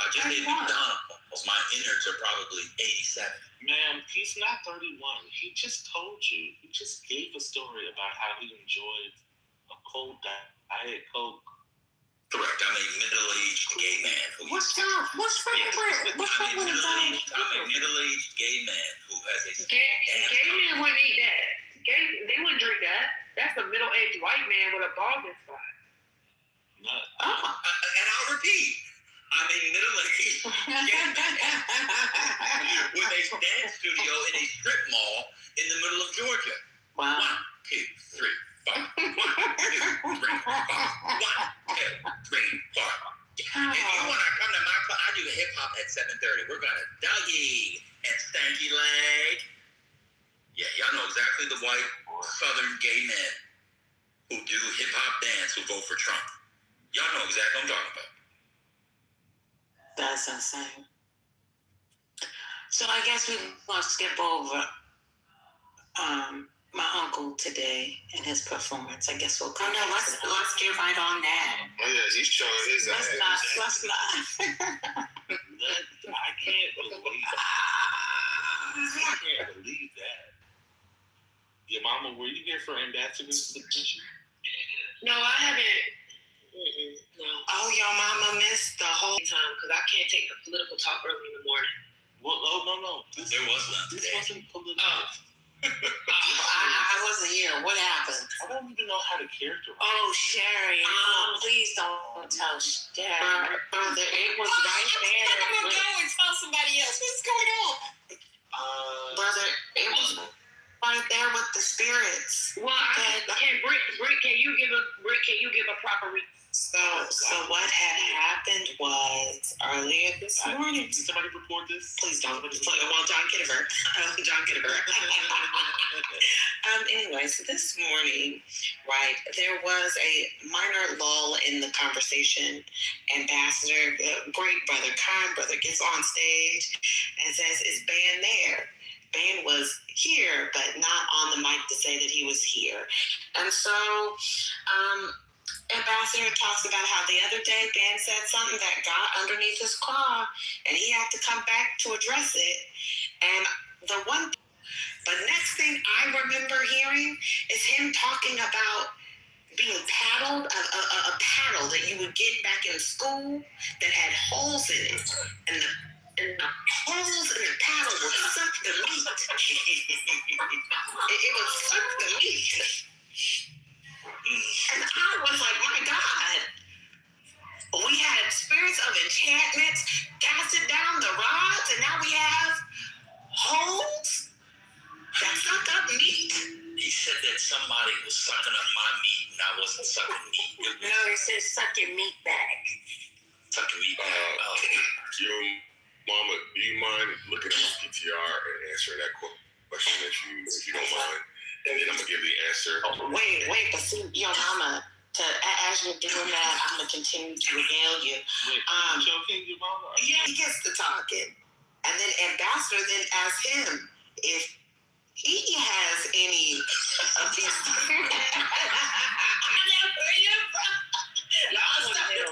I just ate McDonald's. My innards are probably 87. Ma'am, he's not 31. He just told you. He just gave a story about how he enjoyed a cold Diet Coke. Correct. I'm a middle-aged gay man. What's wrong with that? I'm a middle-aged gay man who has a Gay men wouldn't eat that. They wouldn't drink that. That's a middle-aged white man with a balding spot. No. And I'll repeat. I'm a middle-aged gay man with a dance studio in a strip mall in the middle of Georgia. Wow. 1, 2, 3, 4. 1, 2, 3, 4. 1, 2, 3, 4. If you want to come to my club, I do hip hop at 7:30. We're gonna Dougie and Stanky Leg. Yeah, y'all know exactly the white Southern gay men who do hip hop dance who vote for Trump. Y'all know exactly what I'm talking about. That's insane. So I guess we're going to skip over my uncle today and his performance. I guess we'll come. No, let's get right on that. Oh yeah, he's showing his ass. Let's not. I can't believe that. I can't believe that. Your mama, were you here for Ambassador's petition? No, I haven't. No. Oh, your mama missed the whole time because I can't take the political talk early in the morning. Well, no. There was none. This wasn't political. I wasn't here. What happened? I don't even know how to characterize. Oh, Sherry. Please don't tell Sherry. Brother, it was right there. I'm going to go and tell somebody else. What's going on? Brother, it was right there with the spirits. Well, can you give a proper reason? So what had happened was earlier this morning. Did somebody report this? Please don't. Well, John Kitover. Anyway, so this morning, right, there was a minor lull in the conversation. Ambassador, great brother, kind brother, gets on stage and says, "Is Ben there?" Ben was here, but not on the mic to say that he was here. And so, Ambassador talks about how the other day Ben said something that got underneath his claw and he had to come back to address it. And the next thing I remember hearing is him talking about being paddled, a paddle that you would get back in school that had holes in it. And the holes in the paddle would suck the meat. It would suck the meat. And I was like, my God, we had spirits of enchantment casted down the rods, and now we have holes that suck up meat. He said that somebody was sucking on my meat and I wasn't sucking meat. No, he said suck your meat back. Suck your meat back. Your mama, do you mind looking at my PTR and answering that question if you don't mind? And then I'm going to give the answer. Wait, but see, your mama, as you're doing that, I'm going to continue to regale you. Joking, your mama? Yeah, he gets to talking. And then Ambassador then asks him if he has any of these. I started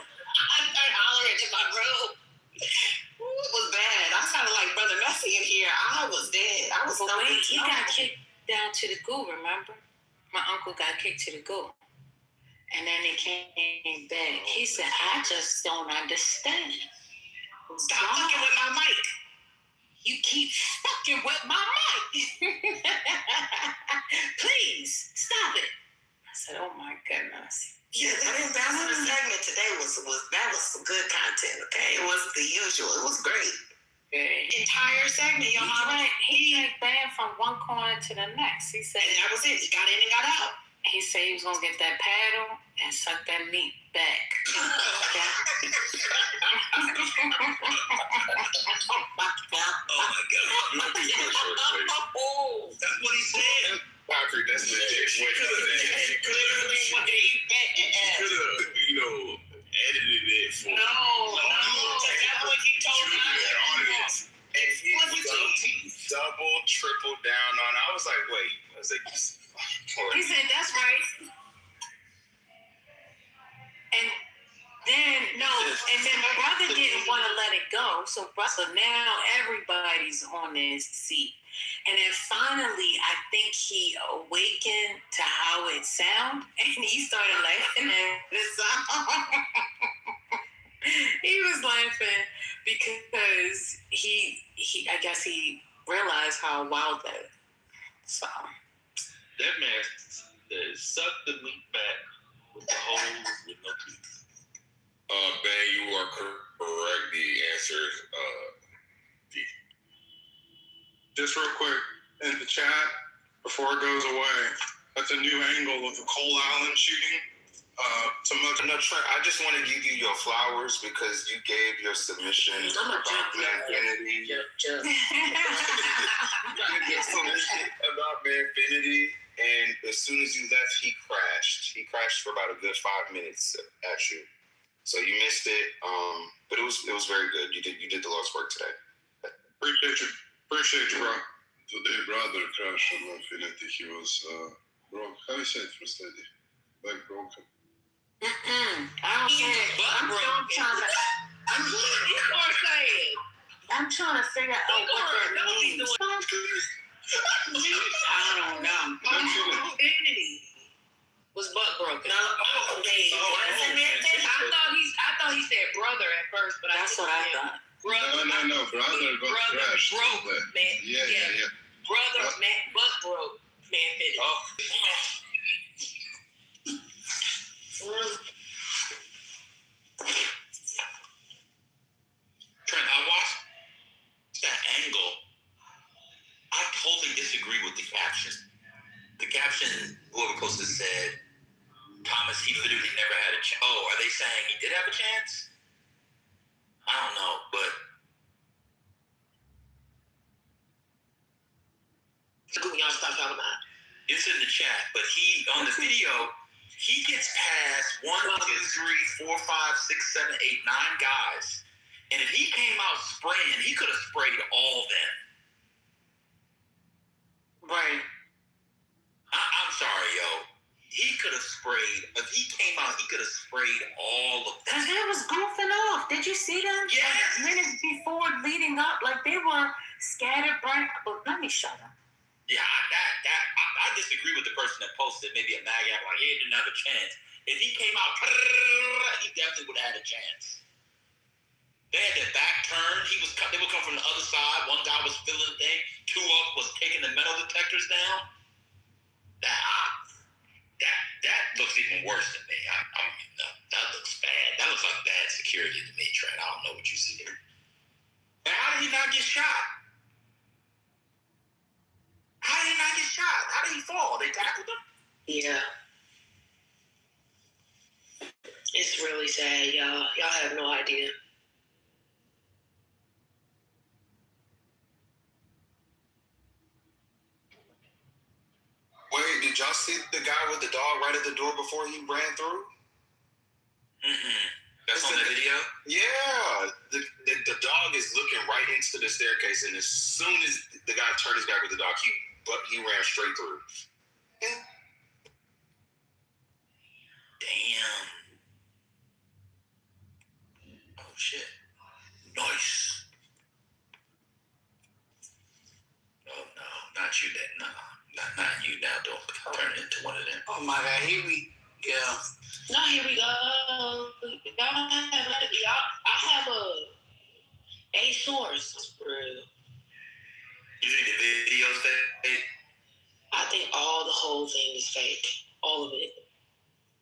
hollering in my room. Ooh, it was bad. I sounded like Brother Messi in here. I was dead. I was he got kicked down to the goo, remember? My uncle got kicked to the goo. And then he came back. He said, I just don't understand. Stop fucking with my mic. You keep fucking with my mic. Please, stop it. I said, oh my goodness. Yeah, that Ambassador segment today was some good content, okay? It wasn't the usual. It was great. Entire segment, y'all. Right. He ain't banned from one corner to the next. He said, and that was it. He got in and got out. He said he was gonna get that paddle and suck that meat back. Oh my God! That's what he said. Concrete, that's legit. He could have, edited it for. No, that's what he told me. Double, triple down on. I was like, wait. I was like, he said, that's right. And Then my brother didn't want to let it go. So now everybody's on this seat. And then finally, I think he awakened to how it sounded, and he started laughing at the song. He was laughing because he I guess he realized how wild that song. That man sucked the meat back with the holes with no teeth. Ben, you are correct. The answer D. Just real quick, in the chat, before it goes away, that's a new angle of the Cole Allen shooting. No, Trent, I just want to give you your flowers because you gave your submission about Manfinity. You gave submission about Manfinity, and as soon as you left, he crashed. He crashed for about a good 5 minutes at you. So you missed it, but it was very good. You did the Lord's work today. Appreciate you, bro. Today, brother crashed on Infinity. He was broke. How you say it for steady? Like broken. I don't say it. I'm trying to figure out what that means. I don't know. Infinity was butt broken. No, I thought he said brother at first, but that's what I thought. Brother, no, brother got crashed. Broke, man. Yeah. Brother, man, butt broke, man. Trent, I watched that angle. I totally disagree with the caption. The caption, whoever posted said, Thomas, he literally never had a chance. Oh, are they saying he did have a chance? I don't know, but Y'all stop talking about. It's in the chat, but he on the video, he gets past 1, 2, 3, 4, 5, 6, 7, 8, 9 guys. And if he came out spraying, he could have sprayed all of them. Right. I'm sorry, yo. He could have sprayed. If he came out, he could have sprayed all of them. Because they was goofing off. Did you see them? Yes. Like, minutes before leading up, like they were scattered, bright. But let me shut up. Yeah, I disagree with the person that posted maybe a mag app like he didn't have a chance. If he came out, he definitely would have had a chance. They had their back turned. They would come from the other side. One guy was filling the thing. 2 of them was taking the metal detectors down. That looks even worse than me. No, that looks bad. That looks like bad security to me, Trent. I don't know what you see here. And how did he not get shot? How did he not get shot? How did he fall? They tackled him? Yeah. It's really sad, y'all. Y'all have no idea. Wait, did y'all see the guy with the dog right at the door before he ran through? Mm-hmm. That's on the video? Yeah. The dog is looking right into the staircase, and as soon as the guy turned his back with the dog, he ran straight through. Yeah. Damn. Oh, shit. Nice. Oh, no. Not you, that. No. Not you now. Don't turn it into one of them. Oh, my God. Here we go. No, here we go. I have a source for real. You think the video's fake? I think the whole thing is fake. All of it.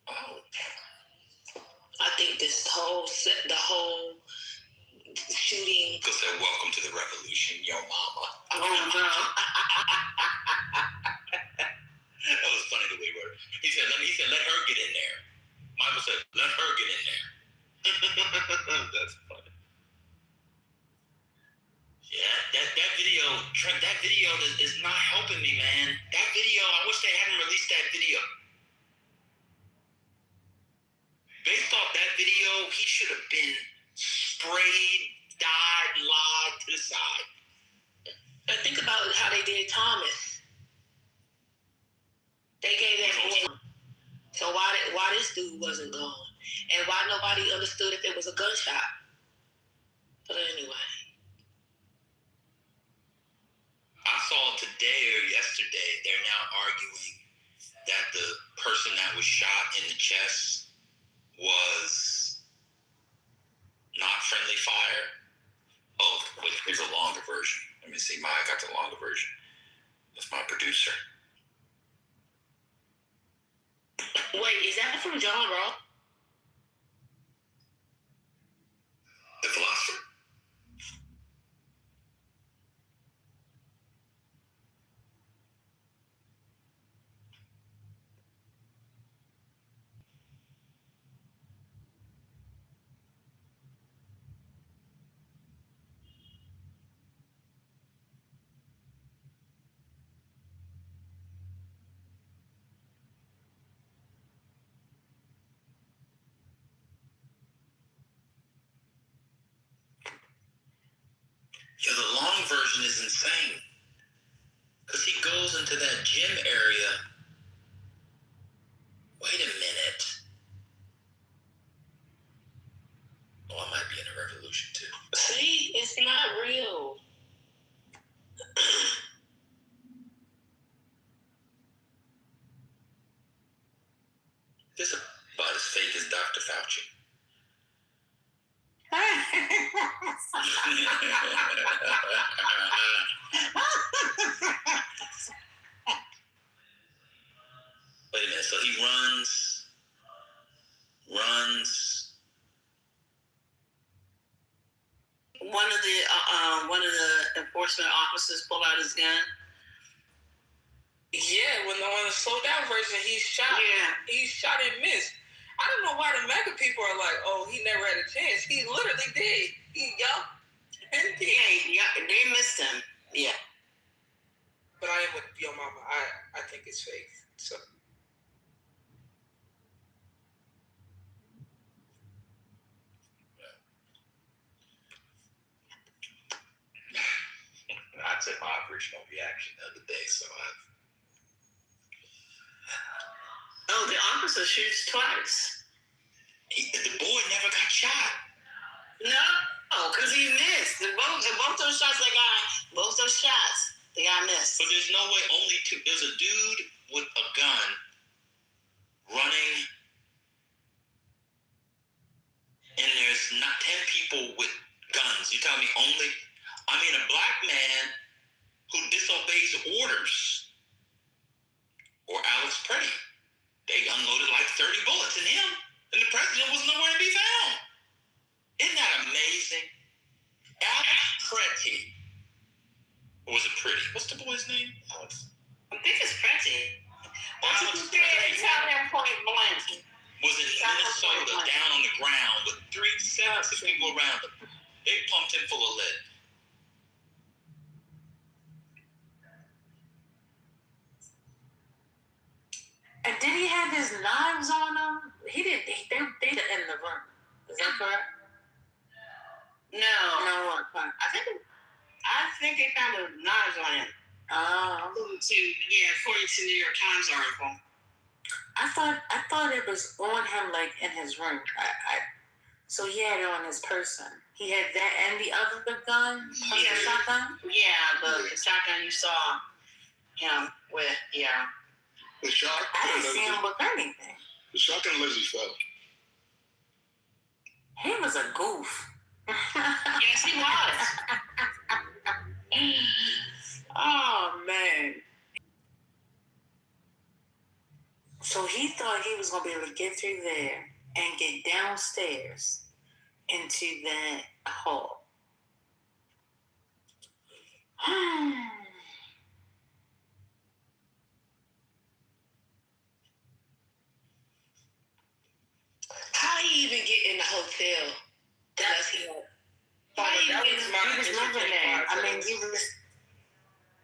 Oh. I think the whole shooting. Because they're welcome to the revolution, yo mama. Oh, no. That was funny the way he worded. He said, let her get in there. Michael said, let her get in there. That's funny. Yeah, that video, Trent, that video is not helping me, man. That video, I wish they hadn't released that video. Based off that video, he should have been sprayed, died, lied to the side. But think about how they did Thomas. They gave that. So why this dude wasn't gone? and why nobody understood if it was a gunshot. But anyway. I saw today or yesterday, they're now arguing that the person that was shot in the chest was not friendly fire. Oh, wait, here's a longer version. Let me see. I got the longer version. That's my producer. Wait, is that from John Ross? The philosopher? Yeah, the long version is insane. Because he goes into that gym area. Wait a minute. Oh, I might be in a revolution too. See, it's not real. This is about as fake as Dr. Fauci. Wait a minute, so he runs. One of the enforcement officers pulled out his gun. Yeah, when on the slow down version, he shot. Yeah. He shot and missed. I don't know why the MAGA people are like, oh, he never had a chance. He literally did. He yup. They missed him. Yeah. But I am with your mama. I think it's fake. So. I took my original reaction the other day, so Oh, the officer shoots twice. The boy never got shot. No, because he missed. Both those shots the guy missed. But there's no way only two. There's a dude with a gun running, and there's not 10 people with guns. You tell me only? I mean, a black man who disobeys orders, or Alex Pretty. They unloaded like 30 bullets in him, and the president was nowhere to be found. Isn't that amazing? Alex Pretty. Or was it Pretty? What's the boy's name? Alex. I think it's Pretty. Alex Pretty. Tell them point blank. Was in Minnesota, down on the ground with 6 people around him. They pumped him full of lead. And did he have his knives on him? He didn't. They in the room. Is that correct? No. I think they found the knives on him. Oh. According to New York Times article. I thought it was on him, like in his room. So he had it on his person. He had that and the other gun, the shotgun. Yeah, the shotgun you saw him with. Yeah. The shotgun. I didn't see him with anything. The shotgun lazy fell. He was a goof. Yes, he was. Oh, man. So he thought he was going to be able to get through there and get downstairs into that hall. How he even get in the hotel? That's him. He was living there. I mean,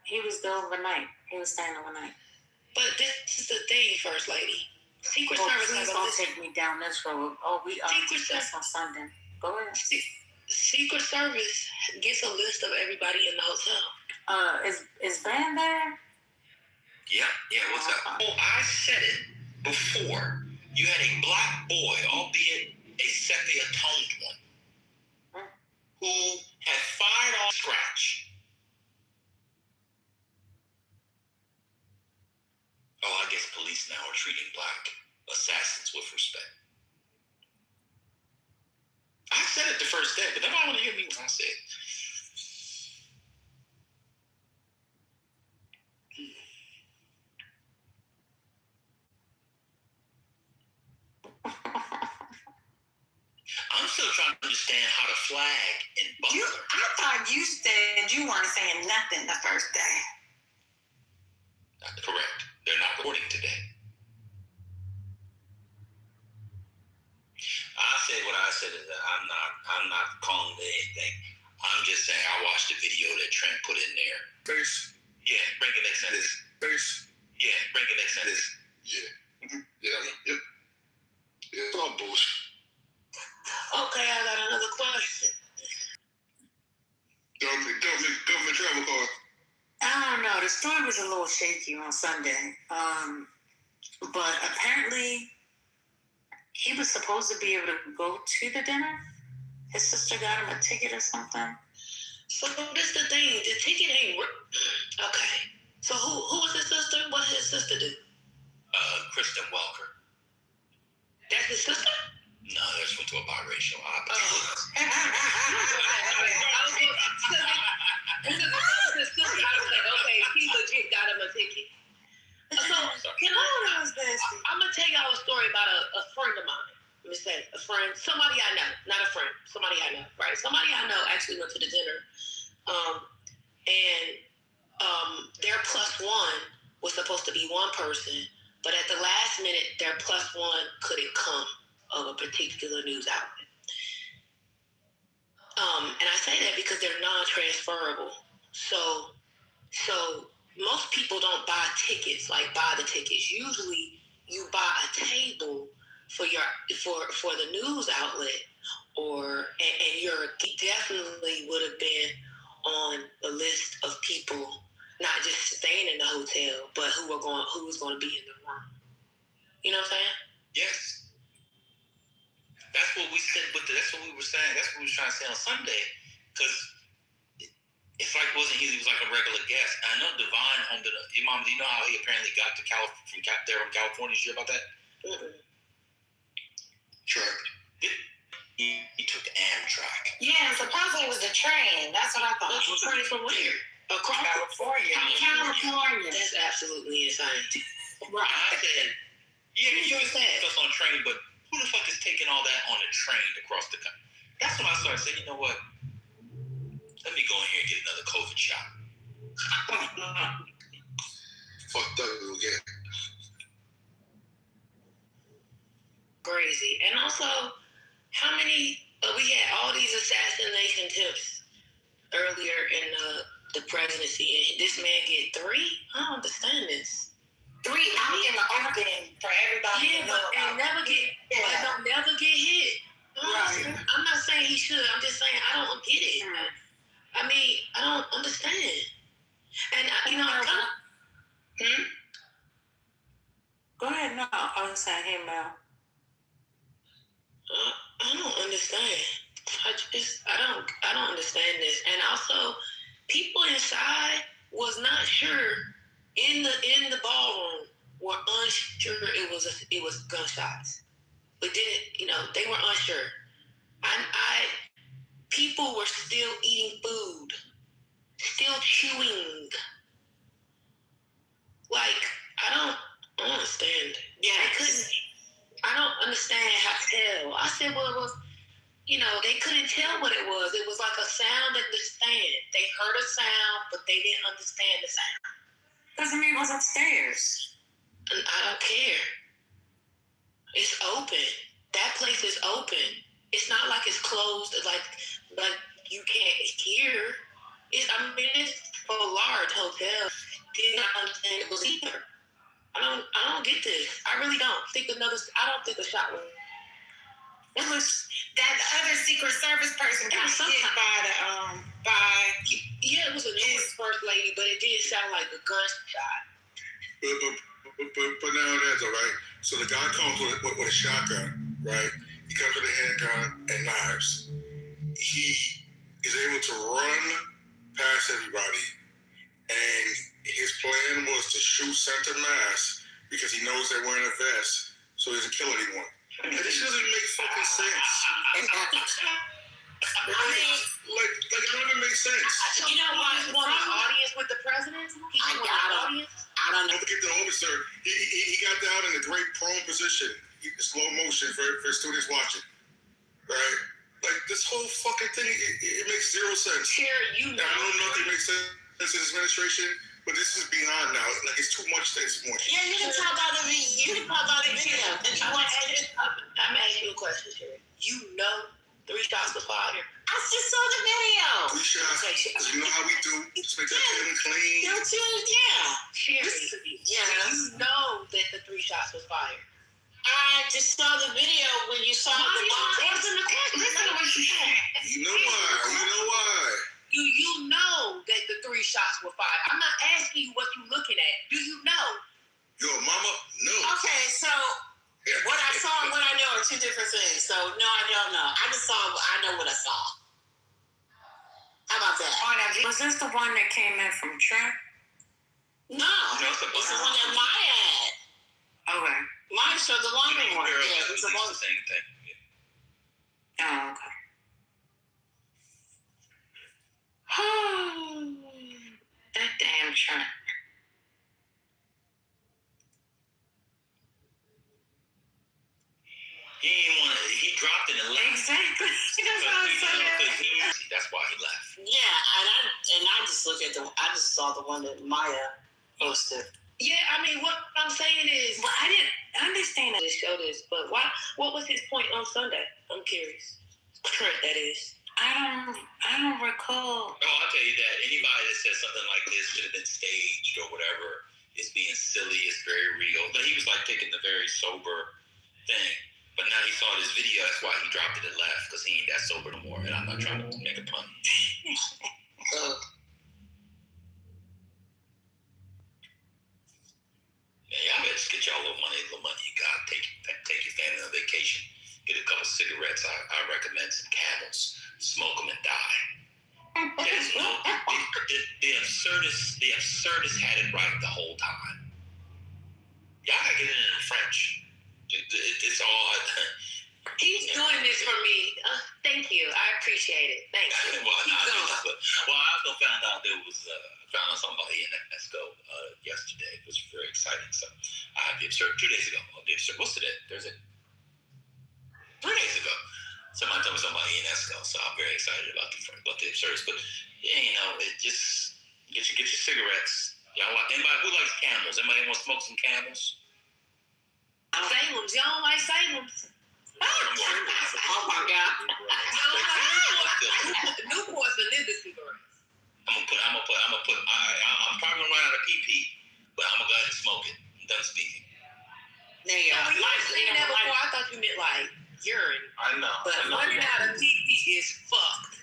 he was there overnight. He was staying overnight. But this is the thing, First Lady. Secret Service. Please don't take me down this road. Oh, we that's on Sunday. Go ahead. Secret Service gets a list of everybody in the hotel. Is Van there? Yeah, what's up? Oh, I said it before. You had a black boy, albeit a sepia-toned one, who had fired off scratch. Oh, I guess police now are treating black assassins with respect. I said it the first day, but nobody want to hear me when I say it. I'm still trying to understand how to flag in Butler. I thought you said you weren't saying nothing the first day. Correct. They're not recording today. I said what I said is that I'm not calling it anything. I'm just saying I watched the video that Trent put in there. Face. Yeah, break it next sentence. Face. Yeah, break it next sentence. Yeah. Mm-hmm. Yeah. Yep. Yeah, it's all bullshit. Okay, I got another question. Government travel card. I don't know. The story was a little shaky on Sunday. But apparently he was supposed to be able to go to the dinner. His sister got him a ticket or something. So this the thing. The ticket ain't okay. So who was his sister? What did his sister do? Kristen Welker. That's his sister? No, they just went to a biracial opera. Okay, he legit got him a ticket. So, I'm gonna tell y'all a story about a friend of mine. Let me say, a friend, somebody I know, not a friend, somebody I know, right? Somebody I know actually went to the dinner, and their plus one was supposed to be one person, but at the last minute, their plus one couldn't come of a particular news outlet. And I say that because they're non-transferable. So most people don't buy tickets, like buy the tickets. Usually you buy a table for the news outlet, and you definitely would have been on the list of people, not just staying in the hotel, but who was going to be in the room. You know what I'm saying? Yes. That's what we said. That's what we were saying. That's what we were trying to say on Sunday. Because if like wasn't he was like a regular guest. I know Divine home to your mom. Do you know how he apparently got to from California? Did you hear about that? Track. He took Amtrak. Yeah, supposedly it was the train. That's what I thought. That's the train from where? Across California. California. That's absolutely insane. Right. I said, yeah, you was us on a train, but who the fuck is taking all that on a train across the country? That's when I started saying, you know what? Let me go in here and get another COVID shot. Fucked up again. Crazy. And also, how many, we had all these assassination attempts earlier in the presidency, and this man get 3? I don't understand this. 3 out in the open for everybody to know about. Never get hit. Right. I'm not saying he should. I'm just saying I don't get it. I mean, I don't understand. And Go ahead. No, I was saying, hey, Mel. I don't understand. I don't understand this. And also, people inside was not sure in the ballroom were unsure it was gunshots. But didn't, they were unsure. People were still eating food, still chewing. Like, I don't understand. Yeah, I don't understand how to tell. I said, well, it was, they couldn't tell what it was. It was like a sound in the stand. They heard a sound, but they didn't understand the sound. Doesn't mean it was upstairs. And I don't care. It's open. That place is open. It's not like it's closed, like you can't hear. It's for a large hotel. Did not understand it was either. I don't get this. I really don't. I don't think a shot was. It was that other Secret Service person got hit by it was a new first lady, but it did sound like a gunshot. But now that's all right. So the guy comes with a shotgun, right? He comes with a handgun and knives. He is able to run past everybody, and his plan was to shoot center mass because he knows they're wearing a vest, so he doesn't kill anyone. And this doesn't make fucking sense. Like, it don't even make sense. You know what? He won an audience with the president? He won an audience? I don't know. Don't forget the officer. He got down in a great prone position, slow motion for students watching. Right? Like, this whole fucking thing, it makes zero sense. Sherry, you know. I don't know if it makes sense in this administration, but this is beyond now. Like, it's too much at this point. Yeah, you can talk about the video. I'm asking you a question, Sherry. You know 3 shots was fired. I just saw the video. 3 shots. Okay, you know how we do. Just make that clean. Don't you? Yeah. Sherry, yeah. You know that the 3 shots was fired. I just saw the video when you saw the Listen to what she said. You know why? You know that the 3 shots were fired. I'm not asking you what you're looking at. Do you know? Your mama? No. Okay, so what I saw and what I know are 2 different things. So no, I don't know. I know what I saw. How about that? Was this the one that came in from Trump? No. It's the one that Maya had. Okay. Maya showed the longer one. Yeah, it's the one. Same thing. Oh, okay. That damn Trump. He dropped it and left. Exactly. That's why he left. Yeah, and I just look at I just saw the one that Maya posted. Yeah, I mean, what I'm saying is, well, I didn't understand to show this, but why? What was his point on Sunday? I'm curious. Trent, that is. I don't recall. No, I'll tell you that anybody that says something like this should have been staged or whatever is being silly. It's very real. But he was like taking the very sober thing. But now he saw this video. That's why he dropped it and left, because he ain't that sober no more. And I'm not trying to make a pun. Man, y'all better just get y'all a little money you got. Take your family on vacation. Get a couple cigarettes. I recommend some Camels. Smoke them and die. The absurdists had it right the whole time. Y'all gotta get it in French. It's all. He's doing this for me. Thank you. I appreciate it. Thank you. I also found out there was found out somebody in Esco yesterday. It was very exciting. So I had the absurd 2 days ago. What's today? Thursday. 3 days ago. Somebody told me somebody in Esco, so I'm very excited about the absurds. But it just get your cigarettes. Y'all anybody who likes Camels? Anybody want to smoke some Camels? Salem's. Y'all don't like Salem's? Oh my God! Newport's a nigga cigarette. I'm probably gonna run out of PP, but I'm gonna go ahead and smoke it. I'm done speaking. There you go. I thought you meant like urine. I know. But running out of PP is fucked.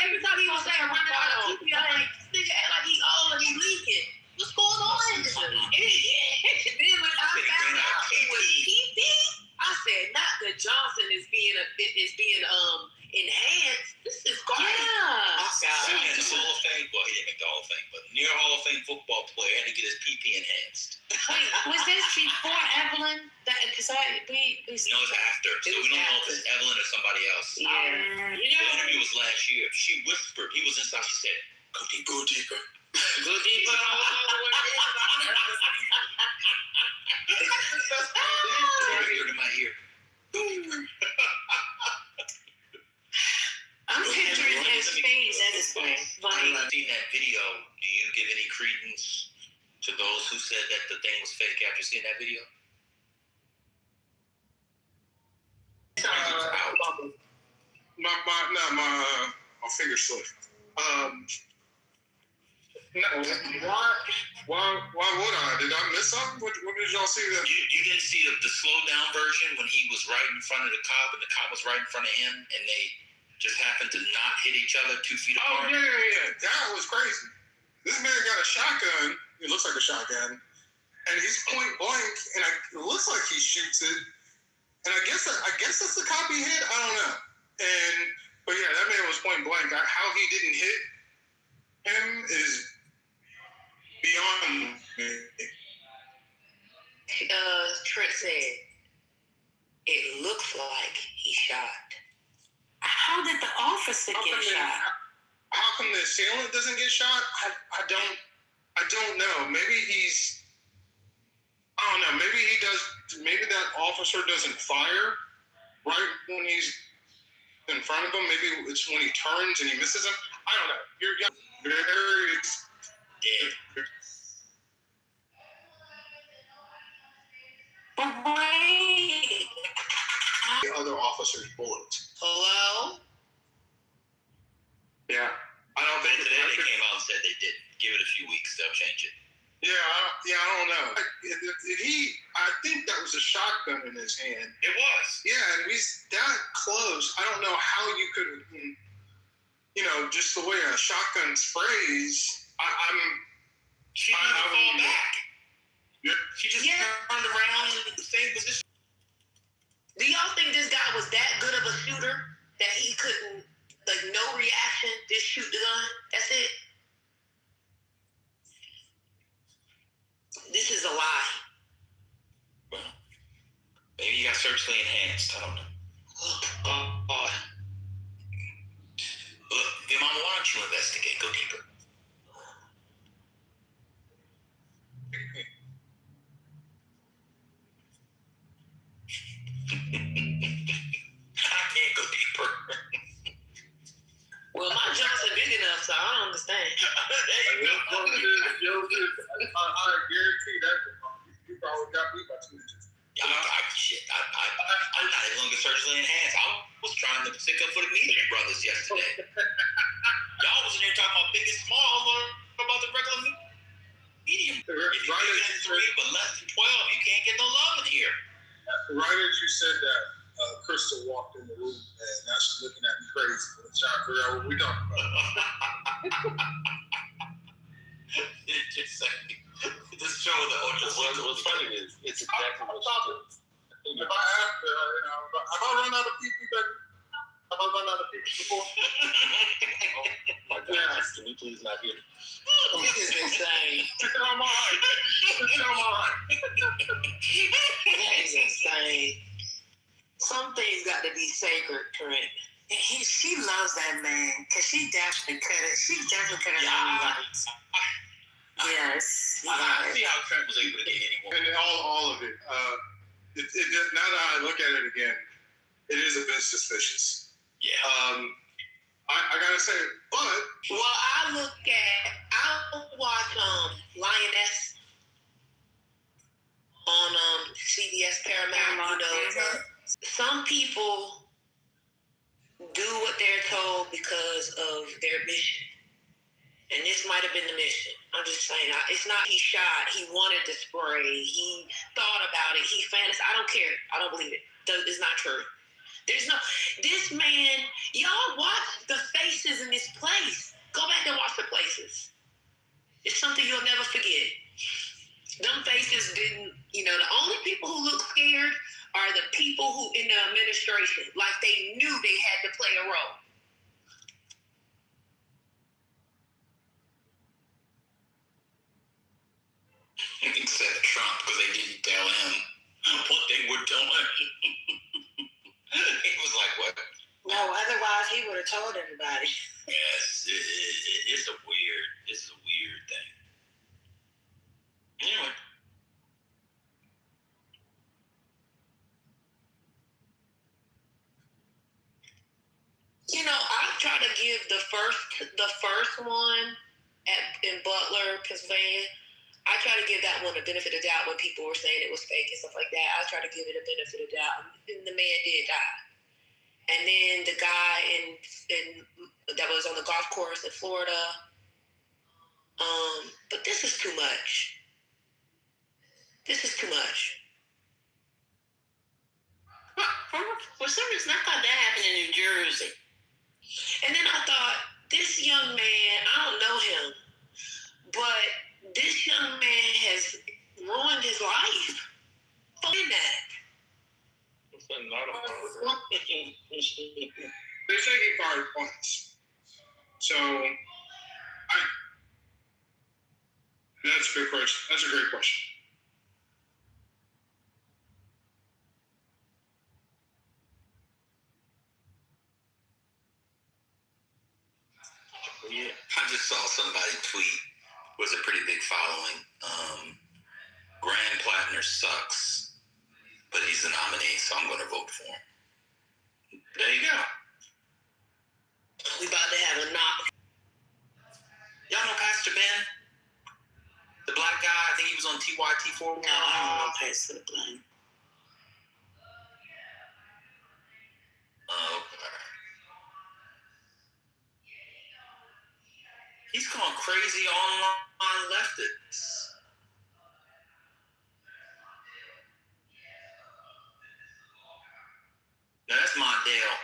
Every time he was saying running out of PP, I'm like, this nigga act like he's old and he's leaking. What's going on? Then when I found out it was PP, I said, not that Johnson is being enhanced. This is crazy. Yeah. In the Hall of Fame, well, he didn't make the Hall of Fame, but near Hall of Fame football player had to get his PP enhanced. Wait, was this before Evelyn? No, it's after. So we don't know if it's Evelyn or somebody else. Yeah. The interview was last year. She whispered. He was inside. She said, "Go deep, go deeper." Go deeper. In my ear. I'm picturing his face at this point. I've seen that video. Do you give any credence to those who said that the thing was fake after seeing that video? My finger slipped. No, why would I? Did I miss something? What did y'all see that? You didn't see the slow down version when he was right in front of the cop and the cop was right in front of him and they just happened to not hit each other 2 feet apart? Oh, yeah. That was crazy. this man got a shotgun. It looks like a shotgun, and he's point blank, and it looks like he shoots it. And I guess that's the cop he hit. I don't know. But yeah, that man was point blank. How he didn't hit him is beyond me. Trent said, it looks like he shot. How did the officer get shot? How come the assailant doesn't get shot? I don't know. Maybe I don't know. Maybe he does. Maybe that officer doesn't fire right when he's in front of him. Maybe it's when he turns and he misses him. I don't know. You're very dead. But wait. The other officer's bullets. Hello? Yeah. I don't think today they came out and said they did. Give it a few weeks, they'll change it. Yeah, I don't know. I think that was a shotgun in his hand. It was. Yeah, and he's that close. I don't know how you could, just the way a shotgun sprays. She didn't fall back. Yeah. She just turned around in the same position. Do y'all think this guy was that good of a shooter that he couldn't, no reaction, just shoot the gun? That's it. This is a lie. Well, maybe you got surgically enhanced. I don't know. Look, your mama, why don't you investigate? Go deeper. I can't go deeper. Well, my jumps are big enough, so I don't understand. I guarantee that you probably got me by 2 inches. I'm not even gonna get surgically enhanced. I was trying to stick up for the Media Brothers yesterday. Y'all was in there talking about big and small, about the regular medium. If you're bigger than 3 but less than 12, you can't get no love in here. Right as you said that, Crystal walked in the room, and now she's looking at me crazy. I'm trying to figure out what we're talking about. It's just like, this show the what's funny is it's exactly what she did. If I have to, have I run out of people before? My God, can we please not hear? This is insane. Come on. That is insane. Some things got to be sacred, Trent. She loves that man because she definitely could have done right. Yes. I see how Trent was able to get anyone. And all of it. Now that I look at it again, it is a bit suspicious. Yeah. I gotta say, but I'll watch Lioness on CBS Paramount. Some people do what they're told because of their mission. And this might have been the mission. I'm just saying, it's not he shot, he wanted to spray, he thought about it, he fantasized. I don't care. I don't believe it. It's not true. This man, y'all watch the faces in this place. Go back and watch the places. It's something you'll never forget. Them faces didn't, the only people who look scared are the people who in the administration, like they knew they had to play a role. Except Trump, because they didn't tell him what they were doing. He was like, what? No, otherwise he would have told everybody. Yes, it's a weird thing. Anyway. I try to give the first one in Butler, Pennsylvania. I try to give that one a benefit of doubt when people were saying it was fake and stuff like that. I try to give it a benefit of doubt, and the man did die. And then the guy that was on the golf course in Florida. But this is too much. For some reason, I thought that happened in New Jersey. And then I thought, this young man, I don't know him, They say he fired once. So, that's a good question. That's a great question. Yeah, I just saw somebody tweet with a pretty big following. Grand Plattner sucks, but he's the nominee, so I'm going to vote for him. There you go. We about to have a knock. Y'all know Pastor Ben? The black guy, I think he was on TYT4. No, I don't know Pastor Ben. He's going crazy on leftists. Now that's Mondale.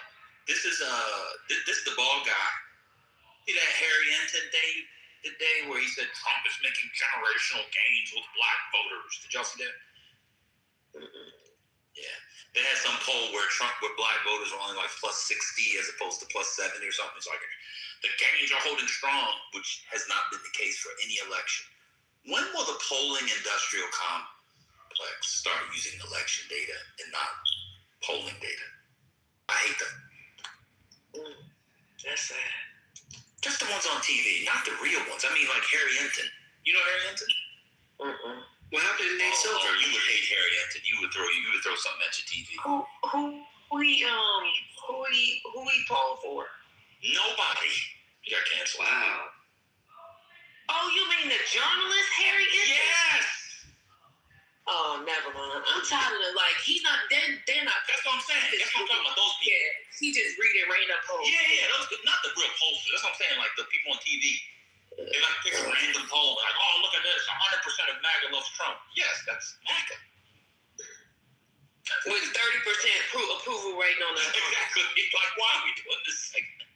This is the ball guy. See that Harry Enten day today where he said Trump is making generational gains with black voters. Did y'all see that? Yeah. They had some poll where black voters are only like plus 60 as opposed to plus 70 or something. It's like the gains are holding strong, which has not been the case for any election. When will the polling industrial complex start using election data and not polling data? I hate them. That's sad. Just the ones on TV, not the real ones. I mean, like Harry Enten. You know Harry Enten? What happened to Nate Silver? You would hate Harry Enten. You would throw something at your TV. Who we poll for? Nobody. You got canceled. Wow. Oh, you mean the journalist Harry Enten? Yes. Oh, never mind. I'm tired of he's not. They're not. That's what I'm saying. That's what I'm talking about. Those people. Yeah, he just reading random posts. Yeah. Those not the real posters. That's what I'm saying. Like the people on TV. They pick a random poll. Like, oh, look at this. 100% of MAGA loves Trump. Yes, that's MAGA. With 30% approval rating on the. Exactly. Like, why are we doing this segment?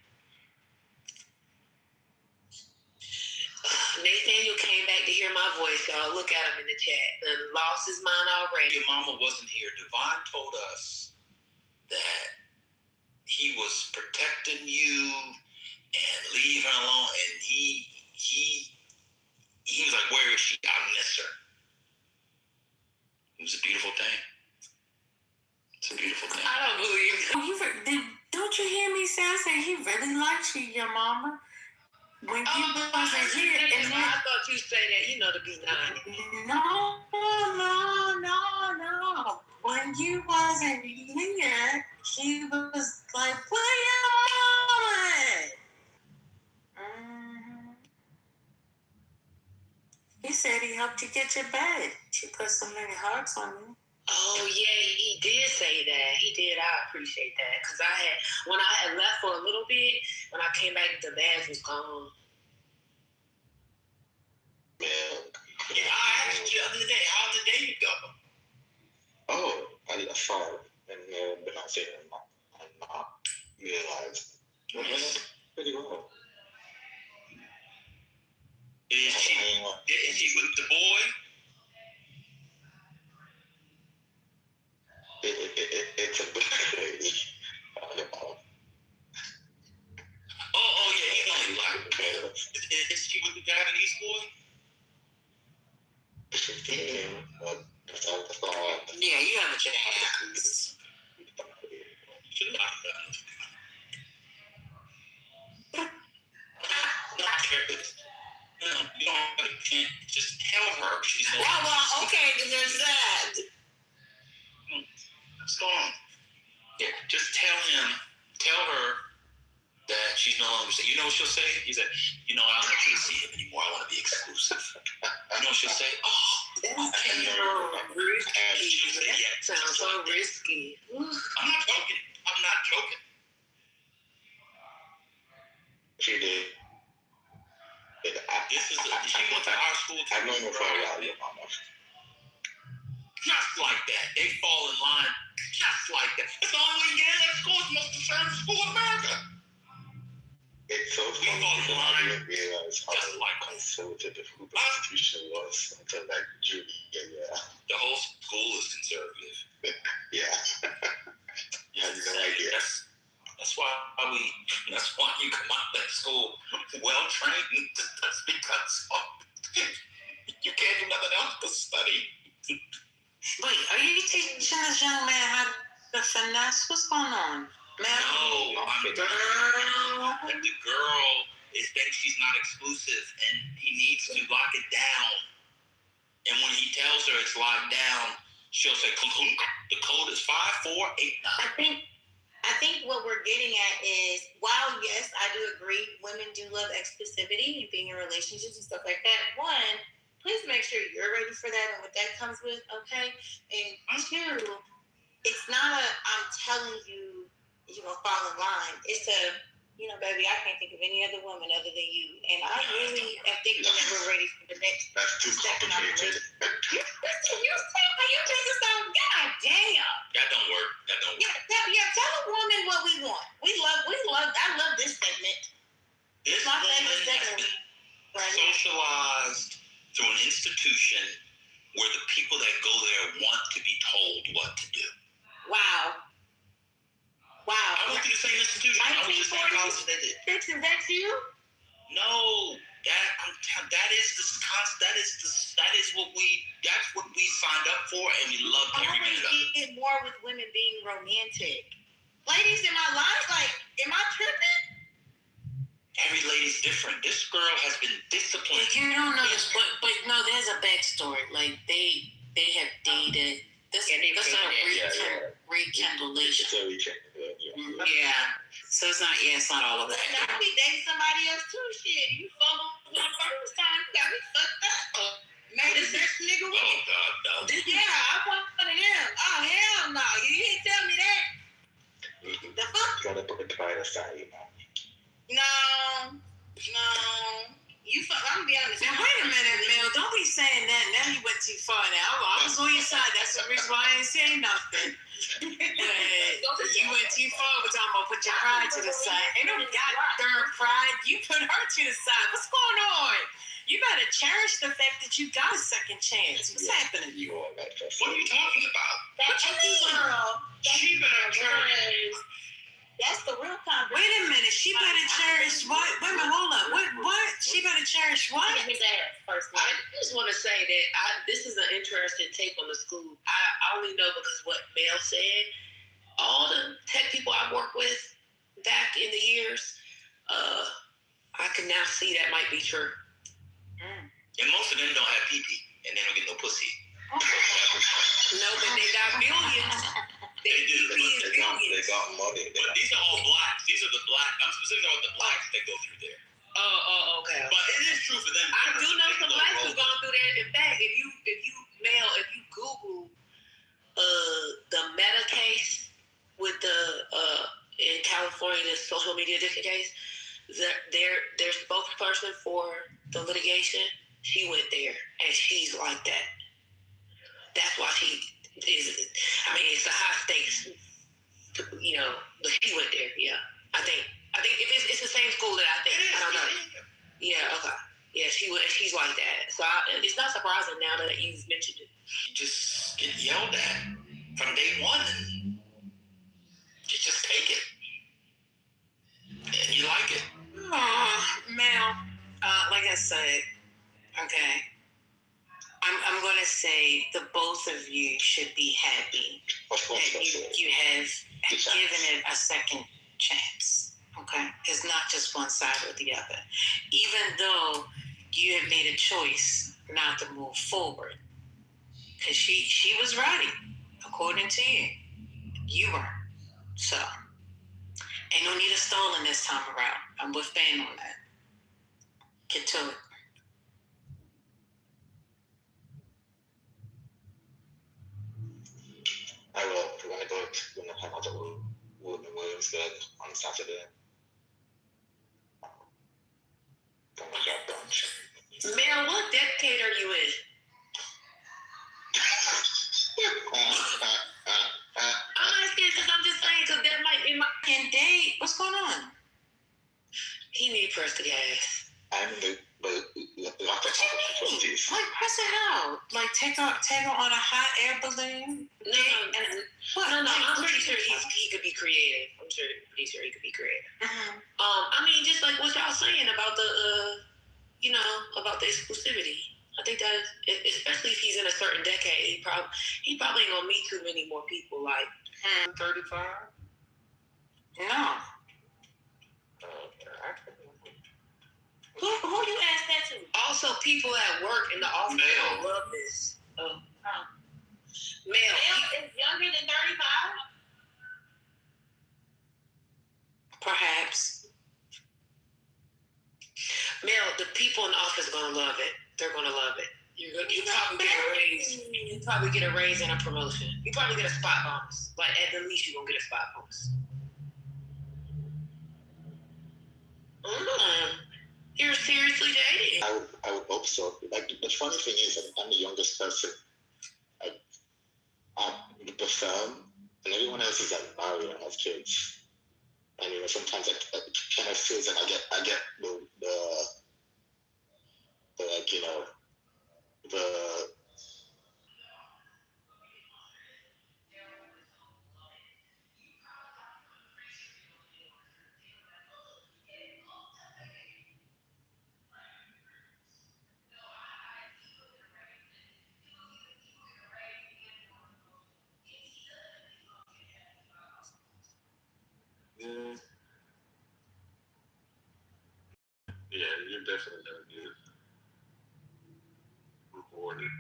Nathaniel came back to hear my voice, y'all. Look at him in the chat. And lost his mind already. Your mama wasn't here. Devon told us that he was protecting you and leave her alone. And he was like, where is she? I miss her. It was a beautiful thing. It's a beautiful thing. I don't believe it. Don't you hear me say he really likes you, your mama? When you wasn't here, and then, I thought you say that, to be nice. No. When you wasn't here, he was like, "Where your mama at?" He said he helped you get your bed. She put so many hearts on you. Oh yeah, he did say that. He did. I appreciate that because when I had left for a little bit, when I came back, the bag was gone. Man, yeah, I asked you the other day, how did David go? Oh, I saw it and been out there and I realized it went pretty well. Is she with the boy? It's a big lady. Oh yeah, he's only black. Is she with the Japanese boy? Yeah, you have a chance. You can't just tell her she's no longer. Well, okay, then there's that. What's going on? Yeah, just tell her that she's no longer. You know what she'll say? He said, I don't want you to see him anymore. I want to be exclusive. You know what she'll say? Oh, okay. Risky. That sounds so risky. I'm not joking. She did. She went to our school. I've known her for a while, your mama. Just like that. They fall in line just like that. It's the only way you get in that school. It's the most conservative school in America. It's so funny because I didn't realize how conservative the food institution was until Judy. Yeah. The whole school is conservative. Yeah. You had no idea. That's why you come out of school well trained. That's because you can't do nothing else but study. Wait, are you teaching this young man how to finesse? What's going on? No, I'm the girl thinks she's not exclusive, and he needs to lock it down. And when he tells her it's locked down, she'll say, "The code is 5489." I think what we're getting at is, while yes, I do agree, women do love exclusivity and being in relationships and stuff like that. One, please make sure you're ready for that and what that comes with, okay? And two, it's not I'm telling you, you're going to fall in line. It's baby, I can't think of any other woman other than you. And I really think that we're ready for the next. That's too complicated. You take this out. God damn. That don't work. Yeah, tell a woman what we want. I love this segment. This my woman favorite segment. has been socialized through an institution where the people that go there want to be told what to do. Wow. I went through the same institution. I was just in college that did. Is that you? No, that is what we signed up for, and we loved every minute of it. I get more with women being romantic. Ladies, am I lying? Am I tripping? Every lady's different. This girl has been disciplined. You don't know this, but no, there's a backstory. Like they have dated. This is a rekindlation. Yeah. So it's not all of that. I be dating somebody else too. Shit, you follow for the first time, you got me fucked up. Made a sex nigga with it. Oh God, no. Yeah, I want one of them. Oh hell no, you didn't tell me that. The fuck? You gotta put the pride aside, No. I'm gonna be honest. Now wait a minute, Mel. Don't be saying that. Now you went too far. Now I was on your side. That's the reason why I ain't saying nothing. But you went too far. We're talking about put your pride to the side. Ain't no goddamn pride. You put her to the side. What's going on? You better cherish the fact that you got a second chance. What's happening? What are you talking about? That's girl. She better cherish. That's the real conversation. Wait a minute. She better cherish what? Wait a minute. Hold up. What? She better cherish what? Let me say that first. I just want to say that this is an interesting take on the school. I only know because what Mel said. All the tech people I work with back in the years, I can now see that might be true. And most of them don't have PP, and they don't get no pussy. No, but they got millions. They do. They got money. But these are all blacks. These are the black. I'm specifically about the blacks that go through there. Oh, okay. But it is true for them. I do know some blacks who've gone through there. In fact, if you Google the Meta case with the in California, the social media addiction case, their spokesperson for the litigation, she went there and she's like that. That's why she is. I mean, it's a high stakes. But she went there. Yeah, I think if it's the same school that I think. I don't know. Yeah. Okay. Yeah, she went. She's like that. So it's not surprising now that you've mentioned it. You just get yelled at from day one, and you just take it, and you like it. Mel, like I said, okay. I'm going to say the both of you should be happy that you have given it a second chance. Okay, it's not just one side or the other. Even though you have made a choice not to move forward, because she was ready, according to you. You weren't. So, ain't no need of stalling this time around. I'm with Ben on that. Get to it. I will. We're gonna hang out at Woodman Williamsburg on Saturday. Gonna grab brunch. Mel, what decade are you in? I'm asking because I'm just saying because that might be my date. What's going on? He need press the gas. But opportunities. Like press it out. Like take her on a hot air balloon. No. I'm pretty sure he could be creative. I'm pretty sure he could be creative. I mean, just like what y'all saying about the, about the exclusivity. I think that, especially if he's in a certain decade, he probably ain't gonna meet too many more people. Like 35. No. Who you asked that to? Also, people at work in the office love this. Male is younger than 35? Perhaps. Mel, the people in the office are gonna love it. They're gonna love it. You probably get a raise. You probably get a raise and a promotion. You probably get a spot bonus. Like at the least, you're gonna get a spot bonus. You're seriously dating. I would hope so. Like the funny thing is, I'm the youngest person. I'm the firm, and everyone else is like married and have kids. And sometimes it kind of feels like I get the Yeah, you're definitely gonna get rewarded.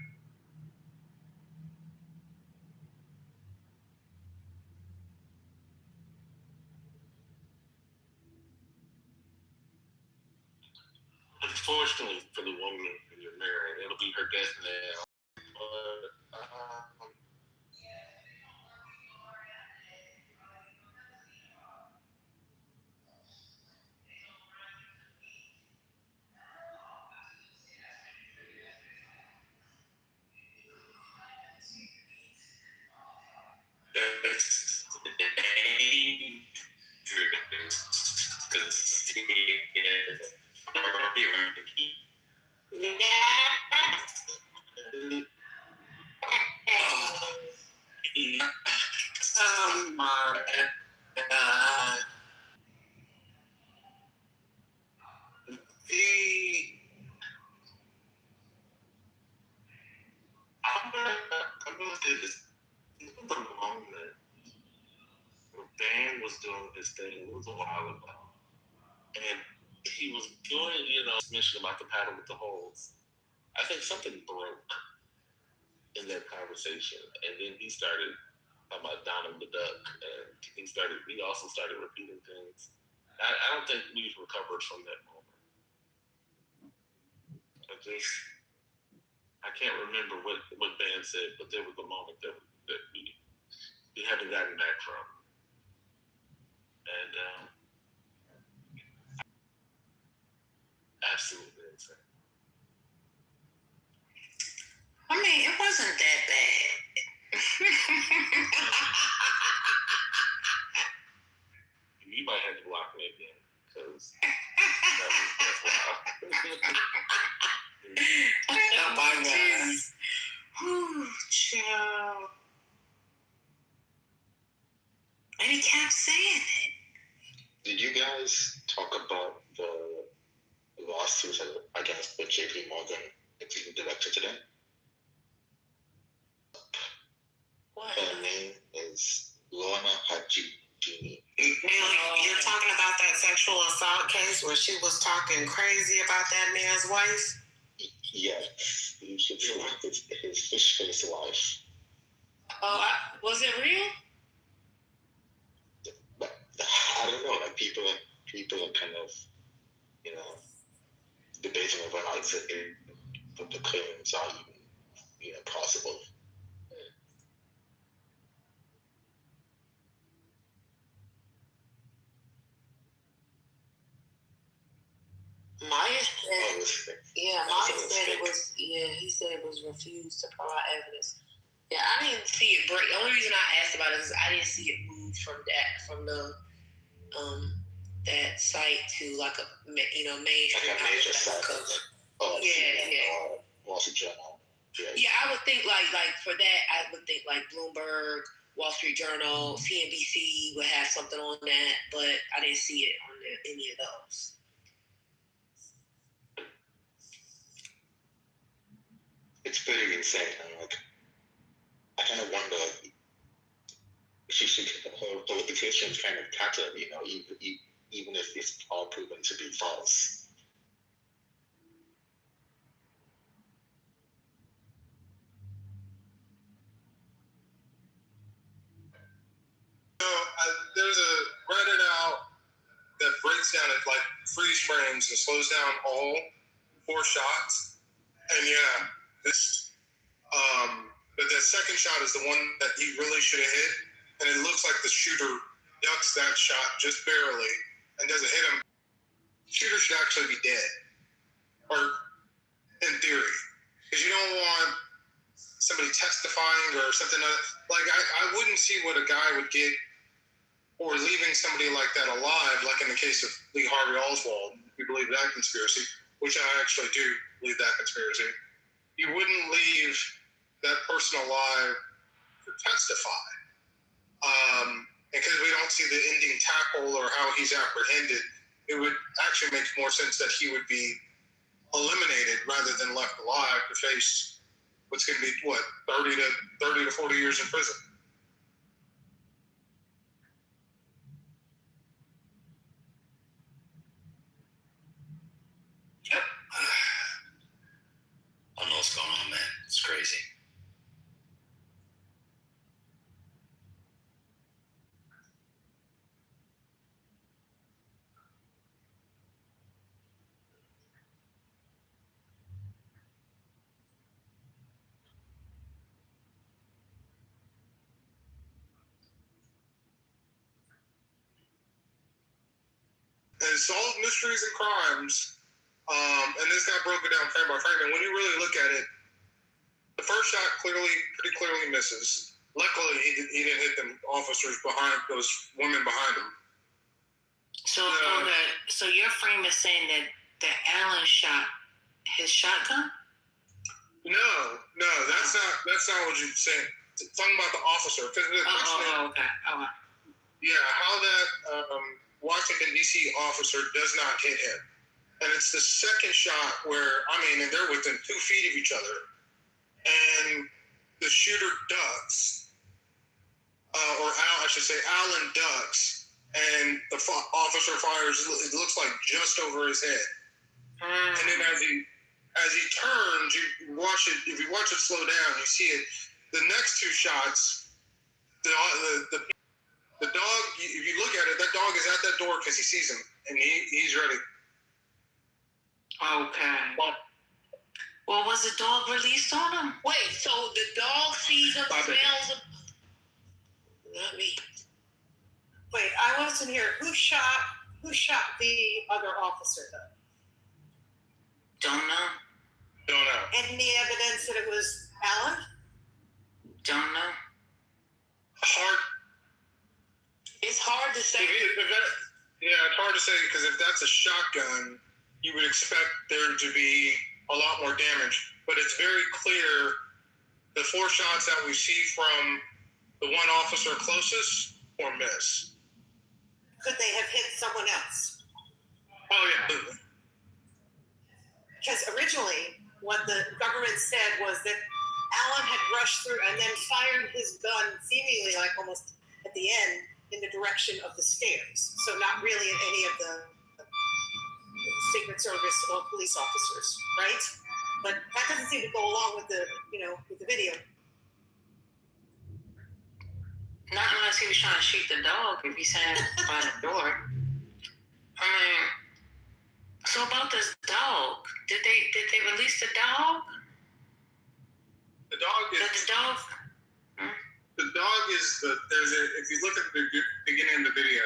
Unfortunately for the woman who you're marrying, it'll be her death now. That's the name because oh my God. I'm gonna say this. The moment Dan was doing his thing, it was a while ago, and he was doing, mission about the paddle with the holes. I think something broke in that conversation, and then he started talking about Donald the Duck, and he also started repeating things. I don't think we've recovered from that moment. I can't remember what Ben said, but there was a moment that we haven't gotten back from. And absolutely insane. I mean, it wasn't that bad. You might have to block me again, because that's wild. Oh my God. Oh, child. And he kept saying it. Did you guys talk about the lawsuits against the JP Morgan executive director today? What? Her name is Lorna Hajini. You're talking about that sexual assault case where she was talking crazy about that man's wife? Yes, you should see his fish face wife. Oh, was it real? But I don't know. Like people are kind of, debating over how the claims are even, possible. Maya said it was. Yeah, he said it was refused to provide evidence. Yeah, I didn't see it break. The only reason I asked about it is I didn't see it move from the that site to like a mainstream like a major site. Wall Street Journal. Yeah, I would think like for that, I would think like Bloomberg, Wall Street Journal, CNBC would have something on that, but I didn't see it on any of those. It's pretty insane. I kind of wonder her politicians kind of pattern, even if it's all proven to be false. There's a Reddit out that breaks down it like freeze frames and slows down all 4 shots. And but that second shot is the one that he really should have hit. And it looks like the shooter ducks that shot just barely and doesn't hit him. The shooter should actually be dead. Or in theory. Because you don't want somebody testifying or something like I wouldn't see what a guy would get or leaving somebody like that alive, like in the case of Lee Harvey Oswald, if you believe that conspiracy, which I actually do believe that conspiracy. You wouldn't leave that person alive to testify. Because we don't see the ending tackle or how he's apprehended, it would actually make more sense that he would be eliminated rather than left alive to face what's going to be, 30 to 40 years in prison. Yep. I don't know what's going on, man. It's crazy. And solved mysteries and crimes. And this guy broke it down frame by frame. And when you really look at it, the first shot pretty clearly misses. Luckily, he didn't hit them officers behind, those women behind him. So your frame is saying that Allen shot his shotgun? No, that's not what you're saying. Talking about the officer. Okay. Yeah, how that Washington, D.C. officer does not hit him. And it's the second shot where, and they're within 2 feet of each other. And the shooter ducks, Allen ducks, and the officer fires, it looks like just over his head. And then as he turns, you watch it, if you watch it slow down, you see it, the next 2 shots, the dog, if you look at it, that dog is at that door because he sees him, and he's ready. Okay. Well, was the dog released on him? Wait, so the dog sees him, smells him? Not me. Wait, I wasn't here. Who shot the other officer, though? Don't know. Any evidence that it was Allen? Don't know. It's hard to say. It's hard to say because if that's a shotgun, you would expect there to be a lot more damage. But it's very clear the 4 shots that we see from the one officer closest or miss. Could they have hit someone else? Oh, yeah. Because originally, what the government said was that Allen had rushed through and then fired his gun seemingly like almost at the end in the direction of the stairs. So not really at any of the Secret Service or police officers, right? But that doesn't seem to go along with the video. Not unless he was trying to shoot the dog if he's standing by the door. So about this dog, did they release the dog? The dog is if you look at the beginning of the video,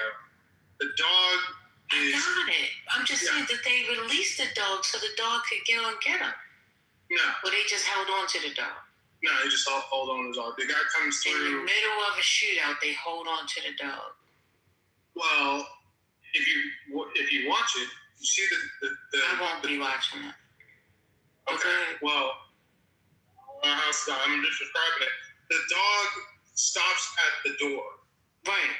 the dog is. I got it. I'm just saying that they released the dog so the dog could go and get him. No. Or they just held on to the dog. No, they just hold on to the dog. The guy comes through. In the middle of a shootout, they hold on to the dog. Well, if you watch it, you see the I won't be watching it. Okay. Well, I'm just describing it. The dog stops at the door. Right.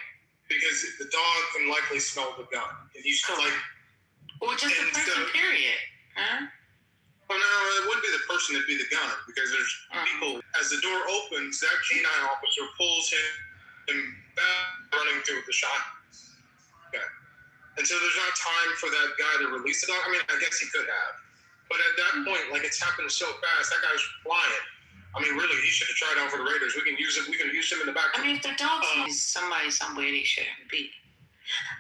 Because the dog can likely smell the gun. And he's like... Or just the person, period. Huh? Well, no, it wouldn't be the person, it'd be the gun. Because there's people... As the door opens, that canine officer pulls him back, running through the shot. Okay. And so there's not time for that guy to release the dog. I mean, I guess he could have. But at that point, like, it's happened so fast, that guy's flying. I mean, really, he should have tried out for the Raiders. We can use him in the back. I mean, if the dog is somebody somewhere they shouldn't be.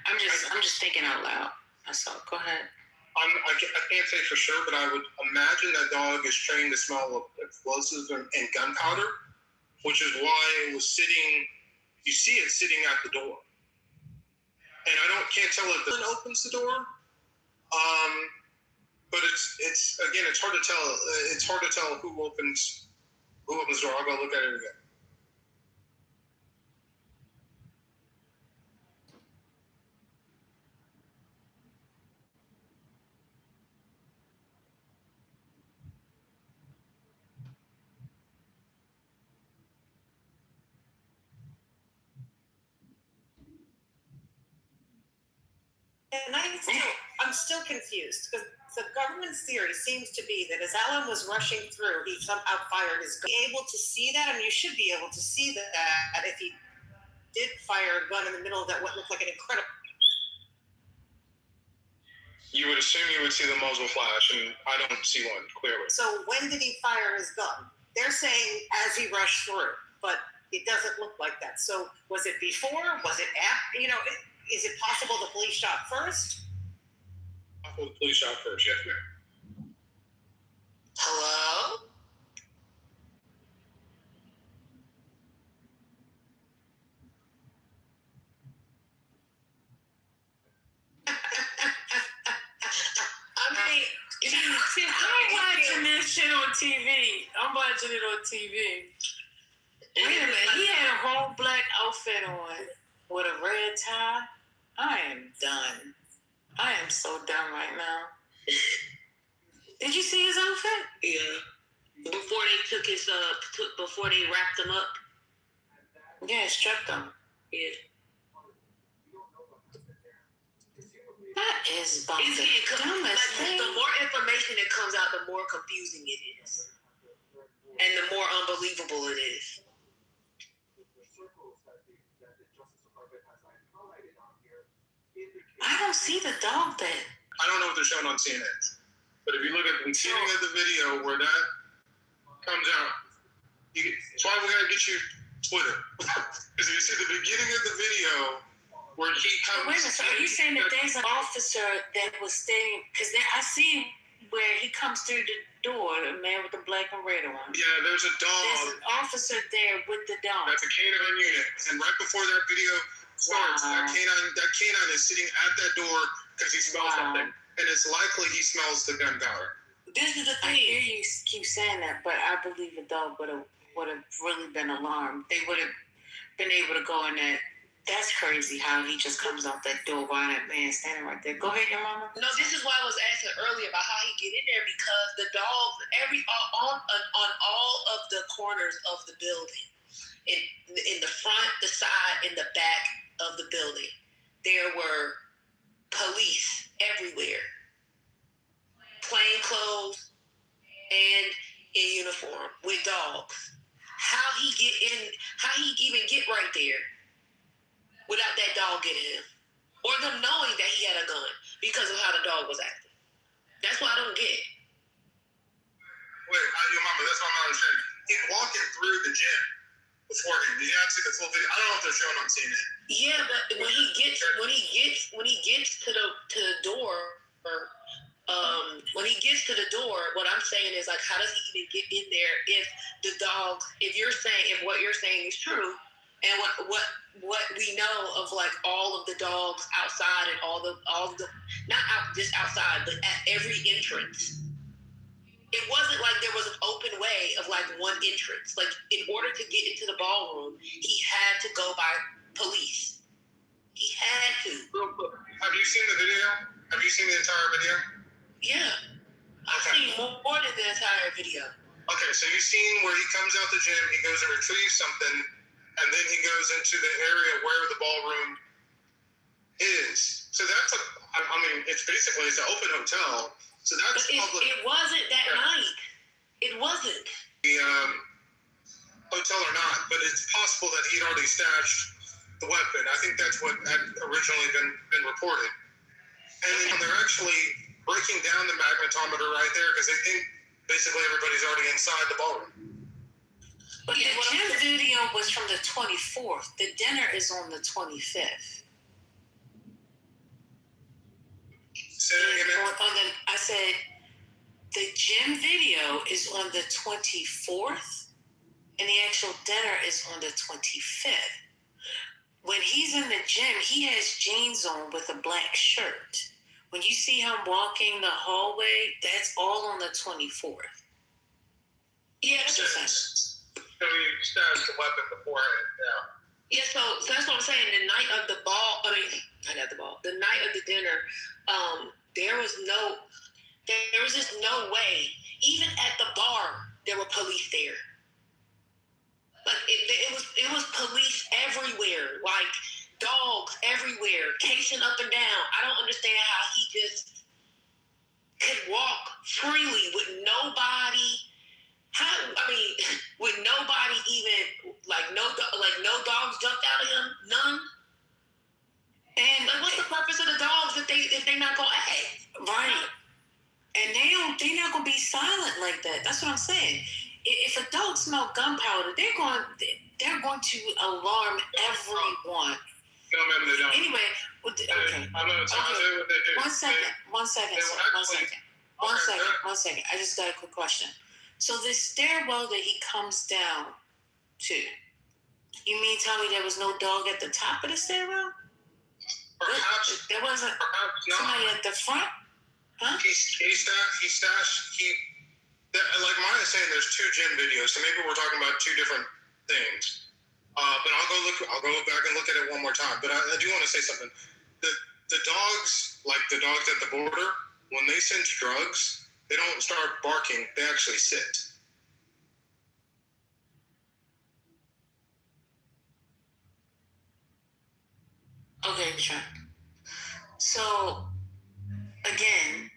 I'm just thinking out loud. That's all. Go ahead. I can't say for sure, but I would imagine that dog is trained to smell explosives and gunpowder, which is why it was sitting. You see it sitting at the door, and can't tell if the one opens the door. But it's again, it's hard to tell. It's hard to tell who opens the door. I'll go look at it again. And I'm still confused because the government's theory seems to be that as Alan was rushing through, he somehow fired his gun. Able to see that, and you should be able to see that if he did fire a gun in the middle of that what looked like an incredible. You would assume you would see the muzzle flash, and I don't see one clearly. So when did he fire his gun? They're saying as he rushed through, but it doesn't look like that. So was it before? Was it after? You know, is it possible the police shot first? Possible the police shot first, yes, ma'am. Hello? I'm watching this shit on TV. I'm watching it on TV. Wait a minute, he had a whole black outfit on with a red tie. I am done. I am so done right now. Did you see his outfit? Yeah. Before they took his before they wrapped him up. Yeah, stripped him. Yeah. That is dumb. The more information that comes out, the more confusing it is. And the more unbelievable it is. I don't see the dog then. I don't know what they're showing on CNN. But if you look at the beginning of the video where that comes out, that's why we gotta get you Twitter. Because if you see the beginning of the video where he comes... Wait a minute, so are you saying that there's an officer that was staying... Because I see where he comes through the door, the man with the black and red on. Yeah, there's a dog. There's an officer there with the dog. That's a canine unit. And right before that video starts, that canine is sitting at that door because he smells something. And it's likely he smells the gunpowder. This is the thing. I hear you keep saying that, but I believe a dog would have really been alarmed. They would have been able to go in there. That's crazy how he just comes out that door while that man's standing right there. Go ahead, your mama. No, this is why I was asking earlier about how he get in there, because the dog, on all of the corners of the building, in the front, the side, and the back of the building, there were police everywhere, plain clothes and in uniform with dogs. How he even get right there without that dog getting him, or them knowing that he had a gun because of how the dog was acting? That's what I don't get. Wait, your mama, that's what I'm not understanding. He's walking through the gym before him. Did you not see the full video? I don't know if they're showing on CNN. Yeah, but when he gets to the door, when he gets to the door, what I'm saying is, like, how does he even get in there if the dog? If what you're saying is true, and what we know of, like, all of the dogs outside and all the not out just outside, but at every entrance. It wasn't like there was an open way of, like, one entrance. Like, in order to get into the ballroom, he had to go by police. He had to. Have you seen the video? Have you seen the entire video? Yeah. I've seen more than the entire video. Okay, so you've seen where he comes out the gym, he goes and retrieves something, and then he goes into the area where the ballroom is. So that's it's an open hotel. So that's public. It wasn't that night. It wasn't. The hotel or not, but it's possible that he'd already stashed the weapon. I think that's what had originally been reported. And then they're actually breaking down the magnetometer right there because they think basically everybody's already inside the ballroom. But the gym video was from the 24th. The dinner is on the 25th. I said the gym video is on the 24th, and the actual dinner is on the 25th. When he's in the gym, he has jeans on with a black shirt. When you see him walking the hallway, that's all on the 24th. Yeah, that's what I'm saying. So he stashed the weapon beforehand, yeah. So that's what I'm saying. The night of the night of the dinner, there was just no way. Even at the bar, there were police there. Like it was police everywhere, like dogs everywhere, casing up and down. I don't understand how he just could walk freely with nobody. With nobody even no dogs jumped out of him, none. And what's the purpose of the dogs if they not gonna act? Right. And they're not gonna be silent like that. That's what I'm saying. If a dog smell gunpowder, they're going to alarm everyone. Anyway, okay. One second. I just got a quick question. So this stairwell that he comes down to, you mean tell me there was no dog at the top of the stairwell? Perhaps there wasn't somebody at the front? Huh? Like mine is saying there's two gym videos, so maybe we're talking about two different things. But I'll go back and look at it one more time. But I do want to say something. The dogs, like the dogs at the border, when they sense drugs, they don't start barking. They actually sit. Okay, sure. So, again,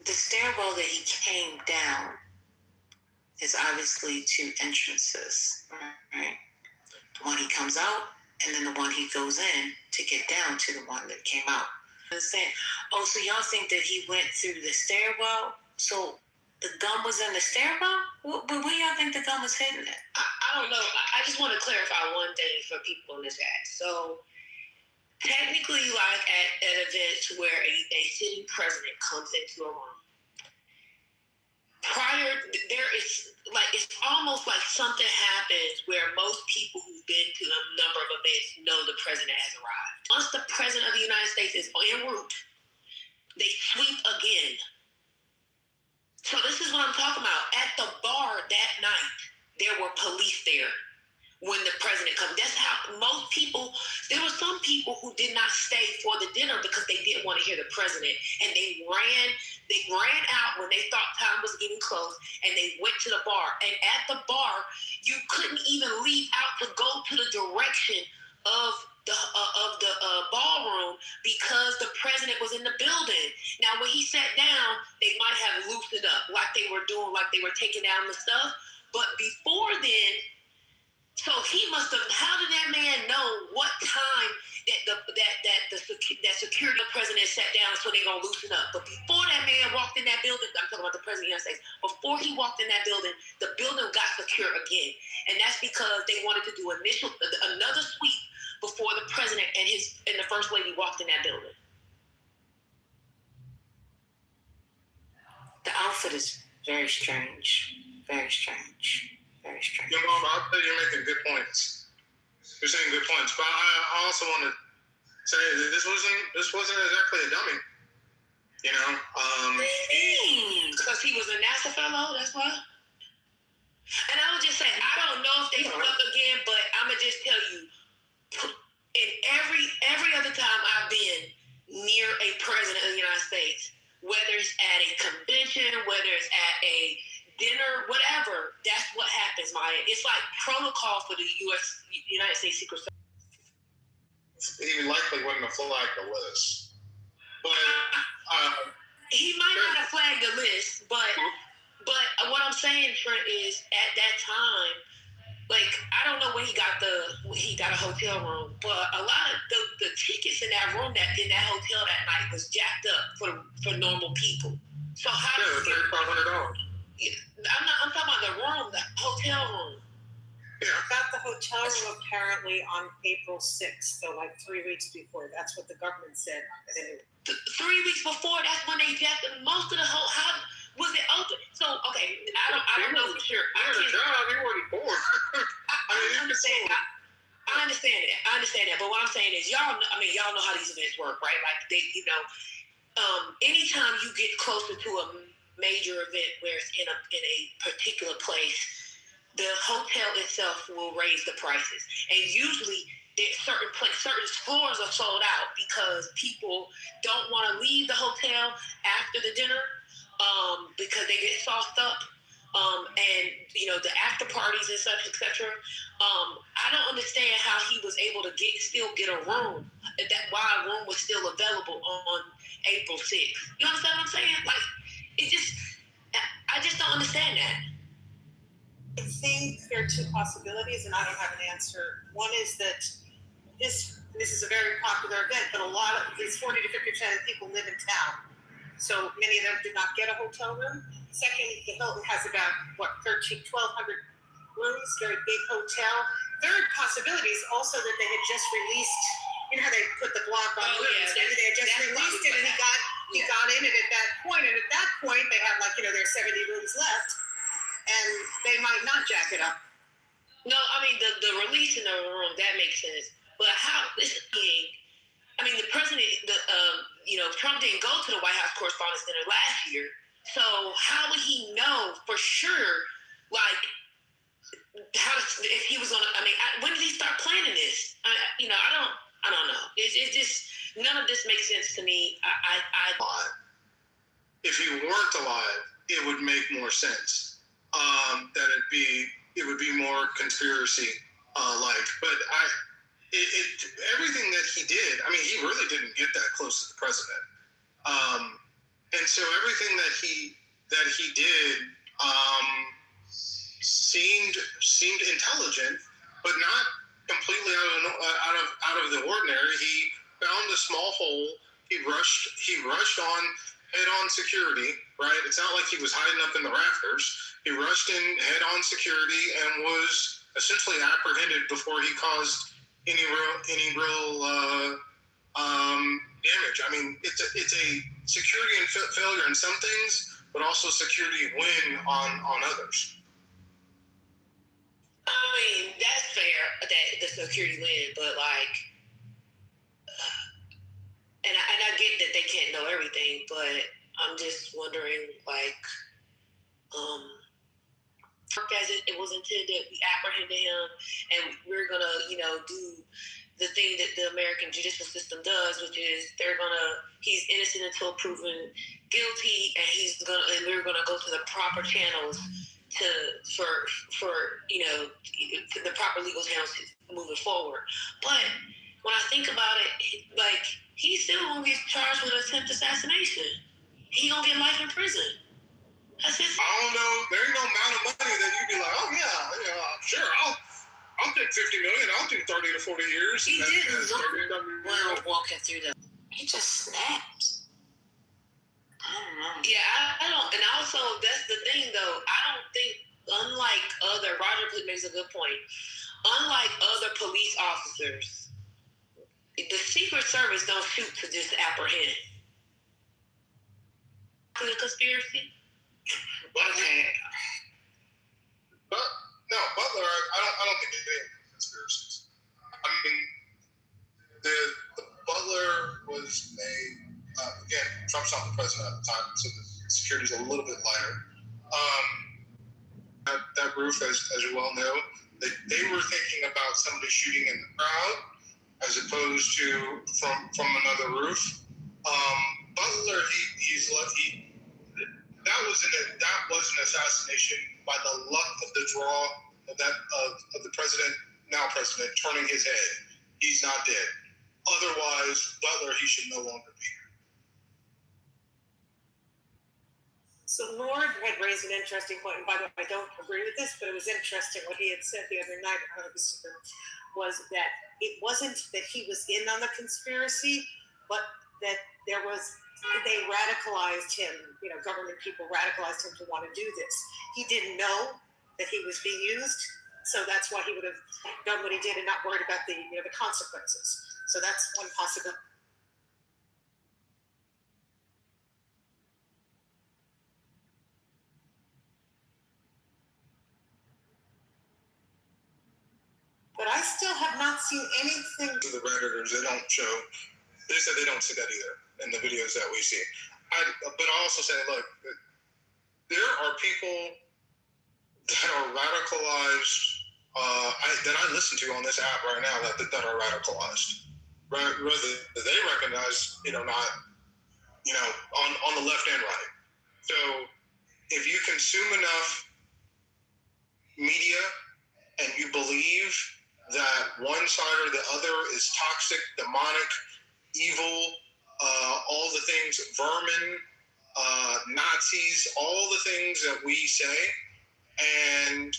the stairwell that he came down is obviously two entrances, right? The one he comes out, and then the one he goes in to get down to the one that came out. Understand? Oh, so y'all think that he went through the stairwell? So the gun was in the stairwell? Where y'all think the gun was hidden at? I don't know. I just want to clarify one thing for people in the chat. So technically, like at events where a sitting president comes into a room, it's almost like something happens where most people who've been to a number of events know the president has arrived. Once the president of the United States is en route, they sweep again. So this is what I'm talking about. At the bar that night, there were police there when the president comes. That's how most people, there were some people who did not stay for the dinner because they didn't want to hear the president. And they ran out when they thought time was getting close, and they went to the bar. And at the bar, you couldn't even leave out to go to the direction of the ballroom because the president was in the building. Now, when he sat down, they might have loosened up like they were doing, like they were taking down the stuff. But before then, so he must have. How did that man know what time that security president sat down so they gonna loosen up? But before that man walked in that building, I'm talking about the president of the United States. Before he walked in that building, the building got secure again, and that's because they wanted to do another sweep before the president and the first lady walked in that building. The outfit is very strange. Very strange. Very strange. Yeah, Mom, I'll tell you, you're making good points. You're saying good points, but I also want to say that this wasn't exactly a dummy. You know, because he was a NASA fellow. That's why. And I would just say, I don't know if they snuck again, but I'm gonna just tell you, in every other time I've been near a president of the United States, whether it's at a convention, whether it's at a dinner, whatever, that's what happens, Maya. It's like protocol for the United States Secret Service. He likely wouldn't have flagged the list. But he might not have flagged the list, but what I'm saying, Trent, is at that time, like, I don't know when he got a hotel room, but a lot of the tickets in that room in that hotel that night was jacked up for normal people. So how? Yeah, $3,500. I'm talking about the room, the hotel room. Yeah. I got the hotel room apparently on April 6th, so like 3 weeks before. That's what the government said. 3 weeks before, that's when they jacked up most of the whole. How was it open? So okay, I don't know for sure. I understand. I understand that. But what I'm saying is, y'all know how these events work, right? Like they, anytime you get closer to a major event where it's in a particular place, the hotel itself will raise the prices, and usually certain floors are sold out because people don't want to leave the hotel after the dinner because they get sauced up, and the after parties and such, etc. I don't understand how he was able to still get a room, why a room was still available on April 6th. You understand what I'm saying? Like, I just don't understand that. I think there are two possibilities, and I don't have an answer. One is that this is a very popular event, but a lot of these 40 to 50% of people live in town. So many of them did not get a hotel room. Second, the Hilton has about, 1,200 rooms, very big hotel. Third possibility is also that they had just released, you know how they put the block on rooms? Maybe they had just released it and he got in it at that point. And at that point, they had there's 70 rooms left. And they might not jack it up. No, I mean, the release in the room, that makes sense. But how this being, the president, Trump didn't go to the White House Correspondents' Dinner last year. So how would he know for sure, if he was on, when did he start planning this? I don't know. It's just, none of this makes sense to me. If you weren't alive, it would make more sense. That it would be more conspiracy but everything that he did, he really didn't get that close to the president, and so everything that he did seemed intelligent, but not completely out of the ordinary. He found a small hole. He rushed on head-on security, right? It's not like he was hiding up in the rafters. He rushed in head-on security and was essentially apprehended before he caused any real damage. It's a security and failure in some things, but also security win on others. That's fair that the security win, but and I get that they can't know everything, but I'm just wondering, as it was intended, we apprehended him, and we're gonna, do the thing that the American judicial system does, which is he's innocent until proven guilty, and we're gonna go to the proper channels for the proper legal channels moving forward. But when I think about it, he's still gonna get charged with attempted assassination. He gonna get life in prison. That's it. I don't know. There ain't no amount of money that you'd be like, oh yeah, sure, I'll take $50 million. I'll do 30 to 40 years. He didn't. Well, walking through he just snapped. I don't know. Yeah, I don't. And also, that's the thing, though. I don't think, unlike Roger makes a good point. Unlike other police officers, the Secret Service don't shoot to just apprehend. To the conspiracy? Okay. But no, Butler, I don't think there's any conspiracies. The Butler was again, Trump's not the president at the time, so the security's a little bit lighter. That roof, as you well know, they were thinking about somebody shooting in the crowd as opposed to from another roof. Butler, that was an assassination by the luck of the draw of the president, now president, turning his head. He's not dead. Otherwise, Butler, he should no longer be here. So Lord had raised an interesting point, and by the way, I don't agree with this, but it was interesting what he had said the other night was that it wasn't that he was in on the conspiracy, but that they radicalized him, government people radicalized him to want to do this. He didn't know that he was being used, so that's why he would have done what he did and not worried about the consequences. So that's one possibility. But I still have not seen anything. The Redditors, they said they don't see that either in the videos that we see. But I also say, look, there are people that are radicalized, that I listen to on this app right now that are radicalized. Whether they recognize, not, on the left and right. So if you consume enough media and you believe that one side or the other is toxic, demonic, evil, all the things, vermin, Nazis, all the things that we say, and,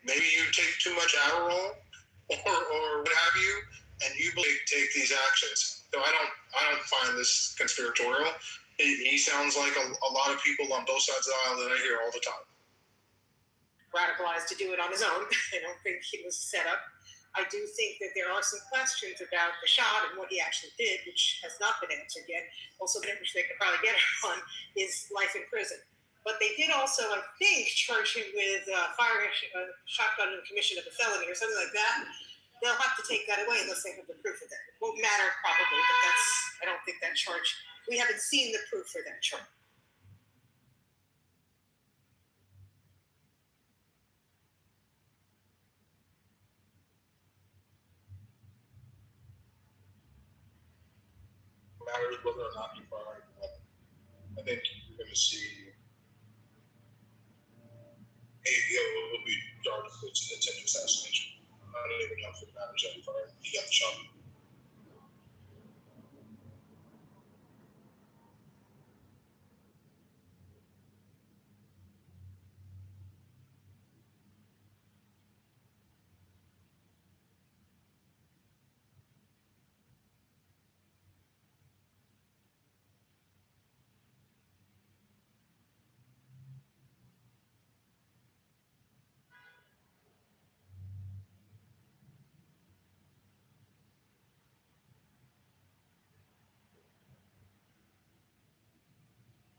maybe you take too much Adderall or what have you, and you take these actions. So I don't find this conspiratorial. He sounds like a lot of people on both sides of the aisle that I hear all the time. Radicalized to do it on his own. I don't think he was set up. I do think that there are some questions about the shot and what he actually did, which has not been answered yet. Also, which they could probably get on, is life in prison. But they did also, I think, charge him with firing a shotgun in the commission of a felony or something like that. They'll have to take that away unless they have the proof of that. It won't matter probably, but I don't think that charge, we haven't seen the proof for that charge. Matters whether or not you fire the weapon. I think you're going to see it will be charged with attempted assassination. I don't even know if it matters how you fire. He got the shot.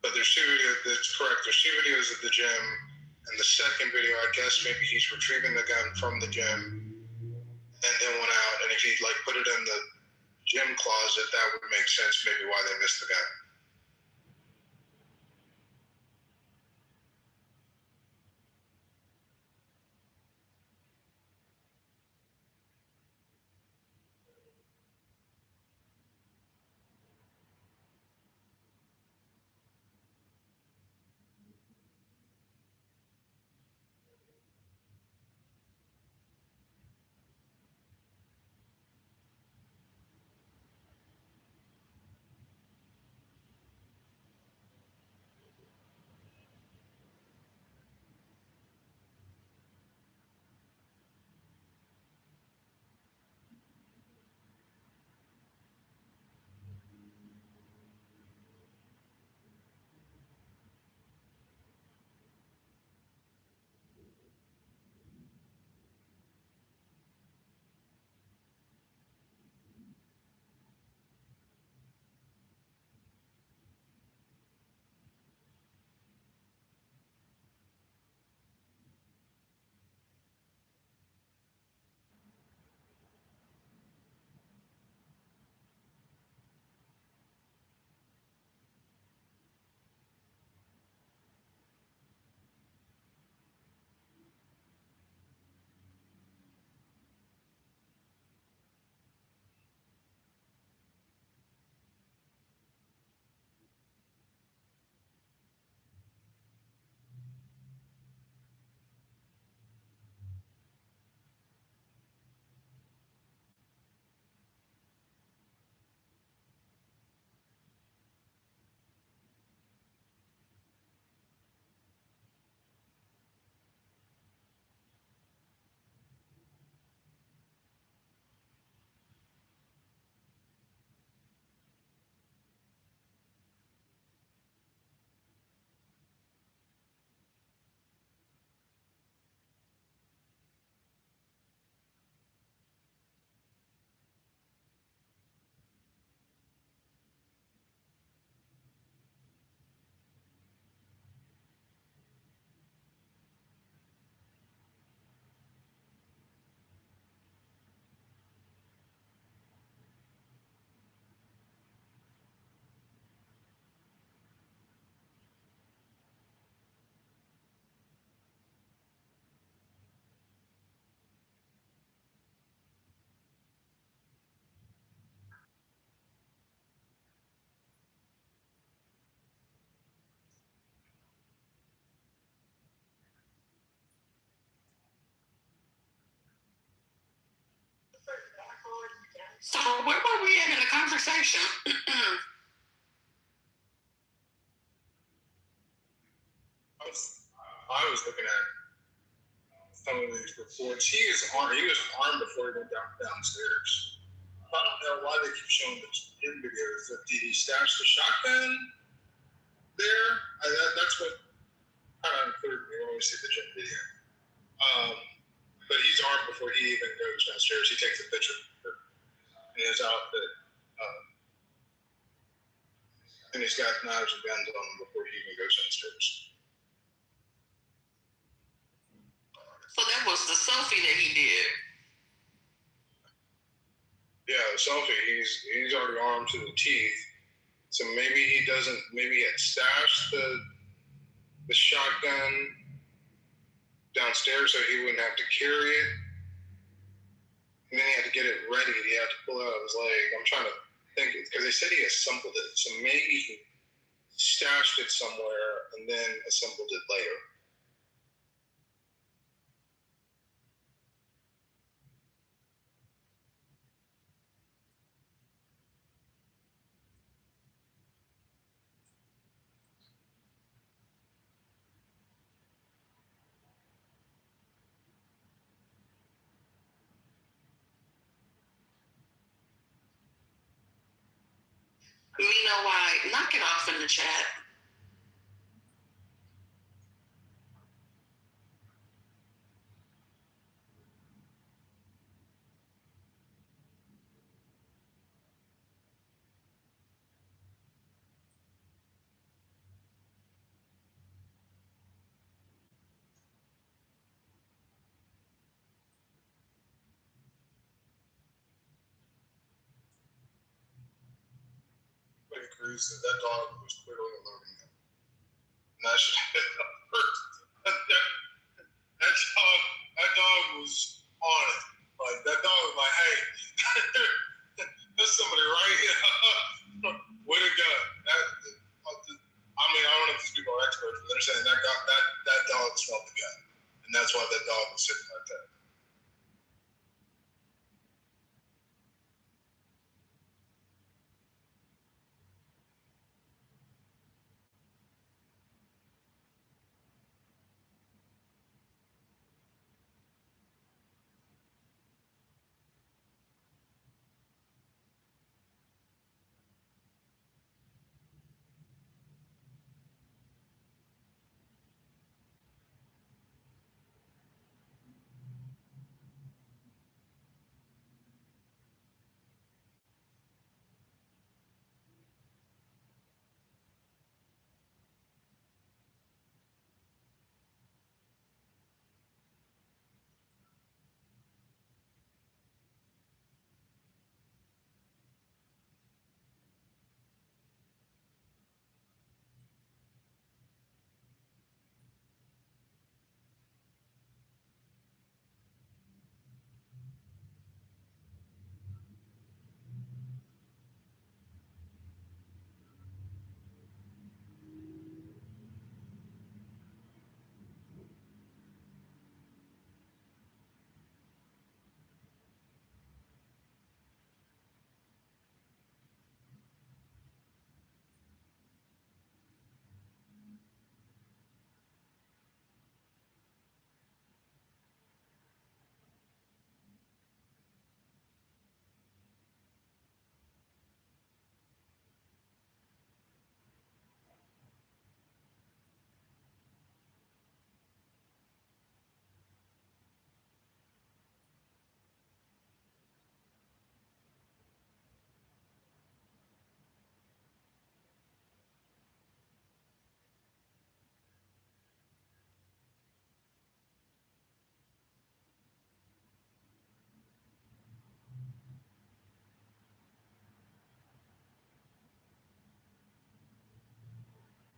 But there's two videos, that's correct. There's two videos of the gym. And the second video, I guess maybe he's retrieving the gun from the gym and then went out. And if he'd put it in the gym closet, that would make sense maybe why they missed the gun. So where were we at in the conversation? I was looking at some of these reports. He was armed before he went downstairs. I don't know why they keep showing him videos. Did he stash the shotgun there? That's what kind of included me when we see the gym video. But he's armed before he even goes downstairs. He takes a picture in his outfit. And he's got knives and guns on him before he even goes downstairs. So that was the selfie that he did. Yeah, the selfie. He's already armed to the teeth. So maybe he had stashed the shotgun downstairs so he wouldn't have to carry it. And then he had to get it ready. He had to pull it out of his leg. I'm trying to think, because they said he assembled it. So maybe he stashed it somewhere and then assembled it later. Mina White, knock it off in the chat. But he agrees that dog was clearly alerting him. And that should have been the first. That dog was on it. Like, that dog was like, hey, there's somebody right here with a gun. I don't know if these people are experts, but they're saying that dog smelled the gun. And that's why that dog was sitting like that.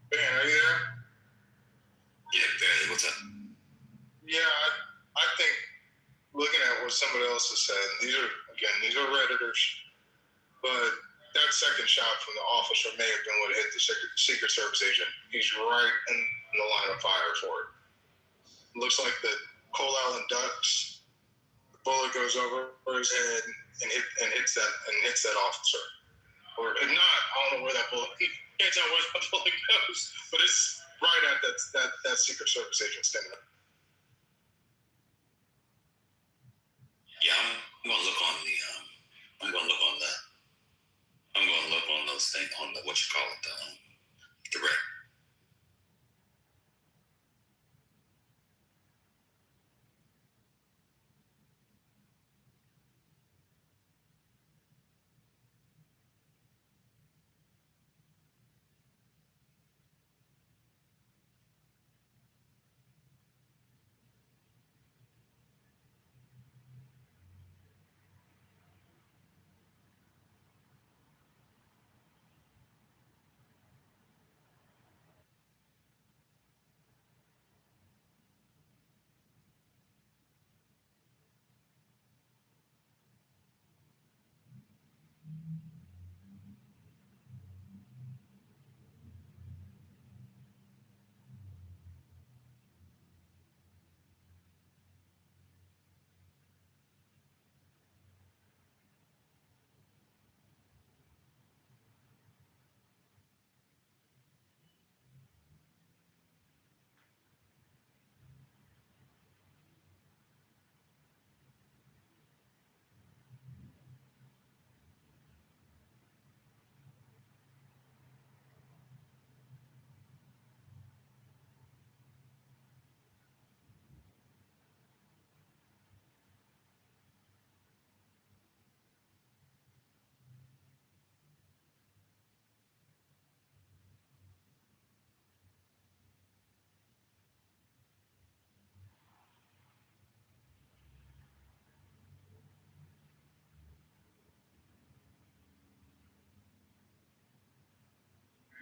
Ben, are you there? Yeah, barely. What's up? Yeah, I think looking at what somebody else has said, these are Redditors, but that second shot from the officer may have been what hit the Secret Service agent. He's right in the line of fire for it. Looks like the Coal Island Ducks, the bullet goes over his head and hits that officer. Or if not, I don't know where that bullet. Can't tell where that bullet goes, but it's right at that Secret Service agent standing up. Yeah, I'm gonna look on the. I'm gonna look on that. I'm gonna look on those things on the what you call it, the rec.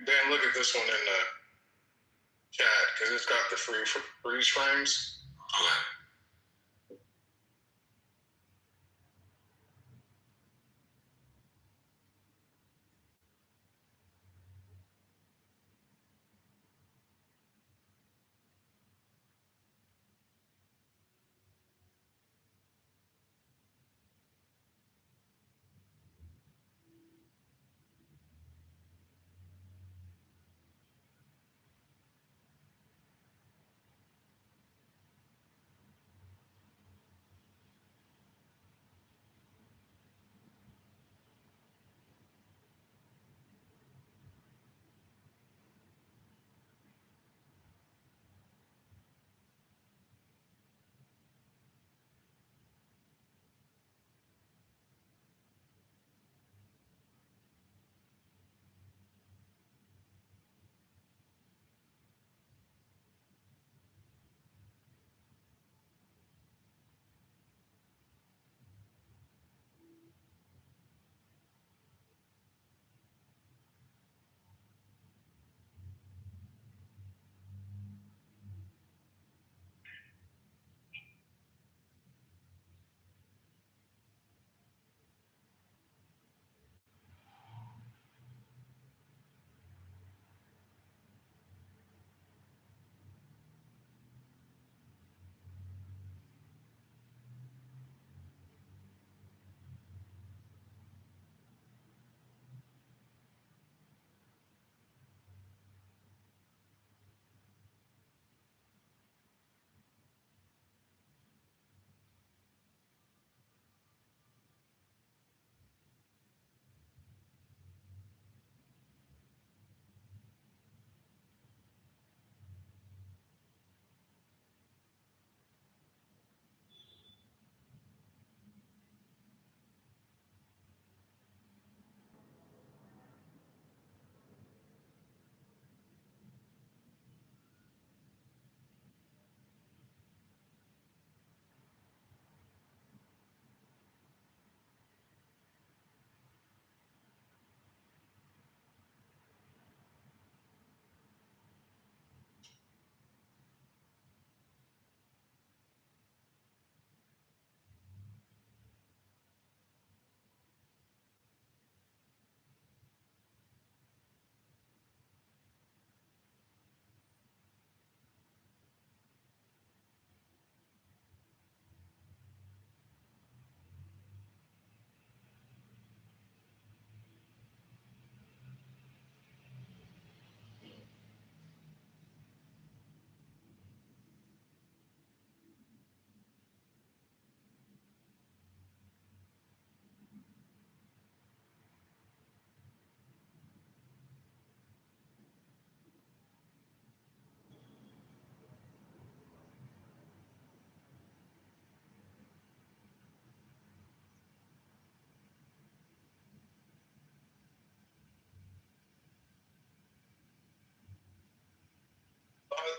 Dan, look at this one in the chat because it's got the freeze frames. Okay.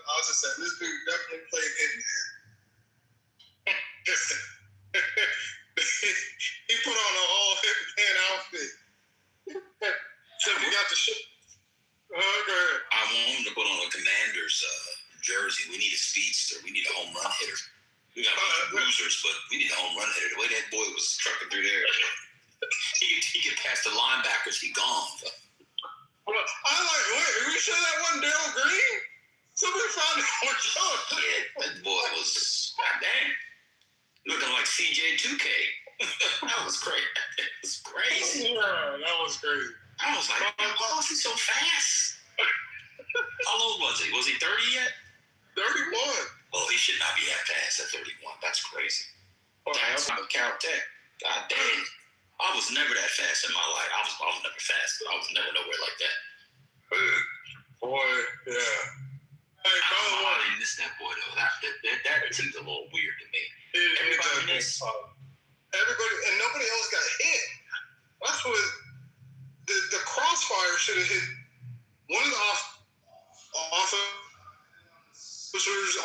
I'll just say this dude definitely played Hitman. He put on a whole Hitman outfit. So he got the shit. Go ahead. I want him to put on a Commander's jersey. We need a speedster. We need a home run hitter. We got a bunch of bruisers, but we need a home run hitter. The way that boy was trucking through there, he could pass the linebackers. He gone. I like. Wait, we sure that wasn't Daryl Green? Somebody found it on show. Yeah, that boy was goddamn looking like CJ2K. That was great. It was crazy. Yeah, that was crazy. I was like, why was he so fast? How old was he? Was he 30 yet? 31. Well, he should not be that fast at 31. That's crazy. That's Caltech. God damn. I was never that fast in my life. I was never fast, but I was never nowhere like that. Boy, yeah. Hey, I don't know how they missed that boy, though. That seems a little weird to me. Everybody missed. Everybody, and nobody else got hit. That's what the crossfire should have hit one of the officers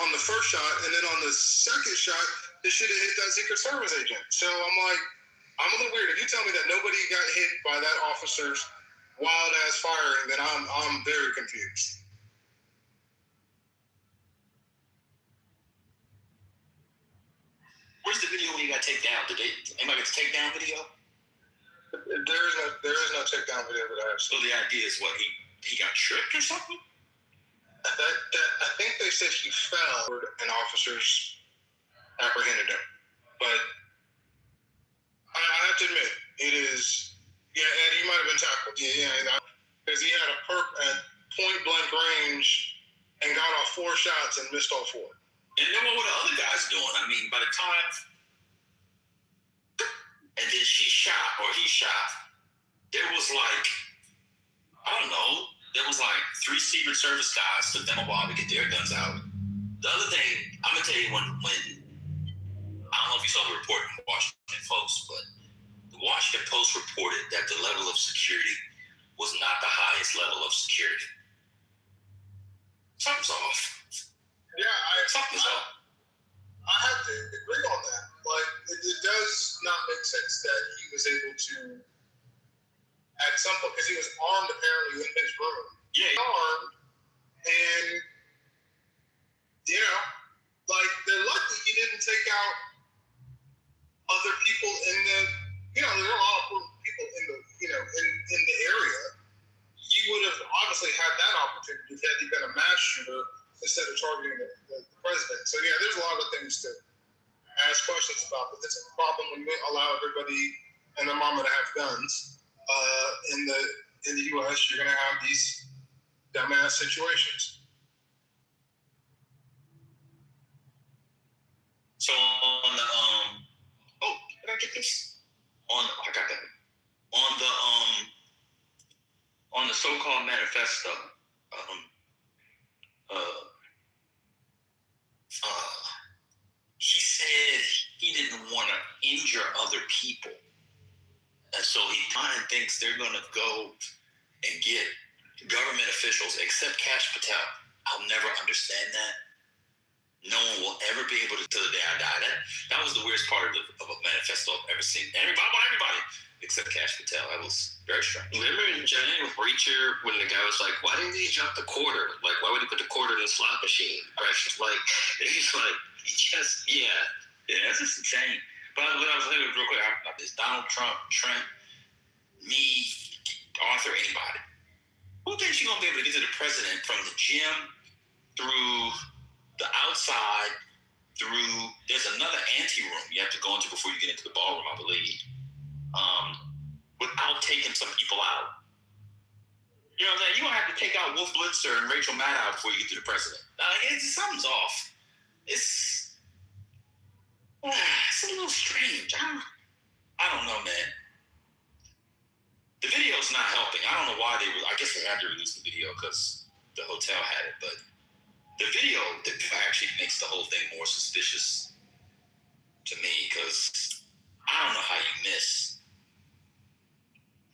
on the first shot, and then on the second shot, they should have hit that Secret Service agent. So I'm like, I'm a little weird. If you tell me that nobody got hit by that officer's wild ass firing, then I'm very confused. Where's the video when he got taken down? Anybody get the takedown video? There is no takedown video that I have seen. So the idea is what, he got tripped or something? I think they said he fell and officers apprehended him. But I have to admit, it is, yeah, and he might have been tackled. Yeah, because he had a perp at point blank range and got off 4 shots and missed all 4. And then what were the other guys doing? I mean, by the time, and then he shot, there was like, I don't know, there was like 3 Secret Service guys, took them a while to get their guns out. The other thing, I'm going to tell you when I don't know if you saw the report in the Washington Post, but the Washington Post reported that the level of security was not the highest level of security. Something's off. Yeah, something's off. I have to agree on that. Like, it does not make sense that he was able to, at some point, because he was armed apparently in his room. Yeah. Armed, and, you know, like, they're lucky he didn't take out other people in the, you know, there are a lot of people in the, you know, in the area. He would have obviously had that opportunity had he been a mass shooter instead of targeting the president. So yeah, there's a lot of things to ask questions about, but it's a problem when we allow everybody and their mama to have guns. In the U.S., you're going to have these dumbass situations. So on the did I get this? I got that. On the so-called manifesto, he said he didn't want to injure other people, and so he kind of thinks they're going to go and get government officials, except Kash Patel. I'll never understand that. No one will ever be able to till the day I die. That was the weirdest part of a manifesto I've ever seen. Everybody except Kash Patel. That was very strange. Remember in Jenny with Reacher when the guy was like, why didn't he jump the quarter? Like, why would he put the quarter in the slot machine? Right? Like, he's like, yeah, that's just insane. But what I was thinking real quick about this, Donald Trump, Trent, me, Arthur, anybody. Who thinks you're going to be able to get to the president from the gym through the outside, there's another ante-room you have to go into before you get into the ballroom, I believe, without taking some people out. You know what I'm saying? You don't have to take out Wolf Blitzer and Rachel Maddow before you get to the president. Something's off. It's a little strange. I don't know, man. The video's not helping. I don't know why I guess they had to release the video because the hotel had it, but the video actually makes the whole thing more suspicious to me because I don't know how you miss.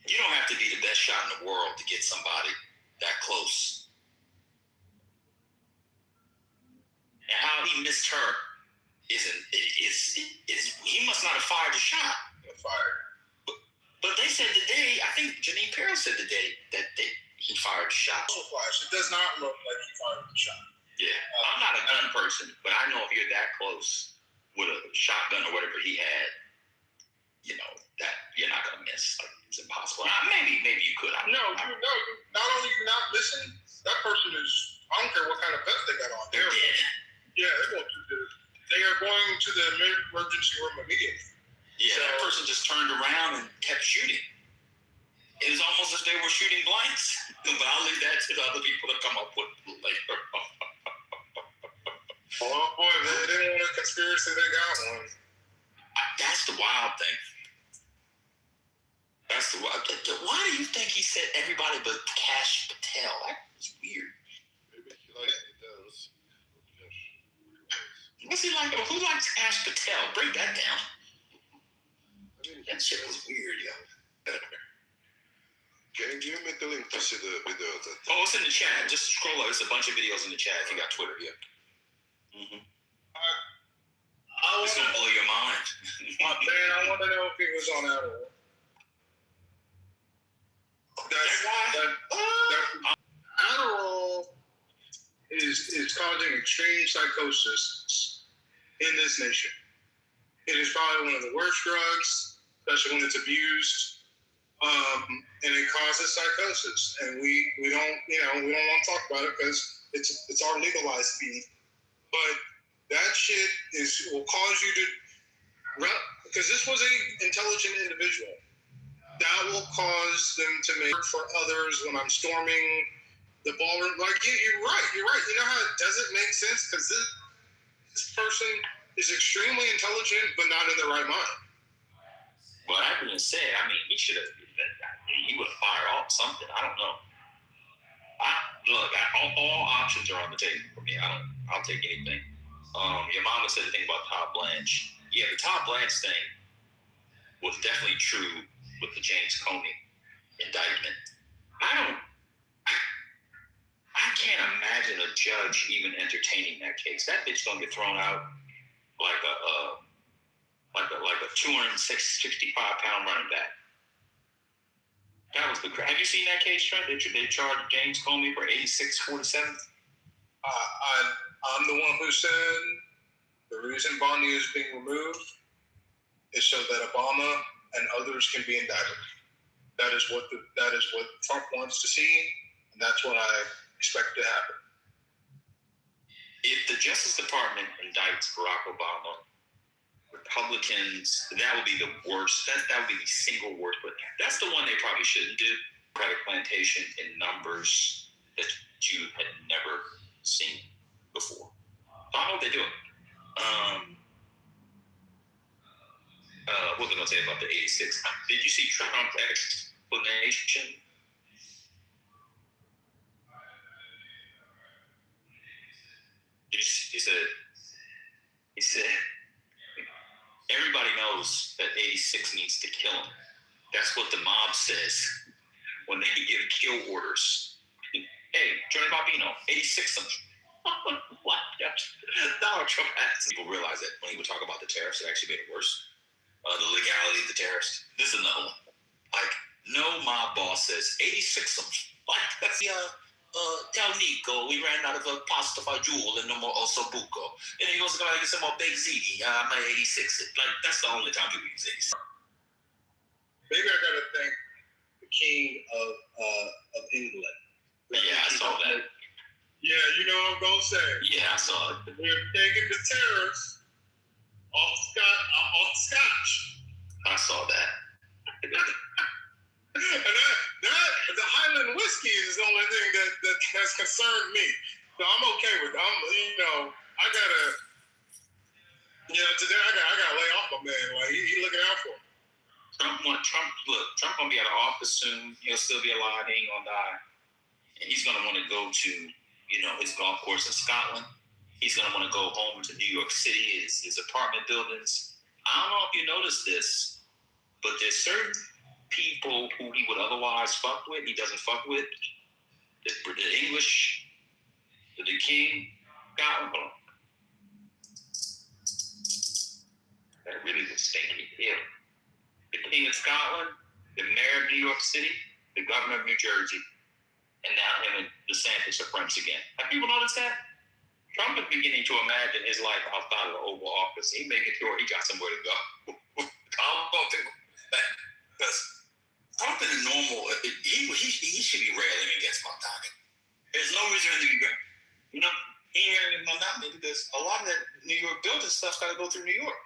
You don't have to be the best shot in the world to get somebody that close. he missed her is he must not have fired the shot. Fired. But they said today, I think Janine Perry said today that he fired the shot. It does not look like he fired the shot. Yeah, I'm not a gun person, but I know if you're that close with a shotgun or whatever he had, you know, that you're not gonna miss. Like, it's impossible. Maybe you could. No. Not only you not missing, that person is. I don't care what kind of vest they got on. They're dead. Yeah, they are going to the emergency room immediately. Yeah, so, that person just turned around and kept shooting. It was almost as if they were shooting blanks. But I'll leave that to the other people to come up with later. Oh boy, they didn't want a conspiracy, they got one. That's the wild thing. That's the wild thing. Why do you think he said everybody but Kash Patel? That's weird. Maybe he likes it does. What's he like? Who likes Kash Patel? Break that down. That shit was weird, yo. Can you give me the link to see the video? Oh, it's in the chat. Just scroll up. There's a bunch of videos in the chat if you got Twitter, yeah. Mm-hmm. It's gonna blow your mind. Man, I want to know if he was on Adderall. Adderall is causing extreme psychosis in this nation. It is probably one of the worst drugs, especially when it's abused, and it causes psychosis. And we don't want to talk about it because it's our legalized speed. But that shit will cause you to, because this was an intelligent individual. That will cause them to make for others when I'm storming the ballroom. Like, you're right. You know how it doesn't make sense? Because this person is extremely intelligent, but not in the right mind. Well, that being said, I mean, he would have fired off something. I don't know. All options are on the table for me. I'll take anything. Your mama said the thing about Todd Blanche. Yeah, the Todd Blanche thing was definitely true with the James Comey indictment. I can't imagine a judge even entertaining that case. That bitch gonna get thrown out like a 265-pound running back. That was the crap. Have you seen that case, Trent? They charged James Comey for 86-47. I'm the one who said the reason Bondi is being removed is so that Obama and others can be indicted. That is what Trump wants to see, and that's what I expect to happen. If the Justice Department indicts Barack Obama, Republicans, that would be the worst. That would be the single worst. But that's the one they probably shouldn't do. Democratic plantation in numbers that you had never seen before. So I know what they're doing. What was I going to say about the 86? Did you see Trump's explanation? He said, everybody knows that 86 needs to kill him. That's what the mob says when they give kill orders. Hey, Johnny Barbino, 86 him. What? Donald Trump has. People realize that when he would talk about the tariffs, it actually made it worse. The legality of the tariffs. This is another one. Like, no mob boss says 86 them. Like, that's tell Nico, we ran out of a pasta fagioli and no more ossobuco. And he goes, I get some more baked ziti. My 86. Like, that's the only time people use 86. Maybe I gotta thank the king of England. Yeah, I saw that. Yeah, you know what I'm gonna say. Yeah, I saw it. We're taking the tariffs off Scotch. I saw that. And that the Highland whiskey is the only thing that has concerned me. So I'm okay with it. Today I gotta lay off my man. Like he looking out for me. Trump gonna be out of office soon. He'll still be alive. He ain't gonna die. And he's gonna want to go to, his golf course in Scotland. He's gonna want to go home to New York City, his apartment buildings. I don't know if you noticed this, but there's certain people who he would otherwise fuck with, he doesn't fuck with. The English, the king, got him. Scotland, the mayor of New York City, the governor of New Jersey, and now him and DeSantis are friends again. Have people noticed that? Trump is beginning to imagine his life outside of the Oval Office. He making sure he got somewhere to go. Because Trump in a normal, he should be railing against Mamdani. There's no reason to be, you know, he ain't railing Mamdani because a lot of that New York building stuff's got to go through New York.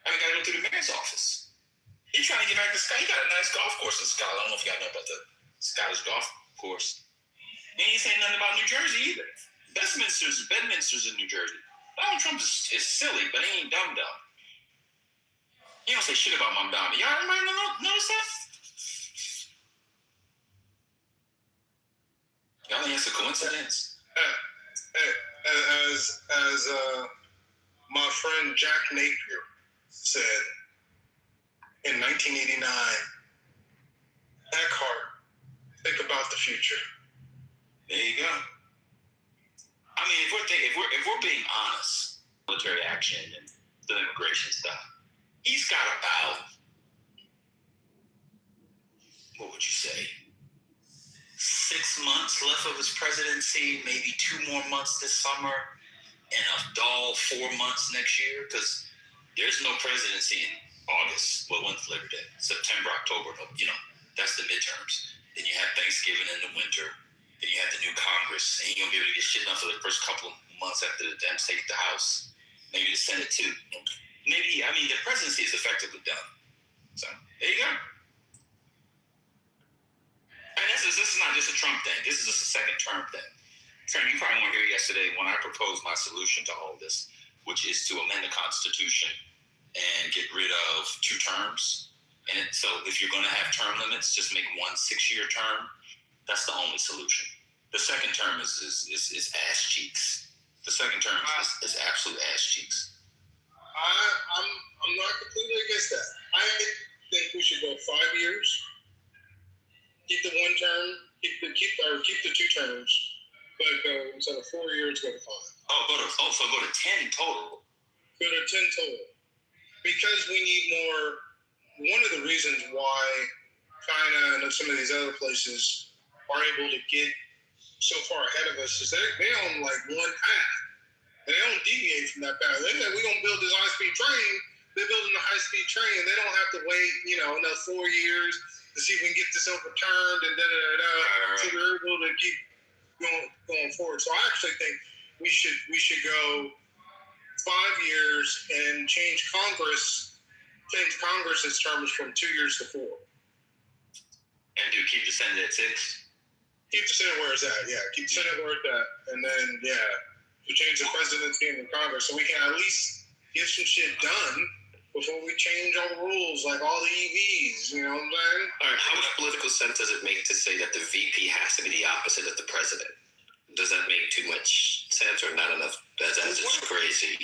I mean, got to go through the mayor's office. He's trying to get back to Scotland. He got a nice golf course in Scotland. I don't know if y'all know about the Scottish golf course. He ain't saying nothing about New Jersey either. Bedminster's in New Jersey. Donald Trump is silly, but he ain't dumb. He don't say shit about Mamdani. Y'all might notice that? Y'all think it's a coincidence? As my friend Jack Napier said in 1989, Eckhart, think about the future. There you go. I mean, if we're being honest, military action and the immigration stuff, he's got about, what would you say, 6 months left of his presidency, maybe 2 more months this summer, and a dull 4 months next year, because there's no presidency in August. Well, when's Labor Day? September, October, you know, that's the midterms. Then you have Thanksgiving in the winter. Then you have the new Congress, and you're going to be able to get shit done for the first couple of months after the Dems take the House. Maybe the Senate, too. Maybe, I mean, the presidency is effectively done. So, there you go. And this is not just a Trump thing. This is just a second term thing. Trent, you probably weren't here yesterday when I proposed my solution to all this, which is to amend the Constitution and get rid of 2 terms. And so if you're going to have term limits, just make 1 6-year term. That's the only solution. The second term is ass cheeks. The second term is absolute ass cheeks. I'm not completely against that. I think we should go 5 years. Keep the 1 term. Keep the 2 terms. But go instead of 4 years, go to 5. So go to 10 total. Go to 10 total. Because we need more. One of the reasons why China and some of these other places are able to get so far ahead of us is they own like one path. They don't deviate from that path. They say we're gonna build this high-speed train. They're building a high-speed train. They don't have to wait, another 4 years to see if we can get this overturned and da-da-da-da. So they're able to keep going forward. So I actually think we should go 5 years and change Congress's terms from 2 years to 4. And keep the Senate at 6? Keep the Senate where it's at, yeah. Keep the Senate where it's at. And then, to change the presidency and the Congress so we can at least get some shit done before we change all the rules, like all the EVs, you know what I'm saying? All right, how much political sense does it make to say that the VP has to be the opposite of the president? Does that make too much sense or not enough? That's just crazy.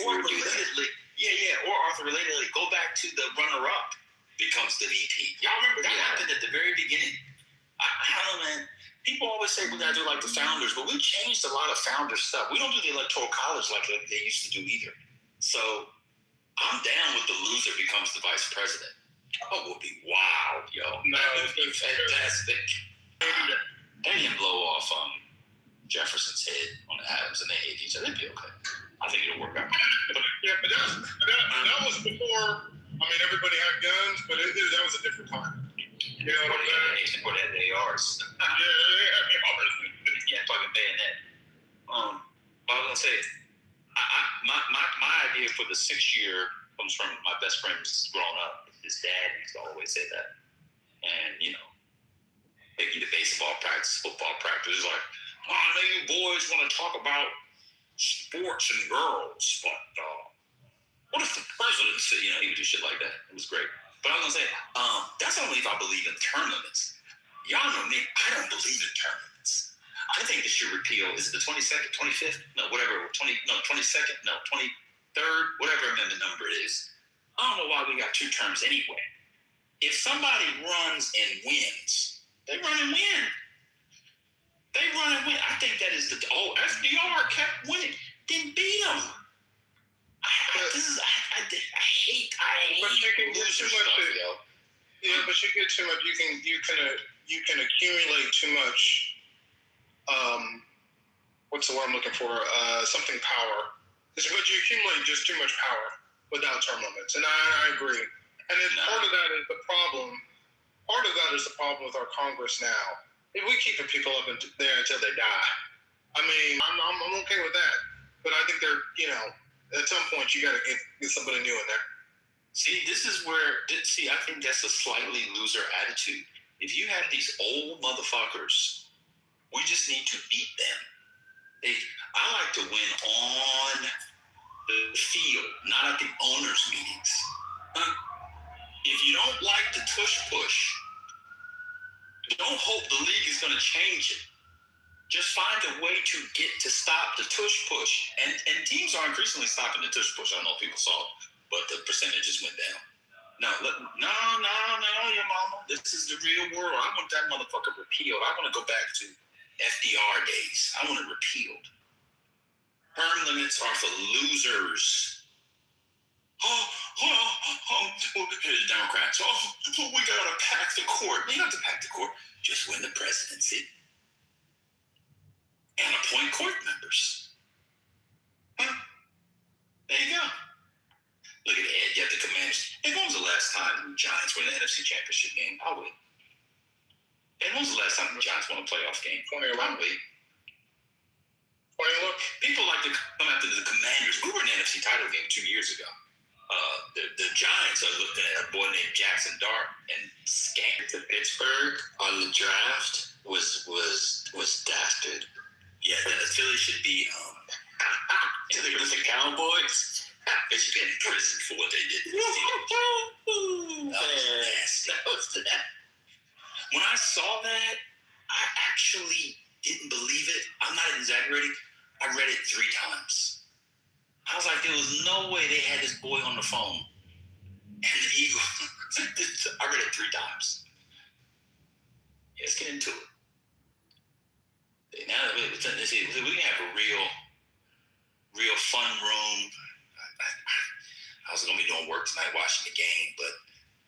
Or relatedly, or Arthur, relatedly, go back to the runner-up becomes the VP. Y'all remember that happened at the very beginning. I don't know, man. People always say we gotta do like the founders, but we changed a lot of founder stuff. We don't do the electoral college like they used to do either. So I'm down with the loser becomes the vice president. Oh, it would be wild, yo. No, that would be fantastic. They didn't blow off Jefferson's head on the Adams and they hate each other. It'd be okay. I think it'll work out. But that was before. I mean, everybody had guns, but that was a different time. You know what I'm saying? What had ARs? Yeah, fucking bayonet. But I was gonna say, my idea for the 6-year comes from my best friend's growing up. His dad used to always say that, and take you to baseball practice, football practice. It's like, I know you boys want to talk about sports and girls, but what if the president said, he would do shit like that. It was great. But I was going to say, that's only if I believe in term limits. Y'all know me, I don't believe in term limits. I think this should repeal, is it the 22nd, 25th? No, whatever, 22nd, no, 23rd, whatever amendment number it is. I don't know why we got 2 terms anyway. If somebody runs and wins, they run and win. I think that is FDR kept winning. Then beat them. I But you can get too much. Yeah, but you get too much. You can accumulate too much. What's the word I'm looking for? Something power. But you accumulate just too much power without term limits, and I agree. And then part of that is the problem. Part of that is the problem with our Congress now. If we keeping people up there until they die, I mean, I'm okay with that. But I think at some point you got to get somebody new in there. See, this is where, I think that's a slightly loser attitude. If you have these old motherfuckers, we just need to beat them. I like to win on the field, not at the owners' meetings. If you don't like the tush-push, don't hope the league is going to change it. Just find a way to stop the tush-push. And teams are increasingly stopping the tush-push. I don't know if people saw it, but the percentages went down. No, your mama. This is the real world. I want that motherfucker repealed. I want to go back to FDR days. I want it repealed. Term limits are for losers. The Democrats. We gotta pack the court. You don't have to pack the court. Just win the presidency and appoint court members. There you go. Look at Ed. You have the Commanders. Hey, when was the last time the Giants won the NFC Championship game? Probably. And when was the last time the Giants won a playoff game? Probably. People like to come after the Commanders. We were in the NFC title game 2 years ago. The Giants are looking at a boy named Jackson Dart and scammed to Pittsburgh on the draft was dastard. Yeah, the Philly should be the Cowboys. They should be in prison for what they did to the Steelers. That was nasty. When I saw that, I actually didn't believe it. I'm not exaggerating. I read it 3 times. I was like, there was no way they had this boy on the phone. And the Eagles, I read it 3 times. Yeah, let's get into it. Now we can have a real fun room. I was going to be doing work tonight watching the game, but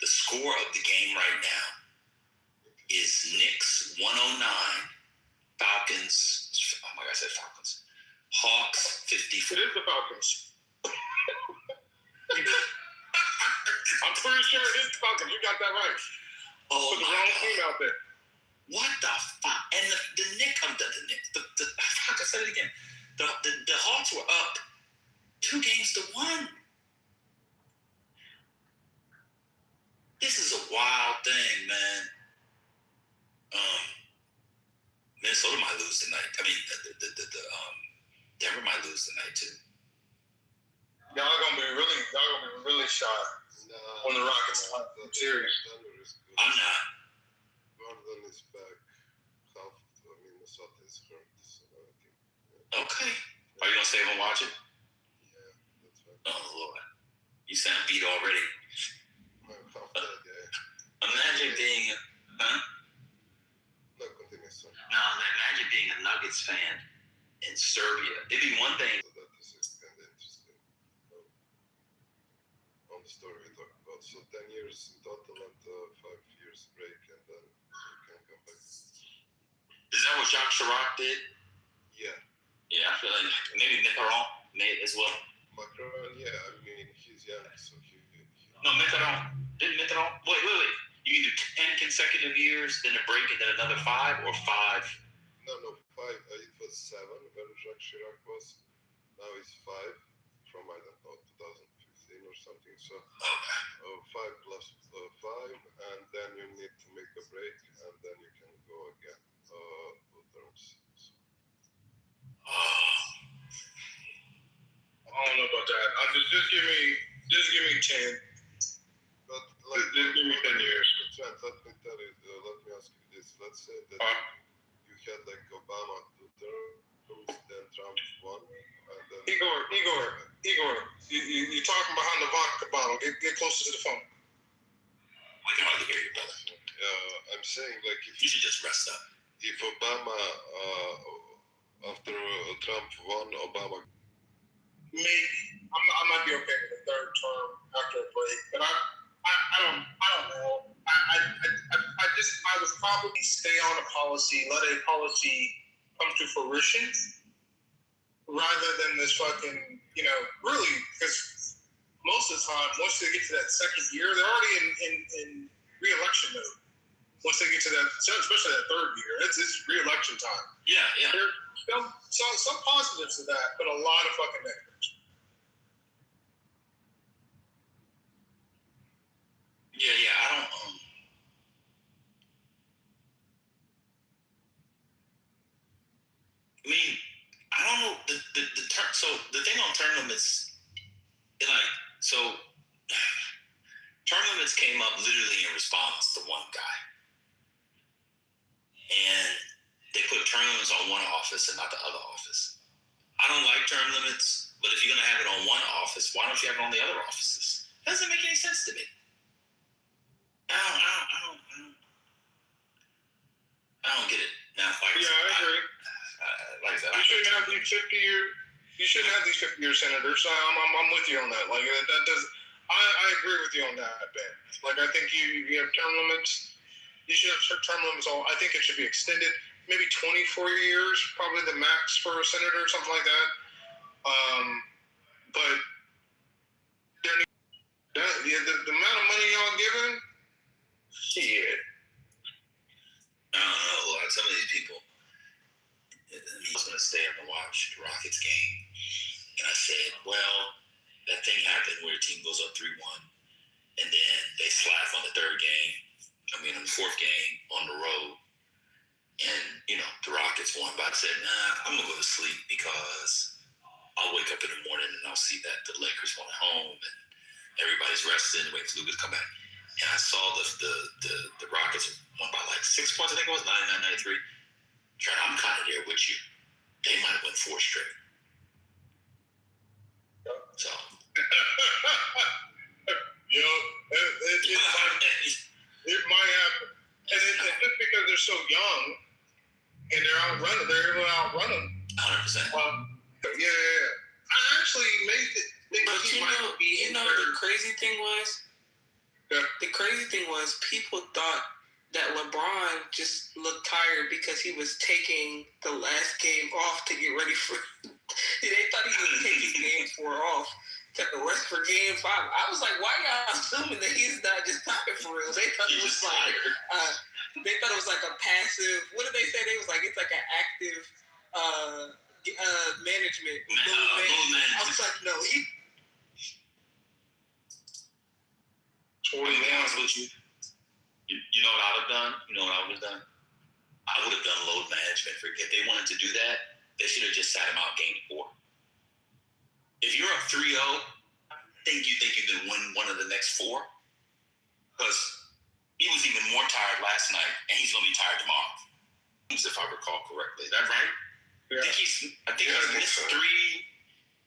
the score of the game right now is Knicks 109, Falcons, oh my God, I said Falcons. Hawks 54. It is the Falcons. I'm pretty sure it is the Falcons. You got that right. Oh, my God. Out there. What the fuck? And the Knicks, I said it again. The Hawks were up 2 games to 1. This is a wild thing, man. Minnesota might lose tonight. I mean, Denver might lose tonight too. Y'all gonna be really shocked when the Rockets are serious. I'm not. Gordon is back. Half of Minnesota is hurt. So I think, Okay. Are you gonna stay home and watch it? Yeah, that's right. Oh Lord, you sound beat already. I'm half that guy. Imagine being, No, continue, sir. No, imagine being a Nuggets fan in Serbia. It'd be one thing. So that is kind of interesting. On the story we talked about. So 10 years in total and 5 years break, and then you can come back. Is that what Jacques Chirac did? Yeah. Yeah, I feel like maybe Mitterrand made as well. Macron, yeah, I mean, he's young, so he No, Mitterrand. Didn't Mitterrand? Wait. You can do 10 consecutive years, then a break, and then another 5, or 5? No, 5. It was 7 when Jacques Chirac was. Now it's 5 from, I don't know, 2015 or something. So 5 plus 5, and then you need to make a break, and then you can go again. 2 terms. So. I don't know about that. Just give me 10. But just give me 10 years. Let me ask you this. Let's say that you had like Obama 2 terms, then Trump 1, and then Igor, you're talking behind the vodka bottle. Get closer to the phone. We can hardly hear you, brother. I'm saying like if you should just rest up. If Obama after Trump won, Obama maybe I might be okay with a third term after a break, but I don't know. I would probably stay on a policy, let a policy come to fruition, rather than this fucking, really, because most of the time, once they get to that second year, they're already in re-election mode. Once they get to that, especially that third year, it's re-election time. Yeah. There's some positives to that, but a lot of fucking negatives. Yeah. I don't. I mean, I don't know the term. So the thing on term limits, term limits came up literally in response to one guy, and they put term limits on one office and not the other office. I don't like term limits, but if you're gonna have it on one office, why don't you have it on the other offices? It doesn't make any sense to me. I don't get it. Now, I agree. You shouldn't have these 50-year. You shouldn't have these 50-year senators. I'm with you on that. Like that does. I agree with you on that, Ben. Like I think you have term limits. You should have term limits. I think it should be extended. Maybe 24 years, probably the max for a senator or something like that. But the amount of money y'all giving, shit. I don't know. Some of these people. I was going to stay up and watch the Rockets game, and I said, "Well, that thing happened where a team goes up 3-1, and then they slap on the on the fourth game on the road, and the Rockets won." But I said, "Nah, I'm gonna go to sleep because I'll wake up in the morning and I'll see that the Lakers won at home and everybody's resting, waiting for Luka to come back." And I saw the Rockets won by like 6 points. I think it was 99-93. Trent, I'm kind of there with you. They might have won 4 straight. So. It might happen. And it's just because they're so young and they're able to outrun them. 100%. Yeah. I actually think he might be. The crazy thing was? Yeah. The crazy thing was people thought that LeBron just looked tired because he was taking the last game off to get ready for. They thought he was taking game 4 off to rest for game 5. I was like, why y'all assuming that he's not just tired for real? They thought it was like a passive. What did they say? They was like, it's like an active management. I was like, no. 20 rounds with you. You know what I would have done? I would have done load management. If they wanted to do that, they should have just sat him out game 4. If you're up 3-0, you think you can win one of the next 4? Because he was even more tired last night, and he's going to be tired tomorrow. If I recall correctly. Is that right? Yeah. I think he's missed 3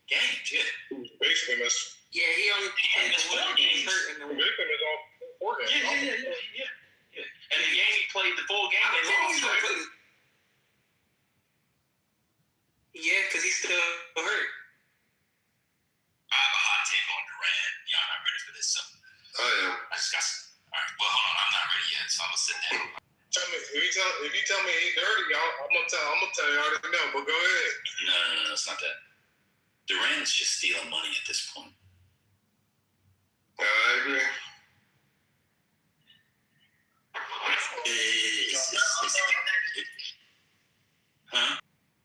games. Yeah. Basically missed. Yeah, he only played 4 games. Basically missed all 4 games. Yeah. And the game he played the full game, they lost, right? Yeah, because he's still hurt. I have a hot take on Durant. Y'all not ready for this, so. I am. All right, well, hold on. I'm not ready yet, so I'm gonna sit down. If you tell me he's dirty, I'm gonna tell you I already know. But go ahead. No, it's not that. Durant's just stealing money at this point. I agree. Huh?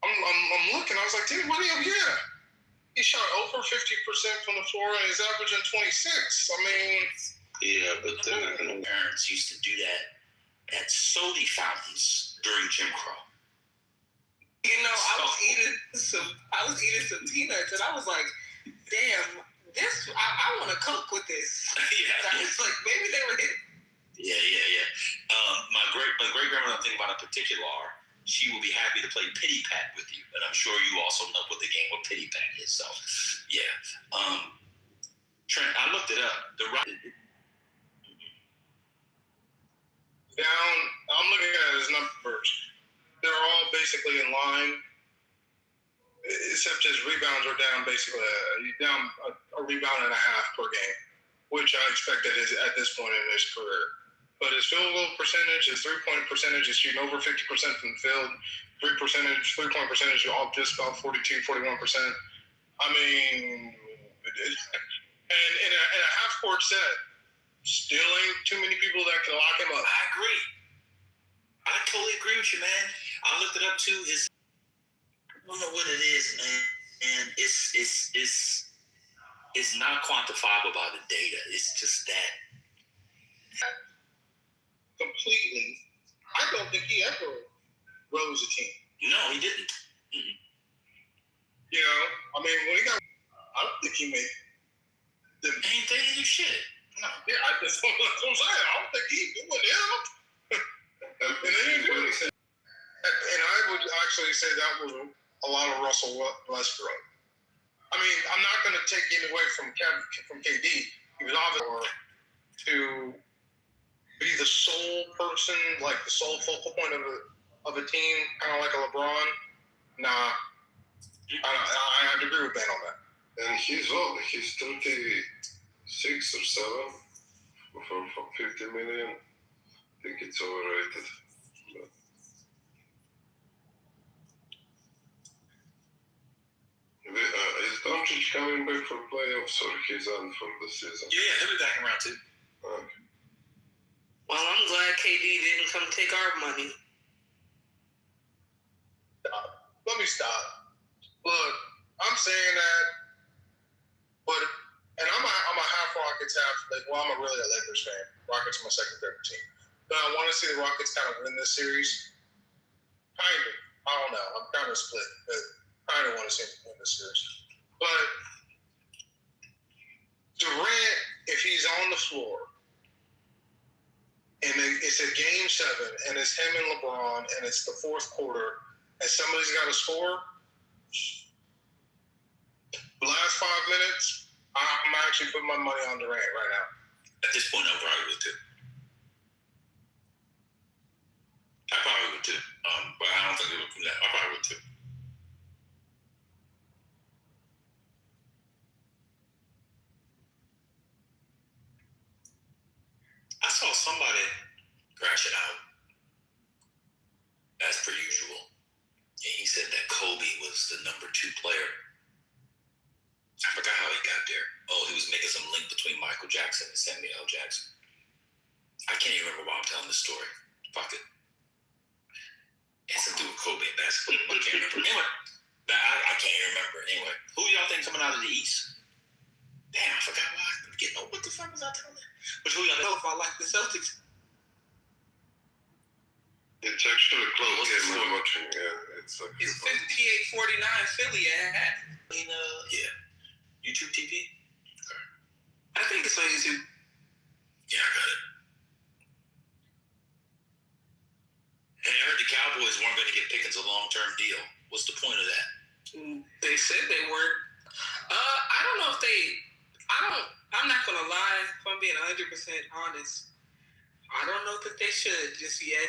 I'm looking. I was like, dude, what do you have here? He shot over 50% from the floor and he's averaging 26. I mean, yeah, but then parents used to do that at soda fountains during Jim Crow. I was eating some peanuts and I was like, damn, I want to cook with this. Yeah. It's like maybe they were hitting. Yeah. My great grandmother, I'm thinking about in particular, she will be happy to play pity pat with you, and I'm sure you also know what the game of pity pat is. So, yeah. Trent, I looked it up. I'm looking at his numbers. They're all basically in line. except his rebounds are down basically. He's down a rebound and a half per game, which I expect at this point in his career. But his field goal percentage, his 3-point percentage is shooting over 50% from the field. 3-point percentage off just about 42, 41%. I mean, and in a half-court set, still ain't too many people that can lock him up. I agree. I totally agree with you, man. I looked it up too. I don't know what it is, man. And it's not quantifiable by the data. It's just that. Completely. I don't think he ever rose a team. No, he didn't. Mm-mm. You know, I mean, when he got, I don't think he made them. Ain't they do shit? No, yeah, that's what I'm saying. I don't think he doing them. And they didn't do anything. And I would actually say that was a lot of Russell Westbrook. I mean, I'm not going to take it away from KD. He was obviously to be the sole person, like the sole focal point of a team, kind of like a LeBron. Nah, I have to agree with Ben on that. And he's old. He's 36 or 7 for 50 million. I think it's overrated. But is Doncic coming back for playoffs or he's on for the season? Yeah, he'll be back in round 2. Okay. Well, I'm glad KD didn't come take our money. Let me stop. Look, I'm saying that, but I'm a half Rockets, half I'm a really a Lakers fan. Rockets are my second favorite team, but I want to see the Rockets kind of win this series. Kind of. I don't know. I'm kind of split. But I don't want to see them win this series. But Durant, if he's on the floor, and it's a game 7, and it's him and LeBron, and it's the fourth quarter, and somebody's got to score, the last 5 minutes, I'm actually putting my money on Durant right now. At this point, I probably would too. I probably would too. But I don't think it would do that. I probably would too. I saw somebody crashing out, as per usual. And he said that Kobe was the number 2 player. I forgot how he got there. Oh, he was making some link between Michael Jackson and Samuel L. Jackson. I can't even remember why I'm telling this story. Fuck it. It has to do with Kobe and basketball. I can't remember. Anyway, I can't remember. Anyway, who y'all think coming out of the East? Damn, I forgot why. What the fuck was I telling you? But who y'all know if I like the Celtics? It's actually a close game I'm watching. Yeah, it's 58-49 Philly at. Yeah. YouTube TV? Okay. I think it's on YouTube. Yeah, I got it. Hey, I heard the Cowboys weren't going to get Pickens a long-term deal. What's the point of that? They said they weren't. I don't know if they. I'm not gonna lie. If I'm being 100% honest, I don't know that they should just yet.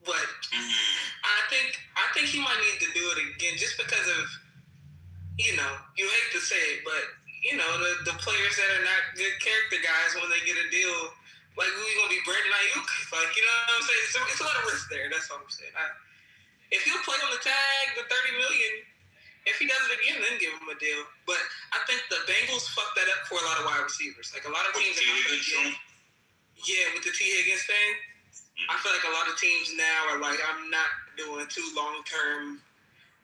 But I think he might need to do it again, just because of, you hate to say it, but the players that are not good character guys, when they get a deal, like who's gonna be Brandon Ayuk? Like, you know what I'm saying? So it's a lot of risk there. That's all I'm saying. If he'll play on the tag, the $30 million. If he does it again, then give him a deal. But I think the Bengals fucked that up for a lot of wide receivers. Like a lot of teams are not going to get. Yeah, with the T. Higgins thing, I feel like a lot of teams now are like, I'm not doing 2 long-term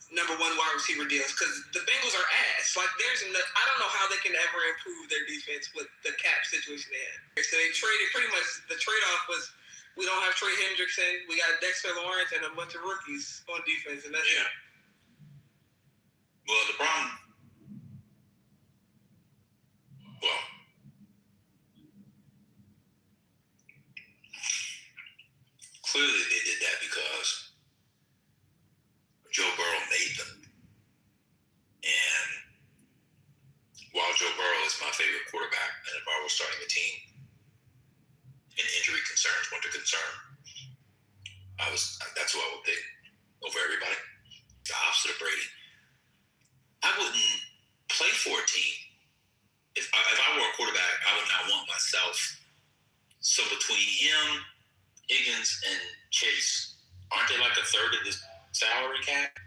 number 1 wide receiver deals because the Bengals are ass. Like I don't know how they can ever improve their defense with the cap situation they had. So they traded pretty much. The trade-off was we don't have Trey Hendrickson, we got Dexter Lawrence, and a bunch of rookies on defense, and that's it. Well, the problem. Well, clearly they did that because Joe Burrow made them. And while Joe Burrow is my favorite quarterback, and if I was starting a team and injury concerns weren't a concern, that's who I would pick over everybody. The opposite of Brady. for a team. If I were a quarterback, I would not want myself. So between him, Higgins, and Chase, aren't they like a third of the salary cap?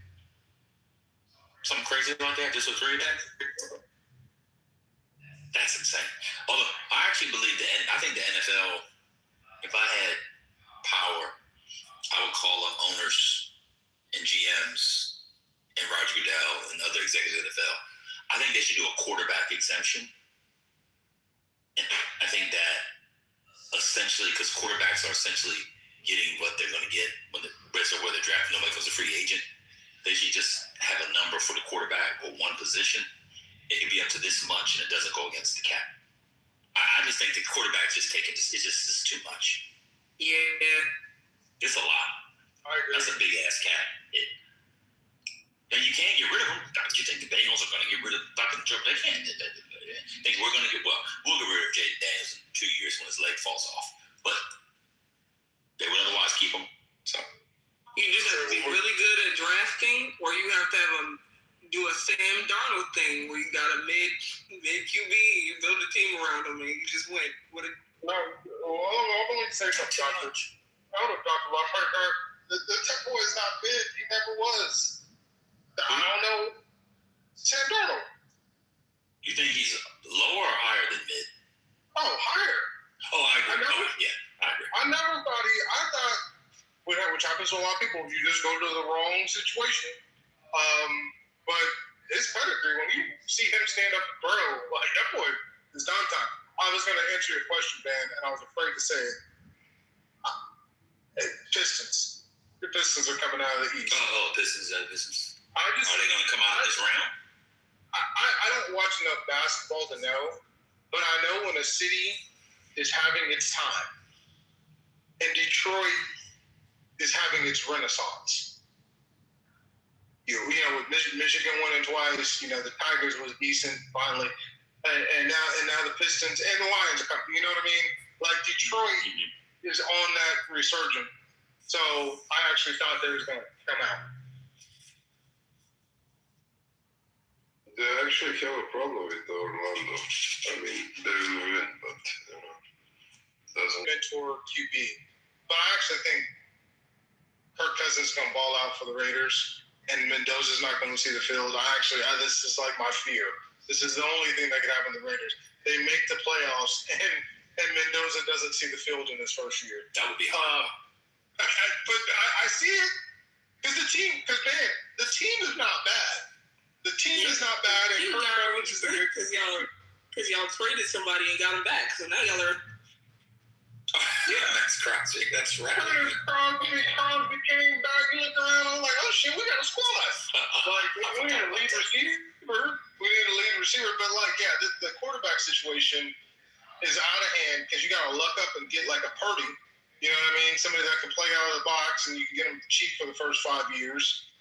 Something crazy like that, just a three of that? That's insane. Although I actually believe I think the NFL, if I had power, I would call up owners and GMs and Roger Goodell and other executives of the NFL. I think they should do a quarterback exemption. And I think that essentially, because quarterbacks are essentially getting what they're going to get when the rest of where they're drafting, nobody goes a free agent. They should just have a number for the quarterback or one position. It could be up to this much, and it doesn't go against the cap. I just think the quarterback's just taking it's too much. Yeah, it's a lot. I agree. That's a big ass cap. Now you can't get rid of them. Don't you think the Bengals are going to get rid of fucking Joe? They can't. Think we're going to we'll get rid of Jay Daniels in 2 years when his leg falls off, but they would otherwise keep him. So you just have to be really good at drafting, or you have to have do a Sam Darnold thing where you got a mid QB, you build a team around him, and you just win. I'm going to say something, Doctor. I don't know, Dr. Lockhart. The Temple is not mid. He never was. I don't know. Sam Darnold. You think he's lower or higher than mid? Oh, higher. Oh, I agree. I agree. I never thought I thought, which happens to a lot of people, you just go to the wrong situation. But his pedigree, when you see him stand up and throw, like that boy is done time. I was going to answer your question, Ben, and I was afraid to say it. Hey, Pistons. Your Pistons are coming out of the East. Pistons. Are they going to come out of this round? I don't watch enough basketball to know, but I know when a city is having its time, and Detroit is having its renaissance. You know, with Michigan winning twice, the Tigers was decent finally, and now the Pistons and the Lions are coming. You know what I mean? Like Detroit is on that resurgence. So I actually thought they was going to come out. They actually have a problem with Orlando. I mean, they will win, but doesn't. Mentor QB, but I actually think Kirk Cousins is going to ball out for the Raiders, and Mendoza's not going to see the field. This is like my fear. This is the only thing that could happen to the Raiders. They make the playoffs, and Mendoza doesn't see the field in his first year. That would be hard. But I see it because the team is not bad. The team is not bad, and Kirk Cousins is good because y'all traded somebody and got him back. So now y'all are. Yeah, that's correct. That's right. Crosby came back. You look around. I'm like, oh shit, we got a squad. We need a lead receiver. But the quarterback situation is out of hand because you got to luck up and get like a Purdy. You know what I mean? Somebody that can play out of the box and you can get them cheap for the first 5 years.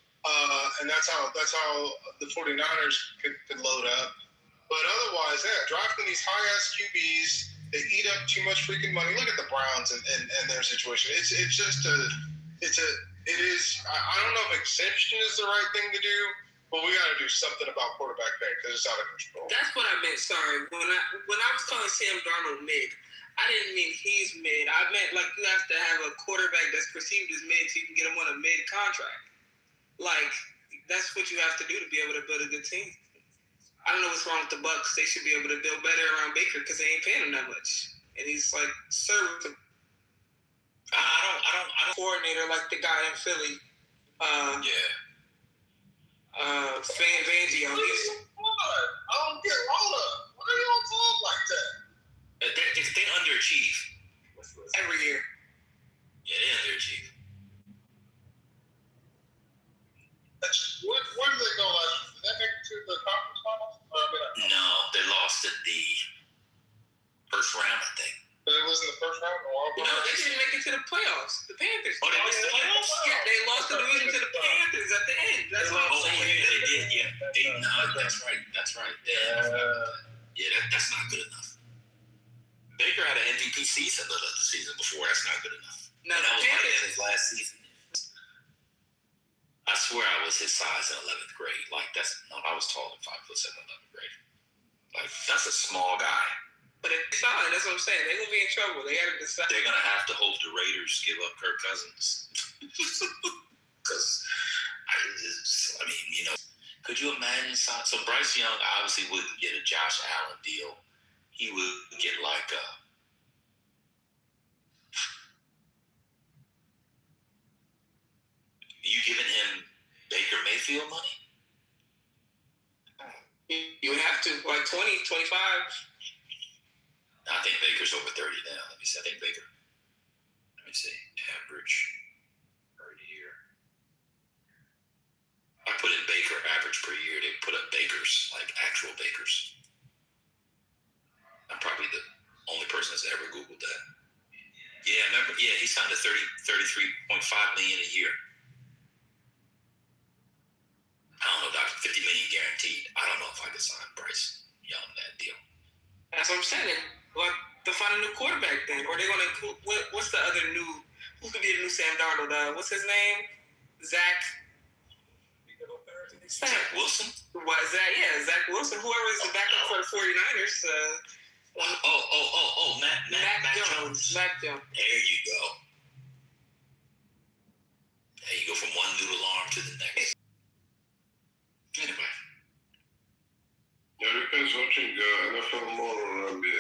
And that's how the 49ers could load up. But otherwise, drafting these high-ass QBs, they eat up too much freaking money. Look at the Browns and their situation. I don't know if exemption is the right thing to do, but we got to do something about quarterback pay because it's out of control. That's what I meant. Sorry, when I was calling Sam Darnold mid, I didn't mean he's mid. I meant like you have to have a quarterback that's perceived as mid so you can get him on a mid contract. Like that's what you have to do to be able to build a good team. I don't know what's wrong with the Bucks. They should be able to build better around Baker because they ain't paying him that much, and he's like serving. I don't coordinator like the guy in Philly. Fangio. I don't get rolled up. Why are you on top like that? They underachieve every year. Yeah, they underachieve. Where did they go last year? Did they make it to the conference finals? No, they lost in the first round, I think. But it was in the first round? No, they didn't make it to the playoffs. The Panthers. Oh, they missed the playoffs? Yeah, they lost the division to the Panthers at the end. That's what I'm saying. Yeah, they did. Yeah. That's right. Yeah, that's not good enough. Baker had an MVP season the season before. That's not good enough. No, that was right in his last season. I swear I was his size in 11th grade. I was taller than 5'7" in 11th grade. Like, that's a small guy. But it's fine. That's what I'm saying. They're going to be in trouble. They got to decide. They're going to have to hope the Raiders give up Kirk Cousins. Because, I mean, you know, could you imagine? So Bryce Young obviously wouldn't get a Josh Allen deal. He would get like a... You giving him Baker Mayfield money? You would have to, like 20, 25. I think Baker's over 30 now. Let me see. Average per year. I put in Baker average per year. They put up Bakers, like actual Bakers. I'm probably the only person that's ever Googled that. Yeah, remember? Yeah, he signed a $33.5 million a year. I don't know, Dr. $50 million guaranteed. I don't know if I could sign Bryce Young that deal. That's what I'm saying. Like, to find a new quarterback then. Or they're going to include, what's the other new, who could be the new Sam Darnold? What's his name? Zach Wilson? What is that? Yeah, Zach Wilson. Whoever is the backup for the 49ers. Mac Jones. Mac Jones. There you go. There you go from one noodle arm to the next. Anyway. Yeah, depends watching NFL more or NBA.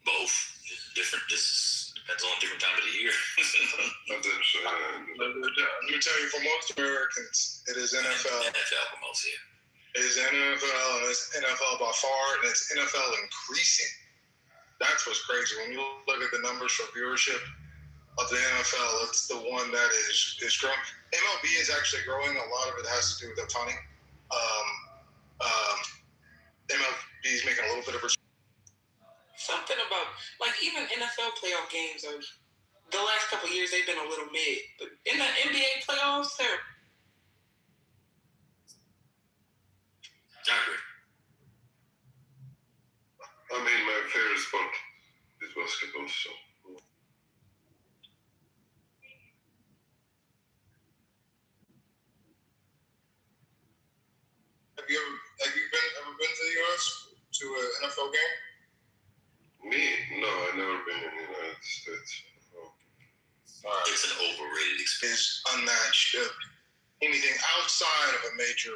Both. Different. This depends on different time of the year. Let me tell you, for most Americans, it is NFL. NFL for most, yeah. It is NFL, and it's NFL by far, and it's NFL increasing. That's what's crazy. When you look at the numbers for viewership of the NFL, it's the one that is growing. MLB is actually growing. A lot of it has to do with the punting. MLB is making a little bit of a... Something about, like, even NFL playoff games are, the last couple of years, they've been a little mid. But in the NBA playoffs, they're... I agree. I mean, my favorite sport is basketball, so... Have you ever been to the U.S. to an NFL game? Me? No, I've never been in the United States. It's an overrated experience. Is unmatched. Anything outside of a major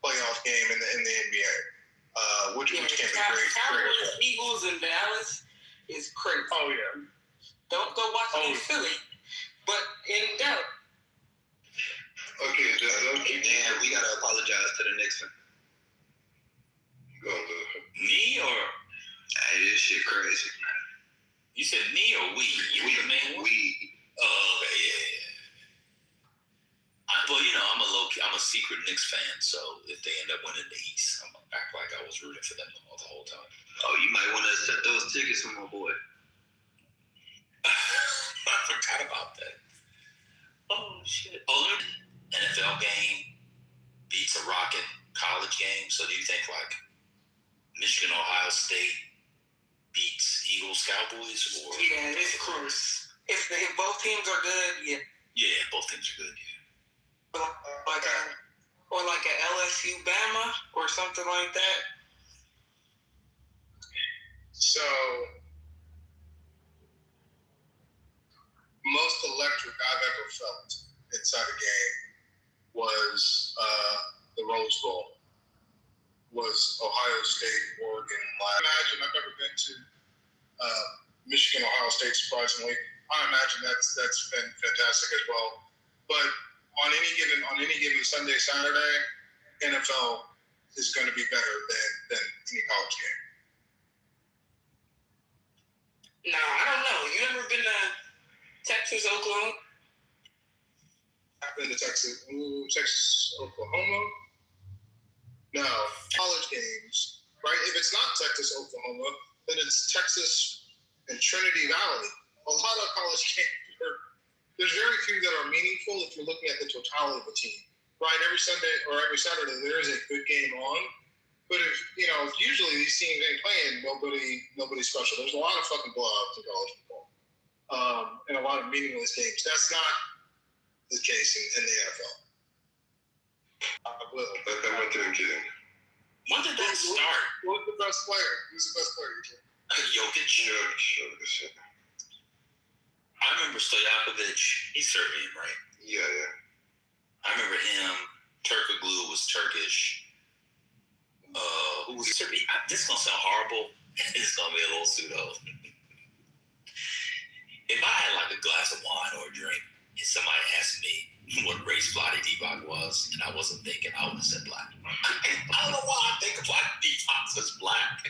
playoff game in the NBA, which can be great. Cowboys, Eagles, and Dallas is crazy. Oh yeah. Don't go watch it in Philly, but in doubt. Okay, and we gotta apologize to the Knicks. Me or? Hey, this shit crazy. You said me or we? You the man? We. Oh, okay, yeah. Well, you know, I'm a secret Knicks fan, so if they end up winning the East, I'm gonna act like I was rooting for them the whole time. Oh, you might want to set those tickets for my boy. I forgot about that. Oh shit. NFL game beats a rockin' college game. So do you think like Michigan, Ohio State beats Eagles, Cowboys, or? Yeah, it's close. If both teams are good, yeah. Yeah, both teams are good. Yeah. Like a LSU Bama or something like that. So most electric I've ever felt inside a game was the Rose Bowl. Was Ohio State, Oregon. I imagine I've never been to Michigan, Ohio State. Surprisingly, I imagine that's been fantastic as well. But on any given Sunday, Saturday, NFL is going to be better than any college game. No, I don't know. You ever been to Texas, Oklahoma? I've been to Texas, Oklahoma. No, college games, right? If it's not Texas, Oklahoma, then it's Texas and Trinity Valley. A lot of college games there's very few that are meaningful if you're looking at the totality of a team, right? Every Sunday or every Saturday there is a good game on, but if usually these teams ain't playing nobody special. There's a lot of fucking blowouts in college football, and a lot of meaningless games. That's not the case in the NFL. I will. I'm not even kidding. When did that start. Who's the best player? Who's the best player? Jokic. I remember Stojakovic. He's Serbian, right? Yeah. I remember him. Turkoglu was Turkish. Who was Serbian? This is gonna sound horrible. It's gonna be a little pseudo. If I had like a glass of wine or a drink, and somebody asked me what race Vlade Divac was, and I wasn't thinking, I would have said black. I don't know why I think Vlade Divac was black.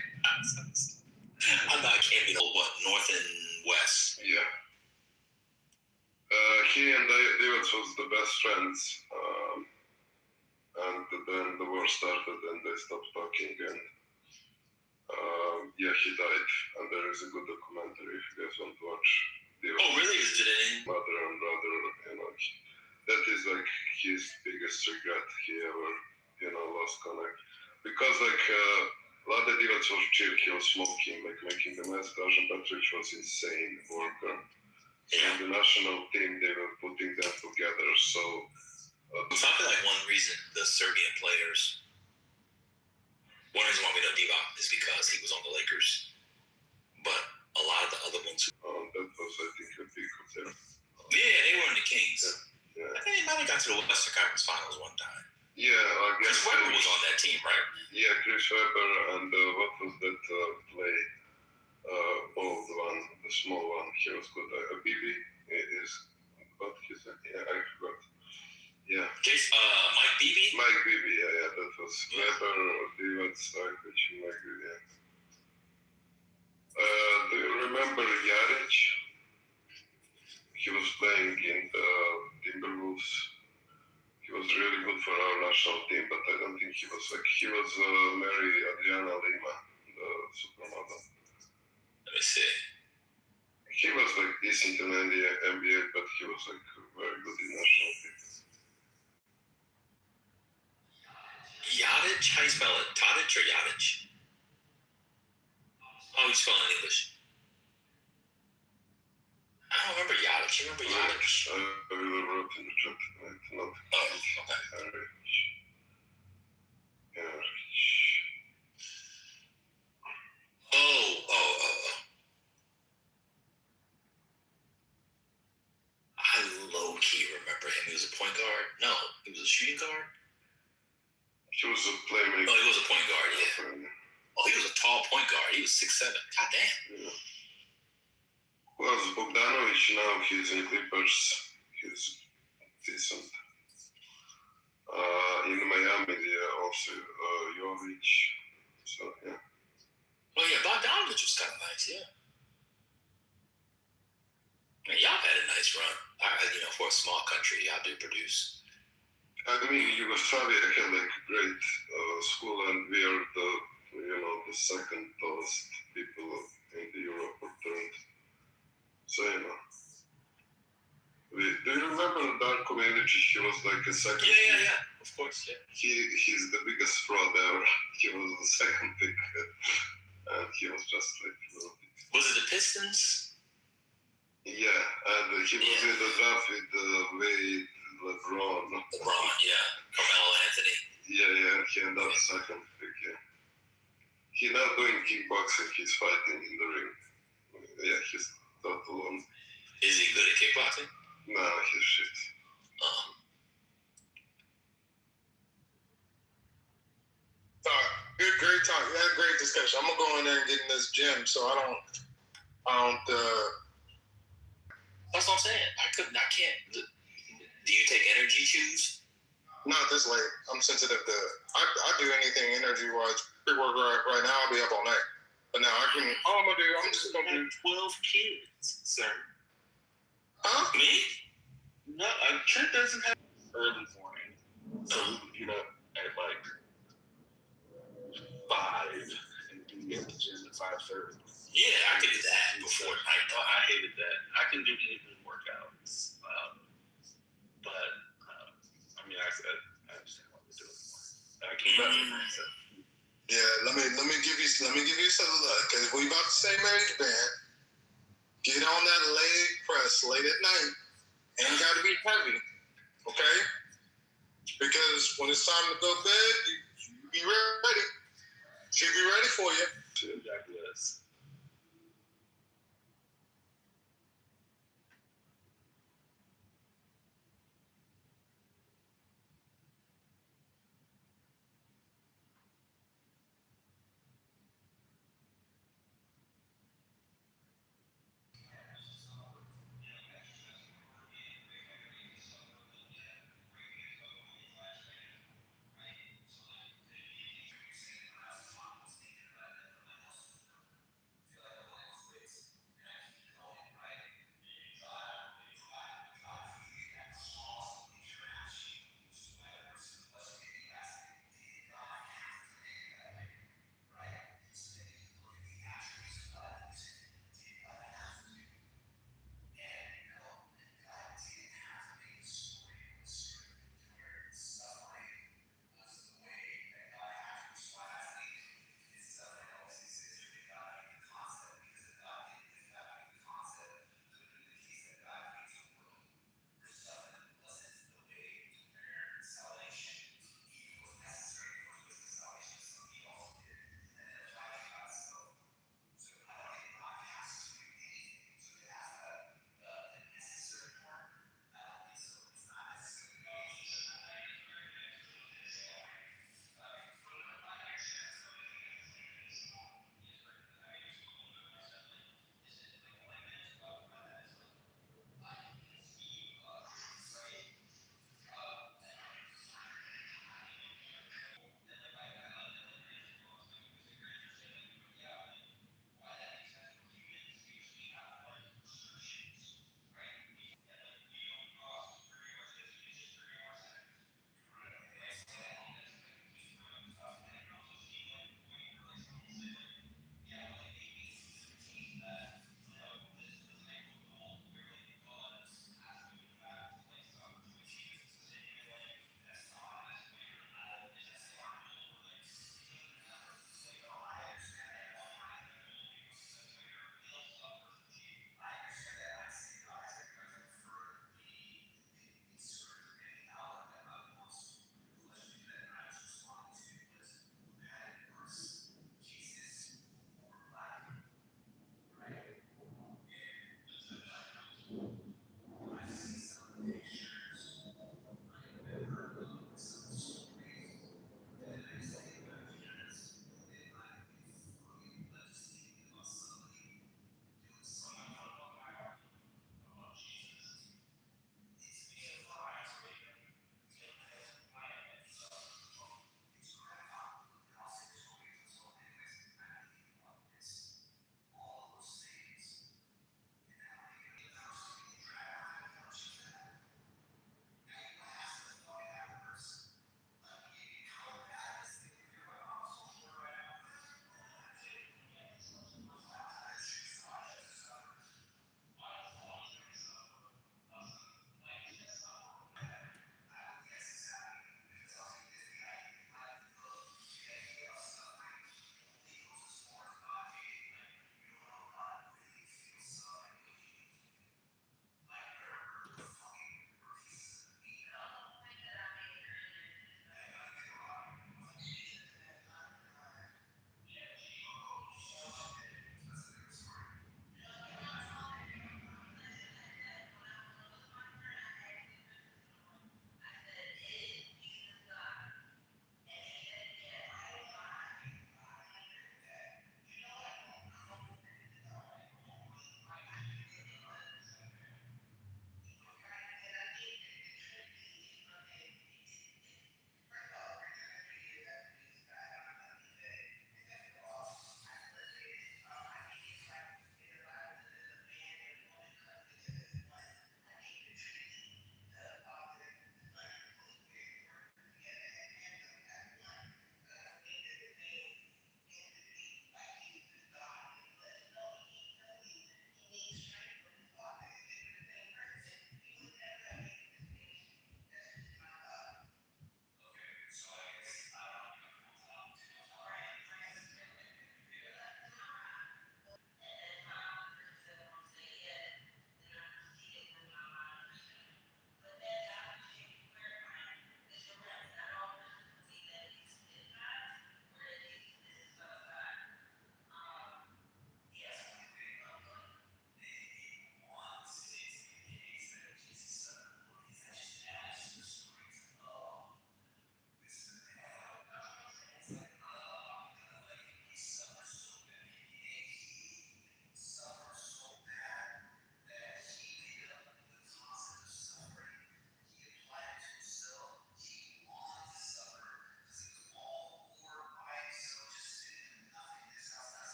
I know I can't be north and west. Yeah. He and David was the best friends, and then the war started, and they stopped talking, and he died. And there is a good documentary if you guys want to watch. Oh, really? Is it in? Mother and brother, that is like his biggest regret. He ever, lost connect, because Vlade Divac was chill. He was smoking, making the mess. Dražen Petrović was insane worker. And the national team, they were putting them together. So I feel like one reason the Serbian players, one reason why we know Divac is because he was on the Lakers. But a lot of the other ones, that was, I think, a big hotel. Yeah, they were in the Kings. Yeah. I think they might have got to the Western Conference Finals one time. Yeah, I guess. Chris Webber was on that team, right? Yeah, Chris Webber, and what was that play? Old one, the small one. He was good. Bibi is what he said. Yeah, I forgot. Yeah. Mike Beebe. Mike Beebe. Yeah. That was Webber, Divac, Stojkovic, Mike Beebe. Yeah. Do you remember Jaric? He was playing in the Timberwolves. He was really good for our national team, but I don't think he was married Adriana Lima, the supermodel. Let me see. He was decent in the NBA, but he was very good in national team. Jadic? How you spell it? Tadic or Jadic? How you spell it in English? I don't remember Jadic. You remember Jadic? I really wrote in the chat tonight. Not okay. Oh. I low-key remember him. He was a point guard? No, he was a shooting guard? He was a playmaker. Oh, he was a point guard, yeah. Oh, he was a tall point guard. He was 6'7". God damn. Yeah. Well, Bogdanovic now, he's in Clippers. He's decent. In Miami, also Jovic. So, yeah. Oh, yeah, Bogdanovic was kind of nice, yeah. Man, y'all had a nice run. For a small country, y'all do produce. I mean, Yugoslavia had great school, and we are the second tallest people in the Europe turned. So, do you remember Darko Milic? He was a second. Yeah. Of course, yeah. He's the biggest fraud ever. He was the second pick, and he was just Was it the Pistons? Yeah, and he was in the draft with Wade, LeBron, yeah. Carmelo Anthony. Yeah, he ended up second pick, yeah. He's now doing kickboxing, he's fighting in the ring. Yeah, he's not alone. Is he good at kickboxing? No, he's shit. Great talk. We had a great discussion. I'm gonna go in there and get in this gym, so I don't. That's what I'm saying. I can't. Do you take energy chews? Not this late. I'm sensitive to. I do anything energy wise. Pre-work right now. I'll be up all night. But now I can. All I'm gonna do. I'm just gonna do 12 kids, sir. Huh? Me? No, Trent doesn't have early morning, so we can get up at 5 and be at the gym at 5:30. Yeah, I could do that before night. No, I hated that. I can do evening workouts, but I understand what we're doing. I keep up with myself. Yeah, let me give you some because we about to say marriage band. Get on that leg press late at night. Ain't got to be heavy, okay? Because when it's time to go to bed, you be ready. She'll be ready for you. God bless.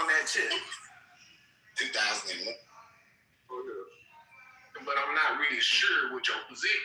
on that tip. 2001. But I'm not really sure what your position.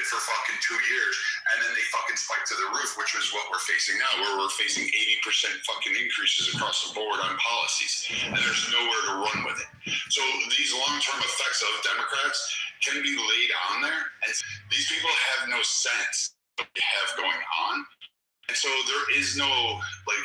For fucking 2 years, and then they fucking spiked to the roof, which is what we're facing now, where we're facing 80% fucking increases across the board on policies, and there's nowhere to run with it. So these long-term effects of Democrats can be laid on there, and these people have no sense of what they have going on, and so there is no like